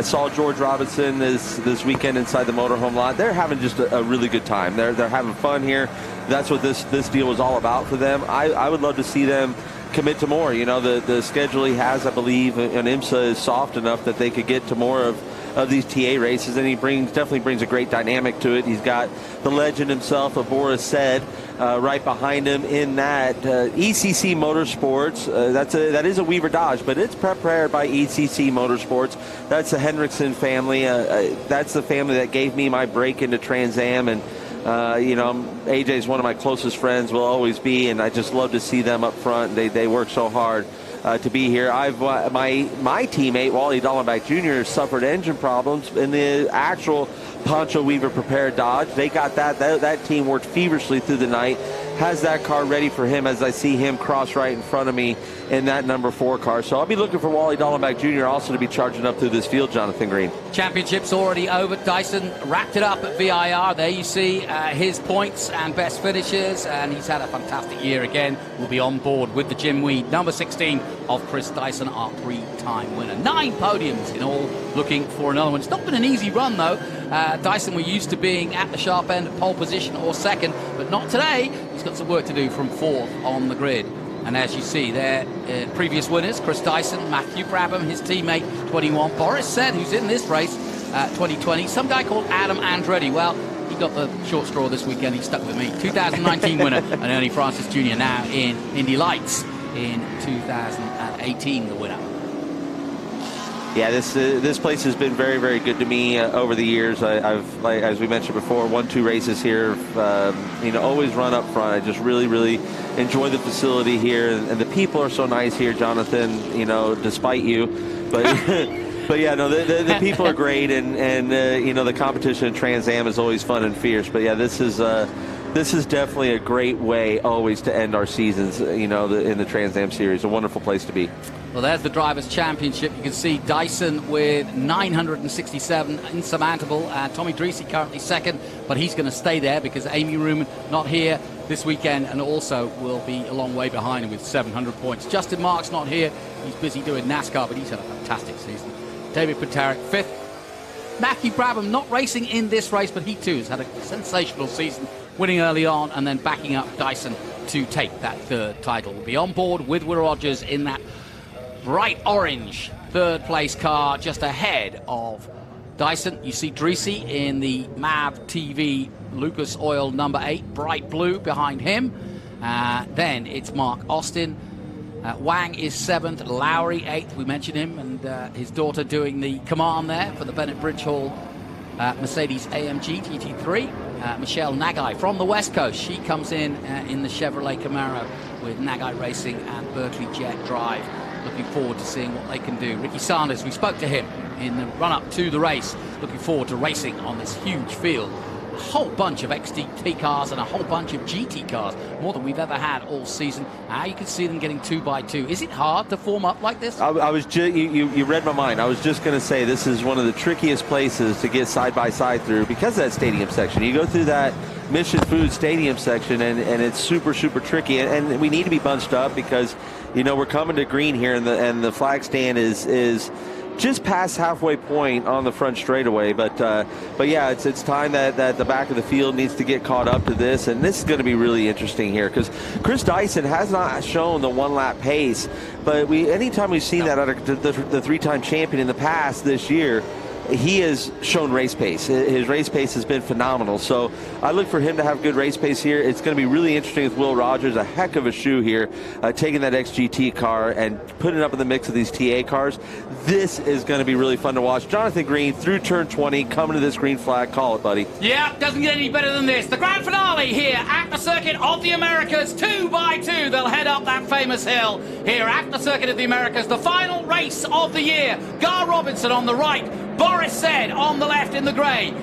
Saw George Robinson this weekend inside the motorhome lot. They're having just a really good time. They're having fun here. That's what this deal was all about for them. I would love to see them commit to more. You know, the schedule he has, I believe, and IMSA is soft enough that they could get to more of these TA races, and he definitely brings a great dynamic to it. He's got the legend himself, Boris Said, right behind him in that ECC Motorsports. That is a Weaver Dodge, but it's prepared by ECC Motorsports. That's the Hendrickson family. That's the family that gave me my break into Trans Am, and AJ is one of my closest friends, will always be, and I just love to see them up front. They work so hard to be here. My teammate Wally Dallenbach Jr. suffered engine problems in the actual Pancho Weaver prepared Dodge. They got that team worked feverishly through the night. Has that car ready for him as I see him cross right in front of me in that number 4 car. So I'll be looking for Wally Dallenbach Jr. also to be charging up through this field, Jonathan Green. Championship's already over. Dyson wrapped it up at VIR. There you see his points and best finishes, and he's had a fantastic year again. We'll be on board with the Jim Weed, number 16 of Chris Dyson, our 3-time winner. 9 podiums in all, looking for another one. It's not been an easy run, though. Dyson, we're used to being at the sharp end, pole position or second, but not today. He's got some work to do from 4th on the grid. And as you see there, previous winners, Chris Dyson, Matthew Brabham, his teammate, 21. Boris Said, who's in this race, 2020. Some guy called Adam Andretti. Well, he got the short straw this weekend. He stuck with me. 2019 winner, and Ernie Francis Jr. now in Indy Lights in 2018, the winner. Yeah, this place has been very, very good to me over the years. I've, like, as we mentioned before, won 2 races here. Always run up front. I just really, really enjoy the facility here, and the people are so nice here, Jonathan. Despite you, but but yeah, no, the people are great, and the competition in Trans Am is always fun and fierce. But yeah, this is definitely a great way always to end our seasons. In the Trans Am series, a wonderful place to be. Well, there's the Drivers' Championship. You can see Dyson with 967, insurmountable. Tommy Dreese currently second, but he's going to stay there because Amy Ruman not here this weekend, and also will be a long way behind him with 700 points. Justin Marks not here. He's busy doing NASCAR, but he's had a fantastic season. David Patarik, 5th. Matthew Brabham not racing in this race, but he too has had a sensational season, winning early on and then backing up Dyson to take that 3rd title. We'll be on board with Will Rogers in that bright orange 3rd place car just ahead of Dyson. You see Dreese in the MAV TV Lucas Oil number 8, bright blue behind him. Then it's Mark Austin. Wang is 7th, Lowry 8th, we mentioned him, and his daughter doing the command there for the Bennett Bridge Hall Mercedes AMG GT3. Michelle Nagai from the West Coast, she comes in the Chevrolet Camaro with Nagai Racing and Berkeley Jet Drive. Looking forward to seeing what they can do. Ricky Sanders, we spoke to him in the run-up to the race. Looking forward to racing on this huge field. A whole bunch of XDT cars and a whole bunch of GT cars, more than we've ever had all season. Now you can see them getting 2x2. Is it hard to form up like this? You read my mind. I was just going to say this is one of the trickiest places to get side-by-side through because of that stadium section. You go through that Mission Foods stadium section, and it's super, super tricky. And we need to be bunched up because, we're coming to green here, and the flag stand is just past halfway point on the front straightaway. But yeah, it's time that the back of the field needs to get caught up to this, and this is going to be really interesting here because Chris Dyson has not shown the 1-lap pace, but anytime we've seen that out of the 3-time champion in the past this year, he has shown race pace. His race pace has been phenomenal. So I look for him to have good race pace here. It's going to be really interesting with Will Rogers, a heck of a shoe here, taking that XGT car and putting it up in the mix of these TA cars. This is going to be really fun to watch. Jonathan Green through turn 20, coming to this green flag. Call it, buddy. Yeah, doesn't get any better than this. The grand finale here at the Circuit of the Americas, 2x2. They'll head up that famous hill here at the Circuit of the Americas. The final race of the year. Gar Robinson on the right, Boris Said on the left in the grey.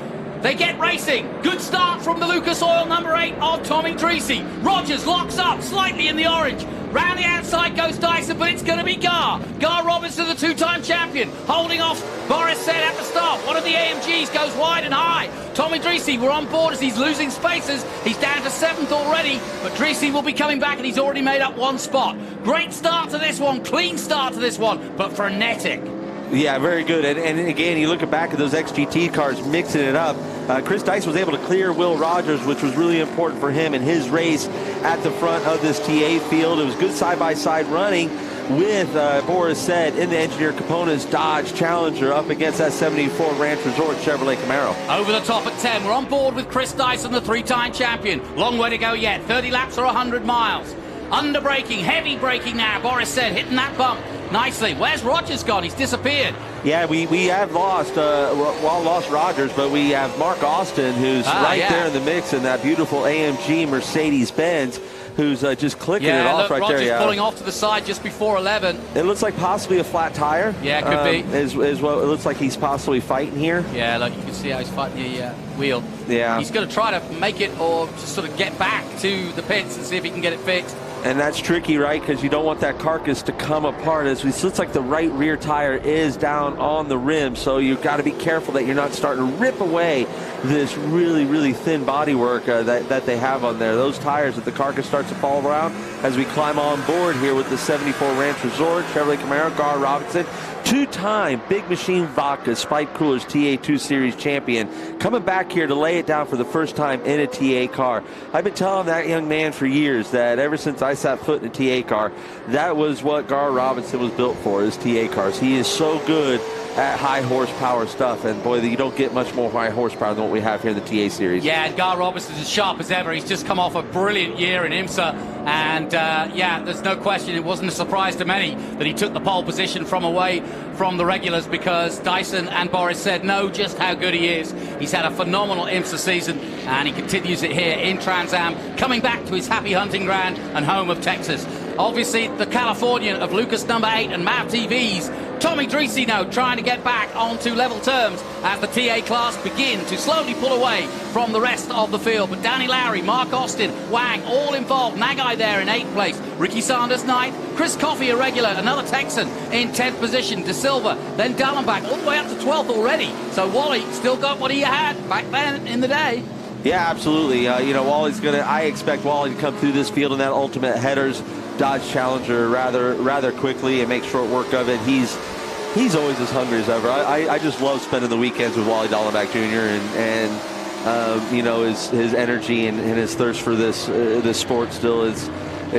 They get racing. Good start from the Lucas Oil number 8 of Tommy Dreese. Rogers locks up slightly in the orange. Round the outside goes Dyson, but it's going to be Gar. Gar Robinson, the 2-time champion, holding off Boris Said at the start. One of the AMGs goes wide and high. Tommy Dreese, we're on board as he's losing spaces. He's down to 7th already, but Dreese will be coming back, and he's already made up 1 spot. Great start to this one, clean start to this one, but frenetic. Yeah, very good. And again, you look back at those XGT cars mixing it up. Chris Dice was able to clear Will Rogers, which was really important for him in his race at the front of this TA field. It was good side-by-side running with Boris said in the Engineered Components Dodge Challenger up against that 74 Ranch Resort Chevrolet Camaro. Over the top at 10. We're on board with Chris Dyson, the 3-time champion. Long way to go yet. 30 laps or 100 miles. Under braking, heavy braking now. Boris said hitting that bump nicely. Where's Rogers gone? He's disappeared. Yeah, we have lost lost Rogers, but we have Mark Austin, who's there in the mix in that beautiful AMG Mercedes-Benz, who's just clicking it off right Rogers there. Yeah, pulling off to the side just before 11. It looks like possibly a flat tire. Yeah, could be. Is what it looks like he's possibly fighting here. Yeah, look, you can see how he's fighting the wheel. Yeah. He's going to try to make it or just sort of get back to the pits and see if he can get it fixed. And that's tricky, right? Because you don't want that carcass to come apart. It looks like the right rear tire is down on the rim, so you've got to be careful that you're not starting to rip away this really, really thin bodywork that they have on there. Those tires, if the carcass starts to fall around, as we climb on board here with the 74 Ranch Resort Chevrolet Camaro, Gar Robinson, two-time Big Machine Vodka Spike Coolers TA2 Series champion, coming back here to lay it down for the first time in a TA car. I've been telling that young man for years that ever since I sat foot in a TA car, that was what Gar Robinson was built for, is TA cars. He is so good at high horsepower stuff, and boy, you don't get much more high horsepower than what we have here in the TA series. Yeah, and Gar Robinson's as sharp as ever. He's just come off a brilliant year in IMSA, and yeah, there's no question it wasn't a surprise to many that he took the pole position from away from the regulars, because Dyson and Boris said know just how good he is. He's had a phenomenal IMSA season, and he continues it here in Trans Am, coming back to his happy hunting ground and home of Texas. Obviously, the Californian of Lucas number 8 and MAV TVs, Tommy Drisino, trying to get back onto level terms as the TA class begin to slowly pull away from the rest of the field. But Danny Lowry, Mark Austin, Wang, all involved. Nagai there in 8th place. Ricky Sanders 9th. Chris Coffey, a regular, another Texan in 10th position. De Silva, then Dallenbach, all the way up to 12th already. So Wally still got what he had back then in the day. Yeah, absolutely. You know, I expect Wally to come through this field in that Ultimate Headers Dodge Challenger rather quickly and make short work of it. He's always as hungry as ever. I just love spending the weekends with Wally Dallenbach Jr. and you know, his energy and his thirst for this sport still is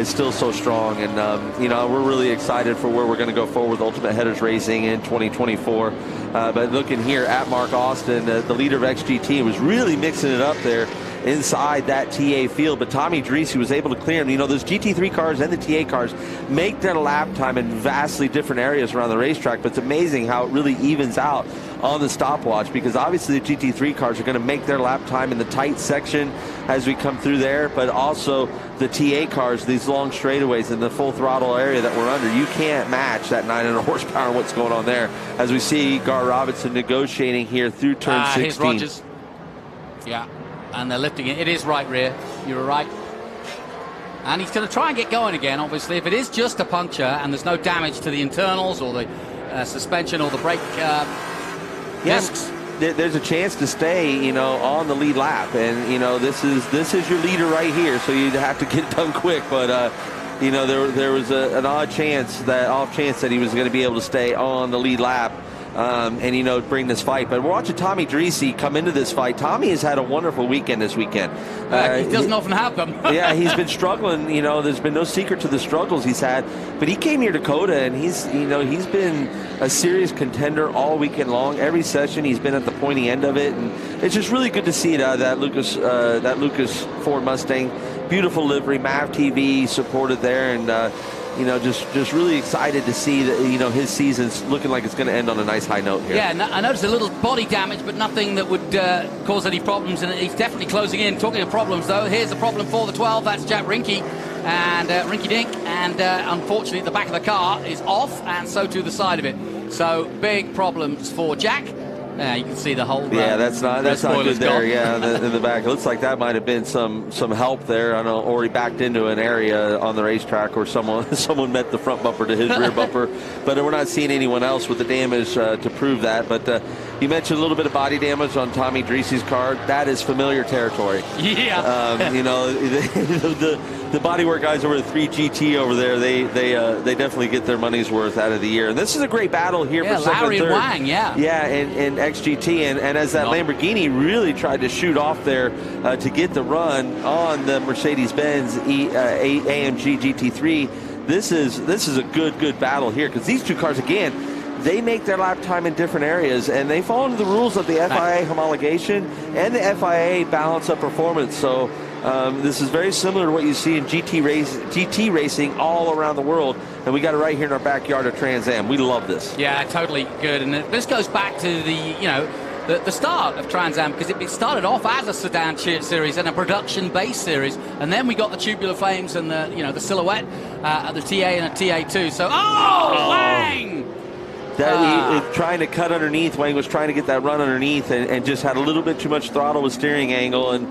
still so strong. And you know, we're really excited for where we're going to go forward with Ultimate Headers Racing in 2024. But looking here at Mark Austin, the leader of XGT, was really mixing it up there inside that TA field, but Tommy Dreese was able to clear him. You know, those GT3 cars and the TA cars make their lap time in vastly different areas around the racetrack, but it's amazing how it really evens out on the stopwatch, because obviously the GT3 cars are going to make their lap time in the tight section as we come through there, but also the TA cars, these long straightaways in the full throttle area that we're under, you can't match that 900 horsepower and what's going on there, as we see Gar Robinson negotiating here through turn 16. Here's Rogers. Yeah. And they're lifting it. It is right rear. You're right. And he's going to try and get going again, obviously. If it is just a puncture and there's no damage to the internals or the suspension or the brake discs. There's a chance to stay, you know, on the lead lap. And, you know, this is your leader right here, so you'd have to get it done quick. But, you know, there was an off chance that he was going to be able to stay on the lead lap. And, you know, bring this fight. But we're watching Tommy Dreese come into this fight. Tommy has had a wonderful weekend this weekend. He doesn't often have them. Yeah, he's been struggling. You know, there's been no secret to the struggles he's had. But he came here to COTA, and he's been a serious contender all weekend long. Every session, he's been at the pointy end of it. And it's just really good to see that Lucas Ford Mustang. Beautiful livery, MAV TV supported there, and you know, just really excited to see that, you know, his season's looking like it's going to end on a nice high note here. Yeah, I noticed a little body damage, but nothing that would cause any problems, and he's definitely closing in. Talking of problems, though, here's a problem for the 12. That's Jack Rinky and Rinky Dink, and unfortunately the back of the car is off, and so too the side of it. So big problems for Jack. You can see the whole. Yeah, that's not good there. Yeah, in the back, it looks like that might have been some help there. I know, or he backed into an area on the racetrack, or someone met the front bumper to his rear bumper. But we're not seeing anyone else with the damage to prove that. But You mentioned a little bit of body damage on Tommy Dreese's car. That is familiar territory. Yeah. You know, the bodywork guys over at 3GT over there, they definitely get their money's worth out of the year. And this is a great battle here for second Lowry and third. and Wang, Yeah, and XGT. And as that Lamborghini really tried to shoot off there to get the run on the Mercedes-Benz AMG GT3, this is a good battle here, because these two cars, again, they make their lap time in different areas, and they fall into the rules of the FIA homologation and the FIA balance of performance. So this is very similar to what you see in GT racing all around the world, and we got it right here in our backyard of Trans Am. We love this. Yeah, totally good. And this goes back to the start of Trans Am, because it started off as a sedan series and a production-based series, and then we got the tubular flames and the silhouette of the TA and a TA2. So, Wang! Trying to cut underneath. Wang was trying to get that run underneath and just had a little bit too much throttle with steering angle, and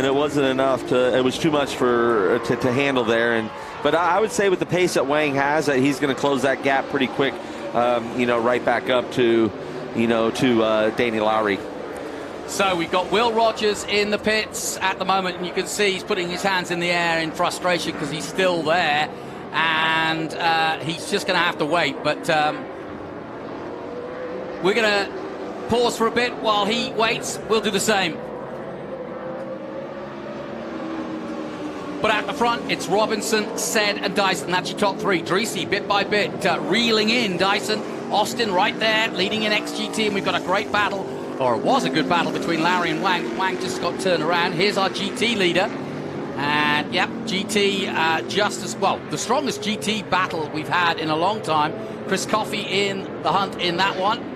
it wasn't enough it was too much to handle there. But I would say with the pace that Wang has, that he's going to close that gap pretty quick, right back up to Danny Lowry. So we've got Will Rogers in the pits at the moment, and you can see he's putting his hands in the air in frustration because he's still there, and he's just going to have to wait. But we're going to pause for a bit while he waits. We'll do the same. But at the front, it's Robinson, Said, and Dyson. That's your top three. Dreese, bit by bit, reeling in. Dyson, Austin right there, leading in XGT. And we've got a great battle, or it was a good battle, between Lowry and Wang. Wang just got turned around. Here's our GT leader. And, yep, GT just as well. The strongest GT battle we've had in a long time. Chris Coffey in the hunt in that one.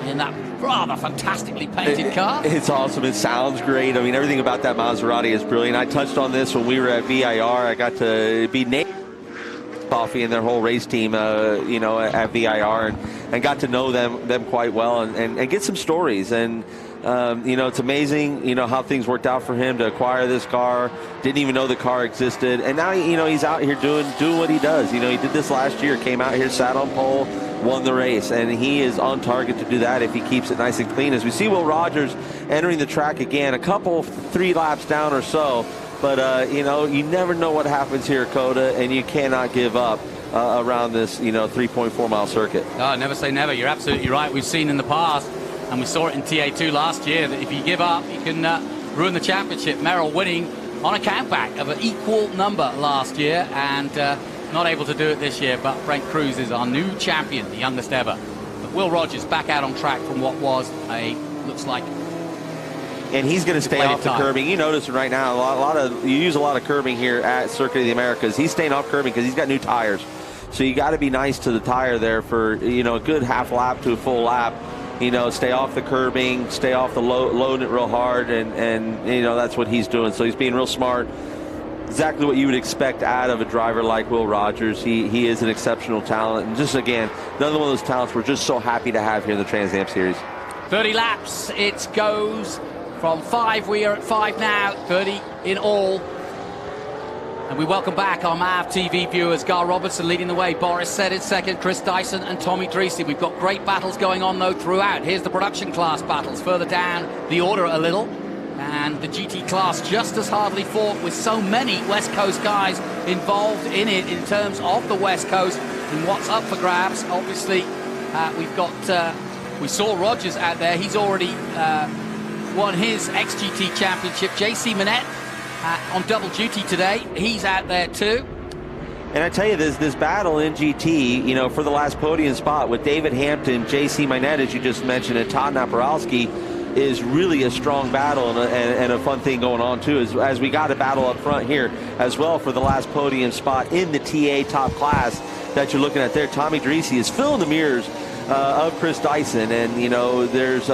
In that rather fantastically painted car. It's awesome. It sounds great. I mean, everything about that Maserati is brilliant. I touched on this when we were at VIR. I got to be named Coffey and their whole race team, at VIR, and got to know them quite well and get some stories. And it's amazing, how things worked out for him to acquire this car. Didn't even know the car existed, and now he's out here doing what he does. He did this last year. Came out here, sat on pole, won the race, and he is on target to do that if he keeps it nice and clean. As we see Will Rogers entering the track again, a couple 3 laps down or so, but you never know what happens here, Coda, and you cannot give up around this 3.4 mile circuit. Oh, never say never. You're absolutely right. We've seen in the past, and we saw it in TA2 last year, that if you give up, you can ruin the championship. Merrill winning on a countback of an equal number last year, and not able to do it this year. But Frank Cruz is our new champion, the youngest ever. But Will Rogers back out on track from what was looks like. And he's going to stay off the curbing. You notice right now, you use a lot of curbing here at Circuit of the Americas. He's staying off curbing because he's got new tires. So you got to be nice to the tire there for a good half lap to a full lap. Stay off the curbing, stay off the loading it real hard, and that's what he's doing. So he's being real smart. Exactly what you would expect out of a driver like Will Rogers. He is an exceptional talent, and just again, another one of those talents we're just so happy to have here in the Trans Am Series. 30 laps. It goes from 5. We are at 5 now. 30 in all. And we welcome back our MAV TV viewers. Gar Robertson leading the way. Boris Said in second. Chris Dyson and Tommy Dreese. We've got great battles going on, though, throughout. Here's the production class battles. Further down the order a little. And the GT class just as hardly fought, with so many West Coast guys involved in it in terms of the West Coast and what's up for grabs. Obviously, we've got... we saw Rogers out there. He's already won his XGT championship. JC Manette on double duty today. He's out there too. And I tell you, this battle in GT, for the last podium spot with David Hampton, JC Manette, as you just mentioned, and Todd Naparowski, is really a strong battle and a fun thing going on too, as we got a battle up front here as well for the last podium spot in the TA top class that you're looking at there. Tommy Dreese is filling the mirrors of Chris Dyson, and there's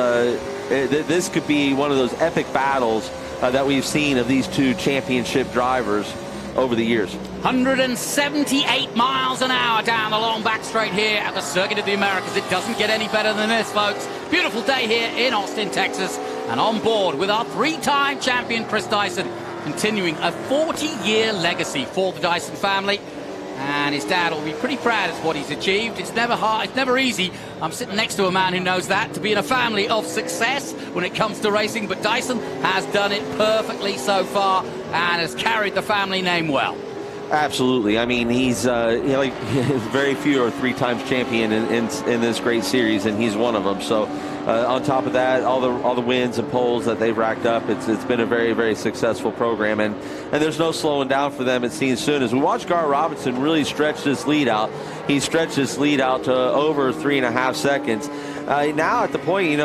this could be one of those epic battles that we've seen of these two championship drivers over the years. 178 miles an hour down the long back straight here at the Circuit of the Americas. It doesn't get any better than this, folks. Beautiful day here in Austin, Texas, and on board with our 3-time champion Chris Dyson, continuing a 40-year legacy for the Dyson family. and his dad will be pretty proud of what he's achieved. It's never hard, it's never easy. I'm sitting next to a man who knows that, to be in a family of success when it comes to racing, but Dyson has done it perfectly so far and has carried the family name well. Absolutely. I mean, he's like very few are 3 times champion in this great series, and he's one of them. So on top of that, all the wins and poles that they've racked up, it's been a very, very successful program, and there's no slowing down for them. It seems soon as we watch Gar Robinson really stretch this lead out. He stretched this lead out to over 3.5 seconds. Now at the point,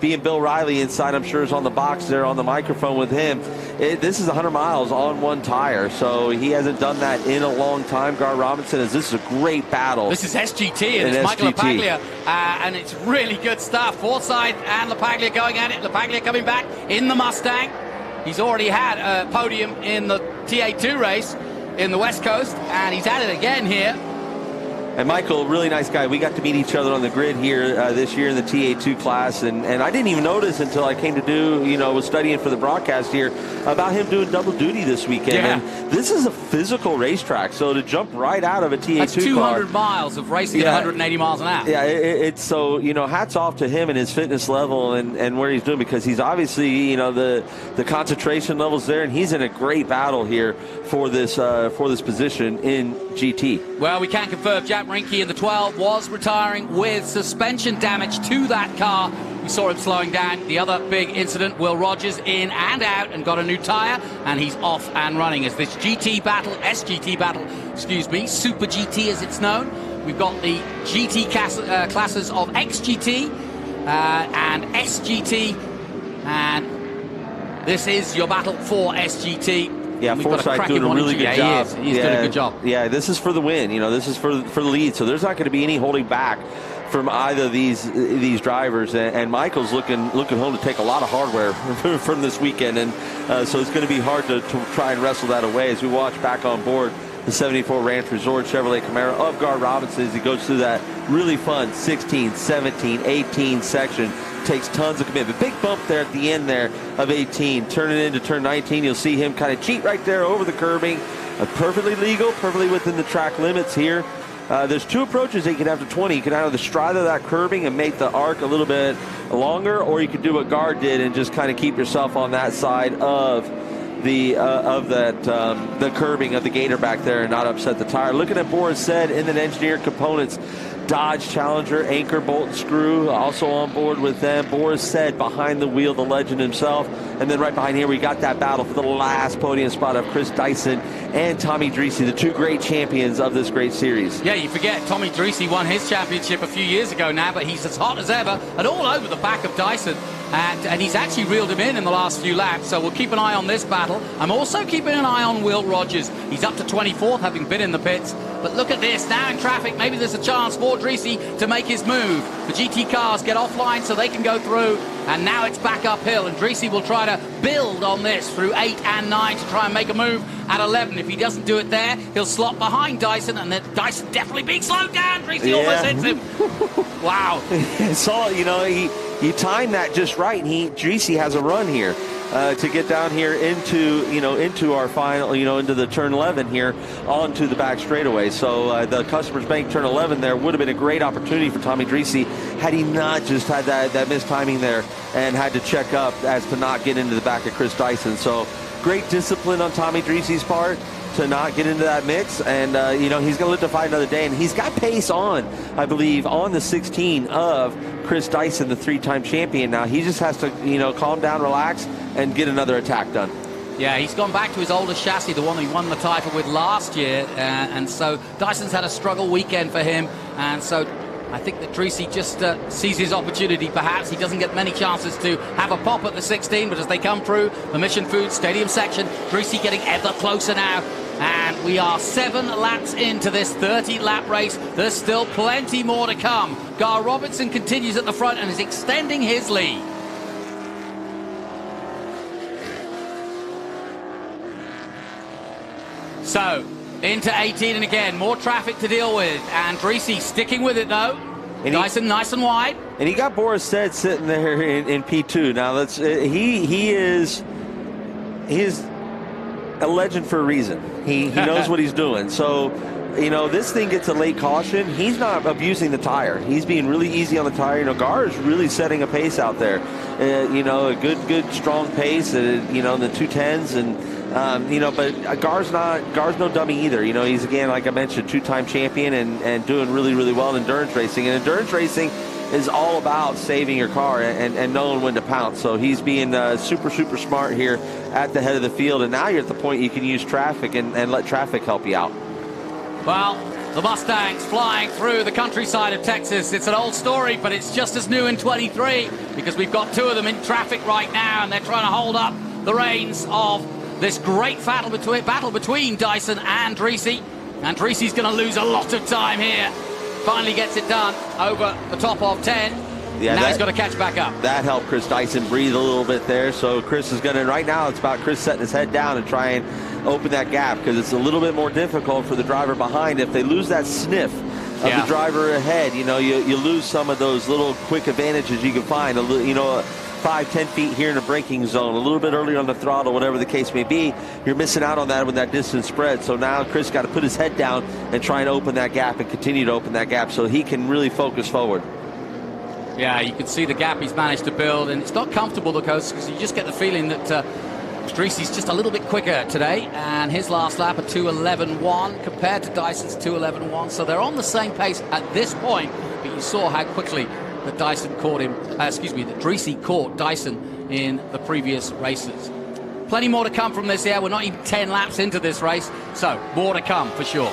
being Bill Riley inside, I'm sure is on the box there on the microphone with him. This is 100 miles on one tire, so he hasn't done that in a long time. Gar Robinson, this is a great battle. This is SGT, and it's Michael LaPaglia, and it's really good stuff. Forsyth and LaPaglia going at it. LaPaglia coming back in the Mustang. He's already had a podium in the TA2 race in the West Coast, and he's at it again here. And Michael, really nice guy. We got to meet each other on the grid here this year in the TA2 class, and I didn't even notice until I came to was studying for the broadcast here about him doing double duty this weekend. Yeah. And this is a physical racetrack, so to jump right out of a TA2 That's 200 car, miles of racing at 180 miles an hour. Yeah, it's so, hats off to him and his fitness level and where he's doing, because he's obviously, the concentration levels there, and he's in a great battle here for this position in GT. Well, we can confirm Jack Rinke in the 12 was retiring with suspension damage to that car. We saw him slowing down. The other big incident, Will Rogers in and out and got a new tyre, and he's off and running as this SGT battle, Super GT as it's known. We've got the GT classes of XGT and SGT, and this is your battle for SGT. Yeah, Forsyth doing a really good job. He's doing a good job. Yeah, this is for the win. This is for the lead. So there's not going to be any holding back from either of these drivers. And Michael's looking home to take a lot of hardware from this weekend. And so it's going to be hard to try and wrestle that away as we watch back on board the 74 Ranch Resort Chevrolet Camaro of Gar Robinson as he goes through that really fun 16, 17, 18 section. Takes tons of commitment. Big bump there at the end there of 18. Turning into turn 19, you'll see him kind of cheat right there over the curbing. Perfectly legal, perfectly within the track limits here. There's 2 approaches that you can have to 20. You can either straddle that curbing and make the arc a little bit longer, or you can do what Gar did and just kind of keep yourself on that side of the curbing of the gator back there and not upset the tire. Looking at Boris said in the engineered components, Dodge Challenger, anchor, bolt, and screw, also on board with them. Boris said behind the wheel, the legend himself. And then right behind here, we got that battle for the last podium spot of Chris Dyson and Tommy Dreese, the 2 great champions of this great series. Yeah, you forget Tommy Dreese won his championship a few years ago now, but he's as hot as ever and all over the back of Dyson. And he's actually reeled him in the last few laps, so we'll keep an eye on this battle. I'm also keeping an eye on Will Rogers. He's up to 24th, having been in the pits. But look at this, now in traffic, maybe there's a chance for Dreese to make his move. The GT cars get offline so they can go through, and now it's back uphill, and Dreese will try to build on this through 8 and 9 to try and make a move at 11. If he doesn't do it there, he'll slot behind Dyson, and then Dyson definitely being slowed down. Dreese almost hits him. Wow. So, you timed that just right, and Dreese has a run here to get down here into our final, into the turn 11 here onto the back straightaway. So the Customers Bank turn 11 there would have been a great opportunity for Tommy Dreese had he not just had that missed timing there and had to check up as to not get into the back of Chris Dyson. So great discipline on Tommy Dreese's part to not get into that mix, and he's going to live to fight another day, and he's got pace on, I believe, on the 16 of Chris Dyson, the 3-time champion. Now he just has to calm down, relax, and get another attack done. Yeah, he's gone back to his oldest chassis, the one he won the title with last year, and so Dyson's had a struggle weekend for him, and so I think that Dreese just sees his opportunity. Perhaps he doesn't get many chances to have a pop at the 16, but as they come through the Mission Foods Stadium section, Dreese getting ever closer now. And we are 7 laps into this 30-lap race. There's still plenty more to come. Gar Robinson continues at the front and is extending his lead. So, into 18, and again, more traffic to deal with. And Dreese sticking with it, though. And Dyson nice and wide. And he got Boris Said sitting there in P2. Now, he is a legend for a reason. He knows what he's doing. So, you know, this thing gets a late caution. He's not abusing the tire. He's being really easy on the tire. You know, Gar is really setting a pace out there. You know, a good, strong pace. You know, in the 210s, and you know, but Gar's no dummy either. You know, he's, again, like I mentioned, 2-time champion and doing really, really well in endurance racing. And endurance racing is all about saving your car and knowing when to pounce. So he's being super, super smart here at the head of the field. And now you're at the point you can use traffic and let traffic help you out. Well, the Mustangs flying through the countryside of Texas. It's an old story, but it's just as new in 23 because we've got 2 of them in traffic right now, and they're trying to hold up the reins of this great battle between Dyson and Dreesy. And Dreesy's going to lose a lot of time here. Finally gets it done over the top of 10. Yeah, now he's got to catch back up. That helped Chris Dyson breathe a little bit there. So Chris is going to, right now, it's about Chris setting his head down and try and open that gap, because it's a little bit more difficult for the driver behind. If they lose that sniff of the driver ahead, you know, you lose some of those little quick advantages you can find. You know, 5-10 feet here in the braking zone, a little bit earlier on the throttle, whatever the case may be, you're missing out on that when that distance spreads. So now Chris got to put his head down and try and open that gap and continue to open that gap so he can really focus forward. Yeah, you can see the gap he's managed to build, and it's not comfortable, because you just get the feeling that Dreesy's just a little bit quicker today, and his last lap at 2:11.1 compared to Dyson's 2:11.1, so they're on the same pace at this point. But you saw how quickly that Dyson caught him, that Dreesy caught Dyson in the previous races. Plenty more to come from this here. We're not even 10 laps into this race, so more to come for sure.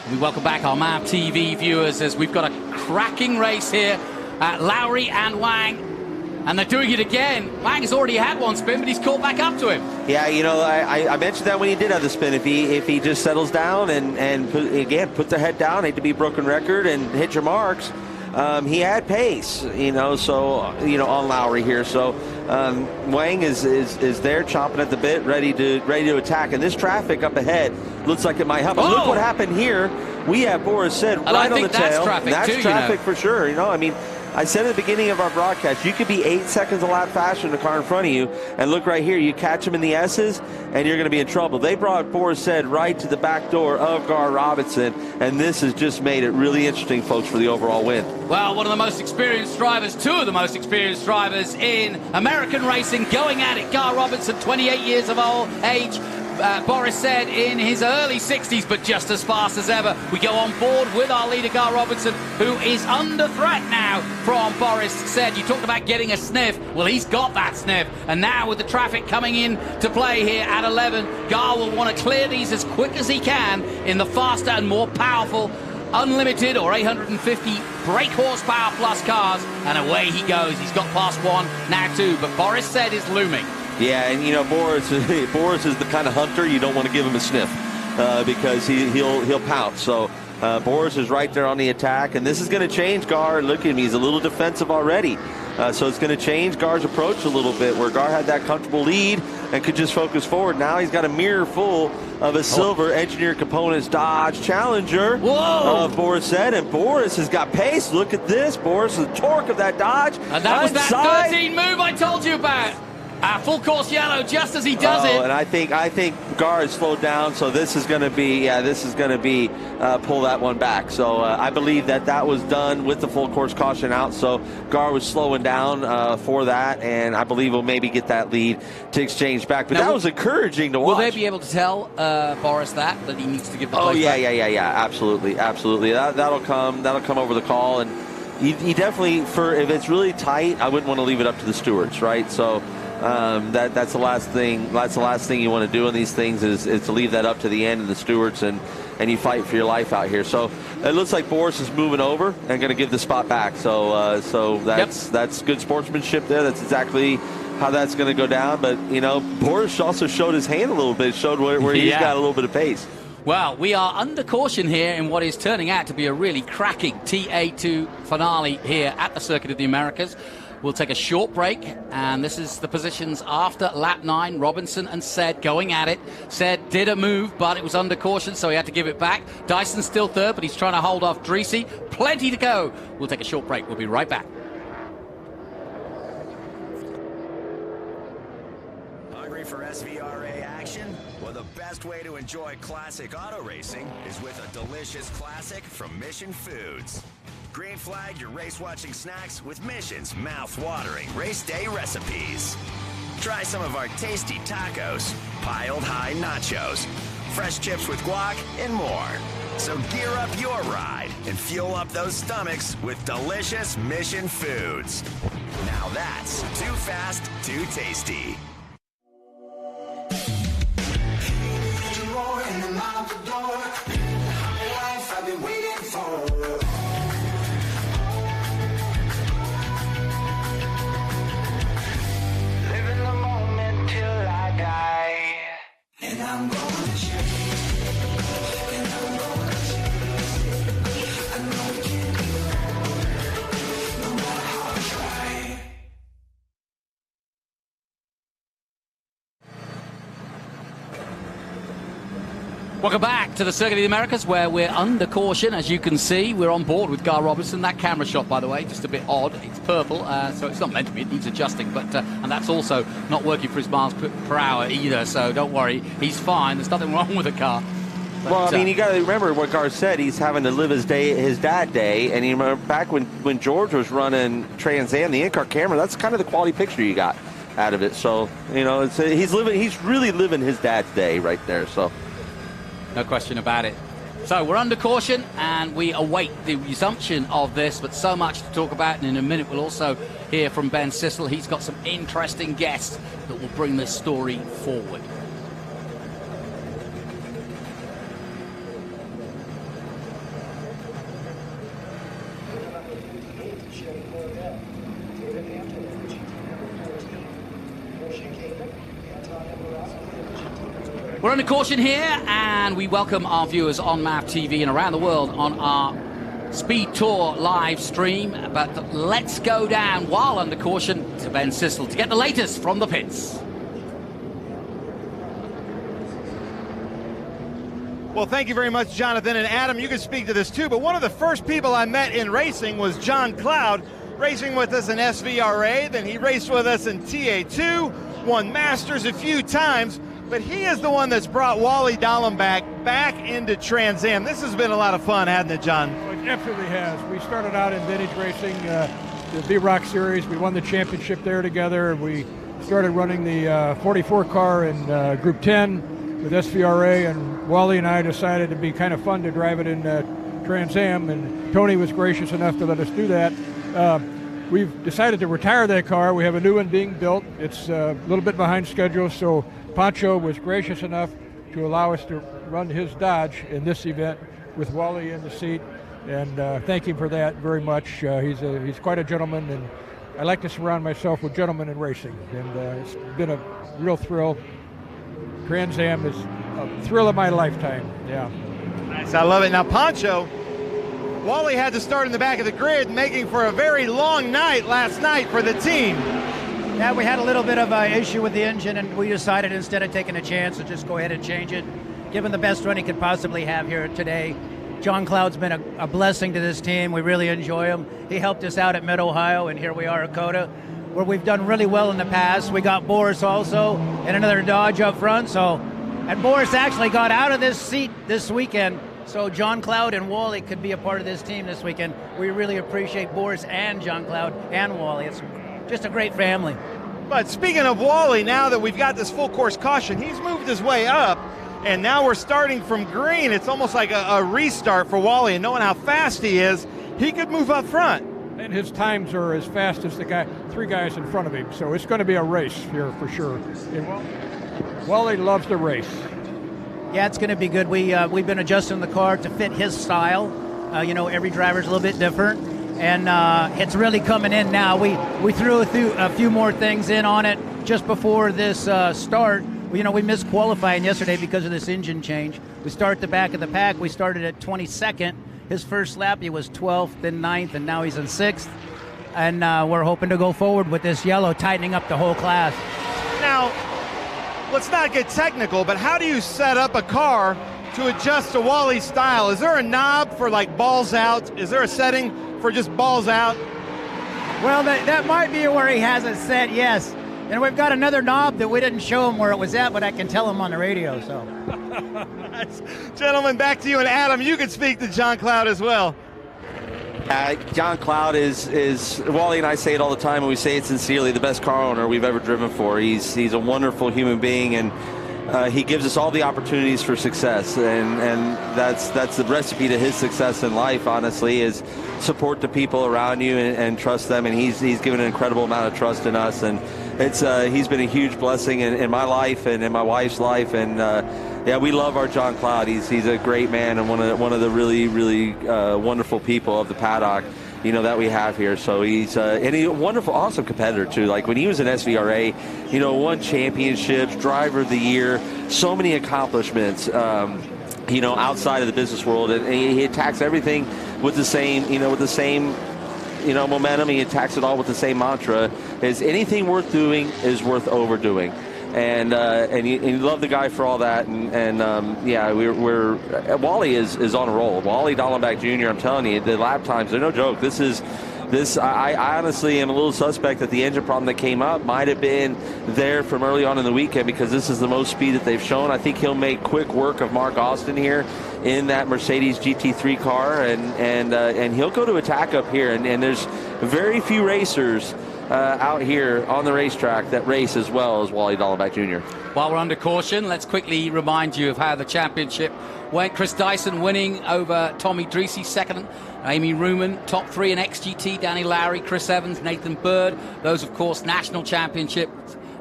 We welcome back our MAV TV viewers as we've got a cracking race here at Lowry and Wang. And they're doing it again. Wang has already had one spin, but he's caught back up to him. Yeah, you know, I mentioned that when he did have the spin. If he just settles down and put the head down, hate to be a broken record, and hit your marks, he had pace, you know, so, you know, on Lowry here. So Wang is there chomping at the bit, ready to attack. And this traffic up ahead looks like it might help. But look what happened here. We have Boris said right on the tail. That's traffic for sure. You know, I mean, I said at the beginning of our broadcast, you could be 8 seconds a lap faster than the car in front of you, and look right here, you catch him in the S's, and you're going to be in trouble. They brought Boris said right to the back door of Gar Robinson, and this has just made it really interesting, folks, for the overall win. Well, one of the most experienced drivers, 2 of the most experienced drivers in American racing, going at it. Gar Robinson, 28 years of age. Boris said in his early 60s, but just as fast as ever. We go on board with our leader, Gar Robinson, who is under threat now from Boris said. You talked about getting a sniff. Well, he's got that sniff. And now with the traffic coming in to play here at 11, Gar will want to clear these as quick as he can in the faster and more powerful unlimited or 850 brake horsepower plus cars. And away he goes. He's got past 1, now 2. But Boris said is looming. Yeah, and you know, Boris is the kind of hunter you don't want to give him a sniff because he'll pounce. So Boris is right there on the attack, and this is going to change Gar. Look at him; he's a little defensive already. So it's going to change Gar's approach a little bit, where Gar had that comfortable lead and could just focus forward. Now he's got a mirror full of a silver Engineered Components Dodge Challenger of Boris said, and Boris has got pace. Look at this, Boris, the torque of that Dodge. And that was that 13 move I told you about. Full course yellow, just as he does it. And I think Gar has slowed down, so this is going to be pull that one back. So I believe that was done with the full course caution out. So Gar was slowing down for that, and I believe we'll maybe get that lead to exchange back. But now, that was encouraging to watch. Will they be able to tell Boris that he needs to give the place back? Yeah, absolutely. That'll come over the call, and you definitely, if it's really tight, I wouldn't want to leave it up to the stewards, right? So. That's the last thing. That's the last thing you want to do in these things is to leave that up to the end of the stewards, and you fight for your life out here. So it looks like Boris is moving over and going to give the spot back. So that's good sportsmanship there. That's exactly how that's going to go down. But you know, Boris also showed his hand a little bit. Showed where he's got a little bit of pace. Well, we are under caution here in what is turning out to be a really cracking TA2 finale here at the Circuit of the Americas. We'll take a short break, and this is the positions after lap 9. Robinson and Said going at it. Said did a move, but it was under caution, so he had to give it back. Dyson's still third, but he's trying to hold off Dreesy. Plenty to go. We'll take a short break. We'll be right back. Hungry for SVRA action? Well, the best way to enjoy classic auto racing is with a delicious classic from Mission Foods. Green flag your race-watching snacks with Mission's mouth-watering race day recipes. Try some of our tasty tacos, piled high nachos, fresh chips with guac, and more. So gear up your ride and fuel up those stomachs with delicious Mission Foods. Now that's too fast, too tasty. I've been waiting for. Living the moment till I die. And I'm gonna change. And I'm gonna change. I know we can do it. No matter how I try. Welcome back to the Circuit of the Americas, where we're under caution. As you can see, we're on board with Gar Robinson. That camera shot, by the way, just a bit odd. It's purple, so it's not meant to be. It needs adjusting, but and that's also not working for his miles per hour either. So don't worry, he's fine. There's nothing wrong with the car. But, well, I mean, you got to remember what Gar said. He's having to live his dad day, and you remember back when George was running Trans Am, the in-car camera. That's kind of the quality picture you got out of it. So you know, he's really living his dad's day right there. So. No question about it. So we're under caution and we await the resumption of this, but so much to talk about, and in a minute we'll also hear from Ben Sissel. He's got some interesting guests that will bring this story forward. We're under caution here, and we welcome our viewers on MAV TV and around the world on our SpeedTour live stream. But let's go down while under caution to Ben Sissel to get the latest from the pits. Well, thank you very much, Jonathan. And Adam, you can speak to this too, but one of the first people I met in racing was John Cloud, racing with us in SVRA. Then he raced with us in TA2, won Masters a few times. But he is the one that's brought Wally Dallenbach back into Trans Am. This has been a lot of fun, hasn't it, John? It absolutely has. We started out in vintage racing, the V-Rock Series. We won the championship there together. We started running the 44 car in Group 10 with SVRA, and Wally and I decided it'd be kind of fun to drive it in Trans Am, and Tony was gracious enough to let us do that. We've decided to retire that car. We have a new one being built. It's a little bit behind schedule, so Pancho was gracious enough to allow us to run his Dodge in this event with Wally in the seat, and thank him for that very much. He's quite a gentleman, and I like to surround myself with gentlemen in racing, and it's been a real thrill. Trans Am is a thrill of my lifetime. Yeah. Nice, I love it. Now, Pancho, Wally had to start in the back of the grid, making for a very long night last night for the team. Yeah, we had a little bit of an issue with the engine, and we decided instead of taking a chance to just go ahead and change it, give him the best run he could possibly have here today. John Cloud's been a blessing to this team. We really enjoy him. He helped us out at Mid-Ohio, and here we are at COTA, where we've done really well in the past. We got Boris also, and another Dodge up front. And Boris actually got out of this seat this weekend, so John Cloud and Wally could be a part of this team this weekend. We really appreciate Boris and John Cloud and Wally. It's just a great family. But speaking of Wally, now that we've got this full course caution, he's moved his way up, and now we're starting from green. It's almost like a restart for Wally, and knowing how fast he is, he could move up front. And his times are as fast as three guys in front of him, so it's going to be a race here for sure. And Wally loves the race. Yeah, it's going to be good. We've been adjusting the car to fit his style. Every driver's a little bit different, and it's really coming in now. We threw a few more things in on it just before this start. We missed qualifying yesterday because of this engine change. We start at the back of the pack. We started at 22nd. His first lap, he was 12th, then 9th, and now he's in 6th. And we're hoping to go forward with this yellow, tightening up the whole class. Now, let's not get technical, but how do you set up a car to adjust to Wally's style? Is there a knob for like balls out? Is there a setting for just balls out? Well, that might be where he has it set, yes. And we've got another knob that we didn't show him where it was at, but I can tell him on the radio. So, nice. Gentlemen, back to you, and Adam, you can speak to John Cloud as well. John Cloud is Wally and I say it all the time, and we say it sincerely, the best car owner we've ever driven for. He's a wonderful human being, and he gives us all the opportunities for success, and that's the recipe to his success in life, honestly, is support the people around you and trust them, and he's given an incredible amount of trust in us, and he's been a huge blessing in my life and in my wife's life, and yeah, we love our John Cloud. He's a great man and one of the really wonderful people of the paddock, that we have here. So he's a wonderful, awesome competitor too. Like when he was in SVRA, won championships, driver of the year, so many accomplishments, outside of the business world, and he attacks everything with the same, momentum. He attacks it all with the same mantra: is anything worth doing is worth overdoing. And you love the guy for all that, yeah, we're Wally is on a roll. Wally Dallenbach Jr., I'm telling you, the lap times, they're no joke. I honestly am a little suspect that the engine problem that came up might have been there from early on in the weekend, because this is the most speed that they've shown. I think he'll make quick work of Mark Austin here in that Mercedes GT3 car, and he'll go to attack up here, and there's very few racers out here on the racetrack that race as well as Wally Dallenbach Jr. While we're under caution, let's quickly remind you of how the championship went. Chris Dyson winning over Tommy Dreese, second. Amy Ruman, top three in XGT. Danny Lowry, Chris Evans, Nathan Bird. Those, of course, national championship.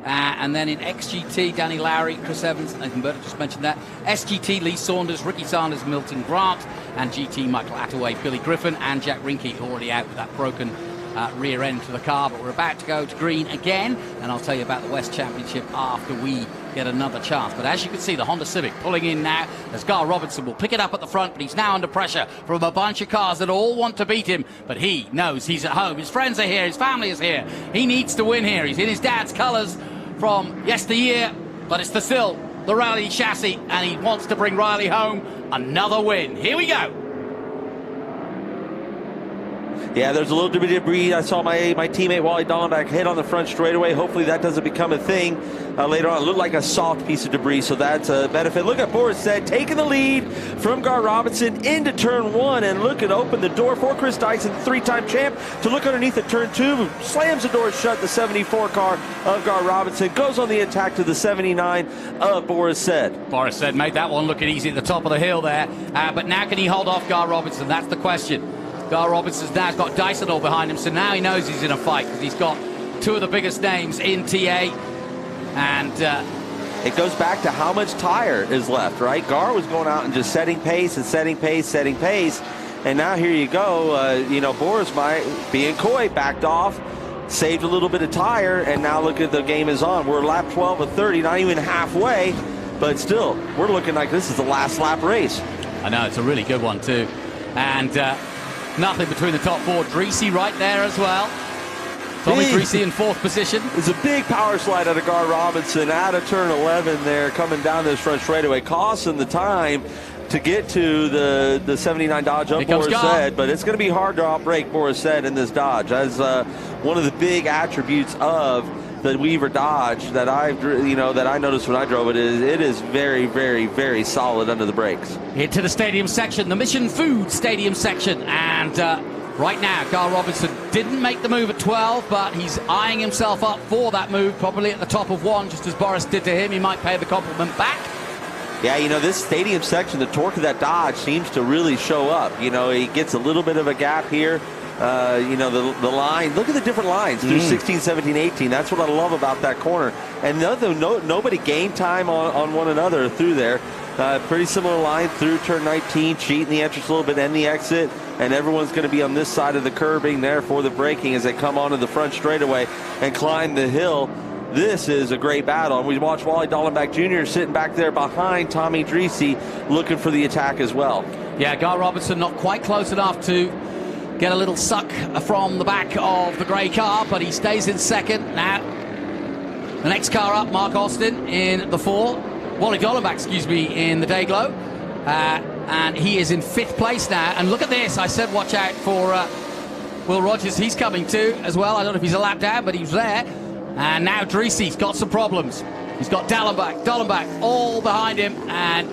And then in XGT, Danny Lowry, Chris Evans, Nathan Bird, I just mentioned that. SGT, Lee Saunders, Ricky Sanders, Milton Grant. And GT, Michael Attaway, Billy Griffin, and Jack Rinke already out with that broken rear end to the car. But we're about to go to green again, and I'll tell you about the West Championship after we get another chance. But as you can see, the Honda Civic pulling in now as Gar Robertson will pick it up at the front, but he's now under pressure from a bunch of cars that all want to beat him. But he knows he's at home. His friends are here. His family is here. He needs to win here. He's in his dad's colours from yesteryear, but it's still the Rally chassis, and he wants to bring Riley home another win. Here we go. Yeah, there's a little bit of debris. I saw my teammate Wally Dallenbach hit on the front straightaway. Hopefully that doesn't become a thing later on. It looked like a soft piece of debris, so that's a benefit. Look at Boris Said taking the lead from Gar Robinson into turn one, and look at open the door for Chris Dyson, three-time champ, to look underneath at turn two. Slams the door shut. The 74 car of Gar Robinson goes on the attack to the 79 of Boris Said. Boris Said made that one looking easy at the top of the hill there, but now can he hold off Gar Robinson? That's the question. Gar Robinson's now got Dyson all behind him, so now he knows he's in a fight because he's got two of the biggest names in TA. And it goes back to how much tire is left, right? Gar was going out and just setting pace and setting pace. And now here you go. Boris, being coy, backed off, saved a little bit of tire, and now look at the game is on. We're lap 12 of 30, not even halfway, but still, we're looking like this is the last lap race. I know, it's a really good one too. And nothing between the top four. Dreese right there as well. Tommy Dreese in fourth position. It's a big power slide out of Gar Robinson out of turn 11 there, coming down this front straightaway, costing the time to get to the 79 Dodge up Boris Said, but it's going to be hard to outbrake Boris Said in this Dodge. As one of the big attributes of the Weaver Dodge that I noticed when I drove it is very, very, very solid under the brakes. Into the stadium section, the Mission Foods stadium section, and right now Gar Robinson didn't make the move at 12, but he's eyeing himself up for that move, probably at the top of one, just as Boris did to him. He might pay the compliment back. Yeah, this stadium section, the torque of that Dodge seems to really show up. He gets a little bit of a gap here. The line, look at the different lines through 16, 17, 18. That's what I love about that corner. And nobody gained time on one another through there. Pretty similar line through turn 19, cheating the entrance a little bit and the exit. And everyone's going to be on this side of the curbing there for the braking as they come onto the front straightaway and climb the hill. This is a great battle. And we watch Wally Dallenbach Jr. sitting back there behind Tommy Dreese looking for the attack as well. Yeah, Gar Robinson not quite close enough to get a little suck from the back of the grey car, but he stays in second. Now, the next car up, Mark Austin in the 4. Wally Dallenbach, in the Dayglow. And he is in 5th place now. And look at this. I said watch out for Will Rogers. He's coming too as well. I don't know if he's a lap down, but he's there. And now Dreesy's got some problems. He's got Dallenbach all behind him, and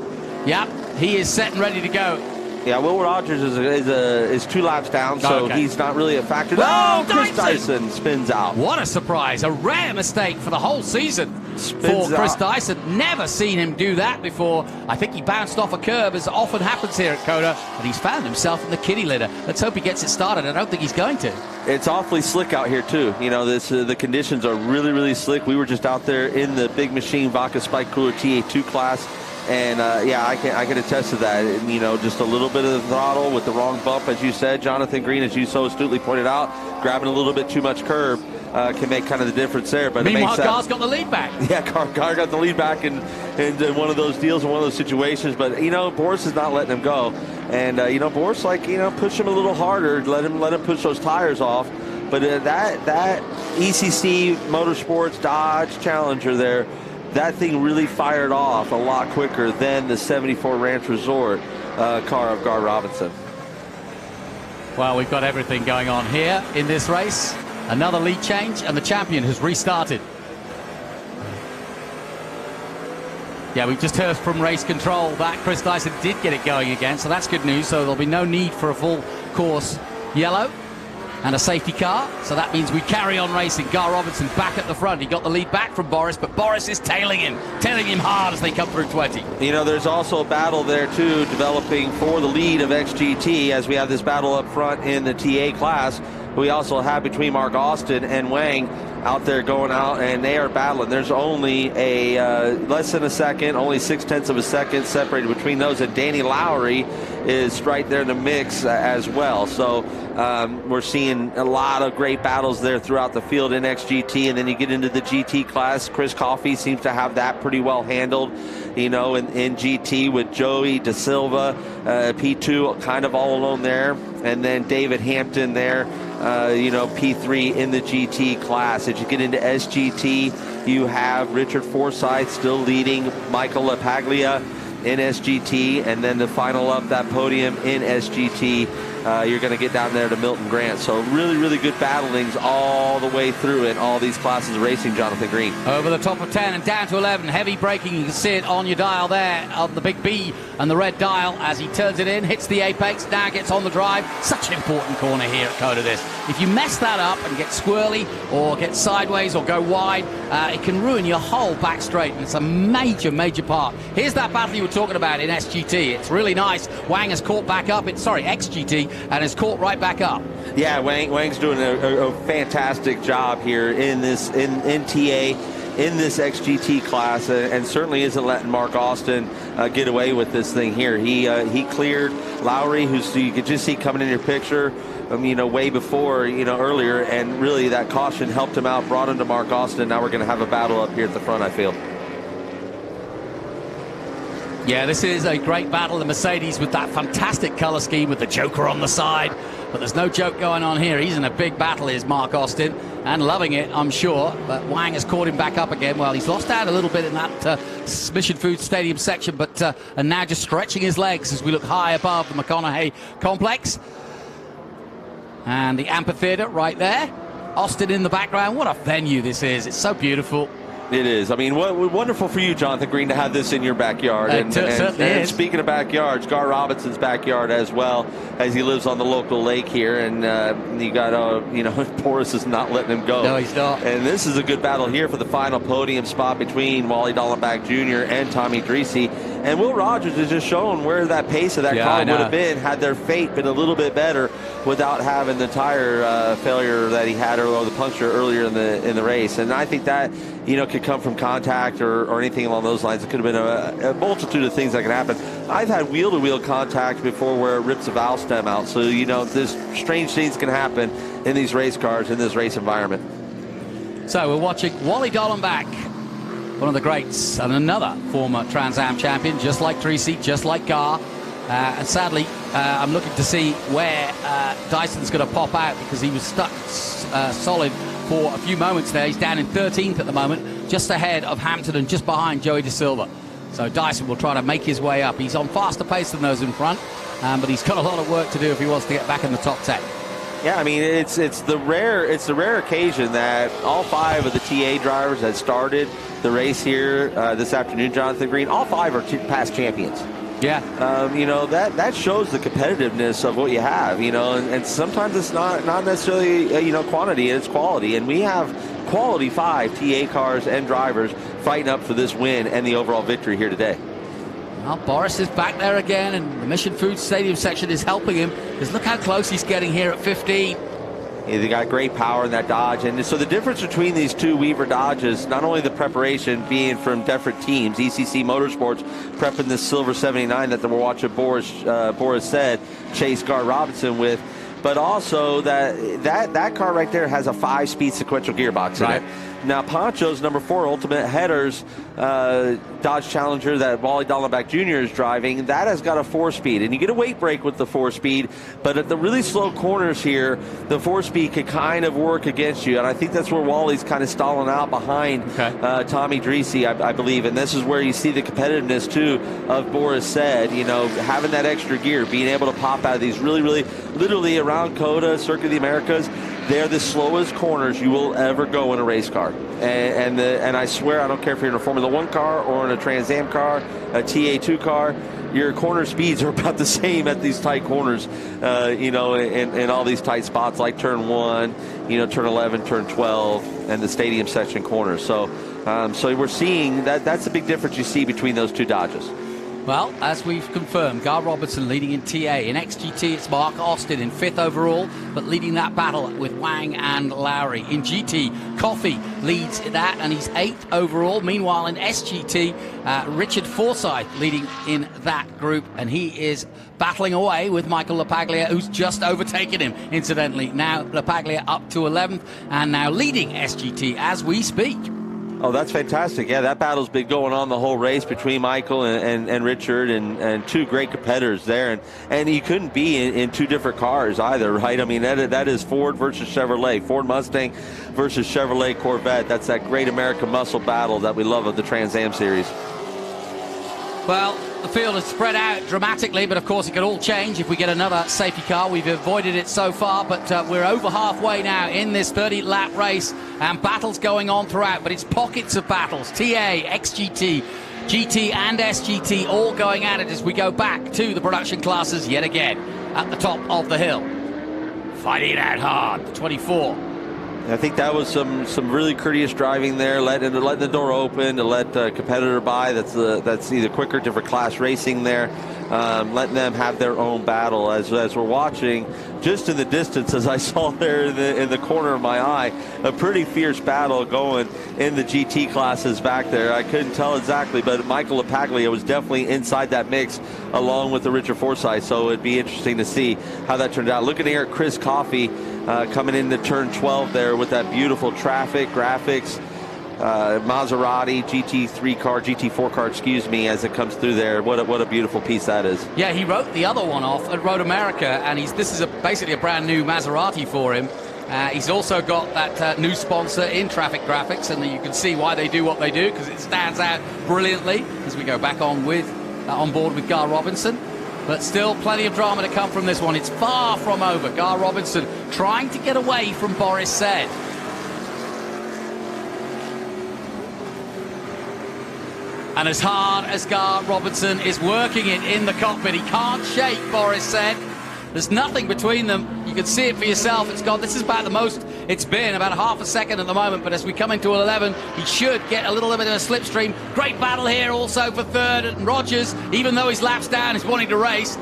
yeah, he is set and ready to go. Yeah, Will Rogers is 2 laps down, so he's not really a factor. Oh, Chris Dyson spins out. What a surprise. A rare mistake for the whole season for Chris Dyson. Never seen him do that before. I think he bounced off a curb, as often happens here at COTA, and he's found himself in the kiddie litter. Let's hope he gets it started. I don't think he's going to. It's awfully slick out here, too. You know, the conditions are really, really slick. We were just out there in the Big Machine Vodka Spike Cooler TA2 class. And, yeah, I can attest to that. And, you know, just a little bit of the throttle with the wrong bump, as you said, Jonathan Green, as you so astutely pointed out, grabbing a little bit too much curb can make kind of the difference there. But meanwhile, Gar's got the lead back. Yeah, Gar got the lead back in one of those deals, in one of those situations. But, you know, Boris is not letting him go. And, you know, Boris, like, you know, push him a little harder, let him push those tires off. But that ECC Motorsports Dodge Challenger there, that thing really fired off a lot quicker than the 74 Ranch Resort car of Gar Robinson. Well, we've got everything going on here in this race. Another lead change, and the champion has restarted. Yeah, we've just heard from race control that Chris Dyson did get it going again, so that's good news. So there'll be no need for a full course yellow and a safety car, so that means we carry on racing. Gar Robinson back at the front. He got the lead back from Boris, but Boris is tailing him hard as they come through 20. You know, there's also a battle there, too, developing for the lead of XGT, as we have this battle up front in the TA class. We also have between Mark Austin and Wang out there going out, and they are battling. There's only a less than a second, only 0.6 of a second separated between those, and Danny Lowry is right there in the mix as well. So we're seeing a lot of great battles there throughout the field in XGT, and then you get into the GT class. Chris Coffey seems to have that pretty well handled, you know, in GT with Joey De Silva, P2 kind of all alone there, and then David Hampton there, you know, P3 in the GT class. As you get into SGT, you have Richard Forsyth still leading, Michael LaPaglia in SGT, and then the final up that podium in SGT, you're going to get down there to Milton Grant. So really, really good battlings all the way through in all these classes of racing, Jonathan Green. Over the top of 10 and down to 11. Heavy braking. You can see it on your dial there, on the big B and the red dial as he turns it in, hits the apex, now gets on the drive. Such an important corner here at COTA this. If you mess that up and get squirrely or get sideways or go wide, it can ruin your whole back straight, and it's a major, major part. Here's that battle you were talking about in SGT. It's really nice. Wang has caught back up. XGT, and has caught right back up. Yeah, Wang's doing a fantastic job here in this in TA, in this XGT class, and certainly isn't letting Mark Austin get away with this thing here. He cleared Lowry, who's, you could just see coming in your picture, you know, way before, you know, earlier, and really that caution helped him out, brought him to Mark Austin. Now we're going to have a battle up here at the front, I feel. Yeah, this is a great battle. The Mercedes with that fantastic color scheme with the Joker on the side. But there's no joke going on here. He's in a big battle, is Mark Austin, and loving it, I'm sure. But Wang has caught him back up again. Well, he's lost out a little bit in that Mission Foods Stadium section, but and now just stretching his legs as we look high above the McConaughey complex. And the amphitheater right there. Austin in the background. What a venue this is. It's so beautiful. It is. I mean, wonderful for you, Jonathan Green, to have this in your backyard. And speaking of backyards, Gar Robinson's backyard as well, as he lives on the local lake here. And you got, you know, Boris is not letting him go. No, he's not. And this is a good battle here for the final podium spot between Wally Dallenbach Jr. and Tommy Dreese. And Will Rogers has just shown where that pace of that car would have been had their fate been a little bit better without having the tire failure that he had, or the puncture earlier in the race. And I think that, you know, could come from contact or anything along those lines. It could have been a multitude of things that could happen. I've had wheel-to-wheel contact before where it rips a valve stem out. So, you know, this strange things can happen in these race cars, in this race environment. So we're watching Wally Dallenbach, one of the greats, and another former Trans Am champion, just like Dreese, just like Gar. And sadly, I'm looking to see where Dyson's going to pop out, because he was stuck solid for a few moments there. He's down in 13th at the moment, just ahead of Hampton and just behind Joey De Silva. So Dyson will try to make his way up. He's on faster pace than those in front, but he's got a lot of work to do if he wants to get back in the top 10. Yeah, I mean, it's the rare occasion that all 5 of the TA drivers that started the race here this afternoon, Jonathan Green, all 5 are past champions. Yeah. You know, that shows the competitiveness of what you have, you know, and sometimes it's not necessarily, you know, quantity, it's quality. And we have quality 5 TA cars and drivers fighting up for this win and the overall victory here today. Well, Boris is back there again, and the Mission Foods Stadium section is helping him, because look how close he's getting here at 15. Yeah, they got great power in that Dodge. And so the difference between these 2 Weaver Dodges, not only the preparation being from different teams, ECC Motorsports prepping this Silver 79 that we're watching Boris said, Chase Gar Robinson with, but also that car right there has a 5-speed sequential gearbox in it. Now, Poncho's number 4 Ultimate Headers Dodge Challenger that Wally Dallenbach Jr. is driving, that has got a 4-speed. And you get a weight break with the 4-speed, but at the really slow corners here, the 4-speed could kind of work against you. And I think that's where Wally's kind of stalling out behind Tommy Dreese, I believe. And this is where you see the competitiveness, too, of Boris said, you know, having that extra gear, being able to pop out of these really, literally around COTA, Circuit of the Americas, they're the slowest corners you will ever go in a race car. And I swear, I don't care if you're in a Formula 1 car or in a Trans Am car, a TA2 car, your corner speeds are about the same at these tight corners, you know, in all these tight spots like turn 1, you know, turn 11, turn 12, and the stadium section corners. So we're seeing that's a big difference you see between those 2 Dodges. Well, as we've confirmed, Gar Robertson leading in TA. In XGT, it's Mark Austin in 5th overall, but leading that battle with Wang and Lowry. In GT, Coffey leads that, and he's 8th overall. Meanwhile, in SGT, Richard Forsyth leading in that group, and he is battling away with Michael LaPaglia, who's just overtaken him, incidentally. Now, LaPaglia up to 11th, and now leading SGT as we speak. Oh, that's fantastic. Yeah, that battle's been going on the whole race between Michael and Richard, and 2 great competitors there. And you couldn't be in 2 different cars either, right? I mean, that is Ford versus Chevrolet, Ford Mustang versus Chevrolet Corvette. That's that great American muscle battle that we love of the Trans Am Series. Well, the field has spread out dramatically, but of course it could all change if we get another safety car. We've avoided it so far, but we're over halfway now in this 30-lap race, and battles going on throughout, but it's pockets of battles. TA, XGT, GT and SGT all going at it as we go back to the production classes yet again at the top of the hill. Fighting it out hard, the 24. I think that was some really courteous driving there, letting the door open to let a competitor by. That's either quicker, different class racing there, letting them have their own battle. As we're watching, just in the distance, as I saw there in the corner of my eye, a pretty fierce battle going in the GT classes back there. I couldn't tell exactly, but Michael LaPaglia was definitely inside that mix along with the Richard Forsyth. So it'd be interesting to see how that turned out. Looking here at Chris Coffey coming into turn 12 there with that beautiful traffic graphics, Maserati GT3 car, GT4 car, excuse me, as it comes through there. What a beautiful piece that is. Yeah, he wrote the other one off at Road America, and this is basically a brand new Maserati for him. He's also got that new sponsor in Traffic Graphics, and you can see why they do what they do, because it stands out brilliantly as we go back on board with Gar Robinson. But still plenty of drama to come from this one. It's far from over. Gar Robinson trying to get away from Boris Said. And as hard as Gar Robinson is working it in the cockpit, he can't shake Boris Said. There's nothing between them. You can see it for yourself. This is about the most it's been, about a half a second at the moment. But as we come into 11, he should get a little bit of a slipstream. Great battle here also for 3rd. And Rogers, even though his lap's down, is wanting to race.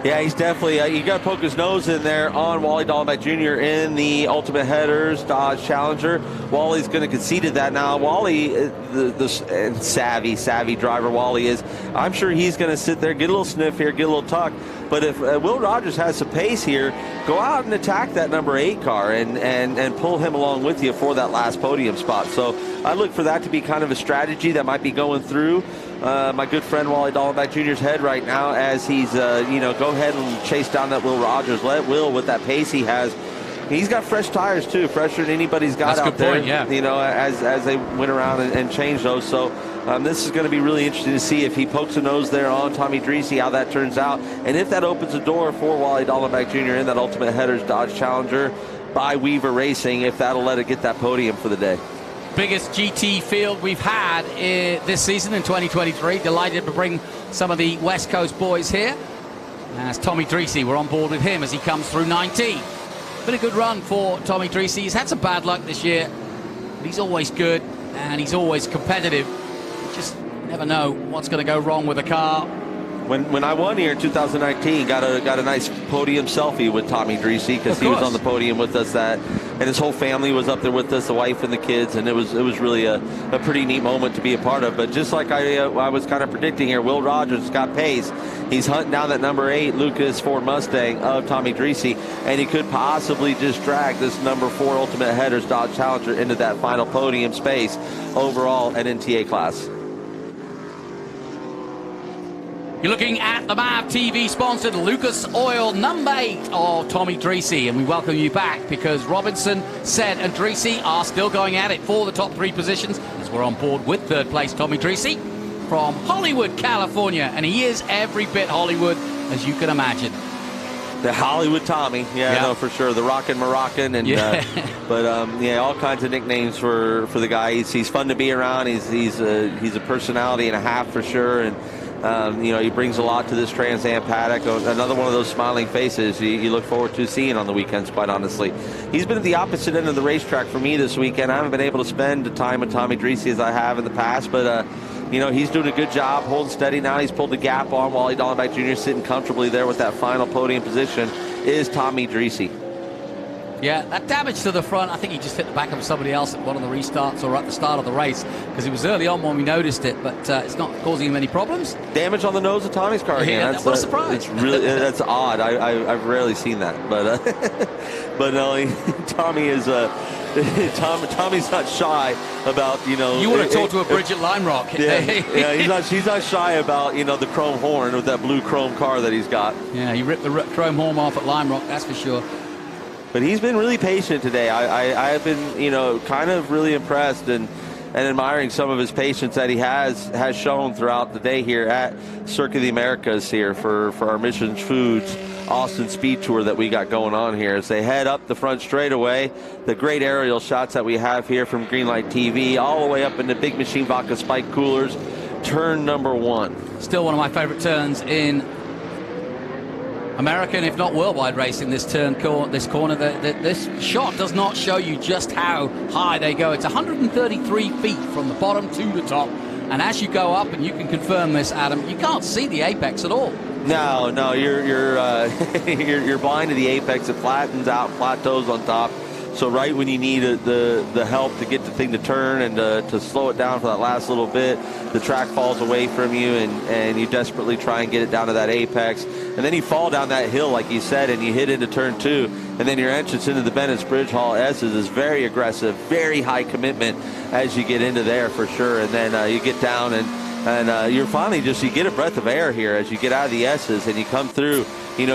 Yeah, he's definitely, you got to poke his nose in there on Wally Dallenbach Jr. in the Ultimate Headers Dodge Challenger. Wally's going to concede to that now. Wally, the savvy driver Wally is, I'm sure he's going to sit there, get a little sniff here, get a little tuck. But if Will Rogers has some pace here, go out and attack that number 8 car and pull him along with you for that last podium spot. So I look for that to be kind of a strategy that might be going through my good friend Wally Dallenbach Jr.'s head right now, as he's, go ahead and chase down that Will Rogers. Let Will, with that pace he has, He's got fresh tires too, fresher than anybody's got That's a out good there. point, yeah. You know, as they went around and changed those. So this is going to be really interesting to see if he pokes a nose there on Tommy Dreese, how that turns out, and if that opens the door for Wally Dallenbach Jr. in that Ultimate Headers Dodge Challenger by Weaver Racing, if that'll let it get that podium for the day. Biggest GT field we've had this season in 2023. Delighted to bring some of the West Coast boys here. As Tommy Dreese, we're on board with him as he comes through 19. Been a good run for Tommy Dreese. He's had some bad luck this year, but he's always good and he's always competitive. You just never know what's going to go wrong with a car. When I won here in 2019, got a nice podium selfie with Tommy Dreese because he was on the podium with us, and his whole family was up there with us, the wife and the kids, and it was really a pretty neat moment to be a part of. But just like I was kind of predicting here, Will Rogers got pace. He's hunting down that number 8 Lucas Ford Mustang of Tommy Dreese, and he could possibly just drag this number 4 Ultimate Headers Dodge Challenger into that final podium space overall at NTA class. You're looking at the MAV TV sponsored Lucas Oil number 8 of Tommy Dreese, and we welcome you back because Robinson, Said and Dreese are still going at it for the top 3 positions as we're on board with third place Tommy Dreese from Hollywood, California, and he is every bit Hollywood as you can imagine. The Hollywood Tommy, no, for sure. The Rockin' Moroccan, and all kinds of nicknames for the guy. He's fun to be around. He's a personality and a half for sure, and he brings a lot to this Trans Am paddock. Another one of those smiling faces you look forward to seeing on the weekends, quite honestly. He's been at the opposite end of the racetrack for me this weekend. I haven't been able to spend the time with Tommy Dreese as I have in the past, but he's doing a good job holding steady now. He's pulled the gap on Wally Dallenbach Jr. sitting comfortably there with that final podium position is Tommy Dreese. Yeah, that damage to the front, I think he just hit the back of somebody else at one of the restarts or at the start of the race because it was early on when we noticed it, but it's not causing him any problems. Damage on the nose of Tommy's car again. What a surprise. It's really, that's odd. I've rarely seen that, but no, Tommy is... Tommy's not shy about, You want to talk to a Bridget Limerock. He's not shy about, the chrome horn with that blue chrome car that he's got. Yeah, he ripped the chrome horn off at Limerock, that's for sure. But he's been really patient today. I have been, kind of really impressed and admiring some of his patience that he has shown throughout the day here at Circuit of the Americas here for our Mission Foods Austin SpeedTour that we got going on here. As they head up the front straightaway, the great aerial shots that we have here from Greenlight TV, all the way up into Big Machine Vodka Spike Coolers, turn number 1. Still one of my favorite turns in American, if not worldwide racing, this corner. This shot does not show you just how high they go. It's 133 feet from the bottom to the top. And as you go up, and you can confirm this, Adam, you can't see the apex at all. No, you're blind to the apex. It flattens out, plateaus on top. So right when you need the help to get the thing to turn and to slow it down for that last little bit, the track falls away from you, and you desperately try and get it down to that apex. And then you fall down that hill, like you said, and you hit into turn 2. And then your entrance into the Bennett's Bridge Hall S's is very aggressive, very high commitment as you get into there for sure. And then you get down and you're finally you get a breath of air here as you get out of the S's and you come through,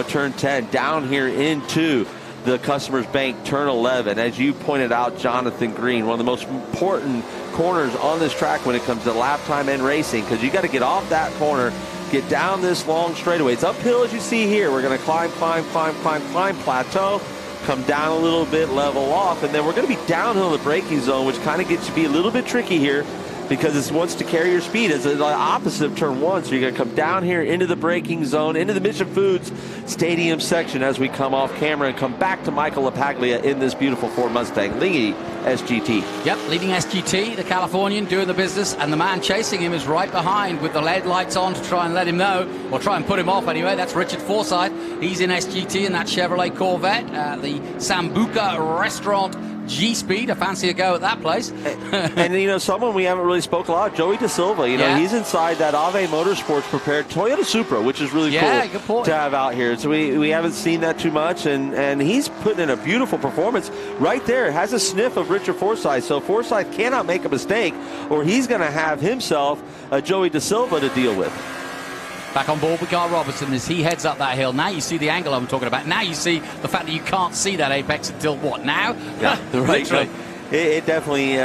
turn 10 down here into the Customer's Bank turn 11. As you pointed out, Jonathan Green, one of the most important corners on this track when it comes to lap time and racing, because you got to get off that corner, get down this long straightaway. It's uphill as you see here. We're going to climb, plateau, come down a little bit, level off, and then we're going to be downhill in the braking zone, which kind of gets to be a little bit tricky here because it wants to carry your speed. It's the opposite of turn 1, so you're going to come down here into the braking zone, into the Mission Foods Stadium section as we come off camera and come back to Michael LaPaglia in this beautiful Ford Mustang, leading SGT. Yep, leading SGT, the Californian doing the business, and the man chasing him is right behind with the LED lights on to try and let him know, or try and put him off anyway. That's Richard Forsyth. He's in SGT in that Chevrolet Corvette, the Sambuca Restaurant G-Speed. I fancy a go at that place. And someone we haven't really spoke a lot, Joey Da Silva. He's inside that Ave Motorsports prepared Toyota Supra, which is really cool to have out here. So we haven't seen that too much, and he's putting in a beautiful performance right there. It has a sniff of Richard Forsyth, so Forsyth cannot make a mistake, or he's going to have himself a Joey Da Silva to deal with. back on board with Gar Robertson as he heads up that hill. Now you see the angle I'm talking about. Now you see the fact that you can't see that apex until what, now? Yeah, Literally. It definitely,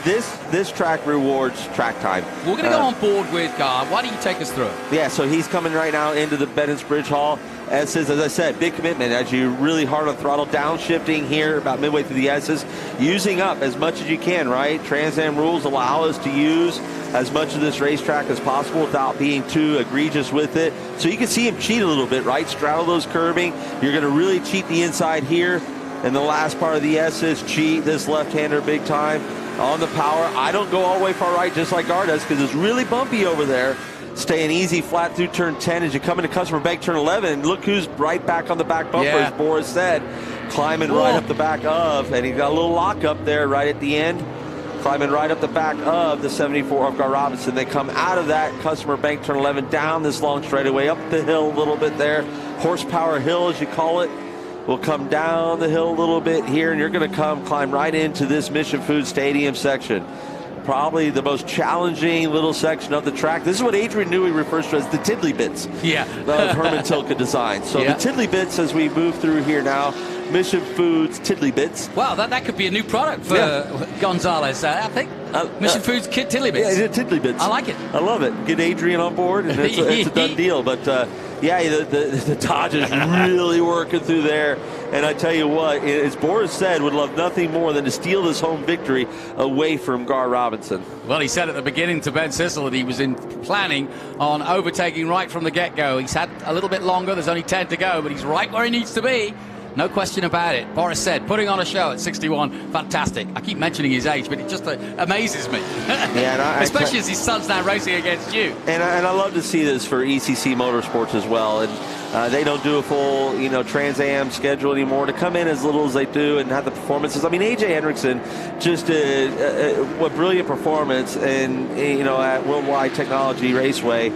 this track rewards track time. We're going to go on board with Gar. Why don't you take us through it? Yeah, so he's coming right now into the Bennett Bridge Hall. As I said, big commitment as you really hard on throttle, downshifting here about midway through the S's, using up as much as you can, right? Trans Am rules allow us to use as much of this racetrack as possible without being too egregious with it. So you can see him cheat a little bit, right? Straddle those curbing. You're going to really cheat the inside here. And the last part of the S's, cheat this left-hander big time on the power. I don't go all the way far right just like Gar does because it's really bumpy over there. Staying easy flat through turn 10 as you come into customer bank turn 11. Look who's right back on the back bumper, as Boris said. Climbing right up the back of, and he got a little lock up there right at the end. Climbing right up the back of the 74 of Gar Robinson. They come out of that customer bank turn 11 down this long straightaway, up the hill a little bit there. Horsepower hill, as you call it. We'll come down the hill a little bit here, and you're going to climb right into this Mission Foods Stadium section. Probably the most challenging little section of the track. This is what Adrian Newey refers to as the tiddly bits of Herman Tilke design. So the tiddly bits as we move through here now, Mission Foods tiddly bits. Wow, that could be a new product for Gonzalez, I think. Mission Foods Kid Tiddly Bits. Yeah, tiddly bits. I like it. I love it. Get Adrian on board, and it's a done deal. But the Dodge is really working through there. And I tell you what, as Boris said, would love nothing more than to steal this home victory away from Gar Robinson. Well, he said at the beginning to Ben Sissel that he was planning on overtaking right from the get-go. He's had a little bit longer. There's only 10 to go, but he's right where he needs to be. No question about it. Boris said, putting on a show at 61, fantastic. I keep mentioning his age, but it just amazes me. Especially as his son's now racing against you. And I love to see this for ECC Motorsports as well. And they don't do a full, Trans Am schedule anymore. To come in as little as they do and have the performances. I mean, AJ Hendrickson, just a brilliant performance, and at Worldwide Technology Raceway,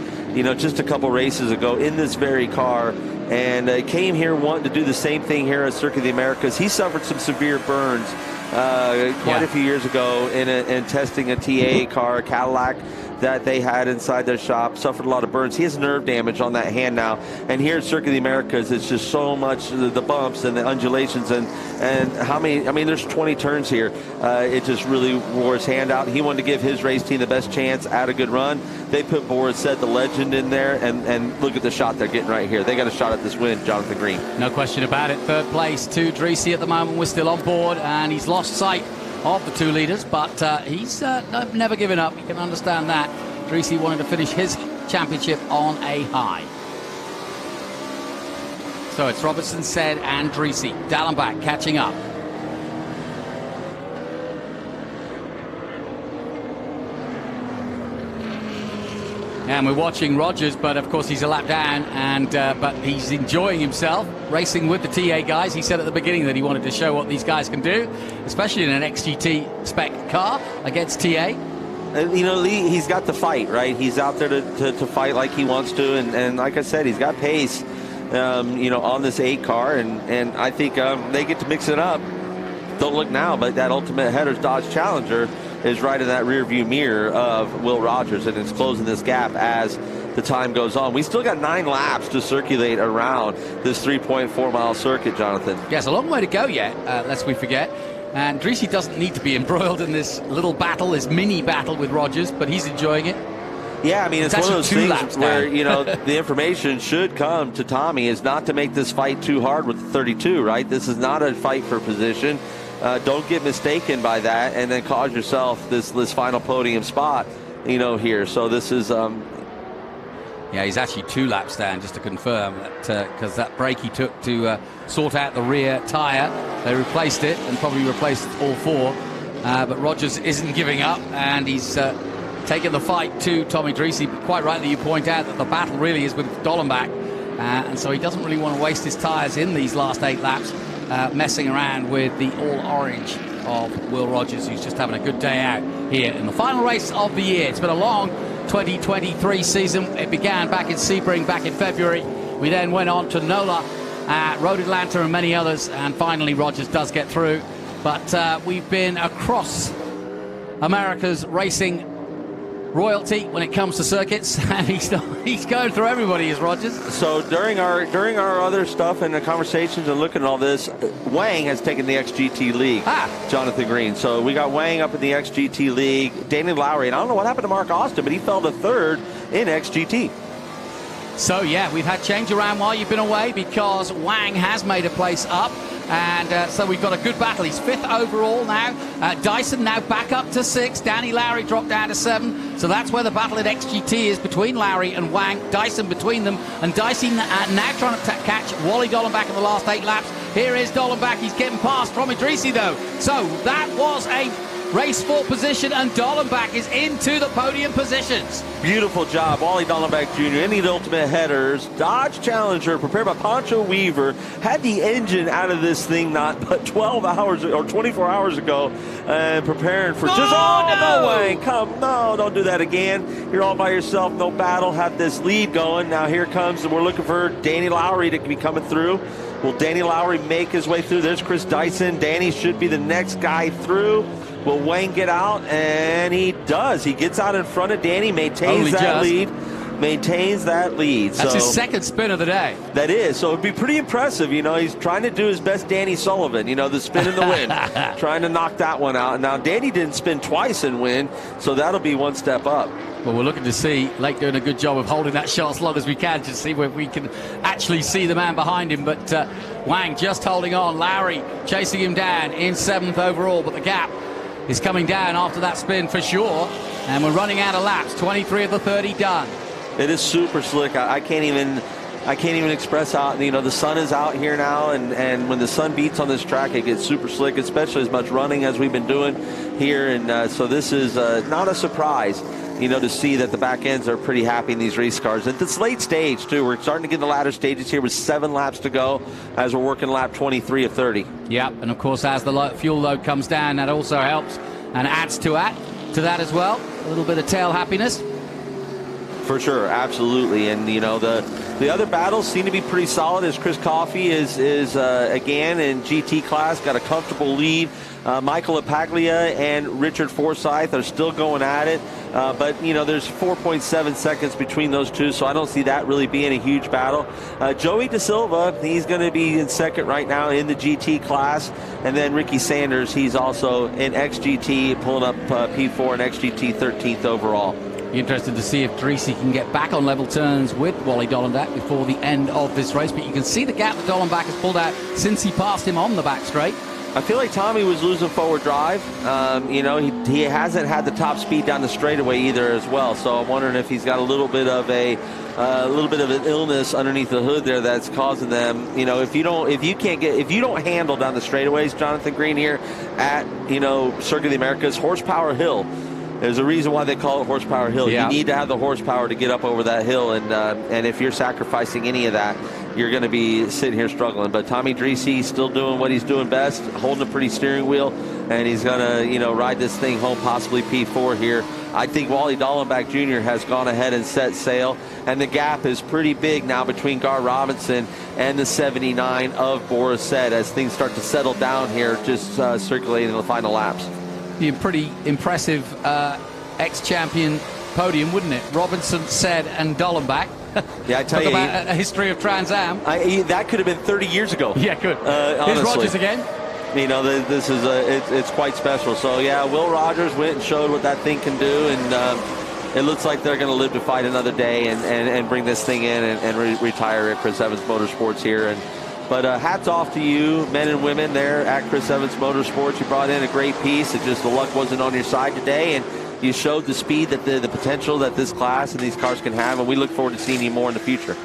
just a couple races ago in this very car. And came here wanting to do the same thing here at Circuit of the Americas. He suffered some severe burns quite a few years ago in testing a TA car, a Cadillac, that they had inside their shop. Suffered a lot of burns. He has nerve damage on that hand now. And here at Circuit of the Americas, it's just so much the bumps and the undulations and how many. I mean, there's 20 turns here. It just really wore his hand out. He wanted to give his race team the best chance at a good run. They put Boris said the legend in there, and look at the shot they're getting right here. They got a shot at this win, Jonathan Green. No question about it. Third place to Dreesy at the moment. We're still on board, and he's lost sight of the 2 leaders, but he's never given up. You can understand that. Dreesy wanted to finish his championship on a high. So it's Robertson, Said, and Dreesy. Dallenbach catching up. And we're watching Rogers, but of course he's a lap down, and but he's enjoying himself racing with the TA guys. He said at the beginning that he wanted to show what these guys can do, especially in an XGT spec car against TA. He's got the fight, right? He's out there to fight like he wants to, and like I said, he's got pace, on this 8 car, and I think they get to mix it up. Don't look now, but that Ultimate Headers Dodge Challenger is right in that rear view mirror of Will Rogers, and it's closing this gap as the time goes on. We still got 9 laps to circulate around this 3.4 mile circuit, Jonathan. Yes, a long way to go yet, lest we forget. And Dreesy doesn't need to be embroiled in this little battle, this mini battle with Rogers, but he's enjoying it. Yeah, I mean, it's one of those things where, the information should come to Tommy is not to make this fight too hard with the 32, right? This is not a fight for position. Don't get mistaken by that and then cause yourself this final podium spot, here. So this is... Yeah, he's actually 2 laps down, just to confirm, that because that break he took to sort out the rear tyre, they replaced it and probably replaced all 4. But Rogers isn't giving up, and he's taken the fight to Tommy Dreesy. But quite rightly, you point out that the battle really is with Dallenbach, and so he doesn't really want to waste his tyres in these last 8 laps messing around with the all-orange of Will Rogers, who's just having a good day out here in the final race of the year. It's been a long 2023 season. It began back in Sebring back in February. We then went on to NOLA, Road Atlanta, and many others, and finally Rogers does get through. But we've been across America's racing royalty when it comes to circuits, and he's going through everybody, is Rogers. So during our other stuff and the conversations and looking at all this, Wang has taken the XGT League, Jonathan Green. So we got Wang up in the XGT League, Danny Lowry, and I don't know what happened to Mark Austin, but he fell to third in XGT. So yeah, we've had change around while you've been away because Wang has made a place up. And so we've got a good battle. He's 5th overall now. Dyson now back up to 6. Danny Lowry dropped down to 7. So that's where the battle at XGT is, between Lowry and Wang. Dyson between them. And Dyson now trying to catch Wally Dollenbach in the last 8 laps. Here is Dollenbach. He's getting past from Idrisi, though. So that was a race for position, and Dollenbach is into the podium positions. Beautiful job, Wally Dollenbach Jr. in the ultimate headers. Dodge Challenger, prepared by Pancho Weaver, had the engine out of this thing not but 12 hours or 24 hours ago, and preparing for no way, don't do that again. You're all by yourself, no battle, have this lead going. Now here comes, we're looking for Danny Lowry to be coming through. Will Danny Lowry make his way through? There's Chris Dyson. Danny should be the next guy through. Will Wayne get out? And he does. He gets out in front of Danny, maintains that lead. Maintains that lead. That's his second spin of the day. That is. So it'd be pretty impressive. You know, he's trying to do his best Danny Sullivan, you know, the spin in the wind. Trying to knock that one out. Now, Danny didn't spin twice and win, so that'll be one step up. Well, we're looking to see Lake doing a good job of holding that shot as long as we can to see where we can actually see the man behind him. But Wang just holding on. Lowry chasing him down in 7th overall, but the gap is coming down after that spin for sure. And we're running out of laps. 23 of the 30 done. It is super slick. I can't even express how, you know, the sun is out here now, and when the sun beats on this track, it gets super slick, especially as much running as we've been doing here. And so this is not a surprise, you know, to see that the back ends are pretty happy in these race cars. At this late stage, too, we're starting to get in the latter stages here with 7 laps to go as we're working lap 23 of 30. Yeah, and of course, as the fuel load comes down, that also helps and adds to that as well. A little bit of tail happiness. For sure, absolutely. And, you know, the other battles seem to be pretty solid, as Chris Coffey is again in GT class, got a comfortable lead. Michael Apaglia and Richard Forsyth are still going at it. But, you know, there's 4.7 seconds between those two, so I don't see that really being a huge battle. Joey Da Silva, he's going to be in second right now in the GT class. And then Ricky Sanders, he's also in XGT, pulling up P4 and XGT 13th overall. Interested to see if Idrisi can get back on level turns with Wally Dollenbach before the end of this race. But you can see the gap that Dollenbach has pulled out since he passed him on the back straight. I feel like Tommy was losing forward drive. You know, he hasn't had the top speed down the straightaway either as well. So I'm wondering if he's got a little bit of an illness underneath the hood there that's causing them. You know, if you don't handle down the straightaways, Jonathan Green here at, you know, Circuit of the Americas, Horsepower Hill. There's a reason why they call it Horsepower Hill. Yeah. You need to have the horsepower to get up over that hill, and if you're sacrificing any of that, you're going to be sitting here struggling. But Tommy Idrisi still doing what he's doing best, holding a pretty steering wheel, and he's going to, you know, ride this thing home, possibly P4 here. I think Wally Dollenbach Jr. has gone ahead and set sail, and the gap is pretty big now between Gar Robinson and the 79 of Borisset as things start to settle down here, just circulating the final laps. Be a pretty impressive ex-champion podium, wouldn't it? Robinson, Said, and Dollenbach. Yeah, I tell you, about a history of Trans Am. That could have been 30 years ago. Yeah, good. Here's Rogers again. You know, this is it's quite special. So yeah, Will Rogers went and showed what that thing can do, and it looks like they're going to live to fight another day and bring this thing in and retire at Chris Evans Motorsports here. But hats off to you, men and women there at Chris Evans Motorsports. You brought in a great piece. It just, the luck wasn't on your side today, and you showed the speed, that the potential that this class and these cars can have, and we look forward to seeing you more in the future.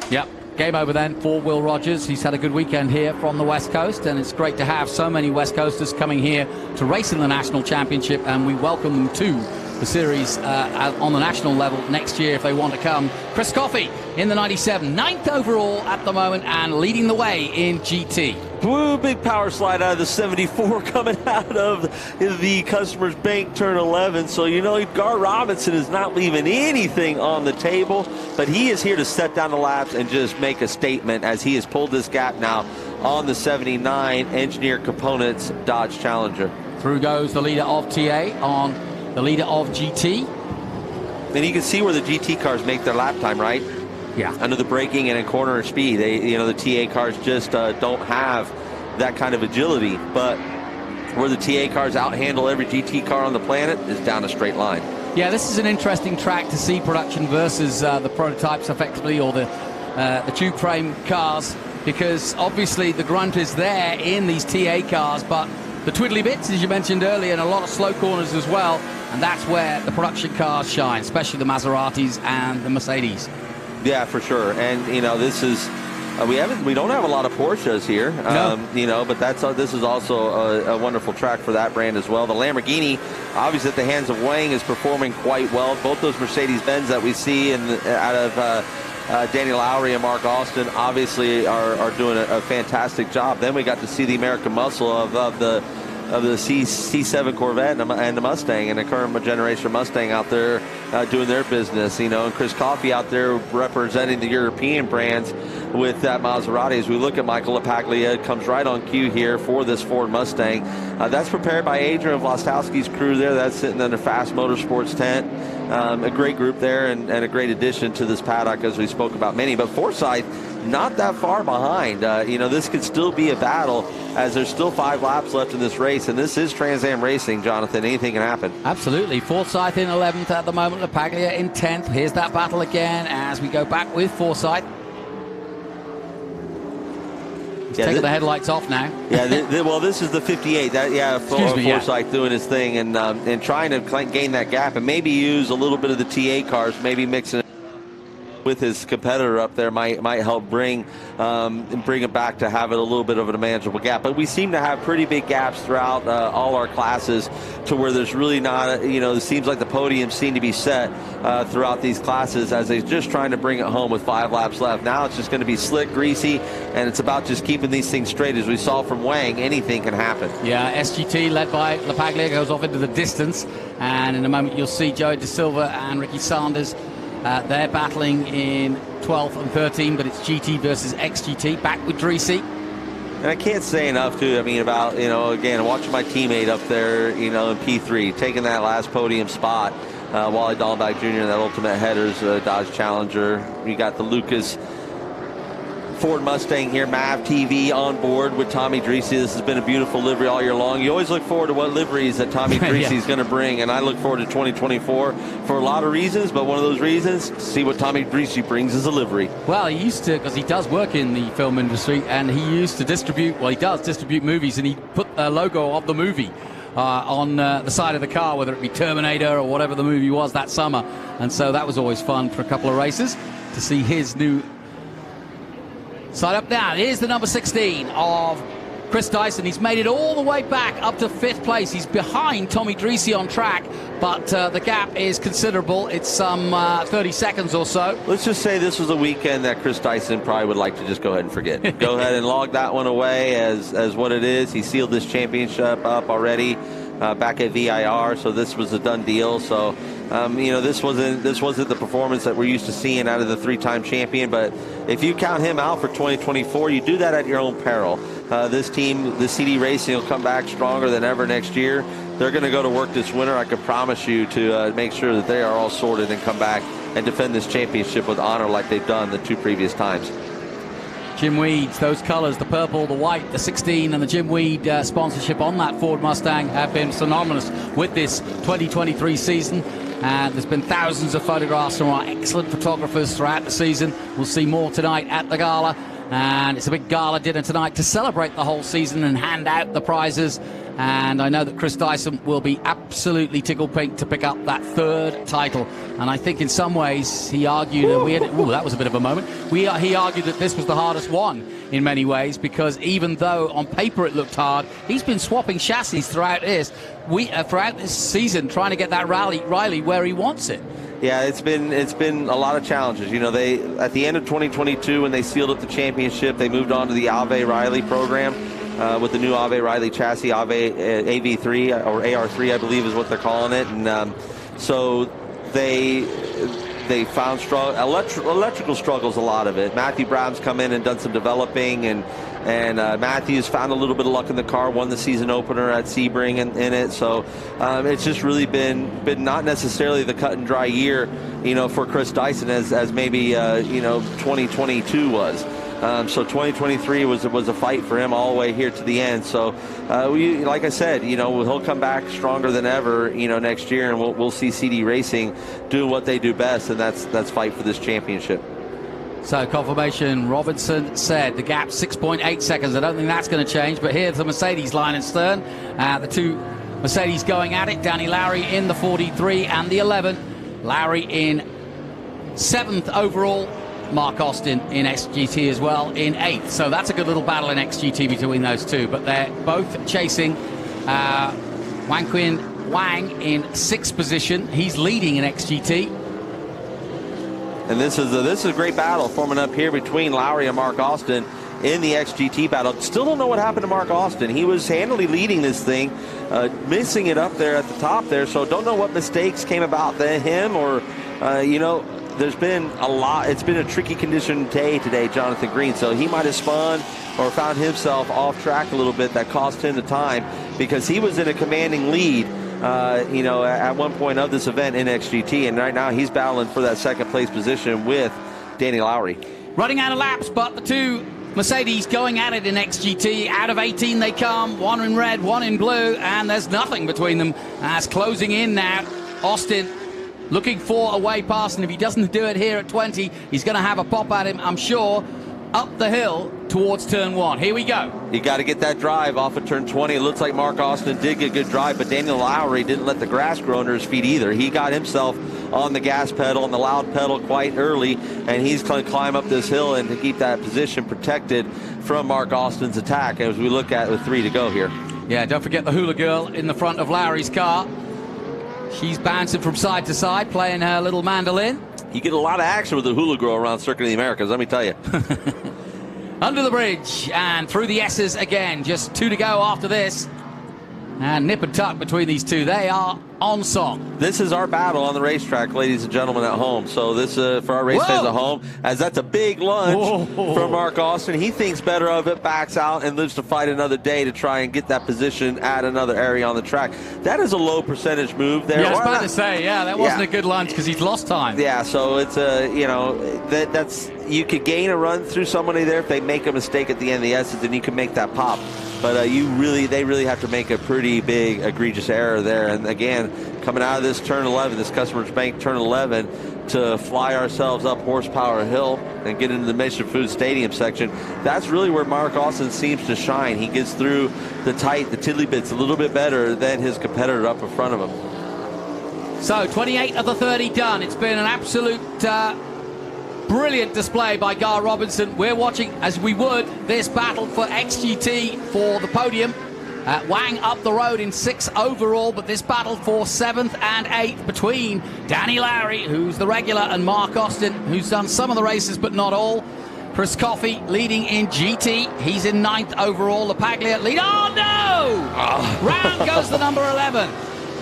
Yep. Game over then for Will Rogers. He's had a good weekend here from the West Coast, and it's great to have so many West Coasters coming here to race in the National Championship, and we welcome them to the series on the national level next year if they want to come. Chris Coffey in the 97, 9th overall at the moment and leading the way in GT. Woo, big power slide out of the 74 coming out of the Customer's Bank turn 11. So, you know, Gar Robinson is not leaving anything on the table, but he is here to set down the laps and just make a statement as he has pulled this gap now on the 79 Engineer Components Dodge Challenger. Through goes the leader of TA on the leader of GT. And you can see where the GT cars make their lap time, right? Yeah. Under the braking and in corner speed. The TA cars just don't have that kind of agility. But where the TA cars outhandle every GT car on the planet is down a straight line. Yeah, this is an interesting track to see production versus the prototypes, effectively, or the tube frame cars, because obviously the grunt is there in these TA cars, but the twiddly bits, as you mentioned earlier, and a lot of slow corners as well, and that's where the production cars shine, especially the Maseratis and the Mercedes. Yeah, for sure. And this is we don't have a lot of Porsches here, no. But this is also a wonderful track for that brand as well. The Lamborghini, obviously at the hands of Wang, is performing quite well. Both those Mercedes-Benz that we see out of Danny Lowry and Mark Austin obviously are doing a fantastic job. Then we got to see the American muscle of the C7 Corvette and the Mustang, and the current generation Mustang out there doing their business, and Chris Coffey out there representing the European brands with that Maserati. As we look at Michael LaPaglia, comes right on cue here for this Ford Mustang. That's prepared by Adrian Vlastowski's crew there. That's sitting under Fast Motorsports tent. A great group there and a great addition to this paddock, as we spoke about many. But Forsyth, not that far behind. This could still be a battle, as there's still 5 laps left in this race, and this is Trans Am racing, Jonathan. Anything can happen. Absolutely. Forsyth in 11th at the moment, LaPaglia in 10th. Here's that battle again as we go back with Forsyth. He's taking the headlights off now. Yeah, well, this is the 58. Forsyth doing his thing and trying to gain that gap and maybe use a little bit of the TA cars, maybe mixing it with his competitor up there might help bring it back to have it a little bit of a manageable gap. But we seem to have pretty big gaps throughout all our classes, to where there's really not, it seems like the podiums seem to be set throughout these classes, as they're just trying to bring it home with 5 laps left. Now it's just going to be slick, greasy, and it's about just keeping these things straight. As we saw from Wang, anything can happen. Yeah, SGT led by LaPaglia goes off into the distance, and in a moment you'll see Joey De Silva and Ricky Sanders. They're battling in 12th and 13th, but it's GT versus XGT. Back with Dreesy. And I can't say enough, too, about, again, watching my teammate up there, in P3, taking that last podium spot. Wally Dallenbach Jr. in that Ultimate Headers Dodge Challenger. You got the Lucas Ford Mustang here, MAV TV on board with Tommy Dreesy. This has been a beautiful livery all year long. You always look forward to what liveries that Tommy Dreesy is going to bring, and I look forward to 2024 for a lot of reasons, but one of those reasons, to see what Tommy Dreesy brings is a livery. Well, he used to, because he does work in the film industry, and he used to distribute movies, and he put a logo of the movie on the side of the car, whether it be Terminator or whatever the movie was that summer. And so that was always fun for a couple of races to see his new side up. Now, here's the number 16 of Chris Dyson. He's made it all the way back up to 5th place. He's behind Tommy Dreesy on track, but the gap is considerable. It's some 30 seconds or so. Let's just say this was a weekend that Chris Dyson probably would like to just go ahead and forget. Go ahead and log that one away as what it is. He sealed this championship up already back at VIR, so this was a done deal. So this wasn't the performance that we're used to seeing out of the 3-time champion. But if you count him out for 2024, you do that at your own peril. This team, the CD Racing, will come back stronger than ever next year. They're going to go to work this winter. I can promise you to make sure that they are all sorted and come back and defend this championship with honor like they've done the 2 previous times. Jim Weeds, those colors, the purple, the white, the 16, and the Jim Weed sponsorship on that Ford Mustang have been synonymous with this 2023 season. And there's been thousands of photographs from our excellent photographers throughout the season. We'll see more tonight at the gala. And it's a big gala dinner tonight to celebrate the whole season and hand out the prizes. And I know that Chris Dyson will be absolutely tickled pink to pick up that 3rd title. And I think in some ways he argued, that was a bit of a moment. He argued that this was the hardest one in many ways, because even though on paper it looked hard, he's been swapping chassis throughout this season, trying to get that Riley where he wants it. Yeah, it's been a lot of challenges. They at the end of 2022, when they sealed up the championship, they moved on to the Ave Riley program with the new Ave Riley chassis, Ave AV3 or AR3, I believe is what they're calling it. And so they found electrical struggles, a lot of it. Matthew Brown's come in and done some developing, and Matthew's found a little bit of luck in the car, won the season opener at Sebring in it. So it's just really been not necessarily the cut and dry year, for Chris Dyson as maybe 2022 was. So 2023 was a fight for him all the way here to the end. So like I said, he'll come back stronger than ever, next year, and we'll see CD Racing doing what they do best, and that's fight for this championship. So confirmation, Robinson said the gap 6.8 seconds. I don't think that's going to change, but here's the Mercedes line and stern. The two Mercedes going at it. Danny Lowry in the 43 and the 11. Lowry in 7th overall. Mark Austin in XGT as well in 8th. So that's a good little battle in XGT between those two. But they're both chasing Wang in 6th position. He's leading in XGT. And this is a great battle forming up here between Lowry and Mark Austin in the XGT battle. Still don't know what happened to Mark Austin. He was handily leading this thing, missing it up there at the top there. So don't know what mistakes came about him or, there's been a lot. It's been a tricky condition day today, Jonathan Green. So he might have spun or found himself off track a little bit. That cost him the time because he was in a commanding lead, at one point of this event in XGT. And right now he's battling for that 2nd place position with Danny Lowry. Running out of laps, but the two Mercedes going at it in XGT. Out of 18 they come, one in red, one in blue, and there's nothing between them as closing in now. Austin looking for a way past, and if he doesn't do it here at 20, he's going to have a pop at him, I'm sure, up the hill towards turn 1. Here we go. You got to get that drive off of turn 20. It looks like Mark Austin did get a good drive, but Daniel Lowry didn't let the grass grow under his feet either. He got himself on the gas pedal and the loud pedal quite early, and he's going to climb up this hill and to keep that position protected from Mark Austin's attack as we look at with 3 to go here. Yeah, don't forget the hula girl in the front of Lowry's car. She's bouncing from side to side, playing her little mandolin. You get a lot of action with the hula girl around Circuit of the Americas, let me tell you. Under the bridge and through the S's again. Just 2 to go after this. And nip and tuck between these two. They are on song. This is our battle on the racetrack, ladies and gentlemen at home. So this for our race fans at home, as that's a big lunge from Mark Austin. He thinks better of it, backs out, and lives to fight another day to try and get that position at another area on the track. That is a low percentage move there. Yeah, I was about to say, that wasn't a good lunge because he's lost time. Yeah, so it's that's you could gain a run through somebody there if they make a mistake at the end of the S's, and you can make that pop. But they really have to make a pretty big, egregious error there. And again, coming out of this turn 11, this Customers Bank turn 11, to fly ourselves up Horsepower Hill and get into the Mission Foods Stadium section, that's really where Mark Austin seems to shine. He gets through the tiddly bits a little bit better than his competitor up in front of him. So 28 of the 30 done. It's been an absolute brilliant display by Gar Robinson. We're watching, as we would, this battle for XGT for the podium. Wang up the road in 6th overall, but this battle for 7th and 8th between Danny Lowry, who's the regular, and Mark Austin, who's done some of the races but not all. Chris Coffey leading in GT. He's in 9th overall. LaPaglia lead. Oh, no! Round goes the number 11.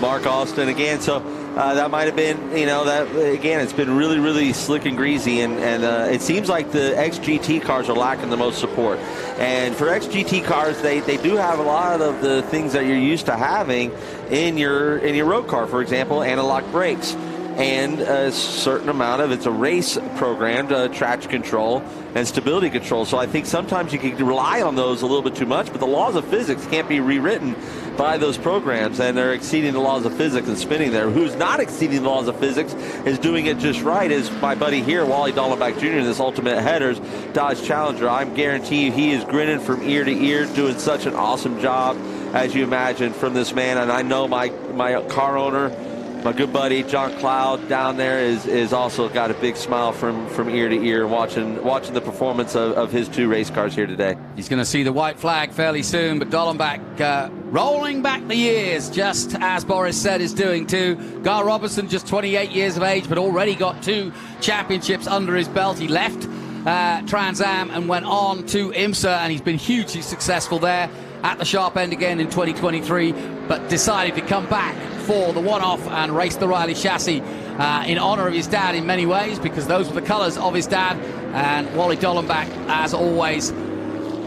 Mark Austin again. So that might have been, that again, it's been really, really slick and greasy, and it seems like the XGT cars are lacking the most support. And for XGT cars, they do have a lot of the things that you're used to having in your road car. For example, analog brakes, and a certain amount of it's a race programmed traction control and stability control. So I think sometimes you can rely on those a little bit too much, but the laws of physics can't be rewritten by those programs, and they're exceeding the laws of physics and spinning there. Who's not exceeding the laws of physics is doing it just right is my buddy here, Wally Dallenbach Jr. in this Ultimate Headers Dodge Challenger. I guarantee you he is grinning from ear to ear, doing such an awesome job as you imagine from this man. And I know my car owner, my good buddy John Cloud down there is also got a big smile from ear to ear watching the performance of his 2 race cars here today. He's going to see the white flag fairly soon, but Dallenbach rolling back the years, just as Boris said is doing too. Gar Robinson, just 28 years of age, but already got 2 championships under his belt. He left Trans Am and went on to IMSA, and he's been hugely successful there at the sharp end again in 2023, but decided to come back for the one-off and race the Riley chassis in honor of his dad in many ways, because those were the colors of his dad. And Wally Dollenbach, as always,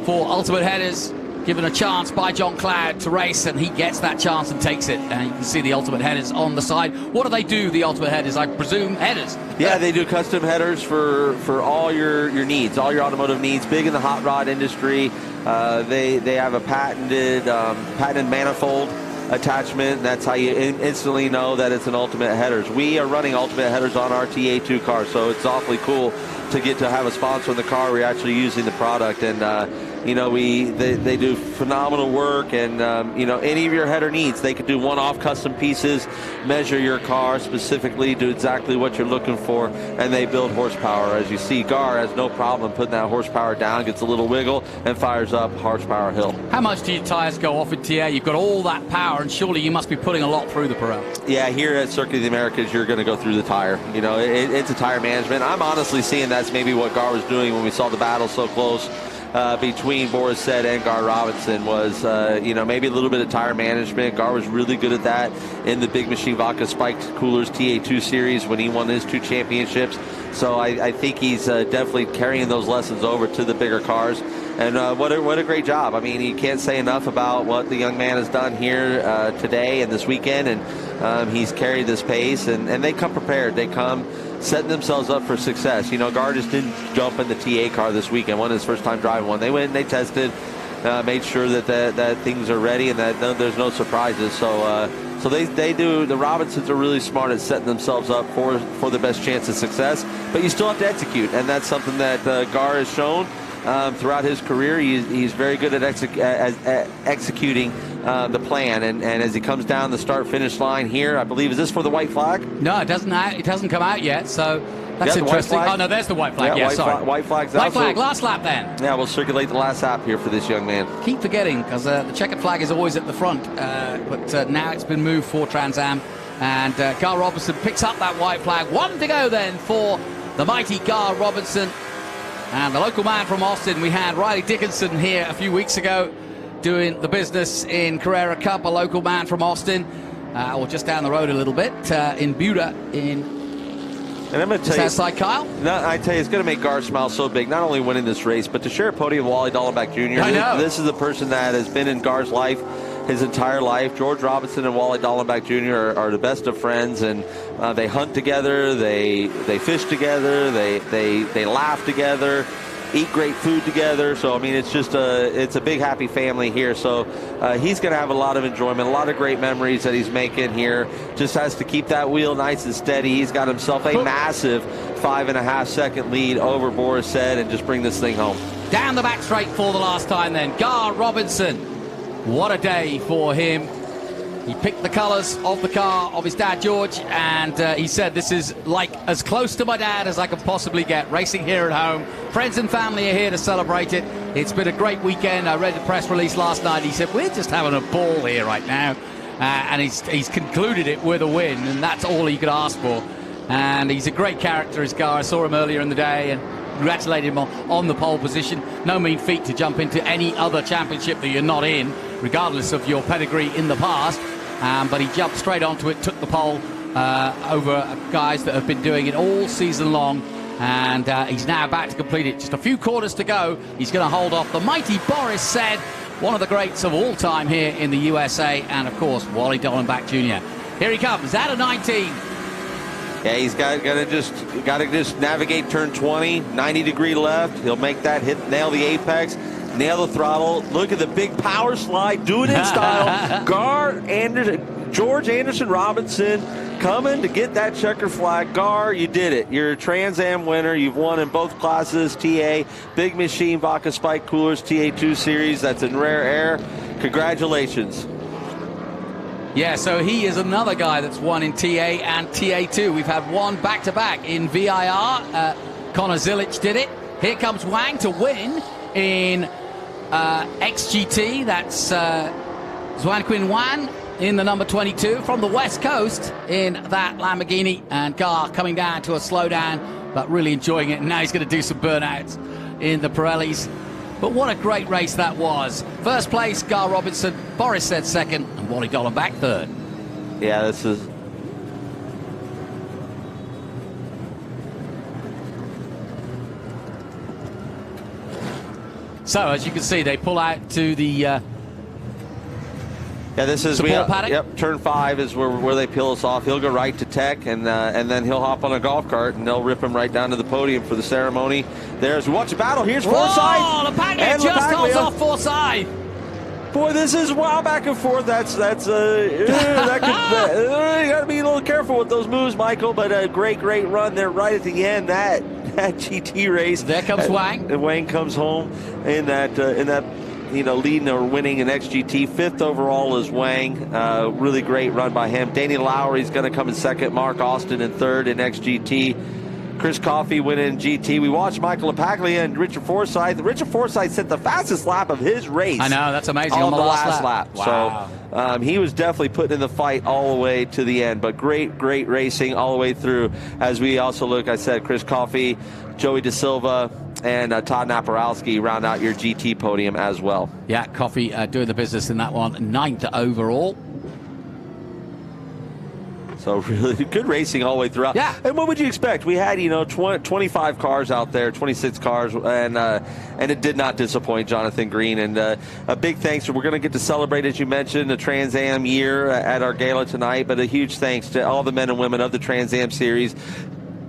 for Ultimate Headers, given a chance by John Cloud to race, and he gets that chance and takes it. And you can see the Ultimate Headers on the side. What do they do, the Ultimate Headers? I presume headers. Yeah, they do custom headers for all your needs, all your automotive needs. Big in the hot rod industry. They have a patented manifold attachment. That's how you instantly know that it's an Ultimate Headers. We are running Ultimate Headers on our TA2 car, so it's awfully cool to get to have a sponsor in the car. We're actually using the product, and you know, they do phenomenal work, and you know, any of your header needs, they could do one-off custom pieces, measure your car specifically, do exactly what you're looking for, and they build horsepower. As you see, Gar has no problem putting that horsepower down, gets a little wiggle, and fires up horsepower hill. How much do your tires go off in TA? You've got all that power, and surely you must be putting a lot through the Pirelli. Yeah, here at Circuit of the Americas, you're going to go through the tire. You know, it's a tire management. I'm honestly seeing that's maybe what Gar was doing when we saw the battle so close between Boris Said and Gar Robinson was, you know, maybe a little bit of tire management. Gar was really good at that in the Big Machine Vodka Spiked Coolers TA2 series when he won his 2 championships. So I think he's definitely carrying those lessons over to the bigger cars. And what a great job. I mean, you can't say enough about what the young man has done here today and this weekend. And he's carried this pace, and they come prepared. They come setting themselves up for success. You know, Gar just didn't jump in the TA car this weekend. Won his first time driving one. They went and they tested, made sure that things are ready and that there's no surprises. So they do. The Robinsons are really smart at setting themselves up for the best chance of success. But you still have to execute, and that's something that Gar has shown throughout his career. He's very good at executing the plan, and as he comes down the start-finish line here, I believe, is this for the white flag? No, it hasn't come out yet, so that's interesting. Oh, no, there's the white flag. Yeah, sorry. White flag's white out. flag, last lap then. Yeah, we'll circulate the last lap here for this young man. Keep forgetting, because the checkered flag is always at the front, but now it's been moved for Trans Am, and Gar Robinson picks up that white flag. 1 to go then for the mighty Gar Robinson. And the local man from Austin, we had Riley Dickinson here a few weeks ago doing the business in Carrera Cup, a local man from Austin, or just down the road a little bit, in Buda, and I'm going to tell you, outside Kyle. No, I tell you, it's going to make Gar smile so big, not only winning this race, but to share a podium with Wally Dollenbach Jr. I know. This is the person that has been in Gar's life his entire life. George Robinson and Wally Dollenbach Jr. are the best of friends, and they hunt together, they fish together, they laugh together, eat great food together. So I mean, it's just it's a big happy family here. So he's going to have a lot of enjoyment, a lot of great memories that he's making here. Just has to keep that wheel nice and steady. He's got himself a massive 5.5 second lead over Boris Said, and just bring this thing home. Down the back straight for the last time then, Gar Robinson. What a day for him. He picked the colors of the car of his dad, George, and he said, this is like as close to my dad as I could possibly get, racing here at home. Friends and family are here to celebrate it. It's been a great weekend. I read the press release last night. He said, we're just having a ball here right now. And he's concluded it with a win, and that's all he could ask for. And he's a great character, his Gar. I saw him earlier in the day and congratulated him on the pole position. No mean feat to jump into any other championship that you're not in, regardless of your pedigree in the past. But he jumped straight onto it, took the pole over guys that have been doing it all season long. And he's now about to complete it. Just a few quarters to go. He's going to hold off the mighty Boris Said, one of the greats of all time here in the USA. And, of course, Wally Dollenbach Jr. Here he comes, out of 19. Yeah, he's got to just navigate turn 20, 90-degree left. He'll make that hit, nail the apex, nail the throttle. Look at the big power slide, do it in style. George Anderson Robinson coming to get that checker flag. Gar, you did it. You're a Trans Am winner. You've won in both classes, TA, Big Machine, Vodka Spike Coolers, TA2 series. That's in rare air. Congratulations. Yeah, so he is another guy that's won in TA and TA2. We've had one back-to-back in VIR. Connor Zilic did it. Here comes Wang to win in XGT. That's Xuan Quin Wan in the number 22 from the West Coast in that Lamborghini. And Gar coming down to a slowdown, but really enjoying it. And now he's going to do some burnouts in the Pirellis. But what a great race that was. First place, Gar Robinson. Boris Said second, and Wally Dollenbach third. Yeah, this is... So, as you can see, they pull out to the this is paddock. Yep, turn 5 is where they peel us off. He'll go right to Tech, and then he'll hop on a golf cart, and they'll rip him right down to the podium for the ceremony. There's watch the battle. Here's Forsythe. Oh, Lapaglia just holds off Forsythe. Boy, this is wild back and forth. You got to be a little careful with those moves, Michael. But a great run there right at the end. That GT race. There comes Wang. And Wang comes home in that leading or winning an XGT. 5th overall is Wang. Really great run by him. Danny Lowry's going to come in 2nd. Mark Austin in 3rd in XGT. Chris Coffey winning GT. We watched Michael Lapaglia and Richard Forsythe. Richard Forsythe set the fastest lap of his race. I know, that's amazing. On the last lap. Wow. So he was definitely putting in the fight all the way to the end. But great racing all the way through. As we also look, I said, Chris Coffey, Joey De Silva, and Todd Naparowski round out your GT podium as well. Yeah, Coffey doing the business in that one. 9th overall. So really good racing all the way throughout. Yeah. And what would you expect? We had 25 cars out there, 26 cars, and it did not disappoint Jonathan Green. And a big thanks. We're going to get to celebrate, as you mentioned, the Trans Am year at our gala tonight. But a huge thanks to all the men and women of the Trans Am series.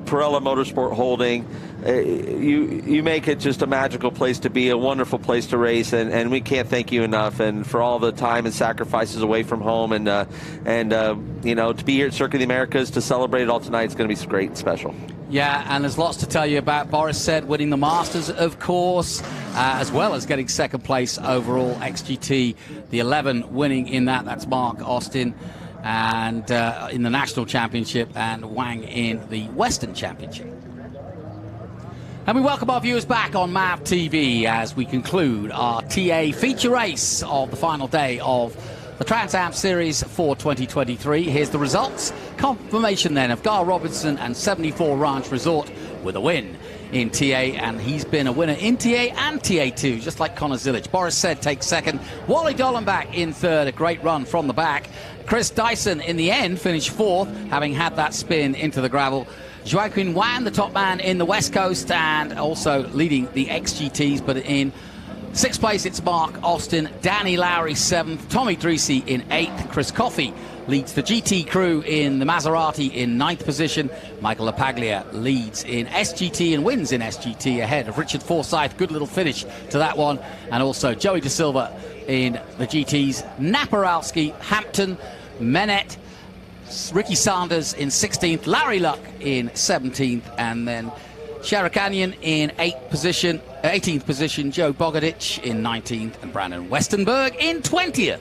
Pirelli Motorsport Holding, you make it just a magical place to be, a wonderful place to race, and we can't thank you enough, and for all the time and sacrifices away from home, and to be here at Circuit of the Americas to celebrate it all tonight is going to be great and special. Yeah, and there's lots to tell you about. Boris said winning the Masters, of course, as well as getting 2nd place overall. XGT, the 11 winning in that. That's Mark Austin. And in the National Championship, and Wang in the Western Championship. And we welcome our viewers back on MAV TV as we conclude our TA feature race of the final day of the Trans Am Series for 2023. Here's the results. Confirmation then of Gar Robinson and 74 Ranch Resort with a win in TA, and he's been a winner in TA and TA2, just like Connor Zilic. Boris said takes 2nd. Wally Dollenbach in 3rd, a great run from the back. Chris Dyson in the end finished 4th, having had that spin into the gravel. Joaquin Wan, the top man in the West Coast, and also leading the XGTs, but in 6th place it's Mark Austin. Danny Lowry 7th, Tommy Dreesy in 8th. Chris Coffey leads the GT crew in the Maserati in 9th position. Michael Lapaglia leads in SGT and wins in SGT ahead of Richard Forsythe. Good little finish to that one. And also Joey De Silva in the GTs. Naparowski, Hampton, Menet, Ricky Sanders in 16th, Larry Luck in 17th, and then Sharakanian in 18th position, Joe Bogadich in 19th, and Brandon Westenberg in 20th.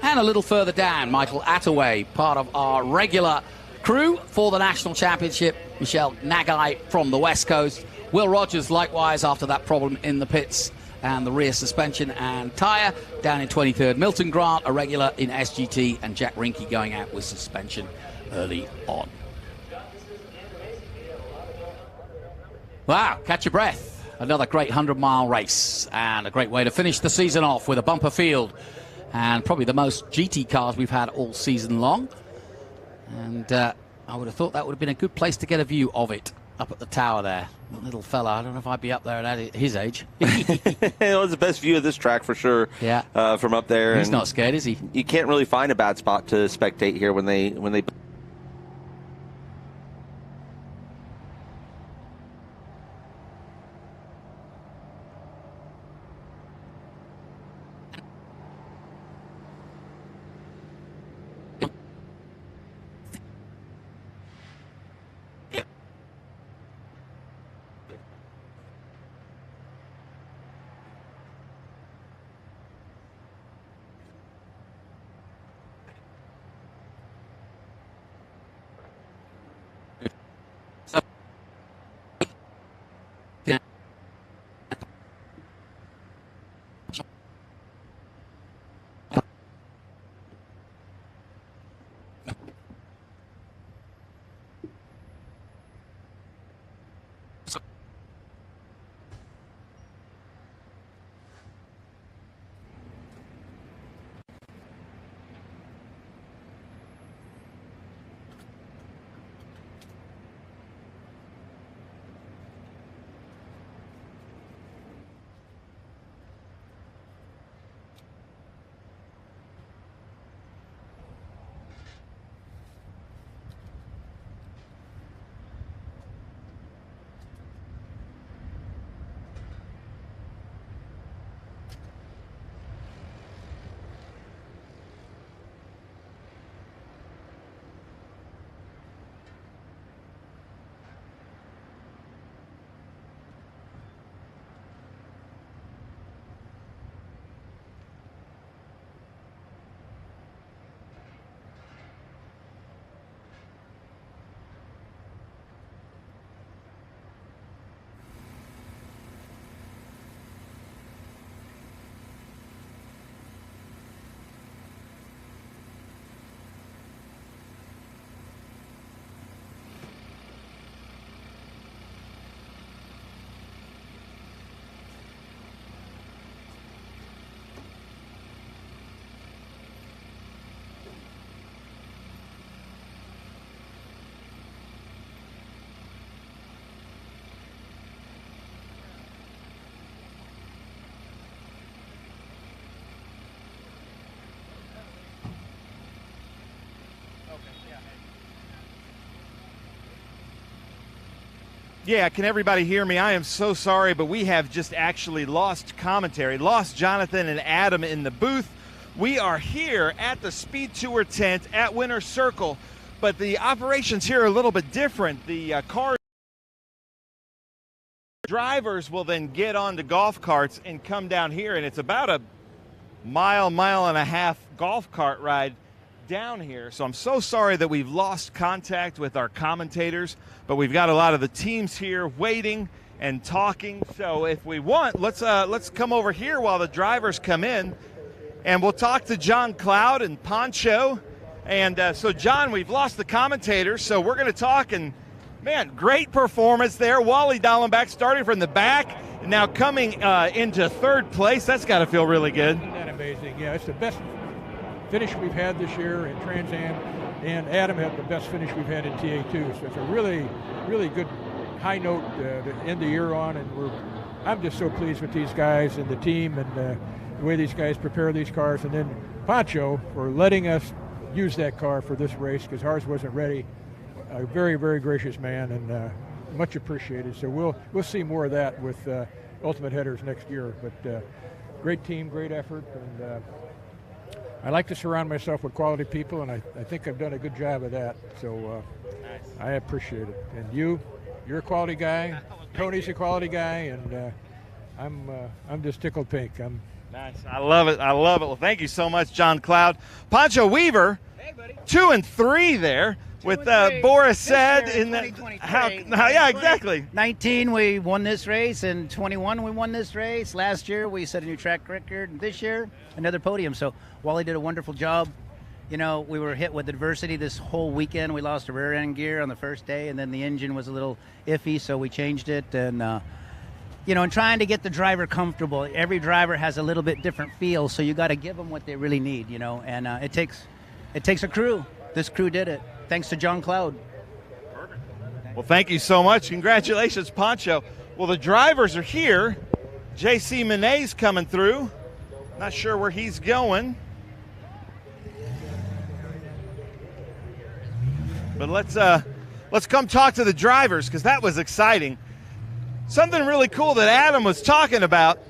And a little further down, Michael Attaway, part of our regular crew for the National Championship. Michelle Nagai from the West Coast. Will Rogers, likewise, after that problem in the pits and the rear suspension and tyre, down in 23rd. Milton Grant, a regular in SGT, and Jack Rinke going out with suspension early on. Wow, catch your breath. Another great 100-mile race, and a great way to finish the season off with a bumper field, and probably the most GT cars we've had all season long. And I would have thought that would have been a good place to get a view of it, up at the tower there. Little fella, I don't know if I'd be up there at his age. It was the best view of this track for sure. Yeah, from up there. He's not scared, is he? You can't really find a bad spot to spectate here when they. Yeah, can everybody hear me? I am so sorry, but we have just actually lost commentary, lost Jonathan and Adam in the booth. We are here at the SpeedTour tent at Winter Circle, but the operations here are a little bit different. The cars, drivers will then get onto golf carts and come down here, and it's about a mile and a half golf cart ride down here. So I'm so sorry that we've lost contact with our commentators, but we've got a lot of the teams here waiting and talking. So if we want, let's come over here while the drivers come in, and we'll talk to John Cloud and Pancho. And so John, we've lost the commentators, so we're going to talk. And man, great performance there. Wally Dallenbach starting from the back and now coming into third place. That's got to feel really good. Isn't that amazing? Yeah, it's the best finish we've had this year in Trans Am, and Adam had the best finish we've had in TA2. So it's a really, really good high note to end the year on, and I'm just so pleased with these guys and the team and the way these guys prepare these cars. And then Pancho for letting us use that car for this race because ours wasn't ready. A very, very gracious man, and much appreciated. So we'll see more of that with Ultimate Headers next year. But great team, great effort, and I like to surround myself with quality people, and I think I've done a good job of that. So nice. I appreciate it. And you're a quality guy. Tony's a quality guy, and I'm just tickled pink. Nice. I love it. I love it. Well, thank you so much, John Cloud. Pancho Weaver, hey, buddy. 2 and 3 there. With Boris said in the yeah, exactly. 19 we won this race, and 21 we won this race. Last year we set a new track record, and this year another podium. So Wally did a wonderful job. You know, we were hit with adversity this whole weekend. We lost a rear end gear on the first day, and then the engine was a little iffy, so we changed it. And you know, and trying to get the driver comfortable. Every driver has a little bit different feel, so you got to give them what they really need. You know, and it takes a crew. This crew did it. Thanks to John Cloud. Perfect. Well, thank you so much. Congratulations, Pancho. Well, the drivers are here. JC Monet's coming through. Not sure where he's going. But let's come talk to the drivers because that was exciting. Something really cool that Adam was talking about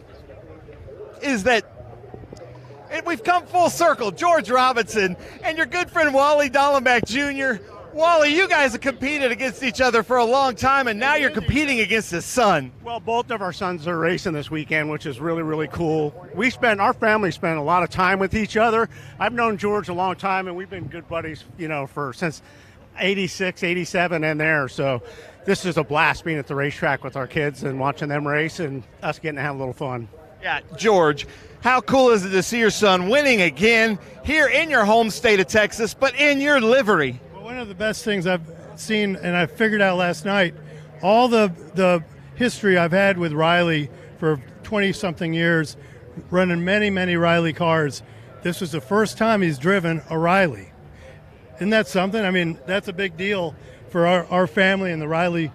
is that we've come full circle. George Robinson and your good friend Wally Dallenbach Jr. Wally, you guys have competed against each other for a long time, and now you're competing against his son. Well, both of our sons are racing this weekend, which is really, really cool. Our family spent a lot of time with each other. I've known George a long time, and we've been good buddies, you know, since 86, 87 and there. So this is a blast being at the racetrack with our kids and watching them race and us getting to have a little fun. Yeah, George, how cool is it to see your son winning again here in your home state of Texas, but in your livery? Well, one of the best things I've seen, and I figured out last night, all the history I've had with Riley for 20-something years, running many, many Riley cars, this was the first time he's driven a Riley. Isn't that something? I mean, that's a big deal for our family and the Riley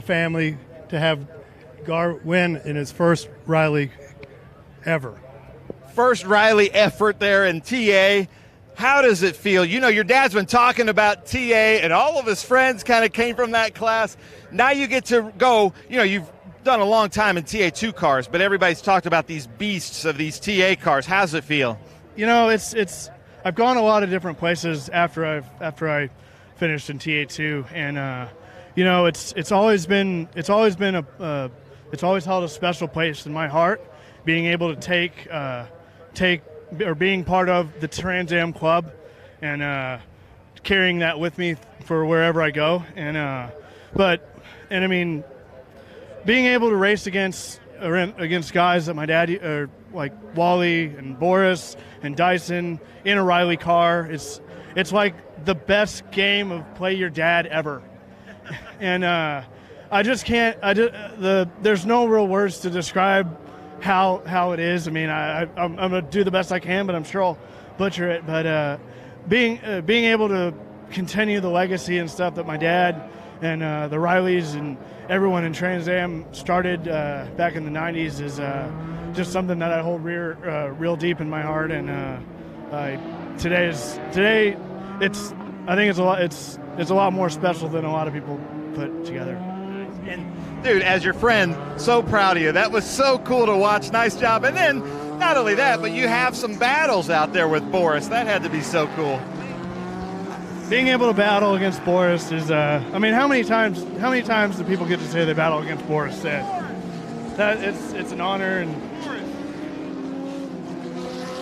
family to have Gar win in his first Riley ever. First Riley effort there in TA. How does it feel? You know, your dad's been talking about TA, and all of his friends kind of came from that class. Now you get to go, you know, you've done a long time in TA2 cars, but everybody's talked about these beasts of these TA cars. How does it feel? You know, I've gone a lot of different places after I finished in TA2, and you know, it's always held a special place in my heart, being able to being part of the Trans Am Club and carrying that with me for wherever I go. And I mean, being able to race against guys that my dad, like Wally and Boris and Dyson in a Riley car, it's like the best game of Play Your Dad ever. And I just can't. There's no real words to describe how it is. I mean, I'm gonna do the best I can, but I'm sure I'll butcher it. But being able to continue the legacy and stuff that my dad and the Rileys and everyone in Trans Am started back in the 90s is just something that I hold real deep in my heart. And today it's a lot more special than a lot of people put together. And dude, as your friend, so proud of you. That was so cool to watch. Nice job. And then not only that, but you have some battles out there with Boris. That had to be so cool. Being able to battle against Boris is, I mean, how many times do people get to say they battle against Boris? It's an honor. And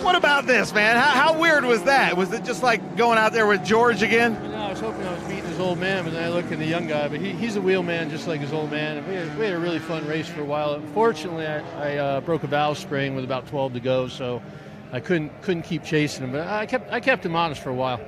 what about this, man? How weird was that? Was it just like going out there with George again? No, I was hoping I was meeting his old man, but then I look at the young guy. But he's a wheel man just like his old man. And we had a really fun race for a while. Unfortunately, I broke a valve spring with about 12 to go, so I couldn't keep chasing him. But I kept him honest for a while.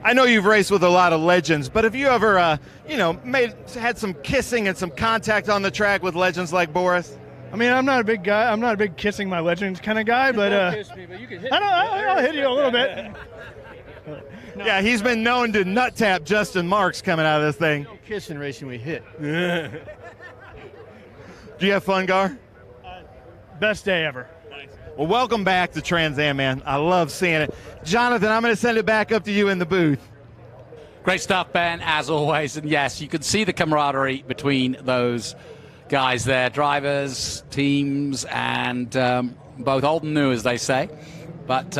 I know you've raced with a lot of legends, but have you ever, had some kissing and some contact on the track with legends like Boris? I mean, I'm not a big guy. I'm not a big kissing my legends kind of guy, but kiss me, but you can hit I'll hit you a little bit. Yeah, he's been known to nut tap Justin Marks coming out of this thing. No kissing racing, we hit. Do you have fun, Gar? Best day ever. Well, welcome back to Trans Am, man. I love seeing it. Jonathan, I'm going to send it back up to you in the booth. Great stuff, Ben, as always. And yes, you can see the camaraderie between those guys there, drivers, teams, and both old and new, as they say. But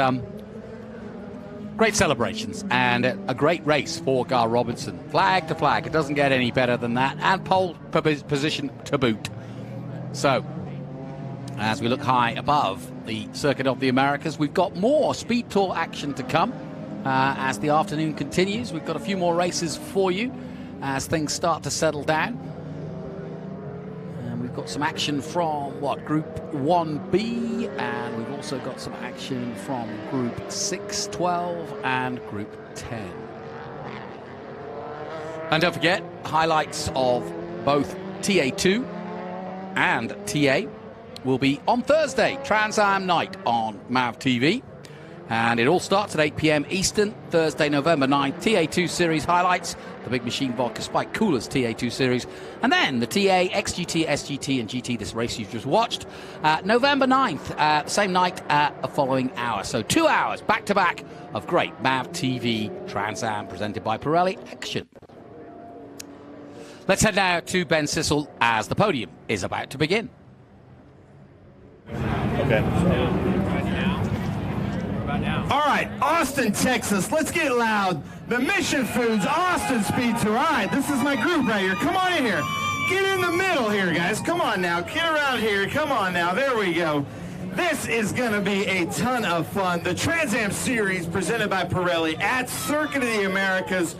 great celebrations and a great race for Gar Robinson. Flag to flag. It doesn't get any better than that. And pole position to boot. So, as we look high above the Circuit of the Americas, we've got more Speed Tour action to come as the afternoon continues. We've got a few more races for you as things start to settle down. And we've got some action from, Group 1B, and we've also got some action from Group 6, 12, and Group 10. And don't forget, highlights of both TA2 and TA will be on Thursday, Trans Am night on MAV TV. And it all starts at 8 p.m. Eastern, Thursday, November 9th. TA2 Series highlights, the Big Machine Vodka Spike Coolers TA2 Series. And then the TA, XGT, SGT, and GT, this race you've just watched, November 9th, same night, the following hour. So 2 hours back-to-back of great MAV TV Trans Am presented by Pirelli action. Let's head now to Ben Sissel as the podium is about to begin. Okay. All right, Austin, Texas. Let's get loud. The Mission Foods Austin SpeedTour. All right, this is my group right here. Come on in here. Get in the middle here, guys. Come on now. Get around here. Come on now. There we go. This is going to be a ton of fun. The Trans Am Series presented by Pirelli at Circuit of the Americas.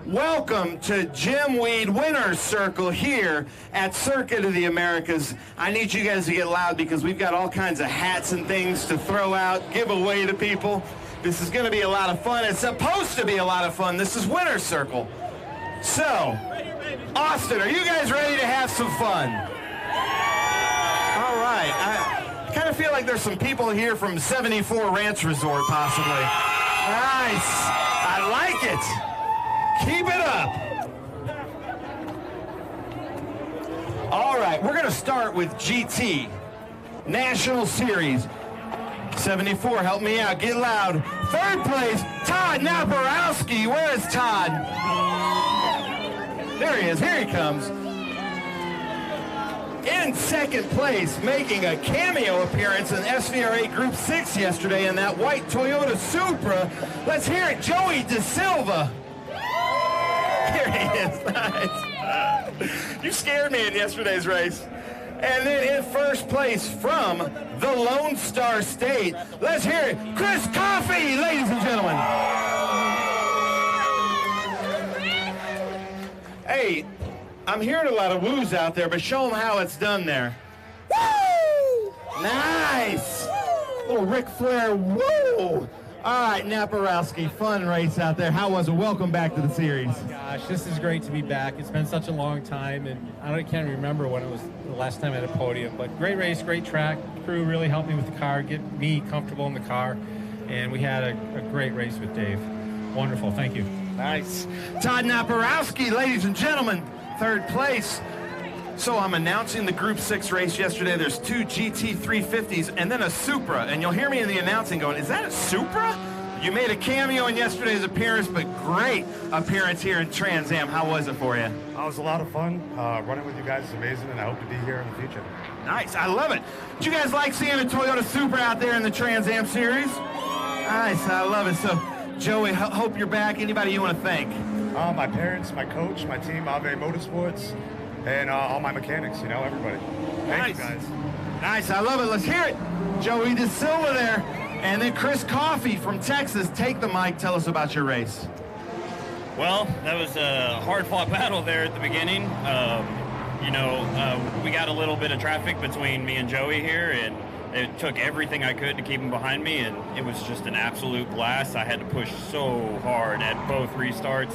Welcome to Jim Weed Winner's Circle here at Circuit of the Americas. I need you guys to get loud because we've got all kinds of hats and things to throw out, give away to people. This is going to be a lot of fun. It's supposed to be a lot of fun. This is Winner's Circle. So, Austin, are you guys ready to have some fun? All right. I kind of feel like there's some people here from 74 Ranch Resort, possibly. Nice. I like it. Keep it up. All right, we're going to start with GT National Series. 74, help me out. Get loud. Third place, Todd Naparowski. Where is Todd? There he is. Here he comes. In second place, making a cameo appearance in SVRA Group 6 yesterday in that white Toyota Supra. Let's hear it, Joey DeSilva. Here he is. Nice. You scared me in yesterday's race. And then in first place from the Lone Star State, let's hear it, Chris Coffey, ladies and gentlemen. Hey, I'm hearing a lot of woos out there, but show them how it's done there. Woo! Nice. Little Ric Flair, woo! All right, Naparowski, fun race out there. How was it? Welcome back to the series. Gosh, this is great to be back. It's been such a long time, and I can't remember when it was the last time at a podium. But great race, great track. Crew really helped me with the car, get me comfortable in the car, and we had a great race with Dave. Wonderful, thank you. Nice. Todd Naparowski, ladies and gentlemen, third place. So I'm announcing the Group 6 race yesterday. There's two GT350s and then a Supra. And you'll hear me in the announcing going, is that a Supra? You made a cameo in yesterday's appearance, but great appearance here in Trans Am. How was it for you? It was a lot of fun. Running with you guys is amazing, and I hope to be here in the future. Nice. I love it. Did you guys like seeing a Toyota Supra out there in the Trans Am Series? Nice. I love it. So, Joey, hope you're back. Anybody you want to thank? My parents, my coach, my team, Ave Motorsports, and all my mechanics, everybody. Thank you, guys. Nice. I love it. Let's hear it. Joey De Silva there. And then Chris Coffey from Texas. Take the mic. Tell us about your race. Well, that was a hard-fought battle there at the beginning. We got a little bit of traffic between me and Joey here, and it took everything I could to keep him behind me, and it was just an absolute blast. I had to push so hard at both restarts.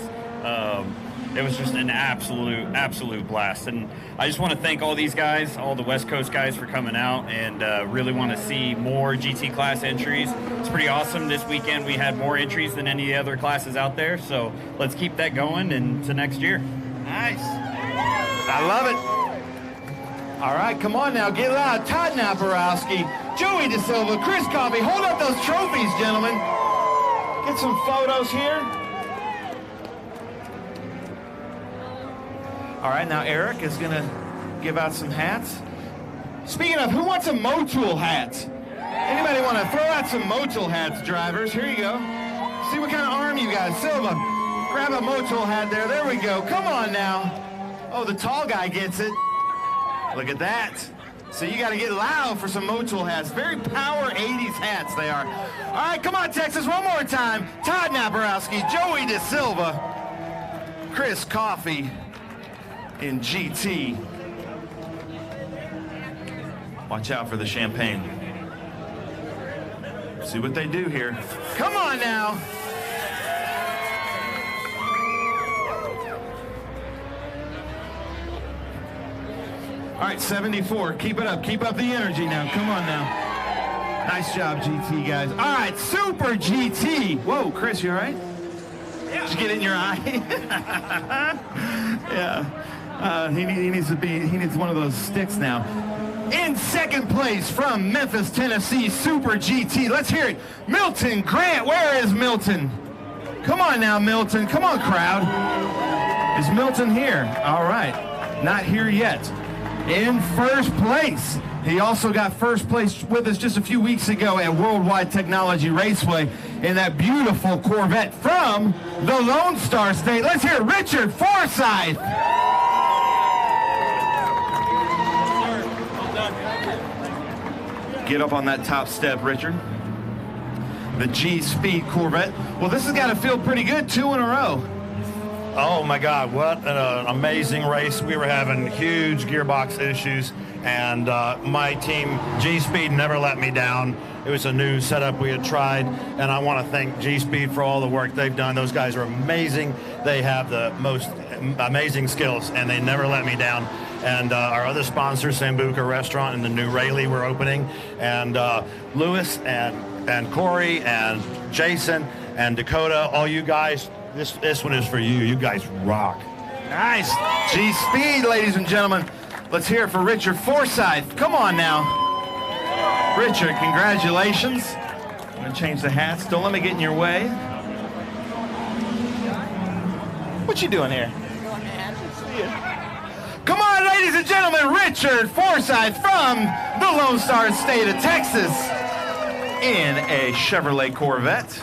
It was just an absolute blast. And I just want to thank all these guys, all the West Coast guys, for coming out, and really want to see more GT class entries. It's pretty awesome. This weekend we had more entries than any other classes out there, so let's keep that going into next year. Nice. I love it. All right, come on now, get loud. Todd Naparowski, Joey De Silva, Chris Coffey, hold up those trophies, gentlemen. Get some photos here. All right, now Eric is going to give out some hats. Speaking of, who wants a Motul hat? Anybody want to throw out some Motul hats, drivers? Here you go. See what kind of arm you got. Silva, grab a Motul hat there. There we go. Come on now. Oh, the tall guy gets it. Look at that. So you got to get loud for some Motul hats. Very power 80s hats they are. All right, come on, Texas, one more time. Todd Naparowski, Joey De Silva, Chris Coffey in GT. Watch out for the champagne. See what they do here. Come on now. All right, 74. Keep it up. Keep up the energy now. Come on now. Nice job, GT guys. All right, Super GT. Whoa, Chris, you all right? Yeah. Did you get it in your eye? Yeah. He needs one of those sticks now. In second place from Memphis, Tennessee, Super GT. Let's hear it. Milton Grant. Where is Milton? Come on now, Milton. Come on, crowd. Is Milton here? All right. Not here yet. In first place. He also got first place with us just a few weeks ago at Worldwide Technology Raceway in that beautiful Corvette from the Lone Star State. Let's hear Richard Forsyth. Get up on that top step, Richard. The G-Speed Corvette. Well, this has got to feel pretty good, 2 in a row. Oh my God, what an amazing race. We were having huge gearbox issues, and my team, G-Speed, never let me down. It was a new setup we had tried, and I want to thank G-Speed for all the work they've done. Those guys are amazing. They have the most amazing skills, and they never let me down. And our other sponsors, Sambuca Restaurant and the new Rayleigh we're opening, and Lewis and Corey and Jason and Dakota, all you guys, this one is for you. You guys rock. Nice. G-Speed, ladies and gentlemen. Let's hear it for Richard Forsyth. Come on now. Richard, congratulations. I'm going to change the hats. Don't let me get in your way. What you doing here? Come on, ladies and gentlemen, Richard Forsyth from the Lone Star State of Texas in a Chevrolet Corvette.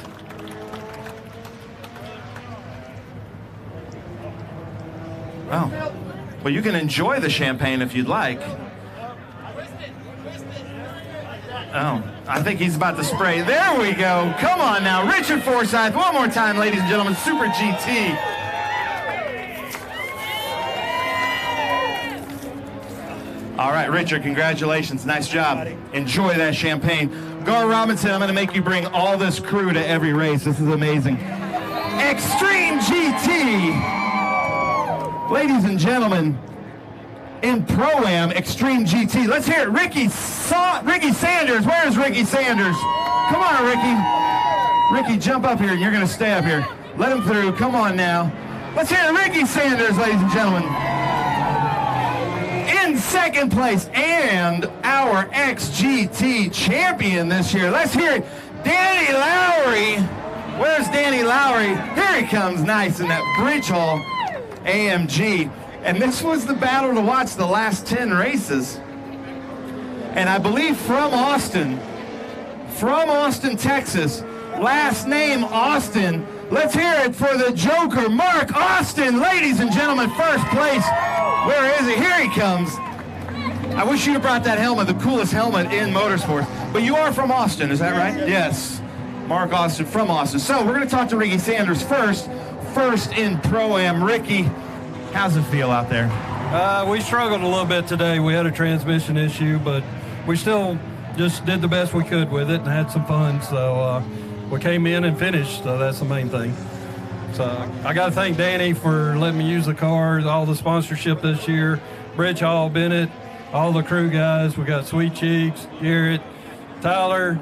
Oh, well, you can enjoy the champagne if you'd like. Oh, I think he's about to spray. There we go. Come on now, Richard Forsyth. One more time, ladies and gentlemen, Super GT. All right, Richard, congratulations. Nice job. Enjoy that champagne. Gar Robinson, I'm going to make you bring all this crew to every race. This is amazing. Extreme GT. Ladies and gentlemen, in Pro-Am, Extreme GT. Let's hear it. Ricky Sanders. Where is Ricky Sanders? Come on, Ricky. Ricky, jump up here. You're going to stay up here. Let him through. Come on now. Let's hear it. Ricky Sanders, ladies and gentlemen. In second place, and our XGT champion this year. Let's hear it. Danny Lowry Where's Danny Lowry? Here he comes, nice in that Bridge Hall AMG. And this was the battle to watch the last 10 races. And I believe from Austin, Texas, last name Austin. Let's hear it for the Joker, Mark Austin. Ladies and gentlemen, first place. Where is he? Here he comes. I wish you'd have brought that helmet, the coolest helmet in motorsports. But you are from Austin, is that right? Yes. Mark Austin from Austin. So we're going to talk to Ricky Sanders first in Pro-Am. Ricky, how's it feel out there? We struggled a little bit today. We had a transmission issue, but we still just did the best we could with it and had some fun. So we came in and finished, so that's the main thing. So I got to thank Danny for letting me use the car, all the sponsorship this year, Bridge Hall, Bennett, all the crew guys. We got Sweet Cheeks, Garrett, Tyler,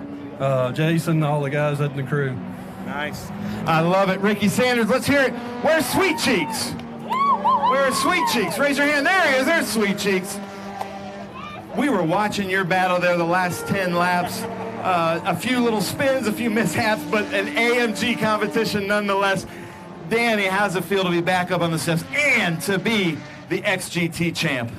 Jason, all the guys at the crew. Nice. I love it. Ricky Sanders, let's hear it. Where's Sweet Cheeks? Where's Sweet Cheeks? Raise your hand. There he is. There's Sweet Cheeks. We were watching your battle there the last 10 laps. A few little spins, a few mishaps, but an AMG competition nonetheless. Danny, how's it feel to be back up on the steps and to be the XGT champ?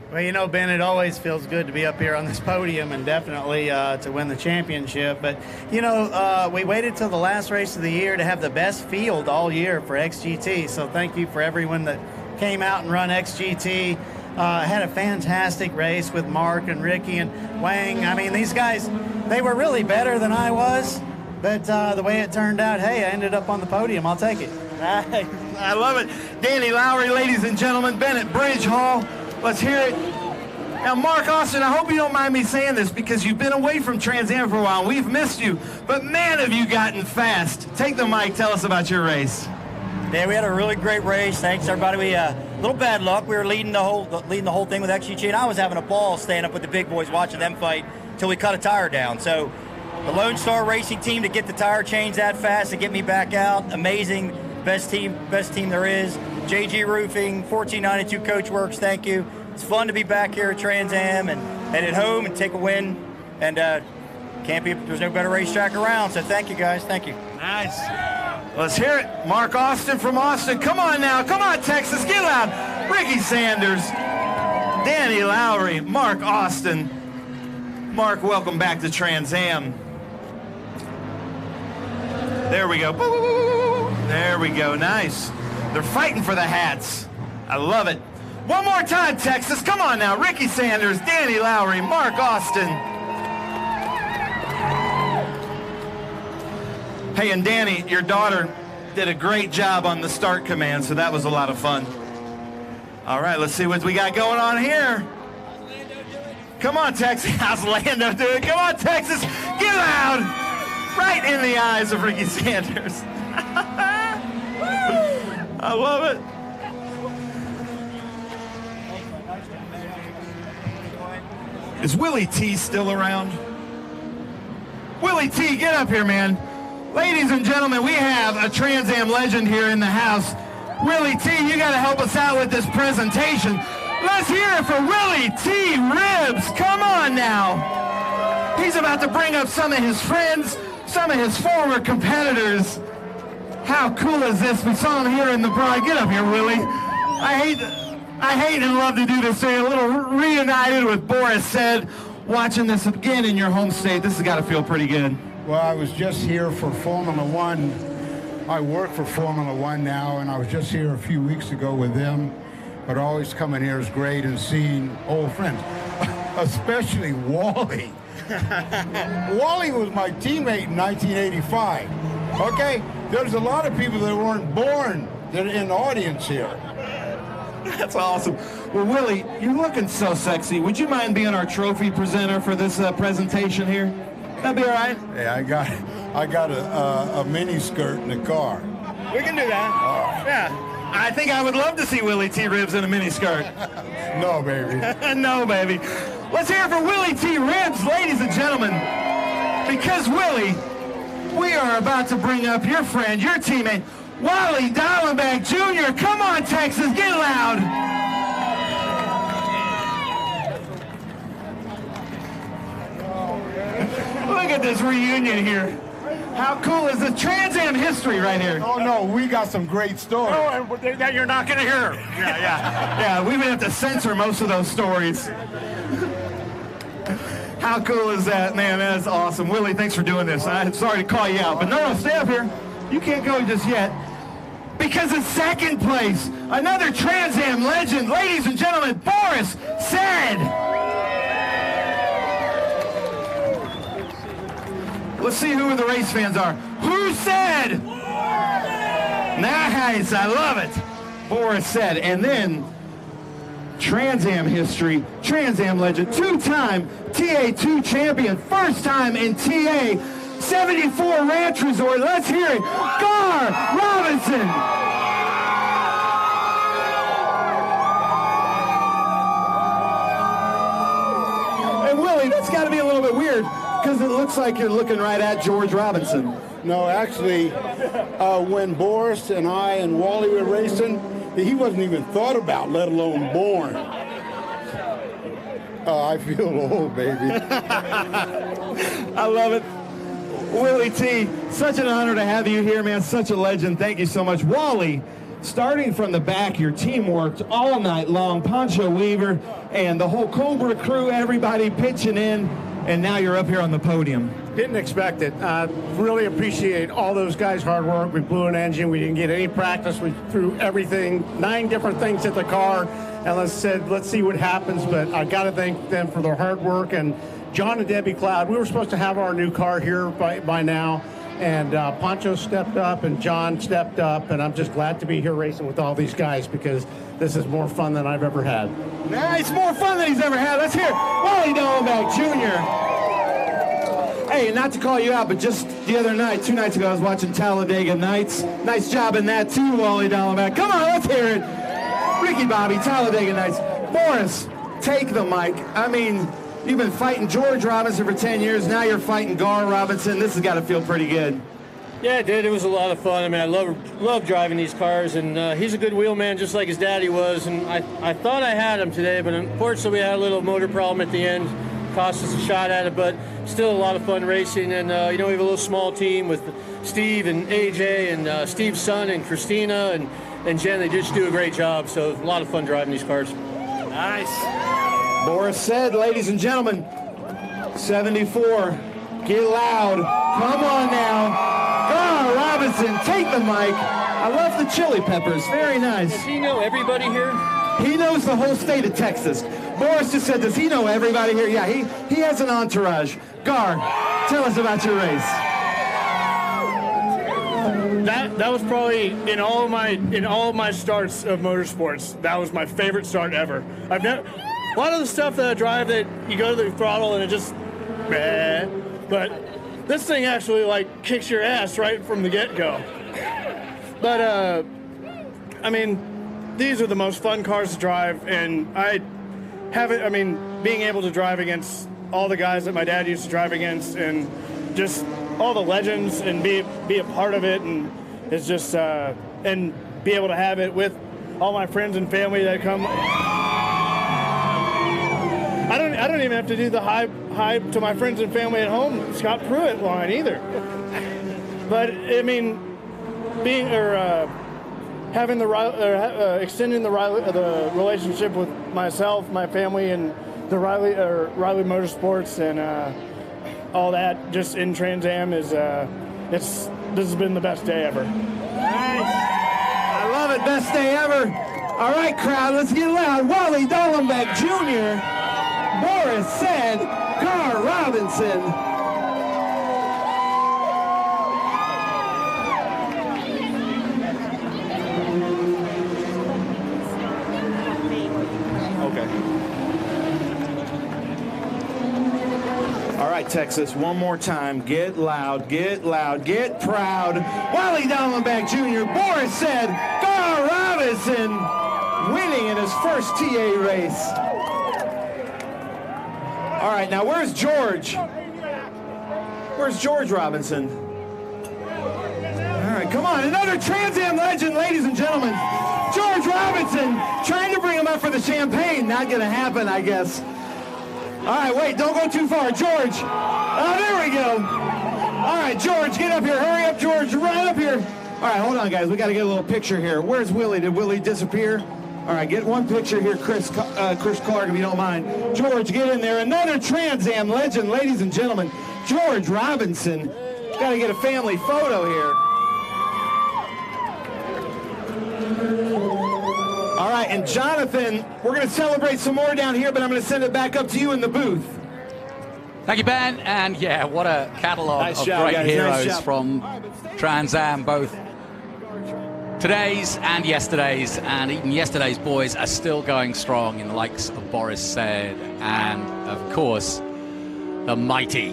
Well, you know, Ben, it always feels good to be up here on this podium and definitely to win the championship. But, you know, we waited till the last race of the year to have the best field all year for XGT. So thank you for everyone that came out and run XGT. Had a fantastic race with Mark and Ricky and Wang. I mean, these guys, they were really better than I was. But the way it turned out, hey, I ended up on the podium. I'll take it. I love it. Danny Lowry, ladies and gentlemen, Bennett Bridge Hall. Let's hear it. Now, Mark Austin, I hope you don't mind me saying this because you've been away from Trans Am for a while. We've missed you. But, man, have you gotten fast. Take the mic. Tell us about your race. Yeah, we had a really great race. Thanks, everybody. We a little bad luck. We were leading the whole thing with XGT, and I was having a ball staying up with the big boys watching them fight until we cut a tire down. So the Lone Star Racing team to get the tire change that fast to get me back out, amazing. Best team there is. JG Roofing, 1492 Coach Works, thank you. It's fun to be back here at Trans Am and headed home and take a win. And there's no better racetrack around, so thank you guys, thank you. Nice. Let's hear it. Mark Austin from Austin. Come on now. Come on, Texas. Get loud. Ricky Sanders, Danny Lowry, Mark Austin. Mark, welcome back to Trans Am. There we go. There we go. Nice. They're fighting for the hats. I love it. One more time, Texas. Come on now. Ricky Sanders, Danny Lowry, Mark Austin. Hey, and Danny, your daughter did a great job on the start command, so that was a lot of fun. All right, let's see what we got going on here. Come on, Texas. How's Lando doing? Come on, Texas. Get loud. Right in the eyes of Ricky Sanders. I love it. Is Willie T still around? Willie T, get up here, man. Ladies and gentlemen, we have a Trans Am legend here in the house. Willie T, you got to help us out with this presentation. Let's hear it for Willie T. Ribs. Come on now. He's about to bring up some of his friends, some of his former competitors. How cool is this? We saw him here in the Pride. Get up here, Willie. I hate and love to do this. So you're a little reunited with Boris Said. Watching this again in your home state, this has got to feel pretty good. Well, I was just here for Formula One. I work for Formula One now, and I was just here a few weeks ago with them. But always coming here is great and seeing old friends, especially Wally. Wally was my teammate in 1985. Okay, there's a lot of people that weren't born that are in the audience here. That's awesome. Well, Willie, you're looking so sexy. Would you mind being our trophy presenter for this presentation here? That'd be all right. Yeah, I got a mini skirt in the car. We can do that. Yeah. I think I would love to see Willie T. Ribs in a mini skirt. No, baby. No, baby. Let's hear it for Willie T. Ribs, ladies and gentlemen. Because, Willie, we are about to bring up your friend, your teammate, Wally Dallenbach Jr. Come on, Texas, get loud. Look at this reunion here. How cool is the Trans Am history right here? Oh, no, we got some great stories. Oh, and that you're not going to hear. Yeah, we would have to censor most of those stories. How cool is that, man? That is awesome. Willie, thanks for doing this. I'm sorry to call you out, but no, stay up here. You can't go just yet. Because in second place, another Trans Am legend, ladies and gentlemen, Boris Said. Let's see who the race fans are. Who said? Nice, I love it. Boris Said. And then Trans Am history, Trans Am legend, two-time TA2 champion, first time in TA 74 Ranch Resort. Let's hear it. Gar Robinson. And Willie, that's got to be a little bit weird because it looks like you're looking right at George Robinson. No, actually, when Boris and I and Wally were racing, he wasn't even thought about, let alone born. I feel old, baby. I love it. Willie T, such an honor to have you here, man. Such a legend. Thank you so much. Wally, starting from the back, your team worked all night long. Poncho Weaver and the whole Cobra crew, everybody pitching in, and now you're up here on the podium. Didn't expect it. Really appreciate all those guys' hard work. We blew an engine. We didn't get any practice. We threw everything, 9 different things at the car, and let's see what happens. But I got to thank them for their hard work. And John and Debbie Cloud, we were supposed to have our new car here by now, and Poncho stepped up and John stepped up, and I'm just glad to be here racing with all these guys because this is more fun than I've ever had. Nice, more fun than he's ever had. Let's hear it. Wally Dollenbach Jr. Hey, not to call you out, but just the other night, 2 nights ago, I was watching Talladega Nights. Nice job in that too, Wally Dollenbach. Come on, let's hear it. Ricky Bobby, Talladega Nights. Boris, take the mic. I mean, you've been fighting George Robinson for 10 years. Now you're fighting Gar Robinson. This has got to feel pretty good. Yeah, it did. It was a lot of fun. I mean, I love driving these cars, and he's a good wheelman just like his daddy was. And I thought I had him today, but unfortunately we had a little motor problem at the end. Cost us a shot at it, but still a lot of fun racing. And, we have a little small team with Steve and AJ and Steve's son and Christina and Jen. They just do a great job, so a lot of fun driving these cars. Nice. Boris Said, ladies and gentlemen, 74, get loud. Come on now. Gar Robinson, take the mic. I love the chili peppers, very nice. Does he know everybody here? He knows the whole state of Texas. Boris just said, does he know everybody here? Yeah, he has an entourage. Gar, tell us about your race. That was probably in all of my starts of motorsports, that was my favorite start ever. A lot of the stuff that I drive that you go to the throttle and it just but this thing actually like kicks your ass right from the get-go. But I mean, these are the most fun cars to drive, and being able to drive against all the guys that my dad used to drive against and just all the legends and be a part of it, and it's just and be able to have it with all my friends and family that come. I don't even have to do the hi to my friends and family at home Scott Pruitt line either. But I mean, extending the relationship with myself, my family, and the Riley Motorsports and all that just in Trans Am is this has been the best day ever. Nice. I love it. Best day ever. All right, crowd, let's get loud. Wally Dollenbach Jr., Boris Said, Gar Robinson. All right, Texas, one more time. Get loud, get loud, get proud. Wally Dollenbach Jr., Boris Said, Gar Robinson, winning in his first TA race. All right, now where's George? Where's George Robinson? All right, come on, another Trans Am legend, ladies and gentlemen. George Robinson, trying to bring him up for the champagne. Not gonna happen, I guess. All right, wait, don't go too far. George. Oh, there we go. All right, George, get up here. Hurry up, George. Run up here. All right, hold on, guys. We got to get a little picture here. Where's Willie? Did Willie disappear? All right, get one picture here, Chris Clark, if you don't mind. George, get in there. Another Trans Am legend, ladies and gentlemen. George Robinson. Got to get a family photo here. All right, and Jonathan, we're going to celebrate some more down here, but I'm going to send it back up to you in the booth. Thank you, Ben. And yeah, what a catalogue of job, great guys. heroes Nice job. from Trans Am, both today's and yesterday's, and even yesterday's boys are still going strong in the likes of Boris Said and, of course, the mighty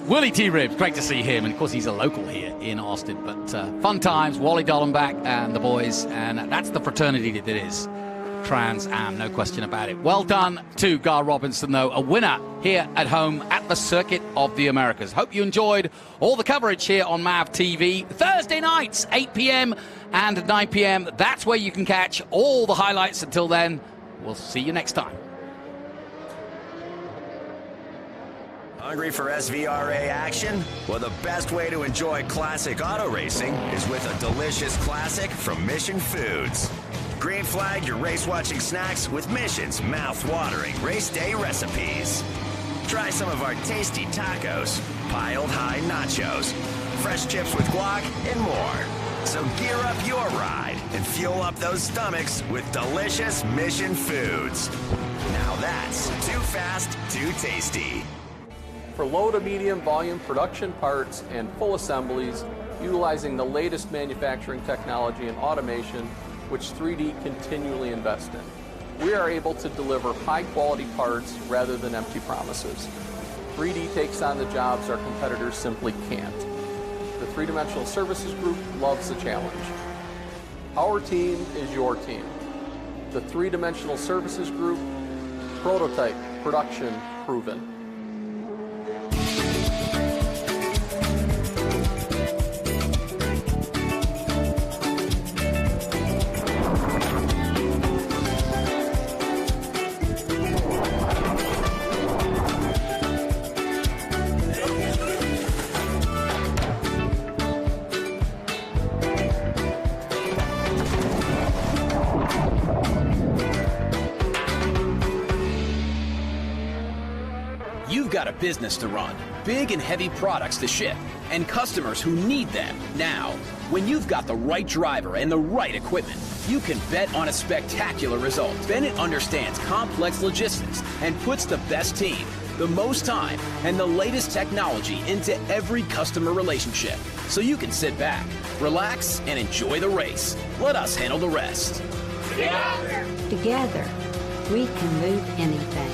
Willie T. Ribbs. Great to see him, and of course he's a local here in Austin. But fun times, Wally Dollenbach and the boys, and that's the fraternity that it is. Trans Am, no question about it. Well done to Gar Robinson, though, a winner here at home at the Circuit of the Americas. Hope you enjoyed all the coverage here on MAV TV. Thursday nights, 8 p.m. and 9 p.m. That's where you can catch all the highlights. Until then, we'll see you next time. Hungry for SVRA action? Well, the best way to enjoy classic auto racing is with a delicious classic from Mission Foods. Green Flag your race-watching snacks with Mission's mouth-watering race day recipes. Try some of our tasty tacos, piled high nachos, fresh chips with guac, and more. So gear up your ride and fuel up those stomachs with delicious Mission Foods. Now that's too fast, too tasty. For low to medium volume production parts and full assemblies, utilizing the latest manufacturing technology and automation, which 3D continually invests in. We are able to deliver high quality parts rather than empty promises. 3D takes on the jobs our competitors simply can't. The Three-Dimensional Services Group loves the challenge. Our team is your team. The Three-Dimensional Services Group, prototype, production, proven. You've got a business to run, big and heavy products to ship, and customers who need them now. When you've got the right driver and the right equipment, you can bet on a spectacular result. Bennett understands complex logistics and puts the best team, the most time, and the latest technology into every customer relationship. So you can sit back, relax, and enjoy the race. Let us handle the rest. Together, we can move anything.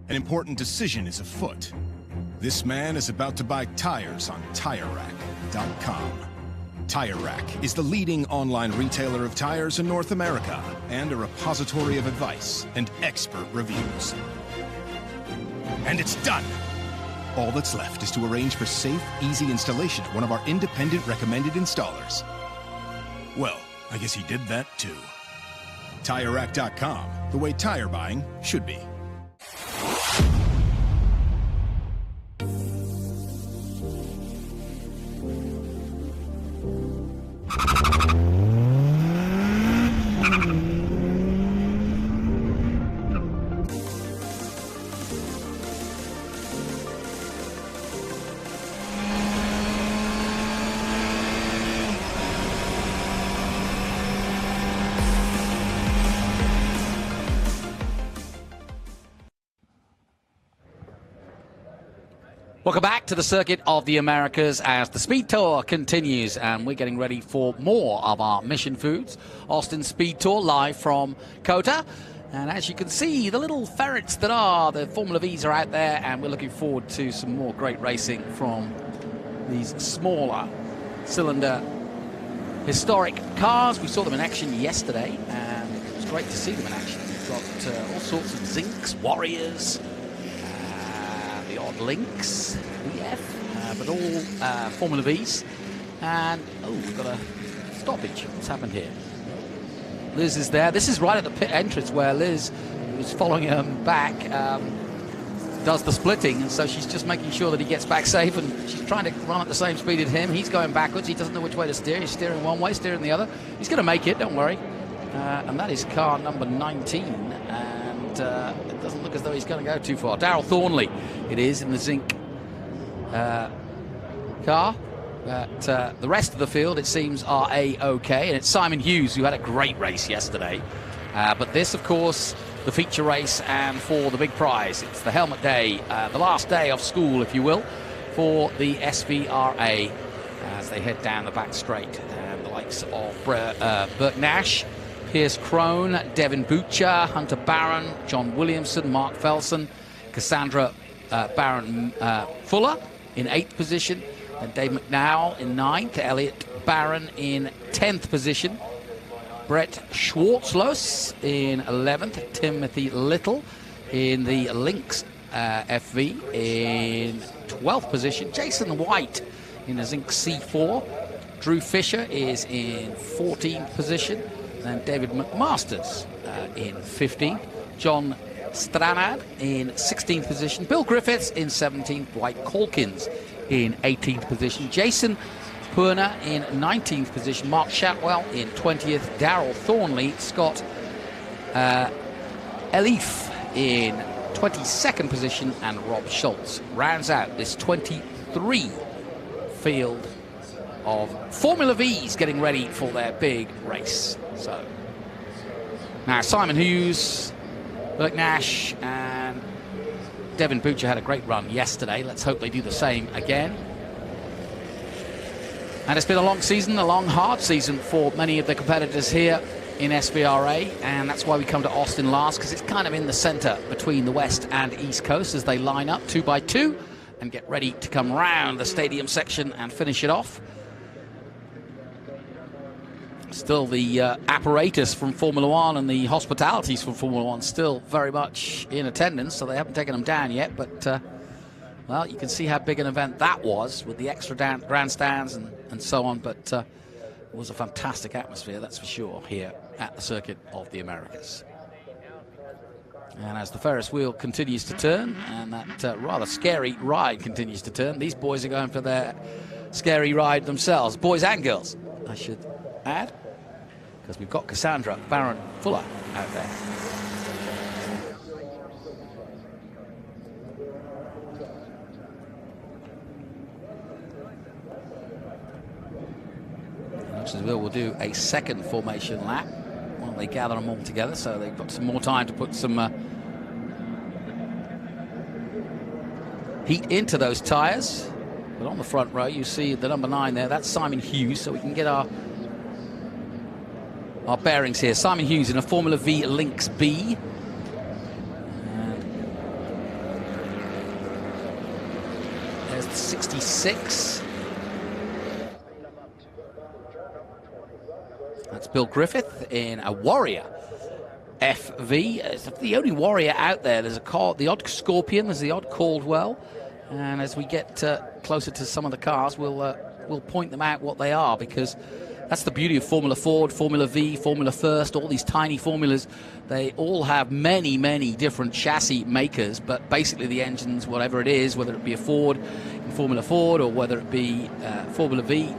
An important decision is afoot. This man is about to buy tires on TireRack.com. Tire Rack is the leading online retailer of tires in North America and a repository of advice and expert reviews. And it's done! All that's left is to arrange for safe, easy installation at one of our independent recommended installers. Well, I guess he did that too. TireRack.com, the way tire buying should be. Welcome back to the Circuit of the Americas as the Speed Tour continues, and we're getting ready for more of our Mission Foods Austin Speed Tour live from COTA. And as you can see, the little ferrets that are the Formula Vs are out there, and we're looking forward to some more great racing from these smaller cylinder historic cars. We saw them in action yesterday, and it was great to see them in action. We've got all sorts of Zincs, Warriors, the odd Lynx, VF, but all Formula Vs. And, we've got a stoppage. What's happened here? Liz is there. This is right at the pit entrance where Liz, who's following him back, does the splitting, and so she's just making sure that he gets back safe, and she's trying to run at the same speed as him. He's going backwards. He doesn't know which way to steer. He's steering one way, steering the other. He's going to make it, don't worry. And that is car number 19, and it doesn't look as though he's going to go too far. Darrell Thornley, it is, in the Zinc car. But the rest of the field, it seems, are A-OK. And it's Simon Hughes, who had a great race yesterday. But this, of course, the feature race, and for the big prize, it's the helmet day, the last day of school, if you will, for the SVRA as they head down the back straight. And the likes of Burt Nash, Pierce Crone, Devin Butcher, Hunter Barron, John Williamson, Mark Felson, Cassandra Barron Fuller in 8th position, and Dave McNowell in 9th, Elliot Barron in 10th position, Brett Schwartzlos in 11th, Timothy Little in the Lynx FV in 12th position, Jason White in the Zinc C4, Drew Fisher is in 14th position, and David McMasters in 15th, John Stranad in 16th position, Bill Griffiths in 17th, Dwight Calkins in 18th position, Jason Purner in 19th position, Mark Shatwell in 20th, Darrell Thornley, Scott Elif in 22nd position, and Rob Schultz rounds out this 23 field of Formula Vs getting ready for their big race. So now Simon Hughes, Burke Nash, and Devin Butcher had a great run yesterday. Let's hope they do the same again. And it's been a long season, a long, hard season for many of the competitors here in SVRA, and that's why we come to Austin last, because it's kind of in the center between the West and East Coast as they line up 2 by 2 and get ready to come round the stadium section and finish it off. Still the apparatus from Formula One and the hospitalities from Formula One still very much in attendance, so they haven't taken them down yet, but well, you can see how big an event that was with the extra grandstands and so on, but it was a fantastic atmosphere, that's for sure, here at the Circuit of the Americas. And as the Ferris wheel continues to turn, and that rather scary ride continues to turn, these boys are going for their scary ride themselves, boys and girls, I should add, because we've got Cassandra Barron Fuller out there. Looks as though we'll do a second formation lap while they gather them all together, so they've got some more time to put some heat into those tyres. But on the front row, you see the number 9 there, that's Simon Hughes, so we can get our bearings here. Simon Hughes in a Formula V Lynx B. And late 66. That's Bill Griffith in a Warrior FV. It's the only Warrior out there. There's the odd Scorpion, there's the odd Caldwell, and as we get closer to some of the cars, we'll point them out what they are, because that's the beauty of Formula Ford, Formula V, Formula First, all these tiny formulas. They all have many, many different chassis makers, but basically the engines, whatever it is, whether it be a Ford in Formula Ford or whether it be Formula V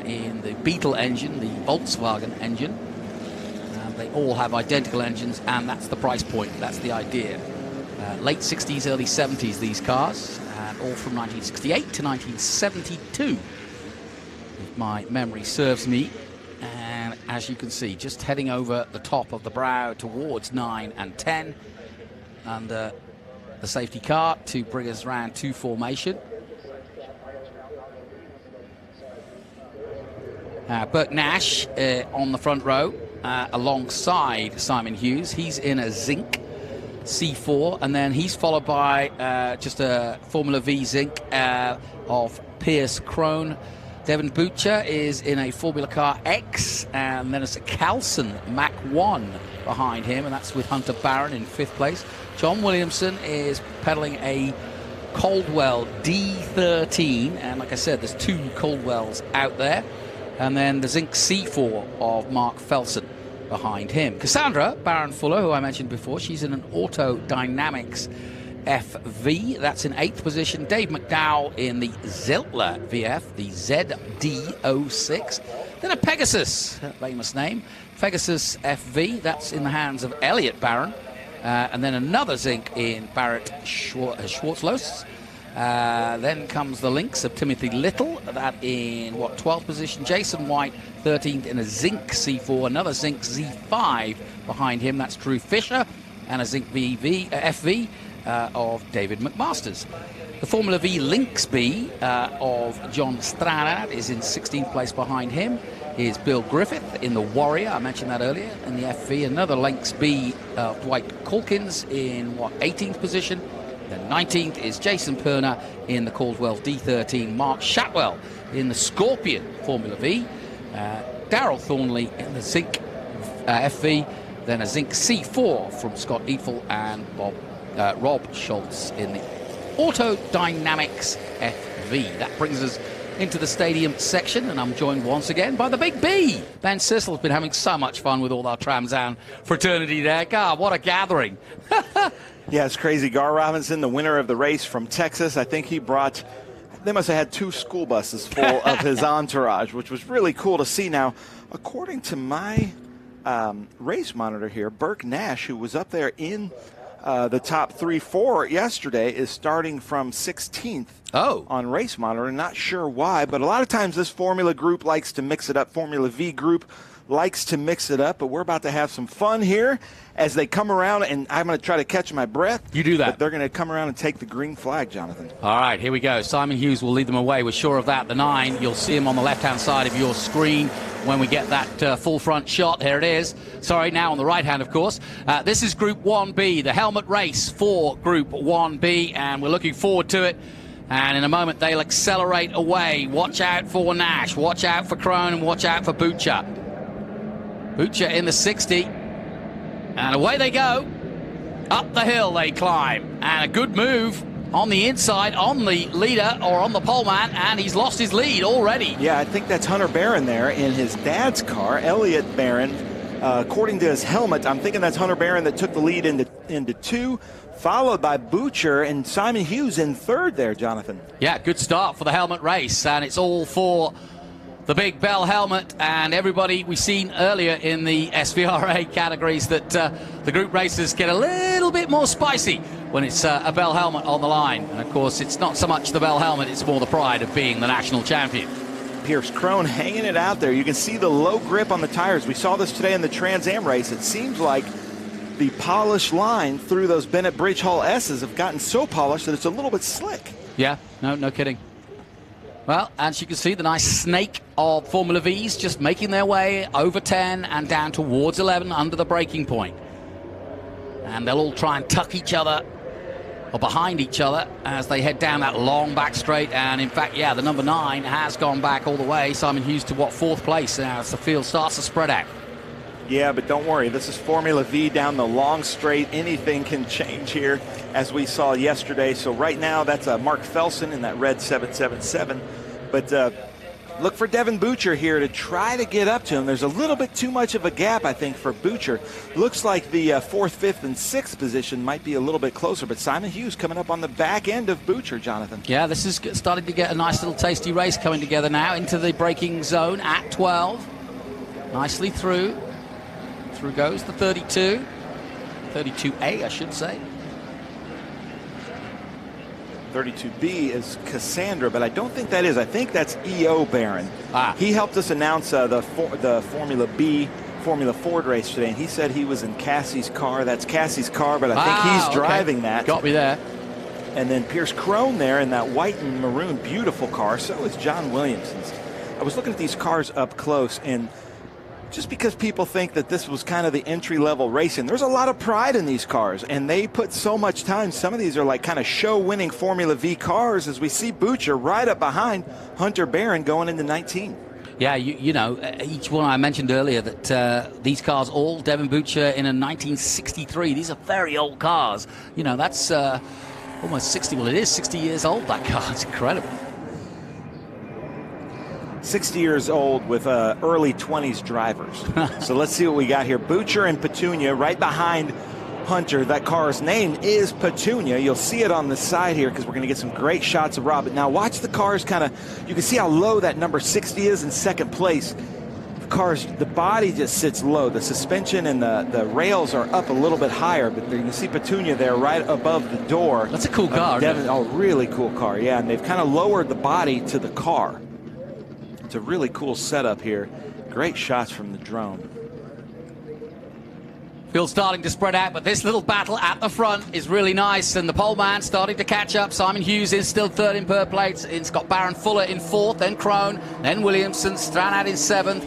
in the Beetle engine, the Volkswagen engine, they all have identical engines, and that's the price point. That's the idea. Late 60s, early 70s, these cars, and all from 1968 to 1972. If my memory serves me. And as you can see, just heading over the top of the brow towards 9 and 10 under the safety car to bring us round to formation. Burke Nash on the front row alongside Simon Hughes. He's in a zinc C4, and then he's followed by just a Formula V zinc of Pierce Crone. Devin Butcher is in a Formula Car X, and then it's a Carlson Mach 1 behind him, and that's with Hunter Barron in 5th place. John Williamson is pedaling a Caldwell D13, and like I said, there's 2 Caldwells out there. And then the Zinc C4 of Mark Felsen behind him. Cassandra Barron-Fuller, who I mentioned before, she's in an Auto Dynamics FV. That's in 8th position. Dave McDowell in the Zeltler VF, the ZD06. Then a Pegasus, a famous name, Pegasus FV. That's in the hands of Elliot Barron. And then another Zinc in Barrett Schwartzlos. Then comes the Lynx of Timothy Little, that in 12th position. Jason White 13th in a Zinc C4, another Zinc Z5 behind him, that's Drew Fisher, and a Zinc FV of David McMasters. The Formula V Lynx B of John Stranad is in 16th place. Behind him is Bill Griffith in the Warrior, I mentioned that earlier, in the FV. Another Lynx B of Dwight Calkins in 18th position. Then 19th is Jason Perner in the Caldwell D13. Mark Shatwell in the Scorpion Formula V. Darrell Thornley in the Zinc FV. Then a Zinc C4 from Scott Eatful and Rob Schultz in the Auto Dynamics FV. That brings us into the stadium section, and I'm joined once again by the Big B. Ben Sissel has been having so much fun with all our Tramzan fraternity there. God, what a gathering. Yeah, it's crazy. Gar Robinson, the winner of the race from Texas, I think he brought, they must have had 2 school buses full of his entourage, which was really cool to see. Now, according to my race monitor here, Burke Nash, who was up there in the top 3-4 yesterday, is starting from 16th on race monitor. Not sure why, but a lot of times this Formula group likes to mix it up. Formula V group likes to mix it up, but we're about to have some fun here as they come around, and I'm going to try to catch my breath. You do that. But they're going to come around and take the green flag, Jonathan. All right, here we go. Simon Hughes will lead them away. We're sure of that. The 9, you'll see him on the left-hand side of your screen when we get that full front shot. Here it is. Sorry, now on the right hand, of course. This is Group 1B, the helmet race for Group 1B, and we're looking forward to it. And in a moment, they'll accelerate away. Watch out for Nash, watch out for Crone, and watch out for Butcher. Butcher in the 60, and away they go. Up the hill they climb, and a good move on the inside on the leader or on the poleman, and he's lost his lead already. Yeah, I think that's Hunter Barron there in his dad's car, Elliot Barron. According to his helmet, I'm thinking that's Hunter Barron that took the lead into 2, followed by Butcher and Simon Hughes in 3rd there, Jonathan. Yeah, good start for the helmet race, and it's all for the Big Bell helmet and everybody we've seen earlier in the SVRA categories that the group races get a little bit more spicy when it's a Bell helmet on the line. And of course, it's not so much the Bell helmet, it's more the pride of being the national champion. Pierce Crone hanging it out there. You can see the low grip on the tires. We saw this today in the Trans Am race. It seems like the polished line through those Bennett Bridge Hall S's have gotten so polished that it's a little bit slick. Yeah, no kidding. Well, as you can see, the nice snake of Formula V's just making their way over 10 and down towards 11 under the braking point. And they'll all try and tuck each other are behind each other as they head down that long back straight. And in fact, yeah, the number 9 has gone back all the way. Simon Hughes to what, 4th place now as the field starts to spread out. Yeah, but don't worry. This is Formula V down the long straight. Anything can change here, as we saw yesterday. So right now, that's Mark Felsen in that red 777. But look for Devin Butcher here to try to get up to him. There's a little bit too much of a gap, I think, for Butcher. Looks like the 4th, 5th, and 6th position might be a little bit closer. But Simon Hughes coming up on the back end of Butcher, Jonathan. Yeah, this is starting to get a nice little tasty race coming together now into the braking zone at 12. Nicely through. Through goes the 32. 32A, I should say. 32B is Cassandra, but I don't think that is. I think that's E.O. Barron. He helped us announce the Formula B, Formula Ford race today, and he said he was in Cassie's car. That's Cassie's car, but I think he's driving that. Got me there. And then Pierce Crone there in that white and maroon, beautiful car. So is John Williamson's. I was looking at these cars up close, and just because people think that this was kind of the entry-level racing, there's a lot of pride in these cars, and they put so much time. Some of these are like kind of show-winning Formula V cars, as we see Butcher right up behind Hunter Barron going into 19. Yeah, you know, each one I mentioned earlier that these cars, all Devin Butcher in a 1963. These are very old cars. You know, that's almost 60. Well, it is 60 years old, that car. It's incredible. 60 years old with early 20s drivers. So let's see what we got here. Butcher and Petunia right behind Hunter. That car's name is Petunia. You'll see it on the side here because we're going to get some great shots of Robin. Now watch the cars kind of, you can see how low that number 60 is in 2nd place. The cars, the body just sits low. The suspension and the rails are up a little bit higher, but you can see Petunia there right above the door. That's a cool car. Oh, really cool car. Yeah, and they've kind of lowered the body to the car. It's a really cool setup here. Great shots from the drone. Field starting to spread out, but this little battle at the front is really nice, and the pole man starting to catch up. Simon Hughes is still 3rd in per plates. It's got Baron Fuller in 4th, then Crone, then Williamson, Stranad in 7th,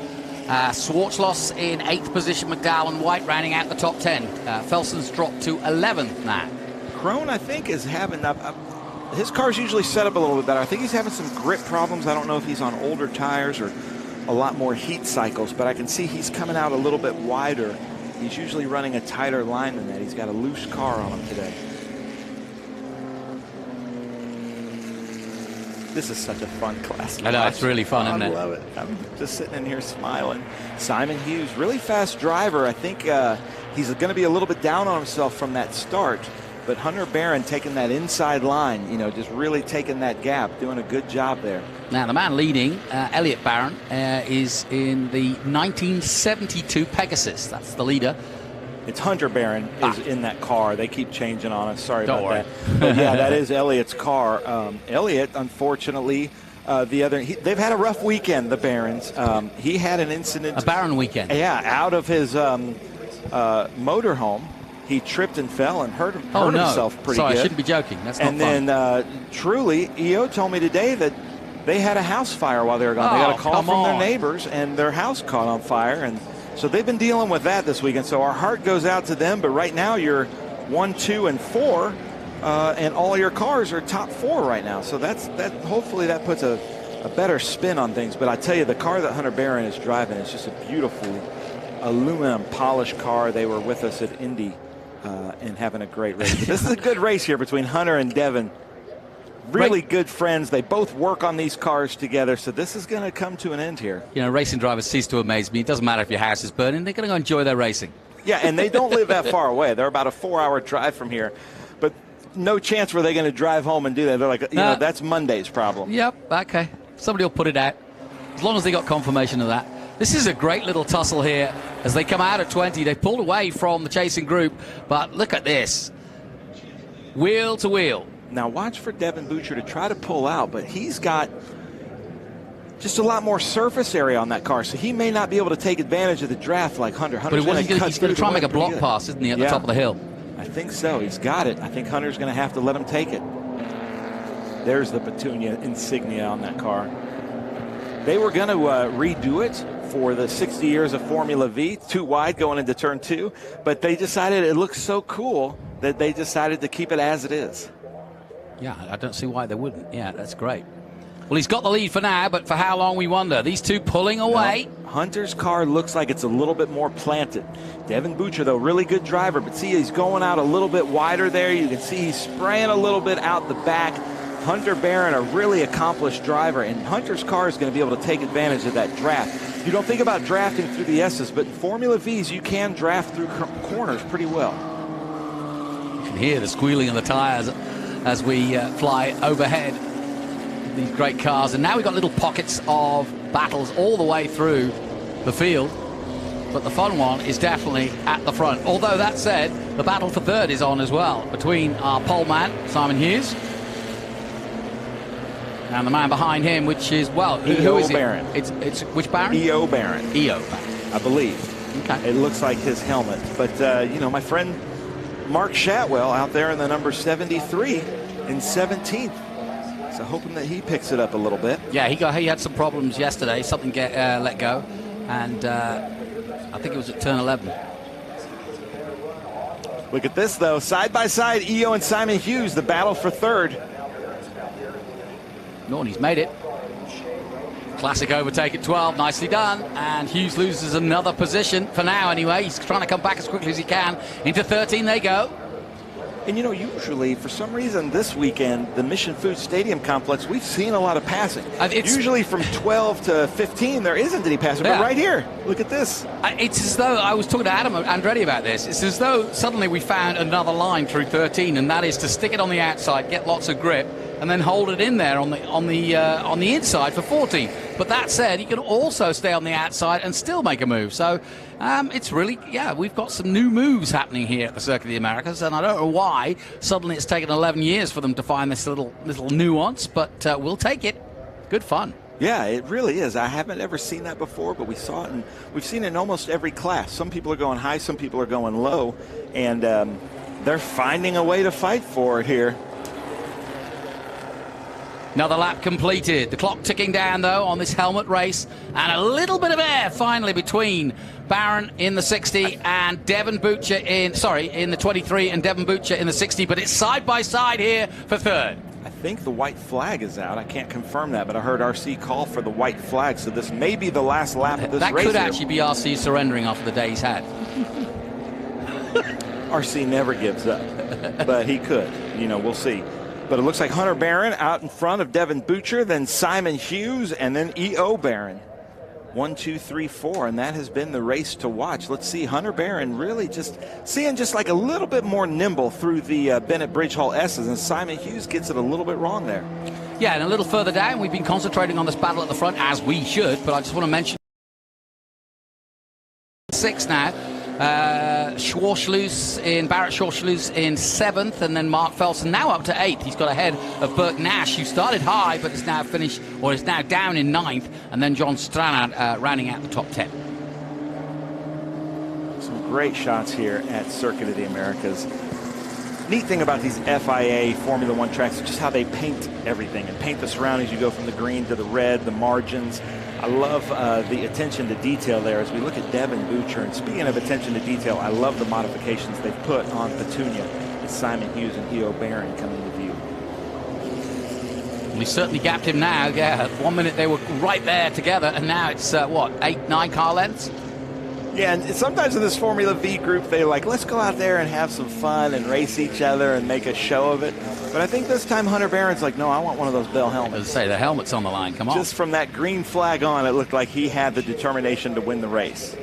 Schwartzloss in 8th position, McDowell and White rounding out the top 10. Felsen's dropped to 11th now. Crone, I think, is having his car's usually set up a little bit better. I think he's having some grip problems. I don't know if he's on older tires or a lot more heat cycles, but I can see he's coming out a little bit wider. He's usually running a tighter line than that. He's got a loose car on him today. This is such a fun class. I know, it's really fun, isn't it? I love it. I'm just sitting in here smiling. Simon Hughes, really fast driver. I think he's going to be a little bit down on himself from that start. But Hunter Barron taking that inside line, you know, just really taking that gap, doing a good job there. Now, the man leading, Elliott Barron, is in the 1972 Pegasus. That's the leader. It's Hunter Barron is in that car. They keep changing on us. Sorry Don't about worry. that. But yeah, that is Elliott's car. Elliott, unfortunately, they've had a rough weekend, the Barons. He had an incident. A Barron weekend. Yeah, out of his motorhome. He tripped and fell and hurt himself pretty good. Sorry, I shouldn't be joking. That's not fun. And then, truly, E.O. told me today that they had a house fire while they were gone. They got a call from their neighbors, and their house caught on fire. And so they've been dealing with that this weekend. So our heart goes out to them. But right now, you're 1, 2, and 4, and all your cars are top 4 right now. So hopefully that puts a better spin on things. But I tell you, the car that Hunter Barron is driving is just a beautiful aluminum polished car. They were with us at Indy. And having a great race. But this is a good race here between Hunter and Devin. Really good friends. They both work on these cars together, so this is going to come to an end here. You know, racing drivers cease to amaze me. It doesn't matter if your house is burning. They're going to enjoy their racing. Yeah, and they don't live that far away. They're about a 4-hour drive from here. But no chance were they going to drive home and do that. They're like, you know, that's Monday's problem. Yep, okay. Somebody will put it out. As long as they got confirmation of that. This is a great little tussle here as they come out at 20. They pulled away from the chasing group, but look at this. Wheel to wheel. Now watch for Devin Butcher to try to pull out, but he's got just a lot more surface area on that car, so he may not be able to take advantage of the draft like Hunter. But he's going to try and make a block pass, isn't he, at the top of the hill? I think so. He's got it. I think Hunter's going to have to let him take it. There's the Petunia insignia on that car. They were going to redo it for the 60 years of Formula V, too wide going into turn 2, but they decided it looks so cool that they decided to keep it as it is. Yeah, I don't see why they wouldn't. Yeah, that's great. Well, he's got the lead for now, but for how long we wonder. These two pulling away. No, Hunter's car looks like it's a little bit more planted. Devin Butcher, though, really good driver, but see, he's going out a little bit wider there. You can see he's spraying a little bit out the back. Hunter Barron, a really accomplished driver, and Hunter's car is going to be able to take advantage of that draft. You don't think about drafting through the S's, but in Formula V's, you can draft through corners pretty well. You can hear the squealing of the tires as we fly overhead these great cars, and now we've got little pockets of battles all the way through the field, but the fun one is definitely at the front. Although that said, the battle for third is on as well between our pole man Simon Hughes and the man behind him, which is, well, who is Barron. It's which Barron? E.O. Barron. E.O. Barron, I believe. Okay. It looks like his helmet, but you know, my friend Mark Shatwell out there in the number 73 in 17th. So hoping that he picks it up a little bit. Yeah, he had some problems yesterday. Something let go, and I think it was at turn 11. Look at this, though. Side by side, E.O. and Simon Hughes, the battle for third. No, and he's made it. Classic overtake at 12, nicely done. And Hughes loses another position for now anyway. He's trying to come back as quickly as he can. Into 13 they go. And you know, usually, for some reason, this weekend, the Mission Foods Stadium complex, we've seen a lot of passing. Usually from 12 to 15, there isn't any passing. Yeah. But right here, look at this. It's as though, I was talking to Adam Andretti about this, it's as though suddenly we found another line through 13, and that is to stick it on the outside, get lots of grip, and then hold it in there on the inside for 14. But that said, you can also stay on the outside and still make a move. So it's really, yeah, we've got some new moves happening here at the Circuit of the Americas, and I don't know why suddenly it's taken 11 years for them to find this little nuance, but we'll take it. Good fun. Yeah, it really is. I haven't ever seen that before, but we saw it, and we've seen it in almost every class. Some people are going high, some people are going low, and they're finding a way to fight for it here. Another lap completed. The clock ticking down, though, on this helmet race. And a little bit of air, finally, between Barron in the 60 and Devin Butcher in the 23 and Devin Butcher in the 60. But it's side by side here for third. I think the white flag is out. I can't confirm that, but I heard RC call for the white flag. So this may be the last lap of this race. That could actually be RC surrendering after the day he's had. RC never gives up, but he could. You know, we'll see. But it looks like Hunter Barron out in front of Devin Butcher, then Simon Hughes, and then E.O. Barron. 1, 2, 3, 4, and that has been the race to watch. Let's see, Hunter Barron really just like a little bit more nimble through the Bennett Bridge Hall S's, and Simon Hughes gets it a little bit wrong there. Yeah, and a little further down, we've been concentrating on this battle at the front, as we should, but I just want to mention 6 now. Barrett Schwarschluss in 7th, and then Mark Felsen now up to 8th. He's got ahead of Burt Nash, who started high but is now finished, or is now down in 9th, and then John Strannard rounding out the top 10. Some great shots here at Circuit of the Americas. Neat thing about these FIA Formula One tracks is just how they paint everything and paint the surroundings. You go from the green to the red, the margins. I love the attention to detail there as we look at Devin Butcher. And speaking of attention to detail, I love the modifications they've put on Petunia with Simon Hughes and E.O. Barron coming to view. Well, he certainly gapped him now. Yeah, 1 minute they were right there together, and now it's, 8, 9 car lengths? Yeah, and sometimes in this Formula V group, they're like, let's go out there and have some fun and race each other and make a show of it. But I think this time Hunter Barron's like, no, I want one of those Bell helmets. As I say, the helmet's on the line, come on. Just from that green flag on, it looked like he had the determination to win the race.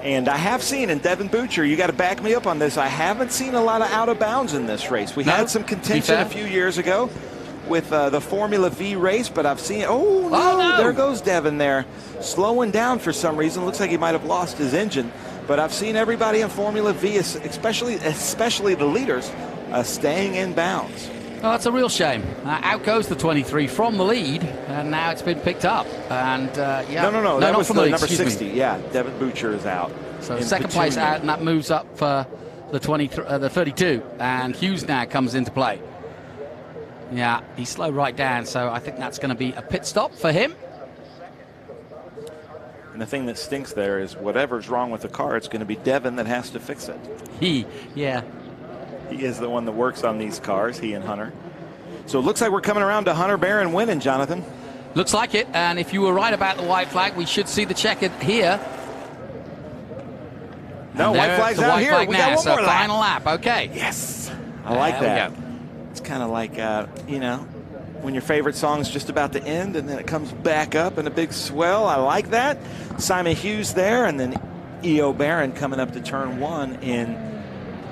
And I have seen, and Devin Butcher, you got to back me up on this, I haven't seen a lot of out of bounds in this race. We had some contention a few years ago with the Formula V race, but I've seen, no, there goes Devin there. Slowing down for some reason. Looks like he might have lost his engine. But I've seen everybody in Formula V, especially the leaders, staying in bounds. Oh, that's a real shame. Out goes the 23 from the lead, and now it's been picked up. And yeah, no, that was the number 60. Yeah, Devin Butcher is out. So second place out, and that moves up for the 32. And Hughes now comes into play. Yeah, he slowed right down, so I think that's going to be a pit stop for him. And the thing that stinks there is whatever's wrong with the car, it's going to be Devin that has to fix it. Yeah. He is the one that works on these cars, he and Hunter. So it looks like we're coming around to Hunter Barron winning, Jonathan. Looks like it, and if you were right about the white flag, we should see the checkered here. No, white flag's out here. We got one more lap. Final lap, okay. Yes. I like that. It's kind of like, you know, when your favorite song's just about to end and then it comes back up in a big swell. I like that. Simon Hughes there, and then E.O. Barron coming up to turn 1 in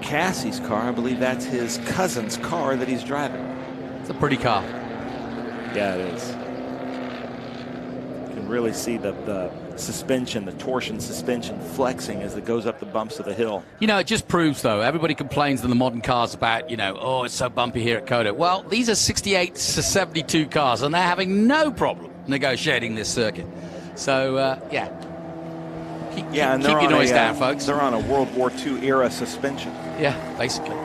Cassie's car. I believe that's his cousin's car that he's driving. It's a pretty car. Yeah, it is. You can really see the suspension, the torsion suspension flexing as it goes up the bumps of the hill. You know, it just proves, though, everybody complains in the modern cars about, you know, oh, it's so bumpy here at COTA. Well, these are 68 to 72 cars, and they're having no problem negotiating this circuit. So, yeah. Keep your noise down, folks. They're on a World War II era suspension. Yeah, basically.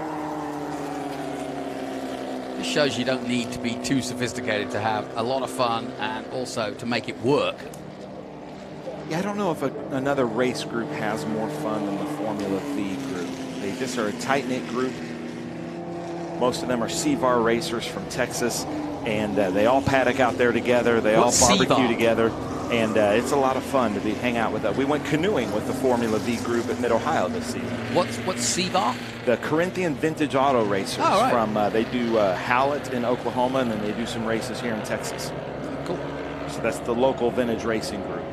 This shows you don't need to be too sophisticated to have a lot of fun and also to make it work. Yeah, I don't know if another race group has more fun than the Formula V group. They just are a tight-knit group. Most of them are SVRA racers from Texas, and they all paddock out there together. They all barbecue together, and it's a lot of fun to hang out with them. We went canoeing with the Formula V group at Mid-Ohio this season. What's SVRA? The Corinthian Vintage Auto Racers. Oh, right. From they do Hallett in Oklahoma, and then they do some races here in Texas. Cool. So that's the local vintage racing group.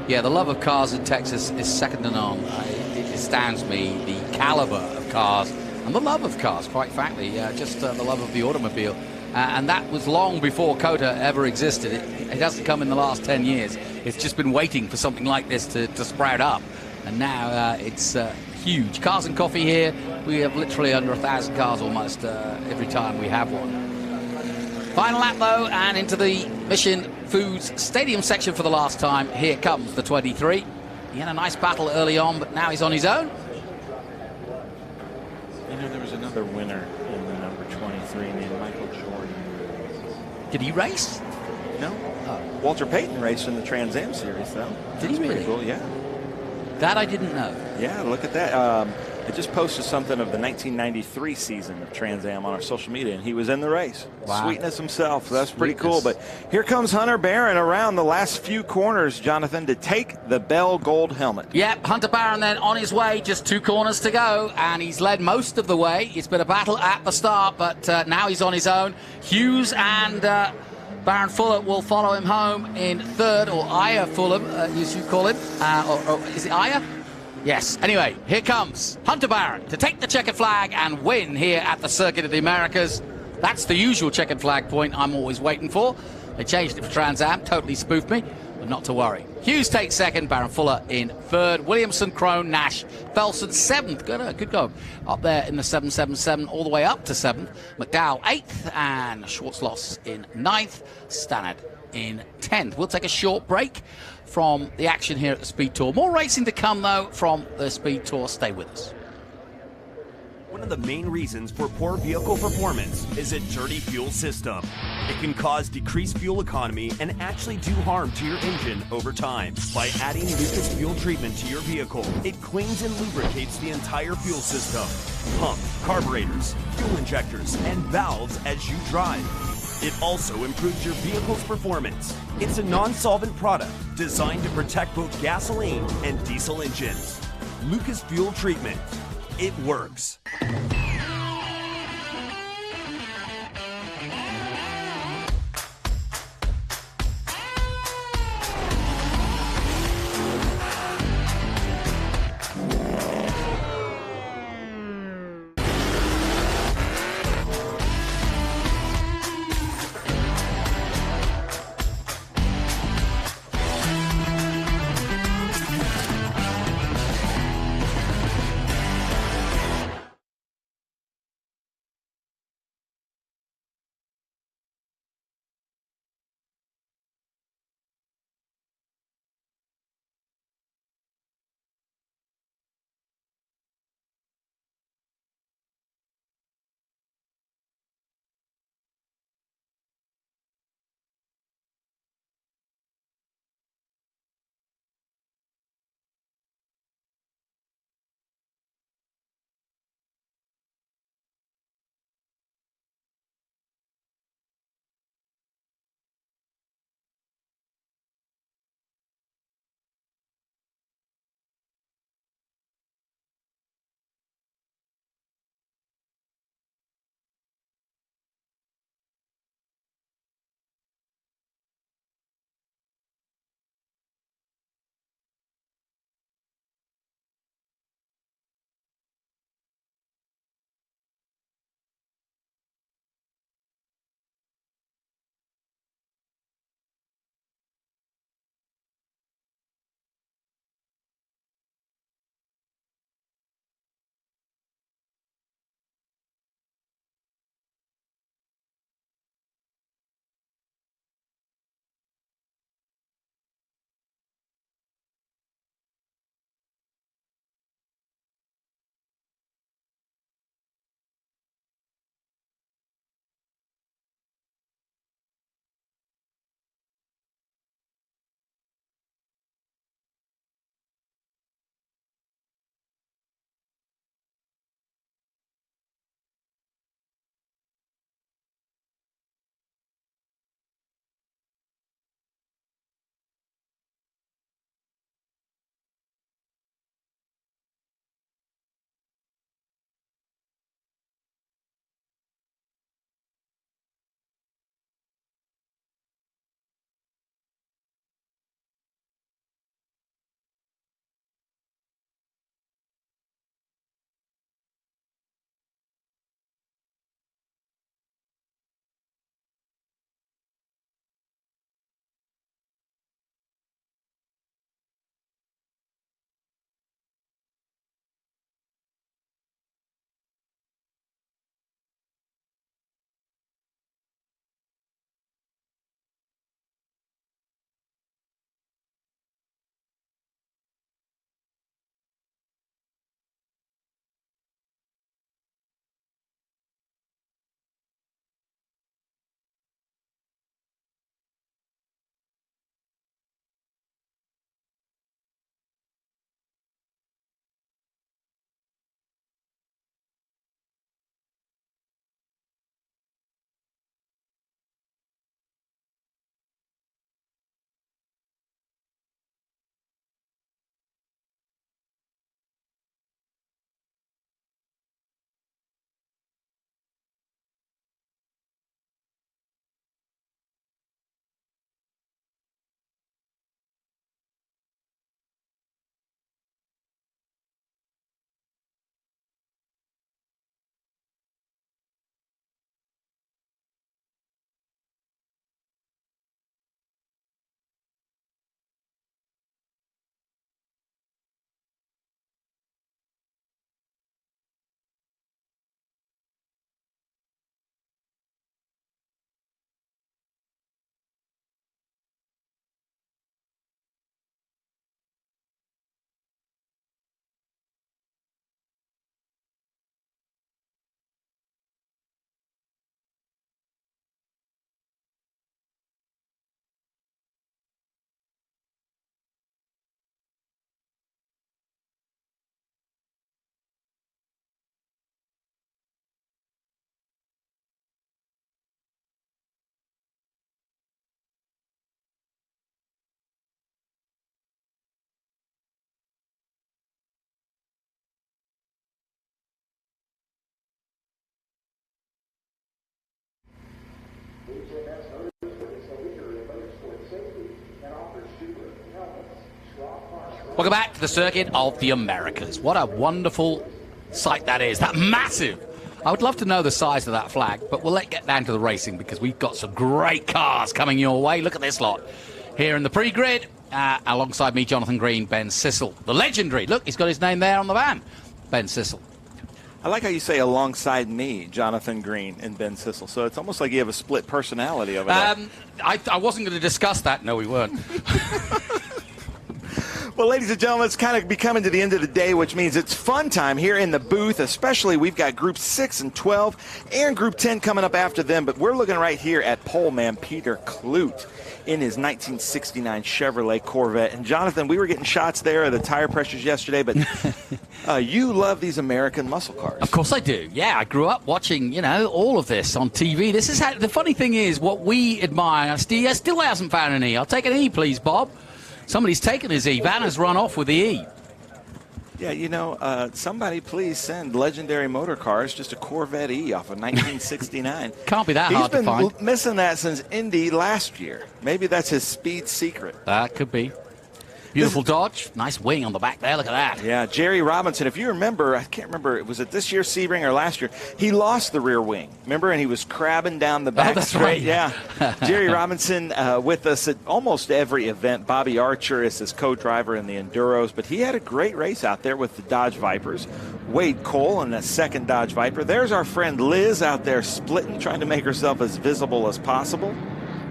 Yeah, the love of cars in Texas is second to none. It astounds me, the caliber of cars and the love of cars, quite frankly, just the love of the automobile. And that was long before COTA ever existed. It hasn't come in the last 10 years. It's just been waiting for something like this to sprout up. And now it's huge. Cars and Coffee here, we have literally under 1,000 cars almost every time we have one. Final lap, though, and into the Mission Foods Stadium section for the last time. Here comes the 23. He had a nice battle early on, but now he's on his own. You know, there was another winner in the number 23 named Michael Jordan. Did he race? No. Walter Payton raced in the Trans Am Series, though. Did he really? Pretty cool, yeah. That I didn't know. Yeah, look at that. I just posted something of the 1993 season of Trans Am on our social media, and he was in the race. Wow. Sweetness himself. So that's pretty cool. But here comes Hunter Barron around the last few corners, Jonathan, to take the Bell Gold helmet. Yep, Hunter Barron then on his way, just 2 corners to go, and he's led most of the way. It's been a battle at the start, but now he's on his own. Hughes and Baron Fuller will follow him home in third, or Aya Fulham, as you call him. Or is it Aya? Yes. Anyway, here comes Hunter Barron to take the checkered flag and win here at the Circuit of the Americas. That's the usual checkered flag point I'm always waiting for. They changed it for Trans Am, totally spoofed me, but not to worry. Hughes takes second, Baron Fuller in third, Williamson, Crone, Nash, Felson seventh. Good go. Up there in the 777, all the way up to seventh. McDowell eighth, and Schwartzloss in ninth. Stannard in 10th. We'll take a short break from the action here at the Speed Tour. More racing to come, though, from the Speed Tour. Stay with us. One of the main reasons for poor vehicle performance is a dirty fuel system. It can cause decreased fuel economy and actually do harm to your engine over time. By adding Lucas Fuel Treatment to your vehicle, it cleans and lubricates the entire fuel system. Pump, carburetors, fuel injectors, and valves as you drive. It also improves your vehicle's performance. It's a non-solvent product designed to protect both gasoline and diesel engines. Lucas Fuel Treatment. It works. Welcome back to the Circuit of the Americas. What a wonderful sight that is. That massive. I would love to know the size of that flag, but we'll get down to the racing because we've got some great cars coming your way. Look at this lot here in the pre-grid. Alongside me, Jonathan Green, Ben Sissel. The legendary. Look, he's got his name there on the van. Ben Sissel. I like how you say alongside me, Jonathan Green and Ben Sissel. So it's almost like you have a split personality over there. I wasn't going to discuss that. No, we weren't. Well, ladies and gentlemen, it's kind of be coming to the end of the day, which means it's fun time here in the booth, especially we've got Group 6 and 12 and Group 10 coming up after them. But we're looking right here at pole man Peter Kloot in his 1969 Chevrolet Corvette. And, Jonathan, we were getting shots there of the tire pressures yesterday, but you love these American muscle cars. Of course I do. Yeah, I grew up watching, you know, all of this on TV. This is how, the funny thing is, what we admire, Steve still hasn't found an E. I'll take an E, please, Bob. Somebody's taken his E. Van has run off with the E. Yeah, you know, somebody please send Legendary Motor Cars just a Corvette E off of 1969. Can't be that hard to find. He's been missing that since Indy last year. Maybe that's his speed secret. That could be. Beautiful Dodge. Nice wing on the back there. Look at that. Yeah, Jerry Robinson. If you remember, I can't remember, was it this year's Sebring or last year? He lost the rear wing. Remember? And he was crabbing down the back straight. Right. Yeah. Jerry Robinson with us at almost every event. Bobby Archer is his co-driver in the Enduros. But he had a great race out there with the Dodge Vipers. Wade Cole in that second Dodge Viper. There's our friend Liz out there splitting, trying to make herself as visible as possible.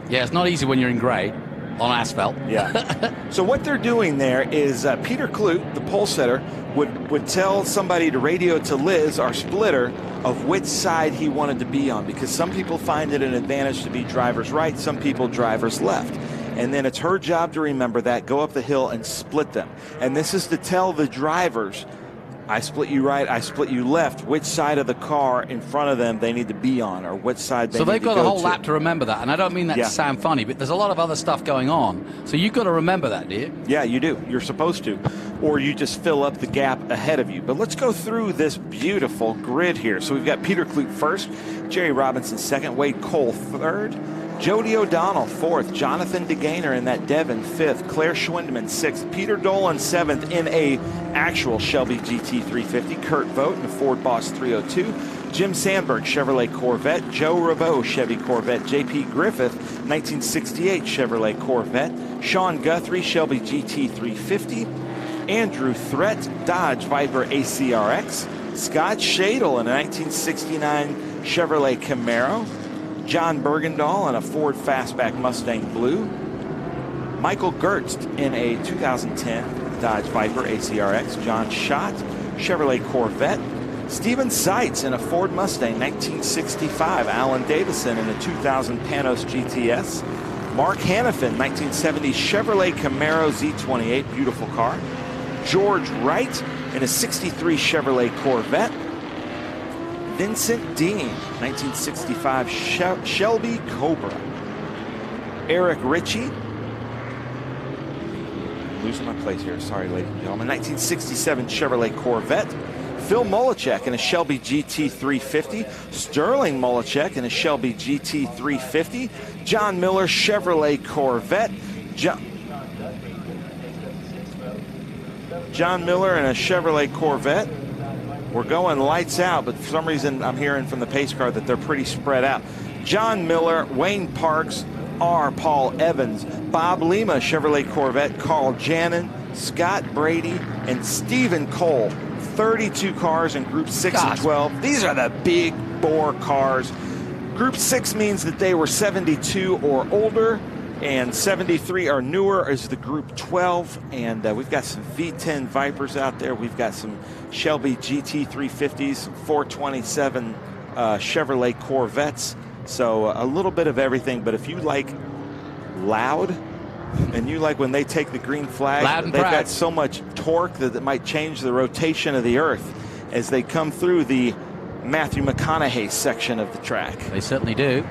Yeah, it's not easy when you're in grade. On asphalt. Yeah. So what they're doing there is Peter Kloot, the pole setter, would tell somebody to radio to Liz, our splitter, of which side he wanted to be on, because some people find it an advantage to be driver's right, some people driver's left. And then it's her job to remember that, go up the hill and split them. And this is to tell the drivers, I split you right, I split you left, which side of the car in front of them they need to be on, or which side they need to go to. So they've got a whole lap to remember that, and I don't mean that to sound funny, but there's a lot of other stuff going on, so you've got to remember that, do you? Yeah, you do. You're supposed to. Or you just fill up the gap ahead of you. But let's go through this beautiful grid here. So we've got Peter Kloot first, Jerry Robinson second, Wade Cole third, Jody O'Donnell fourth, Jonathan DeGainer in that Devon fifth, Claire Schwindeman sixth, Peter Dolan seventh in a actual Shelby GT 350, Kurt Vogt in a Ford Boss 302, Jim Sandberg Chevrolet Corvette, Joe Rabo Chevy Corvette, J.P. Griffith 1968 Chevrolet Corvette, Sean Guthrie Shelby GT 350, Andrew Threat Dodge Viper ACRX, Scott Shadle in a 1969 Chevrolet Camaro, John Bergendahl in a Ford Fastback Mustang Blue, Michael Gertz in a 2010 Dodge Viper ACRX, John Schott Chevrolet Corvette, Steven Seitz in a Ford Mustang 1965, Alan Davison in a 2000 Panos GTS, Mark Hannafin 1970 Chevrolet Camaro Z28, beautiful car, George Wright in a 63 Chevrolet Corvette, Vincent Dean, 1965 Shelby Cobra. Eric Ritchie. Losing my place here. Sorry, ladies and gentlemen. 1967 Chevrolet Corvette. Phil Molechek in a Shelby GT 350. Sterling Molechek in a Shelby GT 350. John Miller Chevrolet Corvette. John Miller in a Chevrolet Corvette. We're going lights out, but for some reason I'm hearing from the pace car that they're pretty spread out. John Miller, Wayne Parks, R. Paul Evans, Bob Lima, Chevrolet Corvette, Carl Jannon, Scott Brady, and Stephen Cole. 32 cars in Group 6 and 12. These are the big bore cars. Group 6 means that they were 72 or older, and 73 or newer is the Group 12. And we've got some V10 Vipers out there. We've got some Shelby GT 350s, some 427 Chevrolet Corvettes. So a little bit of everything. But if you like loud, and you like when they take the green flag, they've got so much torque that it might change the rotation of the earth as they come through the Matthew McConaughey section of the track. They certainly do.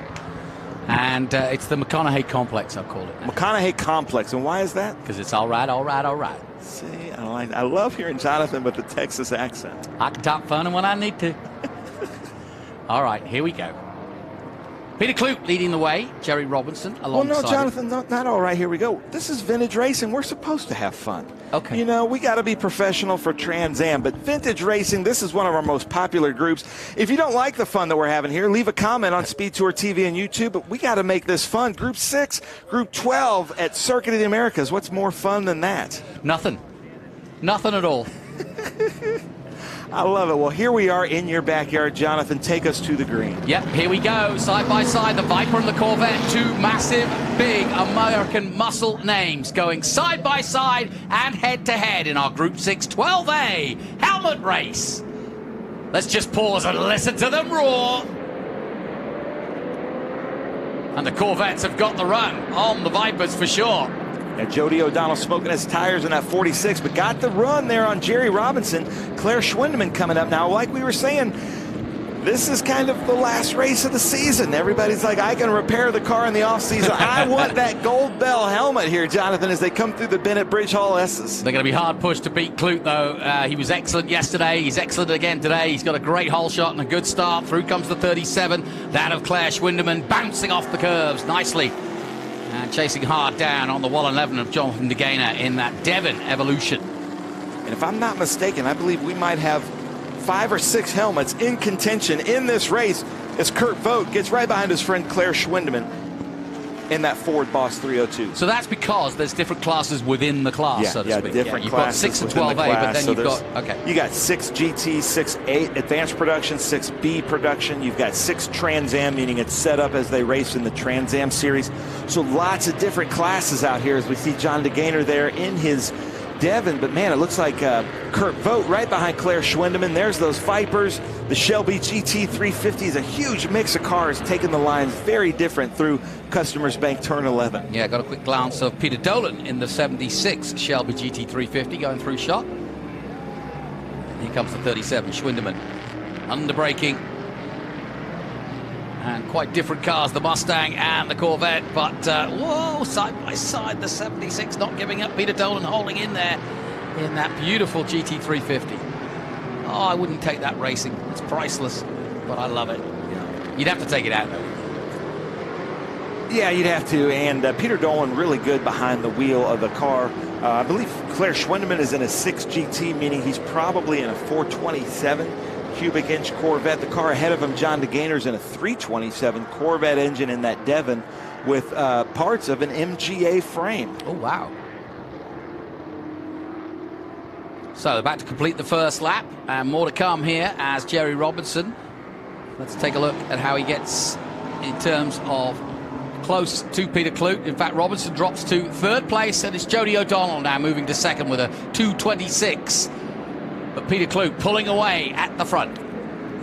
And it's the McConaughey Complex, I'll call it. McConaughey Complex. And why is that? Because it's all right, all right, all right. See, I love hearing Jonathan with the Texas accent. I can talk funny when I need to. All right, here we go. Peter Kloot leading the way, Jerry Robinson alongside. Well, no, Jonathan, not all right. Here we go. This is vintage racing. We're supposed to have fun. Okay. You know, we got to be professional for Trans Am, but Vintage Racing, this is one of our most popular groups. If you don't like the fun that we're having here, leave a comment on SpeedTour TV and YouTube, but we got to make this fun. Group 6, Group 12 at Circuit of the Americas. What's more fun than that? Nothing. Nothing at all. I love it. Well, here we are in your backyard. Jonathan, take us to the green. Yep, here we go. Side by side, the Viper and the Corvette. Two massive, big American muscle names going side by side and head to head in our Group 6 12A helmet race. Let's just pause and listen to them roar. And the Corvettes have got the run on the Vipers for sure. Now, Jody O'Donnell smoking his tires in that 46, but got the run there on Jerry Robinson. Claire Schwindeman coming up now. Like we were saying, this is kind of the last race of the season. Everybody's like, I can repair the car in the offseason. I want that Gold Bell helmet here, Jonathan, as they come through the Bennett Bridge Hall S's. They're going to be hard pushed to beat Clute, though. He was excellent yesterday. He's excellent again today. He's got a great hole shot and a good start. Through comes the 37. That of Claire Schwindeman bouncing off the curves nicely. And chasing hard down on the 111 of Jonathan De Gaynor in that Devon Evolution. And if I'm not mistaken, I believe we might have 5 or 6 helmets in contention in this race as Kurt Vogt gets right behind his friend Claire Schwindeman in that Ford Boss 302. So that's because there's different classes within the class, so to speak. Different you've classes got 6 and within the 12A, but class. then So you've got, okay. You got 6 GT, 6A advanced production, 6B production. You've got 6 Trans Am, meaning it's set up as they race in the Trans Am series. So lots of different classes out here as we see John De Gaynor there in his Devon, but man, it looks like Kurt Vogt right behind Claire Schwindeman. There's those Vipers. The Shelby GT 350 is a huge mix of cars taking the lines very different through Customers Bank Turn 11. Yeah, got a quick glance of Peter Dolan in the 76 Shelby GT 350 going through shot. Here comes the 37, Schwindeman. Under braking. And quite different cars, the Mustang and the Corvette, but whoa, side by side, the 76 not giving up. Peter Dolan holding in there in that beautiful GT 350. Oh, I wouldn't take that racing. It's priceless, but I love it. You'd have to take it out, though. Yeah, you'd have to, and Peter Dolan really good behind the wheel of the car. I believe Claire Schwindeman is in a 6 GT, meaning he's probably in a 427 cubic inch Corvette. The car ahead of him, John De Gaynor's in a 327 Corvette engine in that Devon with parts of an MGA frame. Oh, wow. So about to complete the first lap, and more to come here as Jerry Robinson. Let's take a look at how he gets in terms of close to Peter Clute. In fact, Robinson drops to 3rd place, and it's Jody O'Donnell now moving to 2nd with a 226. But Peter Clute pulling away at the front.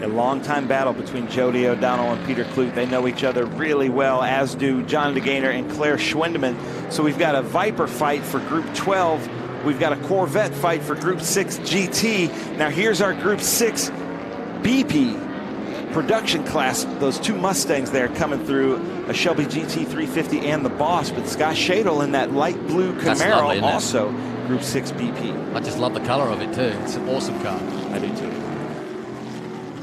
A long-time battle between Jody O'Donnell and Peter Clute. They know each other really well, as do John De Gaynor and Claire Schwindeman. So we've got a Viper fight for Group 12. We've got a Corvette fight for Group 6 GT. Now here's our Group 6 BP production class. Those 2 Mustangs there coming through, a Shelby GT 350 and the Boss. But Scott Shadle in that light blue Camaro, lovely, also Group 6 BP. I just love the color of it too. It's an awesome car. I do too.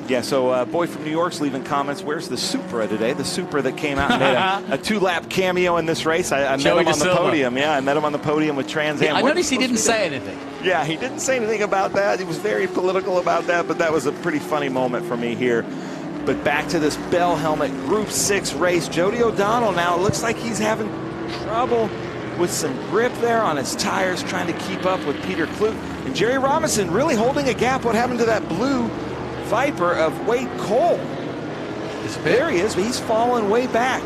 Yeah, so boy from New York's leaving comments. Where's the Supra today? The Supra that came out and made a 2-lap cameo in this race. I met him on the podium. Yeah, I met him on the podium with Trans Am. I noticed he didn't say anything. Yeah, he didn't say anything about that. He was very political about that, but that was a pretty funny moment for me here. But back to this Bell helmet Group 6 race. Jody O'Donnell now, it looks like he's having trouble with some grip there on his tires, trying to keep up with Peter Clute. And Jerry Robinson really holding a gap. What happened to that blue Viper of Wade Cole? There he is, but he's fallen way back.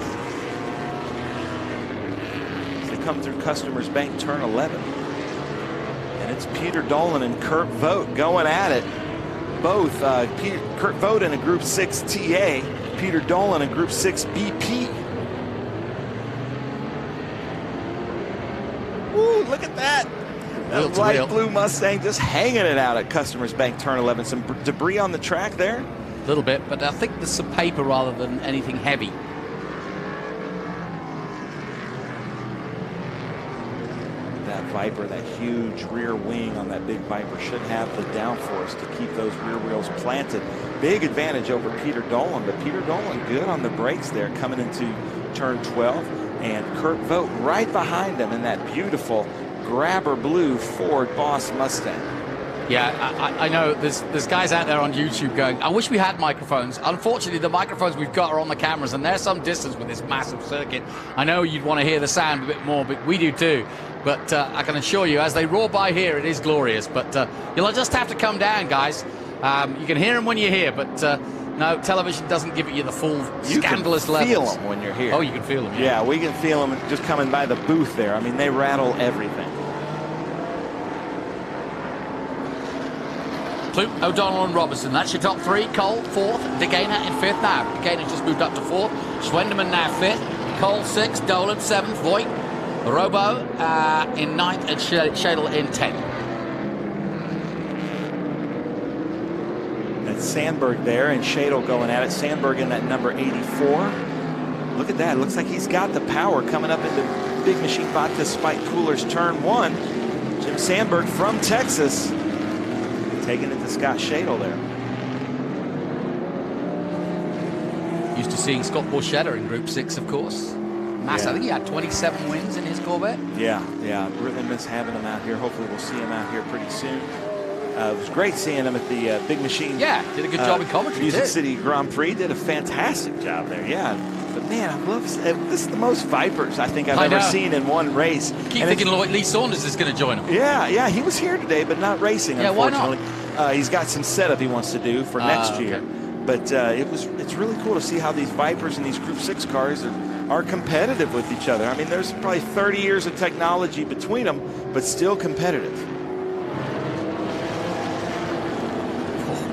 As they come through Customers Bank Turn 11. And it's Peter Dolan and Kurt Vogt going at it. Both Kurt Vogt in a Group 6 TA, Peter Dolan in Group 6 BP. Ooh, look at that. That light blue Mustang just hanging it out at Customers Bank Turn 11. Some debris on the track there. A little bit, but I think there's some paper rather than anything heavy. That Viper, that huge rear wing on that big Viper should have the downforce to keep those rear wheels planted. Big advantage over Peter Dolan, but Peter Dolan good on the brakes there coming into turn 12. And Kurt Vogt right behind him in that beautiful grabber blue Ford Boss Mustang. Yeah, I know there's guys out there on YouTube going, I wish we had microphones. Unfortunately, the microphones we've got are on the cameras, and there's some distance with this massive circuit. I know you'd want to hear the sound a bit more, but we do too. But I can assure you, as they roar by here, it is glorious. But you'll just have to come down, guys. You can hear them when you're here, but no, television doesn't give you the full scandalous levels. You can feel them when you're here. Oh, you can feel them, yeah. Yeah, we can feel them just coming by the booth there. I mean, they rattle everything. Clute, O'Donnell and Robinson. That's your top three. Cole, fourth. DeGainer in fifth now. DeGainer just moved up to fourth. Schwendeman now fifth. Cole, sixth. Dolan, seventh. Voigt. Robo in ninth. And Shadle in 10th. That's Sandberg there and Shadle going at it. Sandberg in that number 84. Look at that. Looks like he's got the power coming up into Big Machine Vodka Spike Coolers turn 1. Jim Sandberg from Texas. Taking it to Scott Shadle there. Used to seeing Scott Borchetta in Group 6, of course. Mass, yeah. I think he had 27 wins in his Corvette. Yeah. Really miss having him out here. Hopefully we'll see him out here pretty soon. It was great seeing him at the Big Machine. Yeah, did a good job in commentary. Music City Grand Prix. Did a fantastic job there. Yeah. But man, I love this is the most Vipers I think I've ever seen in one race. Keep thinking Lee Saunders is going to join him. Yeah, he was here today, but not racing. Yeah, unfortunately. Why not? He's got some setup he wants to do for next year. But it's really cool to see how these Vipers and these Group 6 cars are competitive with each other. I mean, there's probably 30 years of technology between them, but still competitive.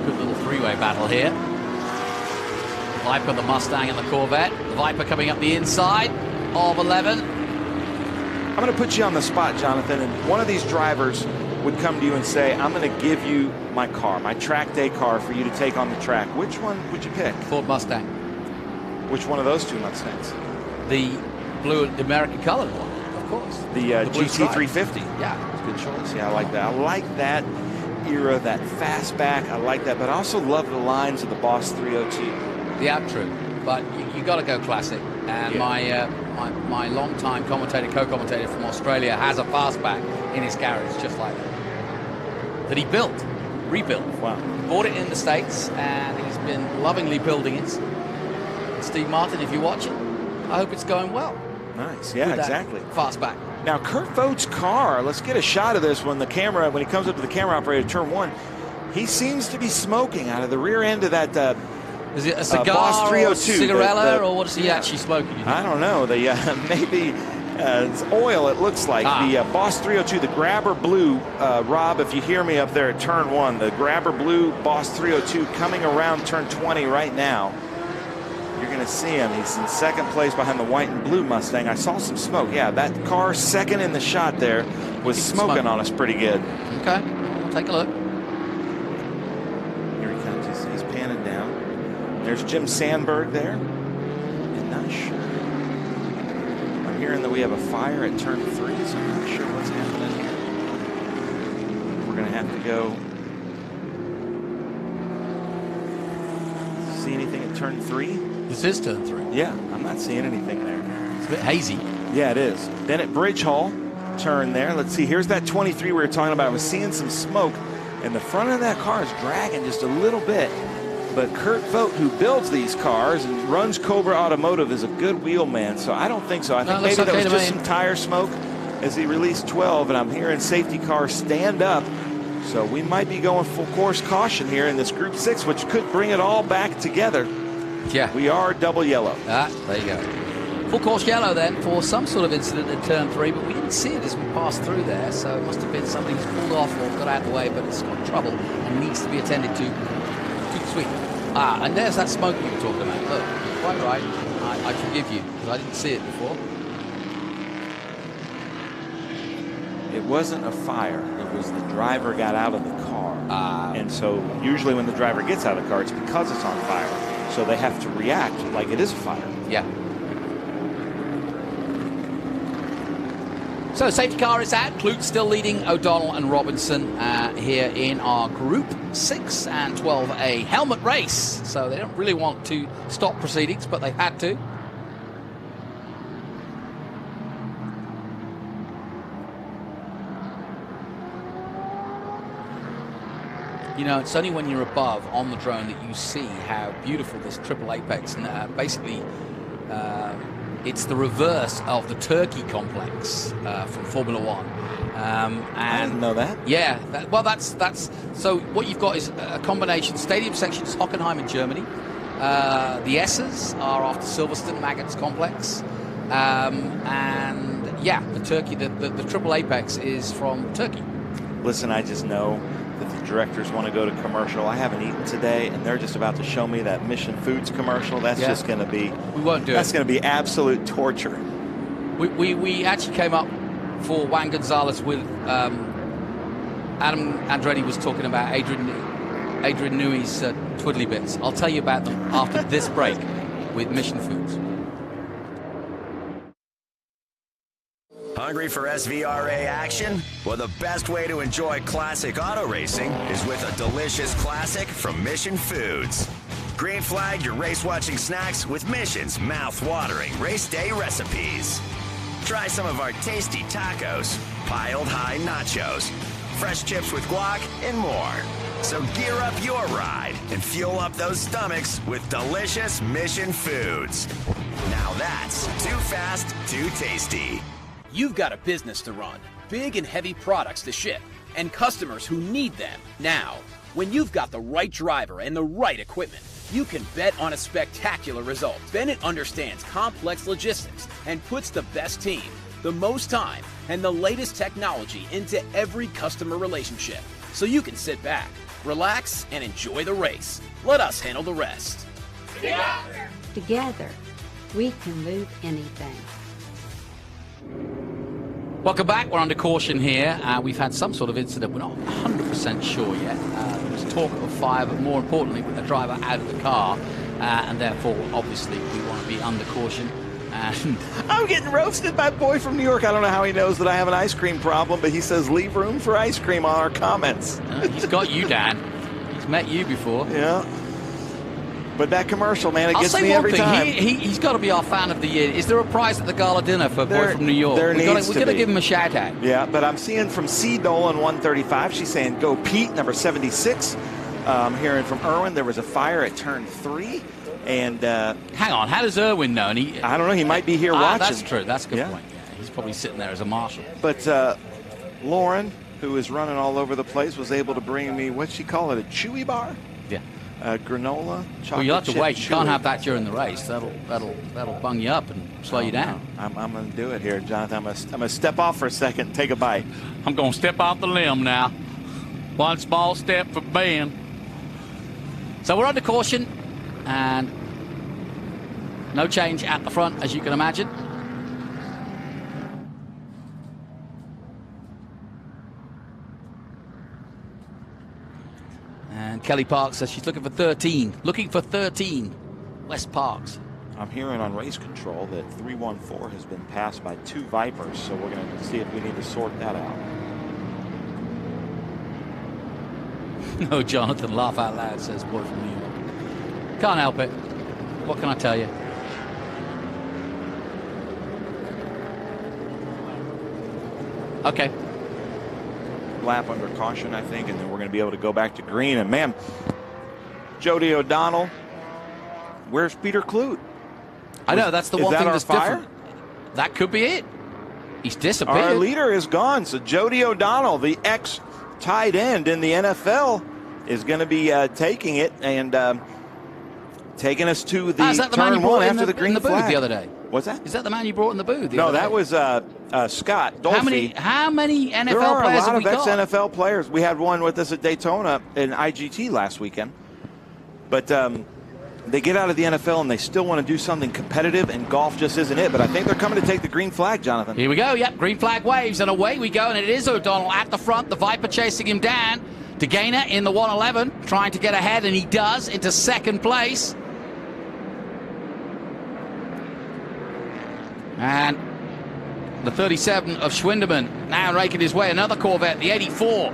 Good little three-way battle here. Viper, the Mustang, and the Corvette. The Viper coming up the inside of 11. I'm going to put you on the spot, Jonathan, and one of these drivers would come to you and say, I'm going to give you my car, my track day car for you to take on the track. Which one would you pick? Ford Mustang. Which one of those two Mustangs? The blue, the American colored one, of course. The GT350. Yeah. It's a good choice. Yeah, I like that. I like that era, that fastback. I like that, but I also love the lines of the Boss 302. Yeah, true. But you got to go classic. And my long-time commentator, co-commentator from Australia has a fastback in his garage, just like that he rebuilt. Wow. Bought it in the States, and he's been lovingly building it. Steve Martin, if you're watching, I hope it's going well. Nice. Yeah, exactly. Fastback. Now, Kurt Vogt's car, let's get a shot of this when he comes up to the camera operator, turn 1. He seems to be smoking out of the rear end of that is it a cigar Boss 302, or cigarella, or what is he actually smoking? I don't know. Maybe it's oil, it looks like. The Boss 302, the grabber blue, Rob, if you hear me up there at turn 1, the grabber blue Boss 302 coming around turn 20 right now. You're going to see him. He's in second place behind the white and blue Mustang. I saw some smoke. Yeah, that car second in the shot there was smoking on us pretty good. Okay, we'll take a look. Here he comes. He's panning down. There's Jim Sandberg there. I'm not sure. I'm hearing that we have a fire at turn 3, so I'm not sure what's happening here. We're going to have to go. See anything at turn 3? This is turn 3. Yeah, I'm not seeing anything there. It's a bit hazy. Yeah, it is. Then at Bridge Hall, turn there. Let's see. Here's that 23 we were talking about. I was seeing some smoke, and the front of that car is dragging just a little bit. But Kurt Vogt, who builds these cars and runs Cobra Automotive, is a good wheelman, so I don't think so. I think maybe that was just some tire smoke as he released 12, and I'm hearing safety cars stand up. So we might be going full course caution here in this Group 6, which could bring it all back together. Yeah. We are double yellow. There you go. Full course yellow then for some sort of incident at turn 3, but we didn't see it as we passed through there, so it must have been something that's pulled off or got out of the way, but it's got trouble and needs to be attended to. Too sweet. And there's that smoke you were talking about. Look, quite right. I forgive you, because I didn't see it before. It wasn't a fire. It was the driver got out of the car. And so usually when the driver gets out of the car, it's because it's on fire. So they have to react like it is a fire. Yeah. So safety car is out. Clute still leading O'Donnell and Robinson here in our Group 6 and 12A helmet race. So they don't really want to stop proceedings, but they had to. You know, it's only when you're above on the drone that you see how beautiful this triple apex. And basically, it's the reverse of the Turkey complex from Formula One. I didn't know that. Yeah, that's so what you've got is a combination. Stadium sections, Hockenheim in Germany. The S's are after Silverstone Maggots complex. And yeah, the Turkey, the triple apex is from Turkey. Listen, I just know that the directors want to go to commercial. I haven't eaten today, and they're just about to show me that Mission Foods commercial. That's just going to be. We won't do it. That's going to be absolute torture. We actually came up for Juan Gonzalez with Adam Andretti was talking about Adrian Newey's twiddly bits. I'll tell you about them after this break with Mission Foods. Hungry for SVRA action? Well, the best way to enjoy classic auto racing is with a delicious classic from Mission Foods. Green flag your race-watching snacks with Mission's mouth-watering race day recipes. Try some of our tasty tacos, piled high nachos, fresh chips with guac, and more. So gear up your ride and fuel up those stomachs with delicious Mission Foods. Now that's too fast, too tasty. You've got a business to run, big and heavy products to ship, and customers who need them now. When you've got the right driver and the right equipment, you can bet on a spectacular result. Bennett understands complex logistics and puts the best team, the most time, and the latest technology into every customer relationship. So you can sit back, relax, and enjoy the race. Let us handle the rest. Together, we can move anything. Welcome back. We're under caution here. We've had some sort of incident. We're not 100% sure yet. There was talk of a fire, but more importantly, with the driver out of the car. And therefore, obviously, we want to be under caution. And I'm getting roasted by a boy from New York. I don't know how he knows that I have an ice cream problem, but he says leave room for ice cream on our comments. He's got you, Dan. He's met you before. Yeah. But that commercial, man, it gets I'll say me one every thing. time. He's got to be our fan of the year. Is there a prize at the gala dinner for a boy from New York? We're going to be. give him a shout out. Yeah, but I'm seeing from C. Dolan 135. She's saying go Pete, number 76. Hearing from Irwin, there was a fire at turn 3. And hang on, how does Irwin know? I don't know. He might be here watching. That's true. That's a good point. Yeah, he's probably sitting there as a marshal. But Lauren, who is running all over the place, was able to bring me, what'd she call it, a chewy bar? Yeah. Granola, chocolate. Well, you'll have to wait. Chewy. You can't have that during the race. That'll bung you up and slow you down. No. I'm going to do it here, Jonathan. I'm going to step off for a second and take a bite. I'm going to step off the limb now. One small step for Ben. So we're under caution, and no change at the front, as you can imagine. And Kelly Parks says she's looking for 13. Looking for 13. West Parks. I'm hearing on race control that 314 has been passed by 2 Vipers, so we're going to see if we need to sort that out. No, Jonathan, laugh out loud, says boy from New York. Can't help it. What can I tell you? Okay. Lap under caution, I think, and then we're going to be able to go back to green. And, man, Jody O'Donnell, where's Peter Kloot? I know, that's the one thing that's fire? different. That could be it. He's disappeared. Our leader is gone. So Jody O'Donnell, the ex-tight end in the NFL, is going to be taking it and taking us to the turn 1 after the green flag the other day. What's that? Is that the man you brought in the booth? No, that was Scott Dolphy. How many NFL there are players a lot have we of got? ex-NFL players. We had one with us at Daytona in IGT last weekend. But they get out of the NFL and they still want to do something competitive, and golf just isn't it. But I think they're coming to take the green flag, Jonathan. Here we go. Yep, green flag waves, and away we go. And it is O'Donnell at the front. The Viper chasing him down. DeGainer in the 111, trying to get ahead, and he does, into second place. And the 37 of Schwindemann now raking his way. Another Corvette, the 84,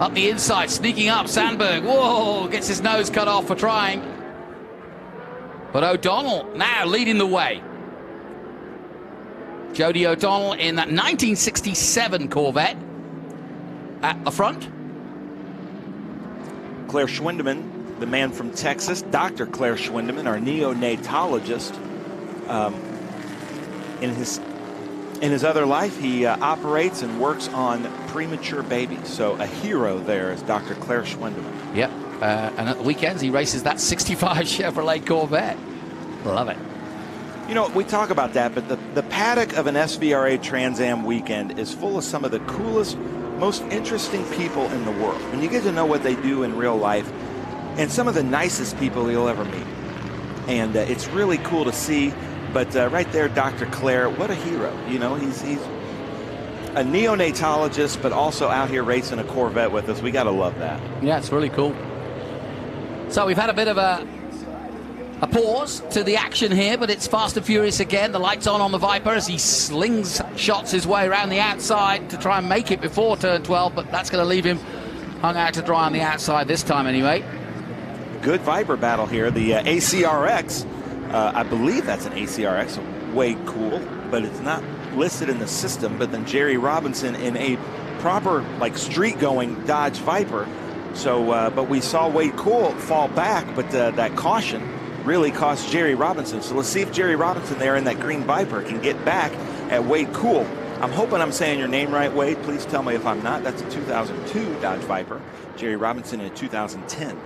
up the inside, sneaking up. Sandberg, whoa, gets his nose cut off for trying. But O'Donnell now leading the way. Jody O'Donnell in that 1967 Corvette at the front. Claire Schwindeman, the man from Texas, Dr. Claire Schwindeman, our neonatologist. In his other life, he operates and works on premature babies. So a hero there is Dr. Claire Schwindeman. Yep. And at the weekends, he races that 65 Chevrolet Corvette. Love it. You know, we talk about that, but the paddock of an SVRA Trans Am weekend is full of some of the coolest, most interesting people in the world. When you get to know what they do in real life, and some of the nicest people you'll ever meet. And it's really cool to see. But right there, Dr. Claire, what a hero. You know, he's a neonatologist, but also out here racing a Corvette with us. We got to love that. Yeah, it's really cool. So we've had a bit of a pause to the action here, but it's fast and furious again. The lights on the Viper as he slings shots his way around the outside to try and make it before turn 12, but that's going to leave him hung out to dry on the outside this time anyway. Good Viper battle here. The ACRX, I believe that's an ACRX, way cool, but it's not listed in the system. But then Jerry Robinson in a proper, like, street-going Dodge Viper. So, but we saw Wade Cool fall back, but that caution really cost Jerry Robinson. So let's see if Jerry Robinson there in that green Viper can get back at Wade Cool. I'm hoping I'm saying your name right, Wade. Please tell me if I'm not. That's a 2002 Dodge Viper. Jerry Robinson in 2010.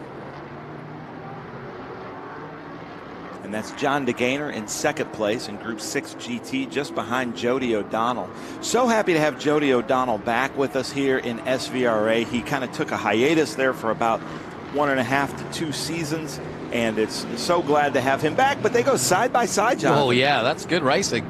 And that's John DeGaynor in second place in Group 6 GT, just behind Jody O'Donnell. So happy to have Jody O'Donnell back with us here in SVRA. He kind of took a hiatus there for about 1.5 to 2 seasons, and it's so glad to have him back. But they go side by side, John. Oh, yeah, that's good racing.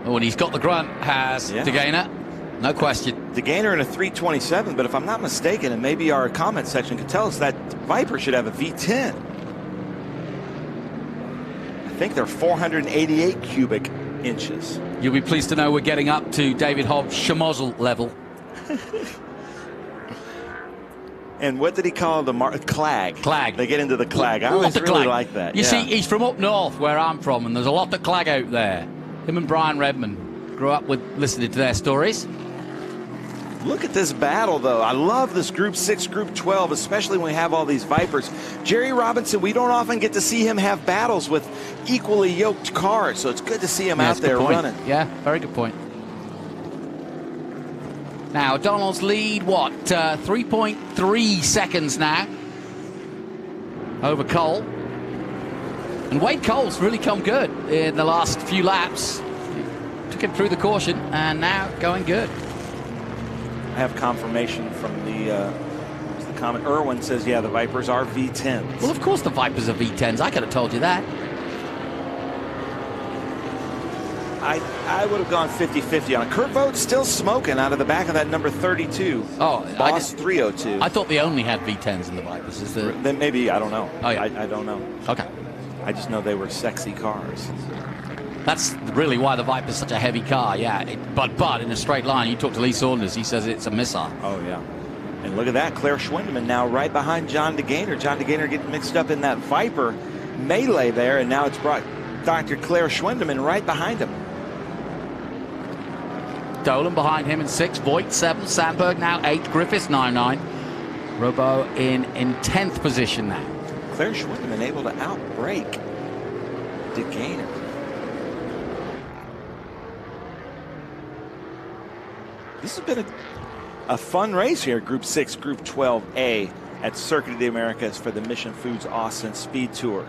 Oh, and he's got the grunt, has DeGaynor. No question. DeGaynor in a 327, but if I'm not mistaken, and maybe our comment section could tell us, that Viper should have a V10. I think they're 488 cubic inches. You'll be pleased to know we're getting up to David Hobbs' schmozzle level. And what did he call the clag? Clag. They get into the clag. I always really like that. You see, he's from up north where I'm from, and there's a lot of clag out there. Him and Brian Redmond grew up with listening to their stories. Look at this battle, though. I love this Group 6, Group 12, especially when we have all these Vipers. Jerry Robinson, we don't often get to see him have battles with equally yoked cars, so it's good to see him out there running. Yeah, very good point. Now, Donald's lead, what, 3.3 seconds now over Cole. And Wade Cole's really come good in the last few laps. Took him through the caution, and now going good. I have confirmation from the comment. Irwin says, yeah, the Vipers are V10s. Well, of course the Vipers are V10s. I could have told you that. I would have gone 50-50 on it. Kurt Vogt's still smoking out of the back of that number 32. Oh, Boss 302. I thought they only had V10s in the Vipers. Is there... Then maybe, I don't know. Oh, yeah. I don't know. Okay. I just know they were sexy cars. That's really why the Viper's such a heavy car, yeah. But in a straight line, you talk to Lee Saunders, he says it's a missile. Oh, yeah. And look at that, Claire Schwindeman now right behind John DeGaynor. John DeGaynor getting mixed up in that Viper melee there, and now it's brought Dr. Claire Schwindeman right behind him. Dolan behind him in 6th, Voigt 7th, Sandberg now 8th, Griffiths 9-9. Robo in 10th position now. Claire Schwindeman able to outbrake DeGaynor. This has been a fun race here, Group 6, Group 12A at Circuit of the Americas for the Mission Foods Austin SpeedTour.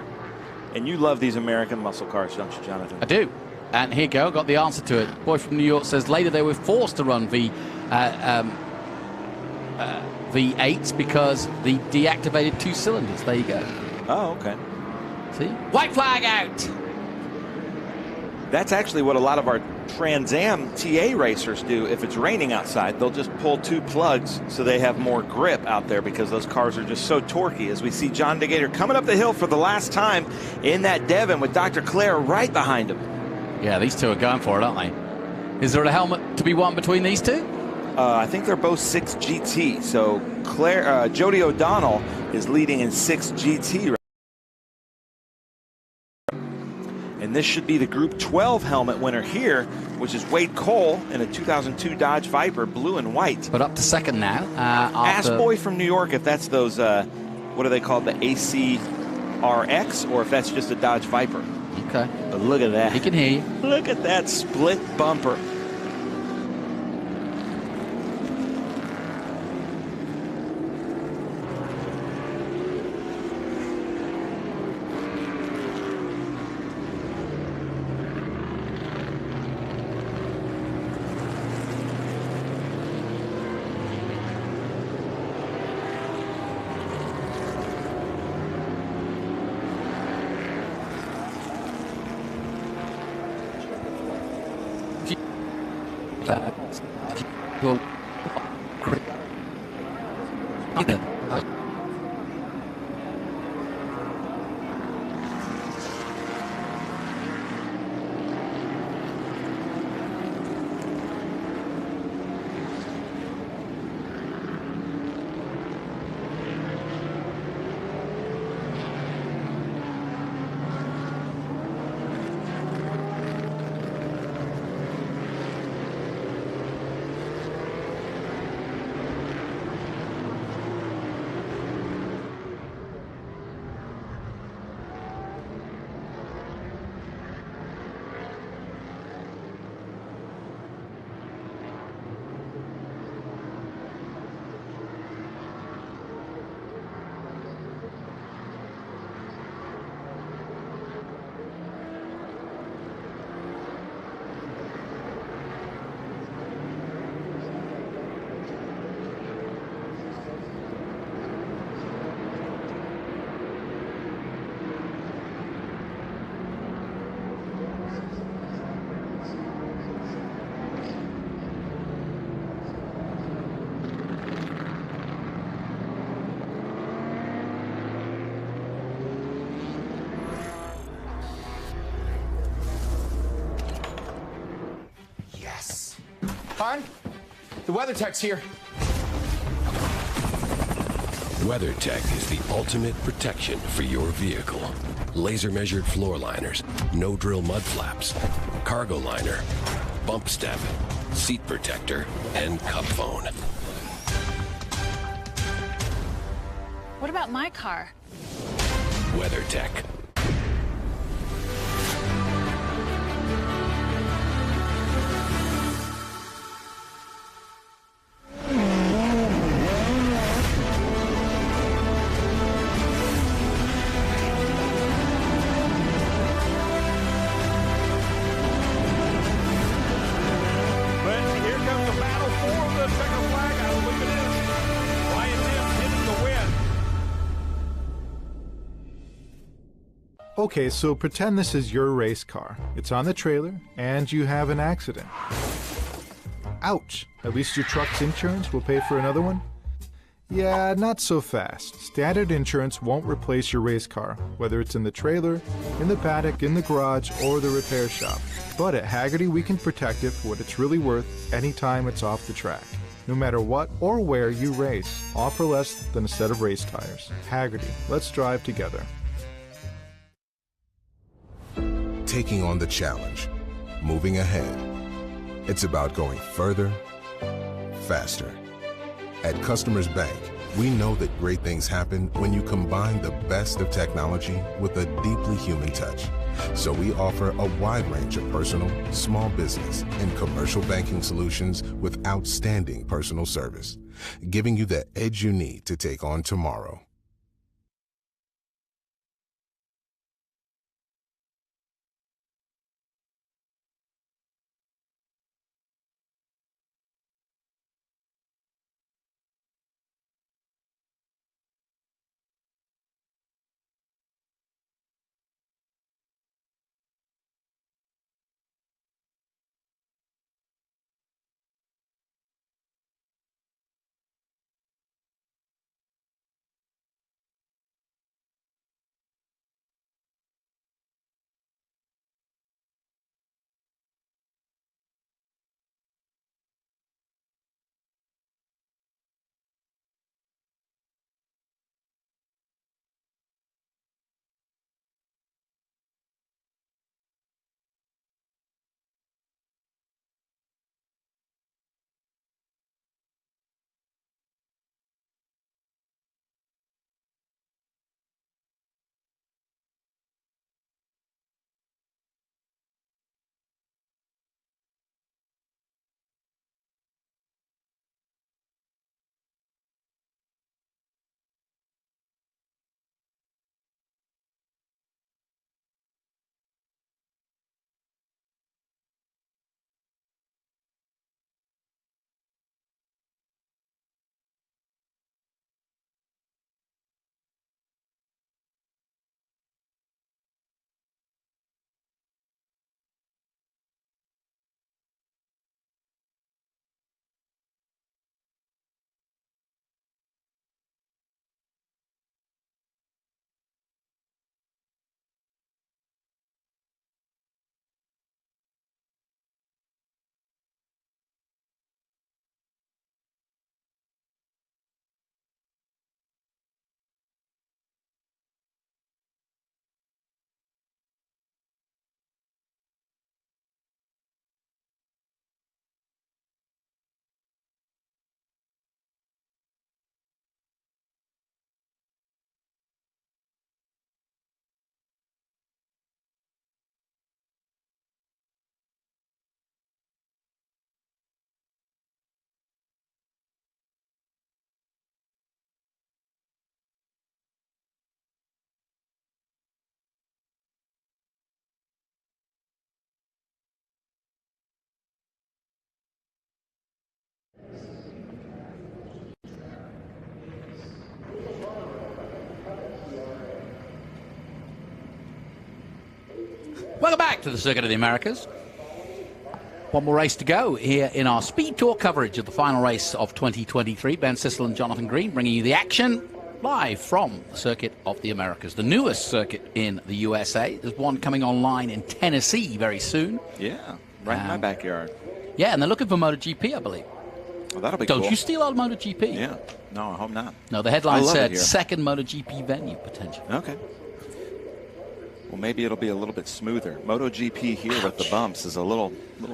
And you love these American muscle cars, don't you, Jonathan? I do. And here you go, got the answer to it. Boy from New York says later they were forced to run V8s because the deactivated 2 cylinders. There you go. Oh, okay. See? White flag out! That's actually what a lot of our Trans Am TA racers do. If it's raining outside, they'll just pull 2 plugs so they have more grip out there because those cars are just so torquey. As we see John DeGaynor coming up the hill for the last time in that Devon with Dr. Claire right behind him. Yeah, these two are going for it, aren't they? Is there a helmet to be won between these two? I think they're both 6 GT. So Jody And And this should be the Group 12 helmet winner here, which is Wade Cole in a 2002 Dodge Viper, blue and white. But up to second now. Ask Boy from New York if that's those, what are they called, the ACRX, or if that's just a Dodge Viper. Okay. But look at that. He can hear you. Look at that split bumper. Hon, the weather tech's here. WeatherTech is the ultimate protection for your vehicle. Laser measured floor liners, no drill mud flaps, cargo liner, bump step, seat protector, and cup phone. What about my car? WeatherTech. Okay, so pretend this is your race car. It's on the trailer, and you have an accident. Ouch! At least your truck's insurance will pay for another one? Yeah, not so fast. Standard insurance won't replace your race car, whether it's in the trailer, in the paddock, in the garage, or the repair shop. But at Hagerty, we can protect it for what it's really worth anytime it's off the track. No matter what or where you race, offer less than a set of race tires. Hagerty, let's drive together. Taking on the challenge, moving ahead. It's about going further, faster. At Customers Bank, we know that great things happen when you combine the best of technology with a deeply human touch. So we offer a wide range of personal, small business, and commercial banking solutions with outstanding personal service, giving you the edge you need to take on tomorrow. Welcome back to the Circuit of the Americas. One more race to go here in our Speed Tour coverage of the final race of 2023. Ben Sissel and Jonathan Green bringing you the action live from the Circuit of the Americas, the newest circuit in the USA. There's one coming online in Tennessee very soon. Yeah, right in my backyard. Yeah, and they're looking for MotoGP, I believe. Well, that'll be Don't cool. you steal our MotoGP? Yeah. No, I hope not. No, the headline I love it said here. second MotoGP venue potential. Okay. Well, maybe it'll be a little bit smoother. MotoGP here with the bumps is a little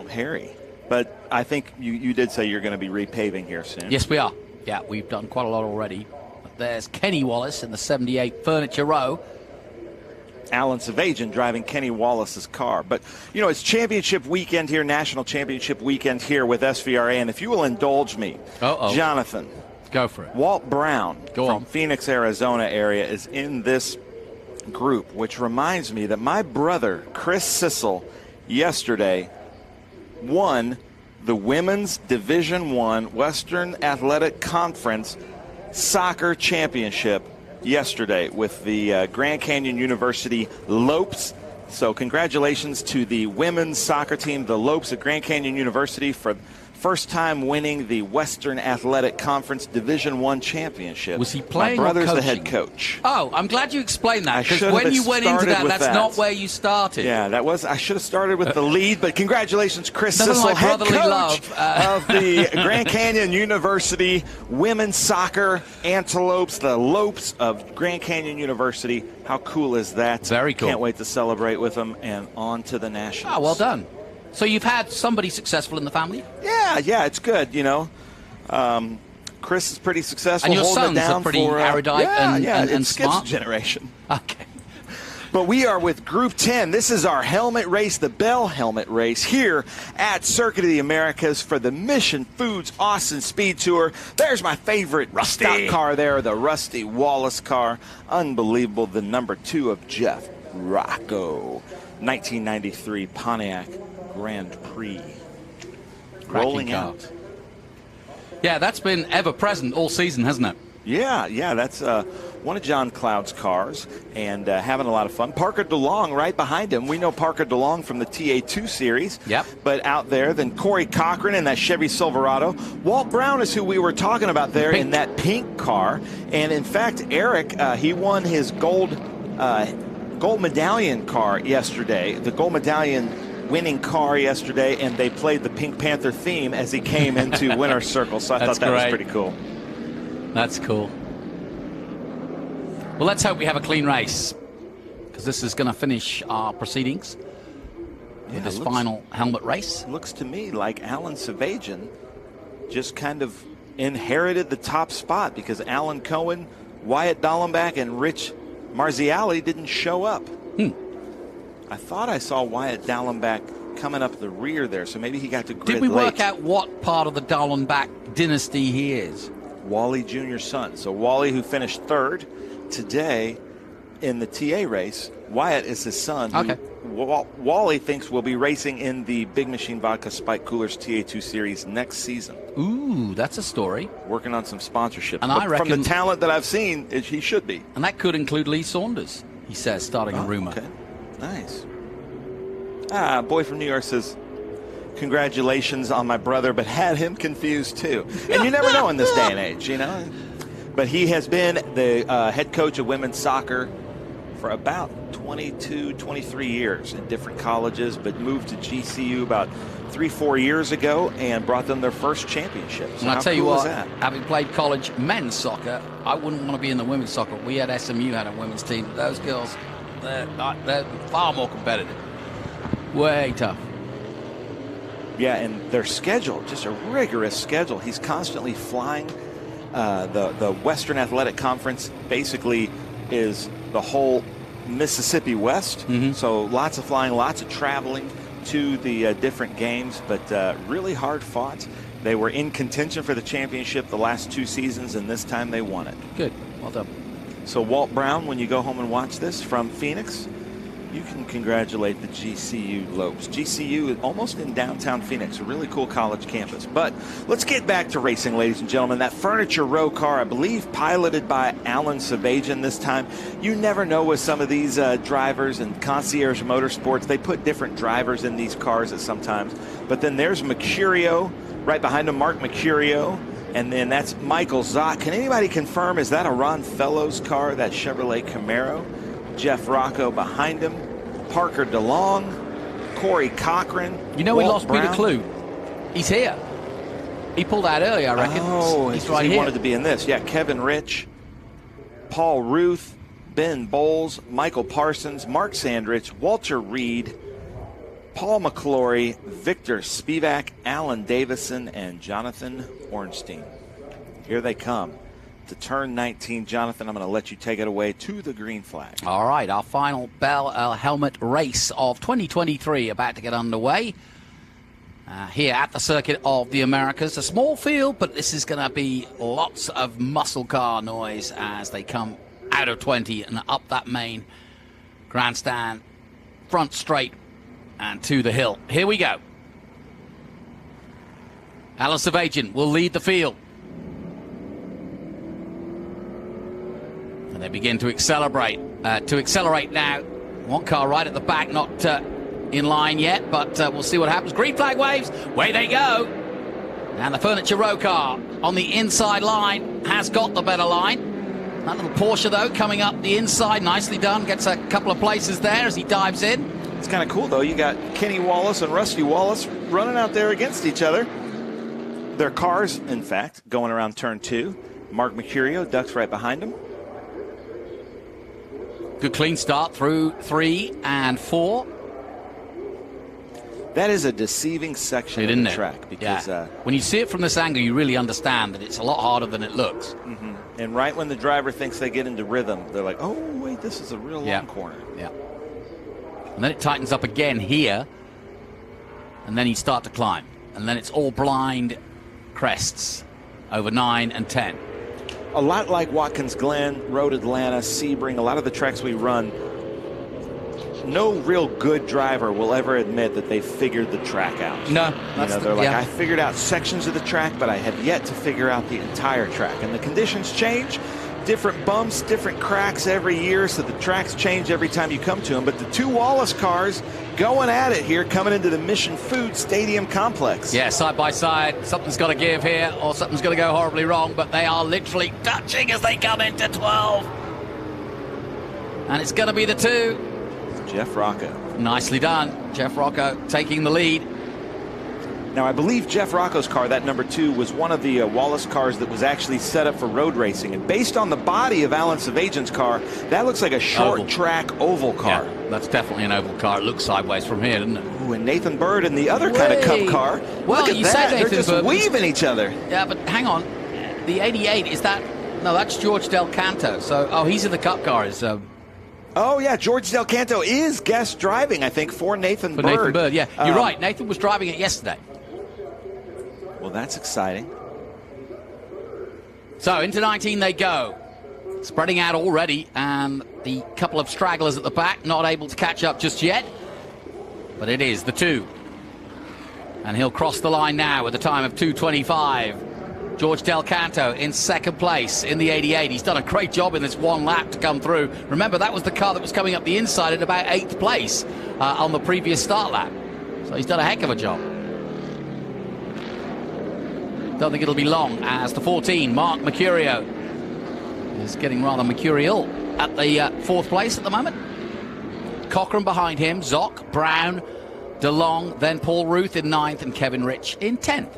hairy. But I think you did say you're going to be repaving here soon. Yes, we are. Yeah, we've done quite a lot already. But there's Kenny Wallace in the 78 Furniture Row. Alan Savajan driving Kenny Wallace's car. But, you know, it's championship weekend here, national championship weekend here with SVRA. And if you will indulge me, Jonathan. Go for it. Walt Brown from Phoenix, Arizona area is in this group, which reminds me that my brother, Chris Sissel, yesterday won the Women's Division I Western Athletic Conference Soccer Championship yesterday with the Grand Canyon University Lopes. So congratulations to the women's soccer team, the Lopes at Grand Canyon University, for first time winning the Western Athletic Conference Division I championship. Was he playing My brother's or the coaching? head coach. Oh, I'm glad you explained that, I because should when have you went into started that, with that's that. not where you started. Yeah, I should have started with the lead, but congratulations, Chris Nothing Sissel, like head brotherly coach love. of the Grand Canyon University women's soccer Antelopes, the Lopes of Grand Canyon University. How cool is that? Very cool. Can't wait to celebrate with them and on to the Nationals. Oh, well done. So you've had somebody successful in the family? Yeah, it's good, you know. Chris is pretty successful. And your holding sons it down are pretty for, erudite and it skips smart? a generation. Okay. But we are with Group 10. This is our helmet race, the Bell Helmet Race, here at Circuit of the Americas for the Mission Foods Austin SpeedTour. There's my favorite stock car there, the Rusty Wallace car. Unbelievable, the number 2 of Jeff Rocco. 1993 Pontiac Grand Prix. Rolling car. out. Yeah, that's been ever present all season, hasn't it? Yeah, that's one of John Cloud's cars, and having a lot of fun. Parker DeLong right behind him. We know Parker DeLong from the TA2 series. Yep. But out there, then Corey Cochran in that Chevy Silverado. Walt Brown is who we were talking about there in that pink car. And in fact, Eric, he won his gold medallion car yesterday. The gold medallion winning car yesterday, and they played the Pink Panther theme as he came into winner's circle. So I thought that was pretty cool. That's cool. Well, let's hope we have a clean race, because this is going to finish our proceedings with this final helmet race. Looks to me like Alan Savajan just kind of inherited the top spot, because Alan Cohen, Wyatt Dallenbach, and Rich Marziali didn't show up. I thought I saw Wyatt Dallenbach coming up the rear there, so maybe he got to grid Did we late. work out what part of the Dallenbach dynasty he is? Wally Jr.'s son. So Wally, who finished third today in the TA race, Wyatt is his son. Okay. Wally thinks will be racing in the Big Machine Vodka Spike Coolers TA2 series next season. Ooh, that's a story. Working on some sponsorships. And But I reckon, from the talent that I've seen, he should be. And that could include Lee Saunders, he says, starting a rumor. Okay. Nice. Boy from New York says, congratulations on my brother, but had him confused too. And you never know in this day and age, you know. But he has been the head coach of women's soccer for about 22, 23 years in different colleges, but moved to GCU about 3-4 years ago and brought them their first championship. So And I'll how tell you cool is what, that? having played college men's soccer, I wouldn't want to be in the women's soccer. We had SMU had a women's team. Those girls, they're far more competitive. Way tough. Yeah, and their schedule, just a rigorous schedule. He's constantly flying. The Western Athletic Conference basically is the whole Mississippi West. So lots of flying, lots of traveling to the different games, but really hard fought. They were in contention for the championship the last 2 seasons, and this time they won it. Good. Well done. So Walt Brown, when you go home and watch this from Phoenix, You can congratulate the GCU Lopes. GCU is almost in downtown Phoenix, a really cool college campus. But let's get back to racing, ladies and gentlemen. That Furniture Row car, I believe piloted by Alan Savajan this time. You never know with some of these drivers and Concierge Motorsports. They put different drivers in these cars at sometimes. But then there's Mercurio, right behind him, Mark Mercurio. And then that's Michael Zott. Can anybody confirm, is that a Ron Fellows car, that Chevrolet Camaro? Jeff Rocco behind him, Parker DeLong, Corey Cochran. You know, we Walt lost Brown. Peter Clue. He's here. He pulled out early, I reckon. Oh, he's right he here. wanted to be in this. Yeah, Kevin Rich, Paul Ruth, Ben Bowles, Michael Parsons, Mark Sandrich, Walter Reed, Paul McClory, Victor Spivak, Alan Davison, and Jonathan Ornstein. Here they come. To turn 19, Jonathan, I'm going to let you take it away to the green flag. All right, our final Bell Helmet race of 2023 about to get underway here at the Circuit of the Americas. A small field, but this is going to be lots of muscle car noise as they come out of 20 and up that main grandstand, front straight and to the hill. Here we go. Alan Savajan will lead the field. And they begin to accelerate now. One car right at the back, not in line yet, but we'll see what happens. Green flag waves, away they go. And the Furniture Row car on the inside line has got the better line. That little Porsche, though, coming up the inside, nicely done. Gets a couple of places there as he dives in. It's kind of cool, though. You got Kenny Wallace and Rusty Wallace running out there against each other. Their cars, in fact, going around turn 2. Mark Mercurio ducks right behind him. Good clean start through 3 and 4. That is a deceiving section of the track. Because, when you see it from this angle, you really understand that it's a lot harder than it looks. Mm-hmm. And right when the driver thinks they get into rhythm, they're like, oh, wait, this is a real long corner. Yeah. And then it tightens up again here. And then you start to climb. And then it's all blind crests over 9 and 10. A lot like Watkins Glen, Road Atlanta, Sebring, a lot of the tracks we run, no real good driver will ever admit that they figured the track out. No. They're like, I figured out sections of the track, but I have yet to figure out the entire track. And the conditions change, different bumps, different cracks every year, so the tracks change every time you come to them. But the two Wallace cars going at it here, coming into the Mission Foods Stadium complex. Yeah, side by side. Something's got to give here, or something's going to go horribly wrong, but they are literally touching as they come into 12. And it's going to be the 2. Jeff Rocco. Nicely done. Jeff Rocco taking the lead. Now, I believe Jeff Rocco's car, that number 2, was one of the Wallace cars that was actually set up for road racing. And based on the body of Alan Savajan's car, that looks like a short track oval car. Yeah, that's definitely an oval car. It looks sideways from here, doesn't it? Ooh, and Nathan Bird in the other kind of Cup car. Well, Look at you that. say Nathan They're just Bird, weaving each other. Yeah, but hang on. The 88, is that... No, that's George Del Canto. So, he's in the Cup car. Oh, yeah, George Del Canto is guest driving, I think, for Nathan Bird. Nathan Bird, yeah. You're right. Nathan was driving it yesterday. Well, that's exciting. So, into 19 they go. Spreading out already, and the couple of stragglers at the back not able to catch up just yet. But it is the 2. And he'll cross the line now with a time of 2:25. George Del Canto in second place in the 88. He's done a great job in this one lap to come through. Remember, that was the car that was coming up the inside at about 8th place on the previous start lap. So he's done a heck of a job. Don't think it'll be long as the 14, Mark Mercurio, is getting rather mercurial at the 4th place at the moment. Cochran behind him, Zock, Brown, DeLong, then Paul Ruth in 9th and Kevin Rich in 10th.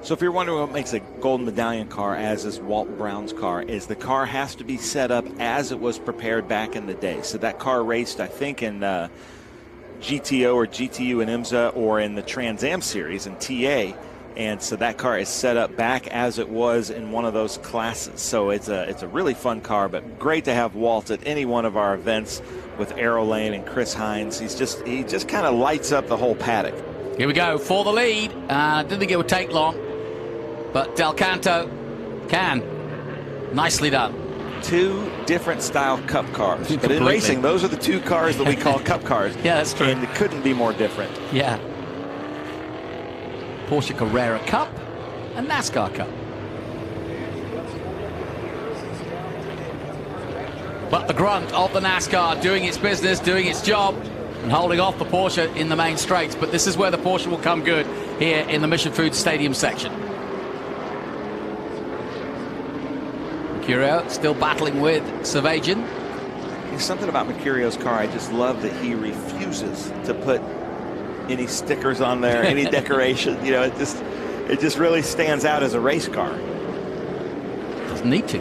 So if you're wondering what makes a golden medallion car, as is Walt Brown's car, is the car has to be set up as it was prepared back in the day. So that car raced, I think, in GTO or GTU in IMSA or in the Trans Am series in TA. And so that car is set up back as it was in one of those classes. So it's a really fun car, but great to have Walt at any one of our events with Arrow Lane and Chris Hines. He just kind of lights up the whole paddock. Here we go for the lead. Didn't think it would take long, but Del Canto can. Nicely done. two different style Cup cars. But in racing, those are the two cars that we call Cup cars. Yeah, that's true. And it couldn't be more different. Yeah. Porsche Carrera Cup and NASCAR Cup. But the grunt of the NASCAR doing its business, doing its job, and holding off the Porsche in the main straights. But this is where the Porsche will come good here in the Mission Foods Stadium section. Mercurio still battling with Savagian. There's something about Mercurio's car. I just love that he refuses to put any stickers on there, any decoration. You know, it just really stands out as a race car. Doesn't need to.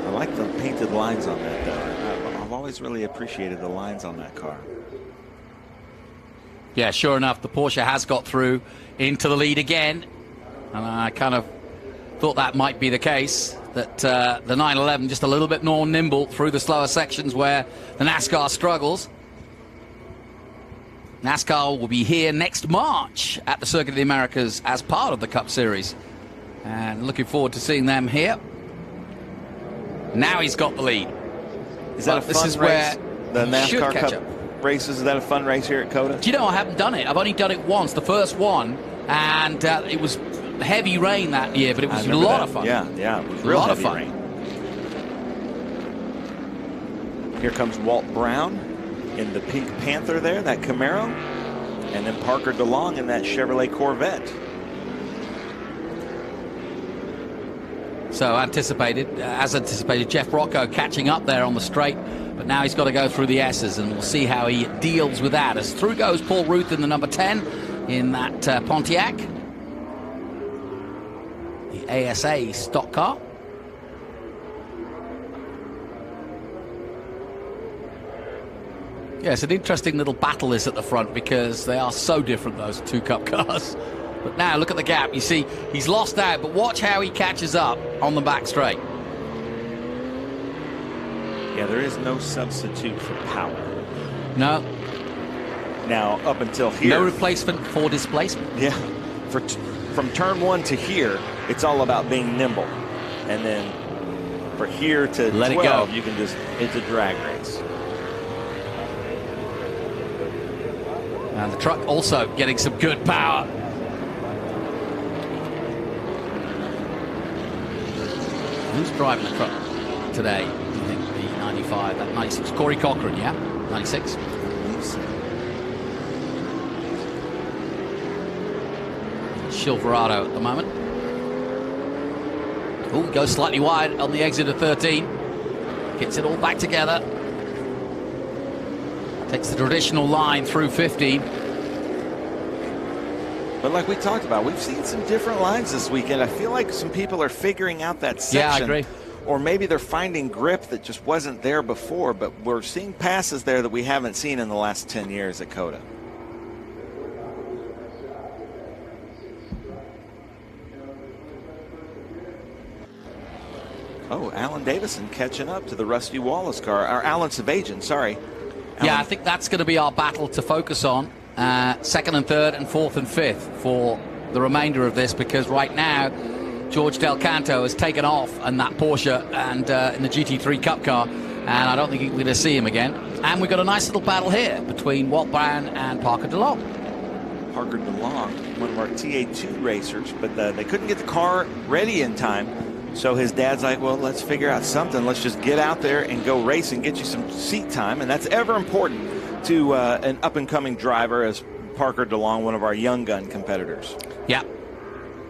I like the painted lines on that, though. I've always really appreciated the lines on that car. Yeah, sure enough, the Porsche has got through into the lead again. And I kind of thought that might be the case, that the 911 just a little bit more nimble through the slower sections where the NASCAR struggles. NASCAR will be here next March at the Circuit of the Americas as part of the Cup Series. And looking forward to seeing them here. Now he's got the lead. Is that a fun race? Where the NASCAR Cup races, is that a fun race here at COTA? Do you know, I haven't done it. I've only done it once, the first one, and it was heavy rain that year, but it was a lot of fun. Yeah, it was real heavy rain. Here comes Walt Brown in the Pink Panther there, that Camaro, and then Parker DeLong in that Chevrolet Corvette. So as anticipated, Jeff Rocco catching up there on the straight, but now he's got to go through the S's, and we'll see how he deals with that. As through goes Paul Ruth in the number 10 in that Pontiac, the ASA stock car. Yeah, it's an interesting little battle is at the front because they are so different, those two Cup cars. But now look at the gap. You see he's lost out, but watch how he catches up on the back straight. Yeah, there is no substitute for power. No. Now, up until here, no replacement for displacement. Yeah. From turn 1 to here, it's all about being nimble. And then for here to let 12, it go. You can just, it's a drag race. And the truck also getting some good power. Who's driving the truck today? I think the 95, that 96. Corey Cochran, yeah? 96. Silverado at the moment. Oh, goes slightly wide on the exit of 13. Gets it all back together. Takes the traditional line through 15. But like we talked about, we've seen some different lines this weekend. I feel like some people are figuring out that section. Yeah, I agree. Or maybe they're finding grip that just wasn't there before, but we're seeing passes there that we haven't seen in the last 10 years at COTA. Oh, Alan Davison catching up to the Rusty Wallace car, or Alan Savagian, sorry. Yeah, I think that's going to be our battle to focus on. Second and third and fourth and fifth for the remainder of this, because right now George Del Canto has taken off in that Porsche and in the GT3 Cup car, and I don't think we're going to see him again. And we've got a nice little battle here between Walt Brown and Parker DeLong. Parker DeLong, one of our TA2 racers, but they couldn't get the car ready in time. So his dad's like, well, let's figure out something. Let's just get out there and go race and get you some seat time. And that's ever important to an up-and-coming driver as Parker DeLong, one of our young gun competitors. Yeah.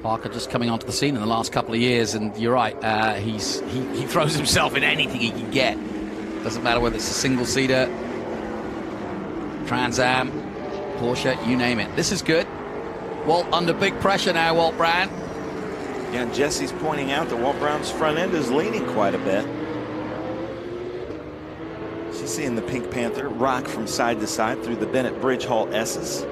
Parker just coming onto the scene in the last couple of years, and you're right, he throws himself in anything he can get. Doesn't matter whether it's a single-seater, Trans Am, Porsche, you name it. This is good. Walt under big pressure now, Walt Brown. Yeah, and Jesse's pointing out that Walt Brown's front end is leaning quite a bit. She's seeing the Pink Panther rock from side to side through the Bennett Bridge Hall S's.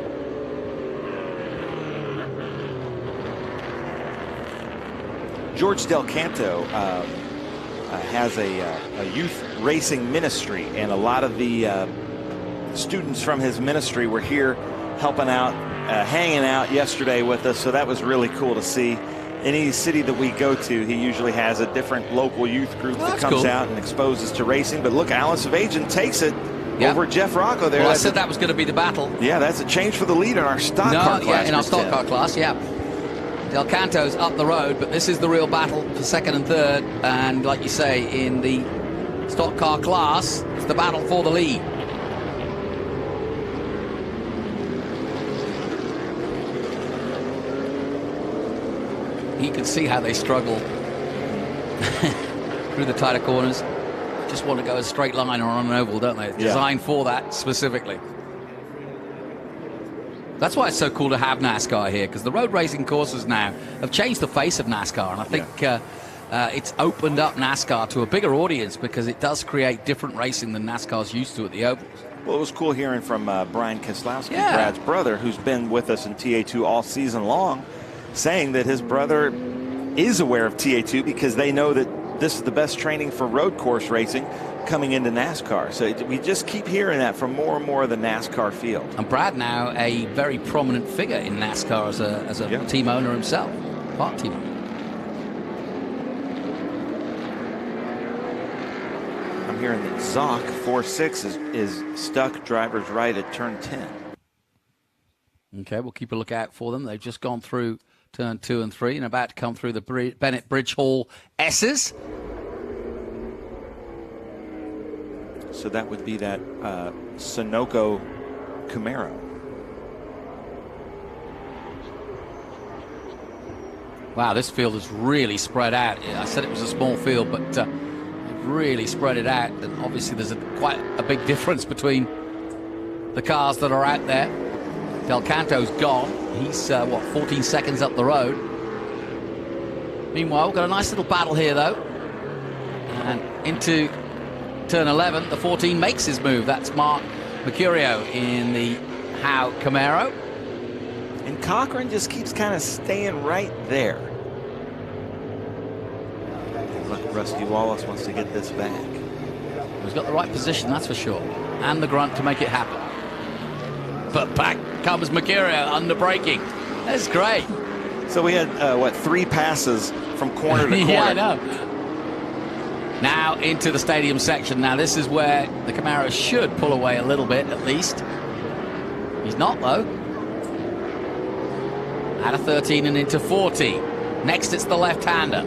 George Del Canto has a youth racing ministry, and a lot of the students from his ministry were here helping out, hanging out yesterday with us, so that was really cool to see. any city that we go to, he usually has a different local youth group that comes out and exposes to racing. But look, Alan Savajian takes it over Jeff Rocco there. Well, I said that was going to be the battle. Yeah, that's a change for the lead in our stock car class. Yeah, in our stock car class, yeah. Del Canto's up the road, but this is the real battle for second and third. And like you say, in the stock car class, it's the battle for the lead. You can see how they struggle through the tighter corners. Just want to go a straight line or on an oval, don't they? Designed for that specifically. That's why it's so cool to have NASCAR here, because the road racing courses now have changed the face of NASCAR, and I think it's opened up NASCAR to a bigger audience because it does create different racing than NASCAR's used to at the ovals. Well, it was cool hearing from Brian Keselowski, Brad's brother, who's been with us in TA2 all season long, saying that his brother is aware of TA2 because they know that this is the best training for road course racing coming into NASCAR. So we just keep hearing that from more and more of the NASCAR field. And Brad now a very prominent figure in NASCAR as a team owner himself, part team owner. I'm hearing that Zoc 4.6 is stuck driver's right at turn 10. Okay, we'll keep a lookout for them. They've just gone through turn 2 and 3 and about to come through the Bennett Bridge Hall S's. So that would be that Sunoco Camaro. Wow, this field is really spread out. I said it was a small field, but really spread it out. And obviously there's quite a big difference between the cars that are out there. Del Canto's gone. He's, 14 seconds up the road. Meanwhile, we've got a nice little battle here, though. And into turn 11, the 14 makes his move. That's Mark Mercurio in the Howe Camaro. And Cochran just keeps kind of staying right there. Look, Rusty Wallace wants to get this back. He's got the right position, that's for sure. And the grunt to make it happen. But back comes Mercurio under braking. That's great. So we had, 3 passes from corner to corner. Yeah, I know. Now into the stadium section. Now this is where the Camaro should pull away a little bit at least. He's not though. Out of 13 and into 40. Next it's the left-hander.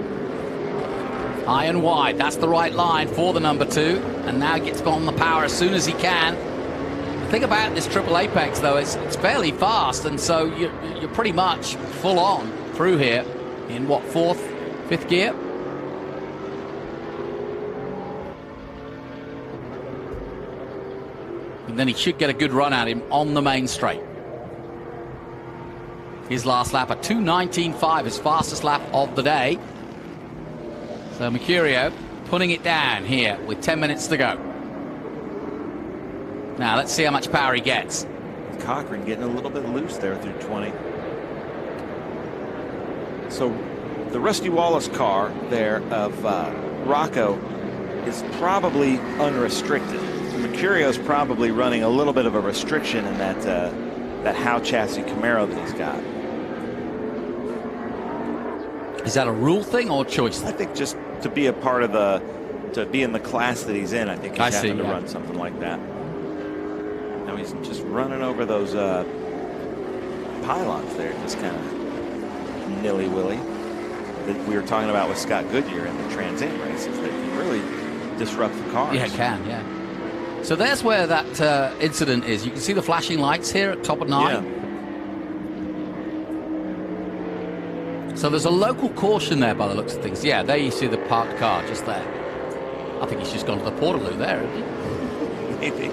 High and wide. That's the right line for the number 2. And now gets on the power as soon as he can. The thing about this Triple Apex though, it's fairly fast, and so you're pretty much full on through here in what, 4th, 5th gear? And then he should get a good run at him on the main straight. His last lap, a 2:19.5, his fastest lap of the day. So Mercurio putting it down here with 10 minutes to go. Now let's see how much power he gets. Cochran getting a little bit loose there through 20. So the Rusty Wallace car there of Rocco is probably unrestricted. Mercurio's probably running a little bit of a restriction in that Howe chassis Camaro that he's got. Is that a rule thing or choice thing? I think just to be a part of to be in the class that he's in, I think he's having to run something like that. Now he's just running over those pylons there, just kind of nilly-willy. That we were talking about with Scott Goodyear in the Trans Am races, that can really disrupt the cars. Yeah, it can, yeah. So there's where that incident is. You can see the flashing lights here at top of 9. Yeah. So there's a local caution there by the looks of things. Yeah, there you see the parked car just there. I think he's just gone to the Portaloo there, isn't he? Maybe.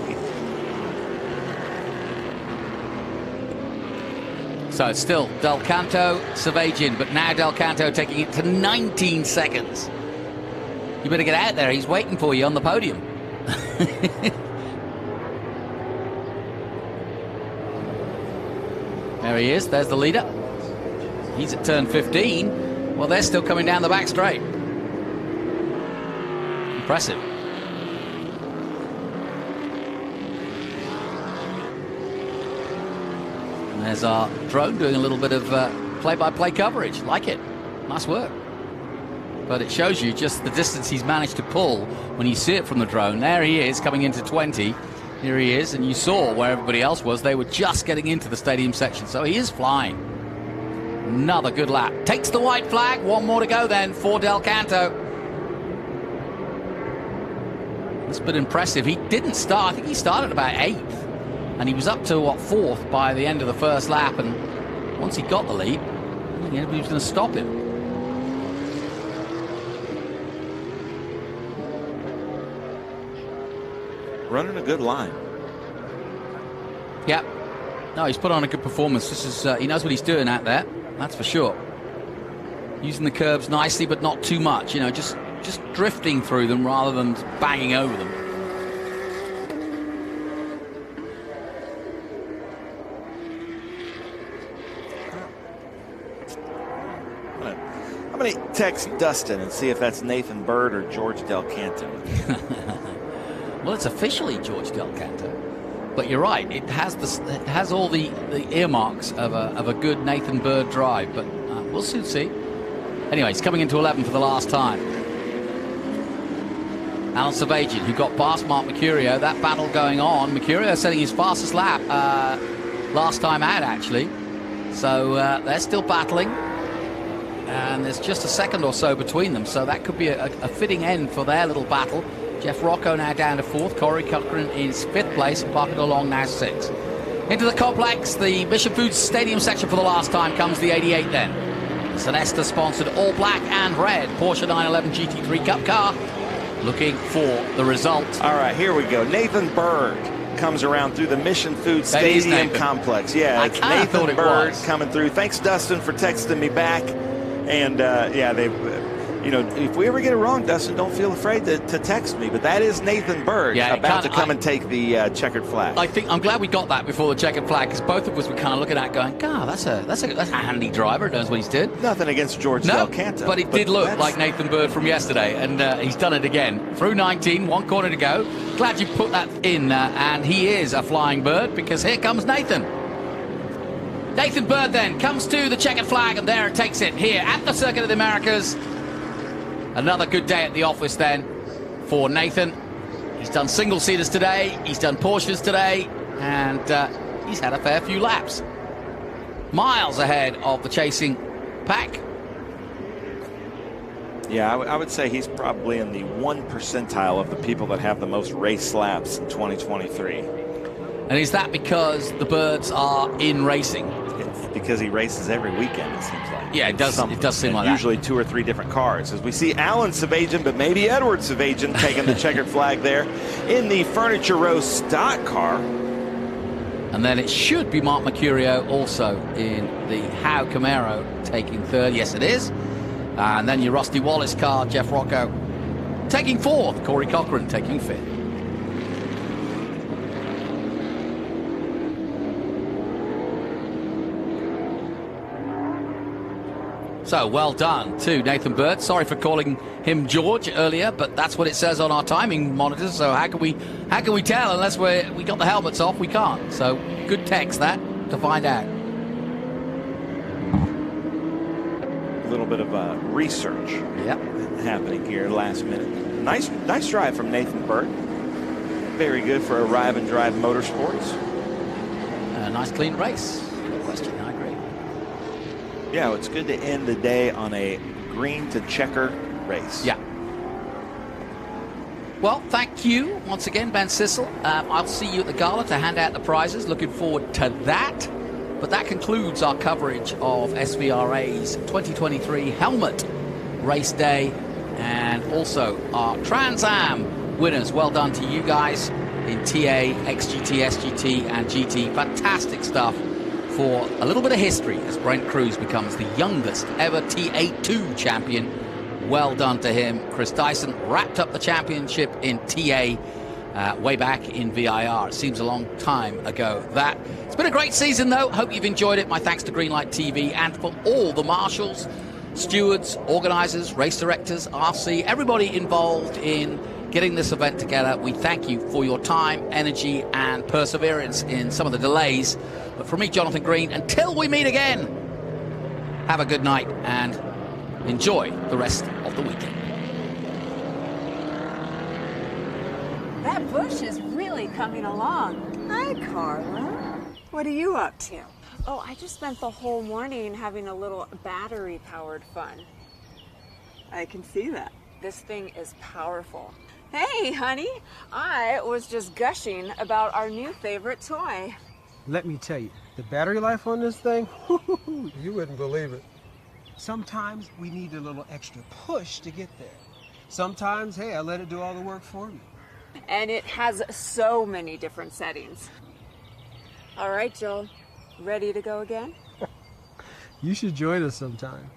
So it's still Del Canto, Savajian, but now Del Canto taking it to 19 seconds. You better get out there. He's waiting for you on the podium. There he is. There's the leader. He's at turn 15. Well, they're still coming down the back straight. Impressive. And there's our drone doing a little bit of play-by-play coverage. Like it. Nice work. But it shows you just the distance he's managed to pull when you see it from the drone. There he is coming into 20. Here he is, and you saw where everybody else was. They were just getting into the stadium section, so he is flying. Another good lap. Takes the white flag. One more to go then for Del Canto. It's been impressive. He didn't start. I think he started about 8th, and he was up to, 4th by the end of the first lap, and once he got the lead, he was going to stop him. Running a good line. Yep. No, he's put on a good performance. This is he knows what he's doing out there. That's for sure. Using the curbs nicely, but not too much. You know, just drifting through them rather than banging over them. I'm going to text Dustin and see if that's Nathan Bird or George Del Canto. Well, it's officially George Del Canto, but you're right. It has all the earmarks of a good Nathan Bird drive, but we'll soon see. Anyway, he's coming into 11 for the last time. Alan Savagian, who got past Mark Mercurio. That battle going on. Mercurio setting his fastest lap last time out, actually. So they're still battling, and there's just a second or so between them. So that could be a fitting end for their little battle. Jeff Rocco now down to 4th. Corey Cochran is 5th place. Parker DeLong now 6th. Into the complex, the Mission Foods Stadium section for the last time comes the 88 then. Sonesta sponsored all black and red Porsche 911 GT3 Cup car. Looking for the result. All right, here we go. Nathan Bird comes around through the Mission Foods Stadium complex. Yeah, it's Nathan Bird coming through. Thanks, Dustin, for texting me back. And yeah, they've. You know, if we ever get it wrong, Dustin, don't feel afraid to text me. But that is Nathan Bird about to come and take the checkered flag. I'm glad we got that before the checkered flag, because both of us were kind of looking at it going, God, that's a handy driver. Knows what he's doing. Nothing against George Del Canto. But it did look like Nathan Bird from yesterday, and he's done it again. Through 19, 1 corner to go. Glad you put that in, and he is a flying bird, because here comes Nathan. Nathan Bird then comes to the checkered flag, and there it takes it here at the Circuit of the Americas. Another good day at the office then for Nathan. He's done single-seaters today, he's done Porsches today, and he's had a fair few laps. Miles ahead of the chasing pack. Yeah, I would say he's probably in the 1 percentile of the people that have the most race laps in 2023. And is that because the birds are in racing? It's because he races every weekend, it seems like. Yeah, it does seem like usually 2 or 3 different cars. As we see Alan Savagian, but maybe Edward Savagian taking the checkered flag there in the Furniture Row stock car. And then it should be Mark Mercurio also in the Howe Camaro taking 3rd. Yes, it is. And then your Rusty Wallace car, Jeff Rocco, taking 4th. Corey Cochran taking 5th. So well done to Nathan Bird. Sorry for calling him George earlier, but that's what it says on our timing monitors. So how can we tell unless we got the helmets off? We can't. So good text that to find out. A little bit of research happening here last minute. Nice drive from Nathan Bird. Very good for Arrive and Drive Motorsports. A nice clean race. No question. I agree. Yeah, it's good to end the day on a green to checker race. Yeah. Well, thank you once again, Ben Sissel. I'll see you at the gala to hand out the prizes. Looking forward to that. But that concludes our coverage of SVRA's 2023 Helmet Race Day and also our Trans Am winners. Well done to you guys in TA, XGT, SGT, and GT. Fantastic stuff. For a little bit of history as Brent Cruz becomes the youngest ever TA2 champion. Well done to him. Chris Dyson wrapped up the championship in TA way back in VIR. It seems a long time ago that. It's been a great season though. Hope you've enjoyed it. My thanks to Greenlight TV and for all the marshals, stewards, organizers, race directors, RC, everybody involved in getting this event together. We thank you for your time, energy, and perseverance in some of the delays. But from me, Jonathan Green, until we meet again, have a good night and Enjoy the rest of the weekend. That bush is really coming along. Hi, Carla. What are you up to? Oh, I just spent the whole morning having a little battery-powered fun. I can see that. This thing is powerful. Hey, honey. I was just gushing about our new favorite toy. Let me tell you, the battery life on this thing, you wouldn't believe it. Sometimes we need a little extra push to get there. Sometimes, hey, I let it do all the work for me. And it has so many different settings. All right, Joel. Ready to go again? You should join us sometime.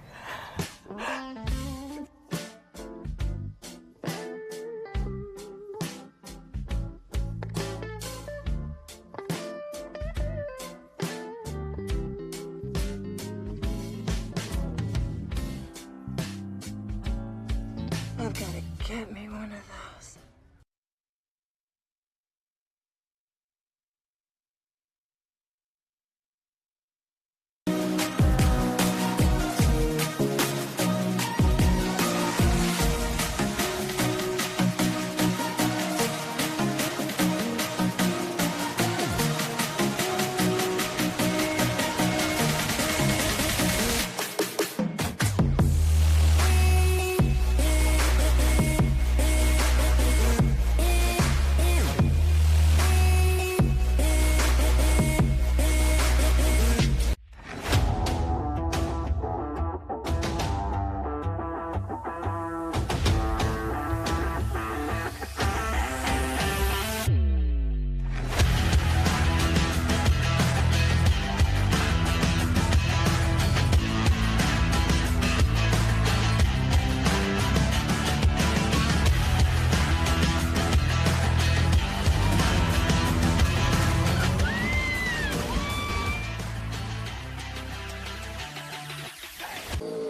I've got to get me one of those.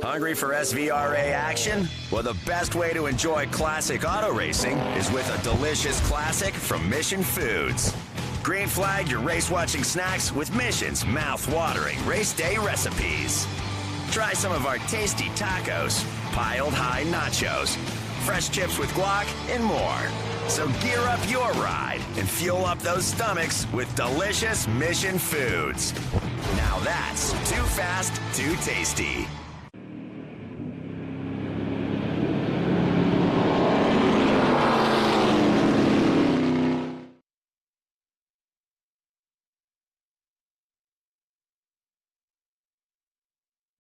Hungry for SVRA action? Well, the best way to enjoy classic auto racing is with a delicious classic from Mission Foods. Green flag your race-watching snacks with Mission's mouth-watering race day recipes. Try some of our tasty tacos, piled high nachos, fresh chips with guac, and more. So gear up your ride and fuel up those stomachs with delicious Mission Foods. Now that's too fast, too tasty.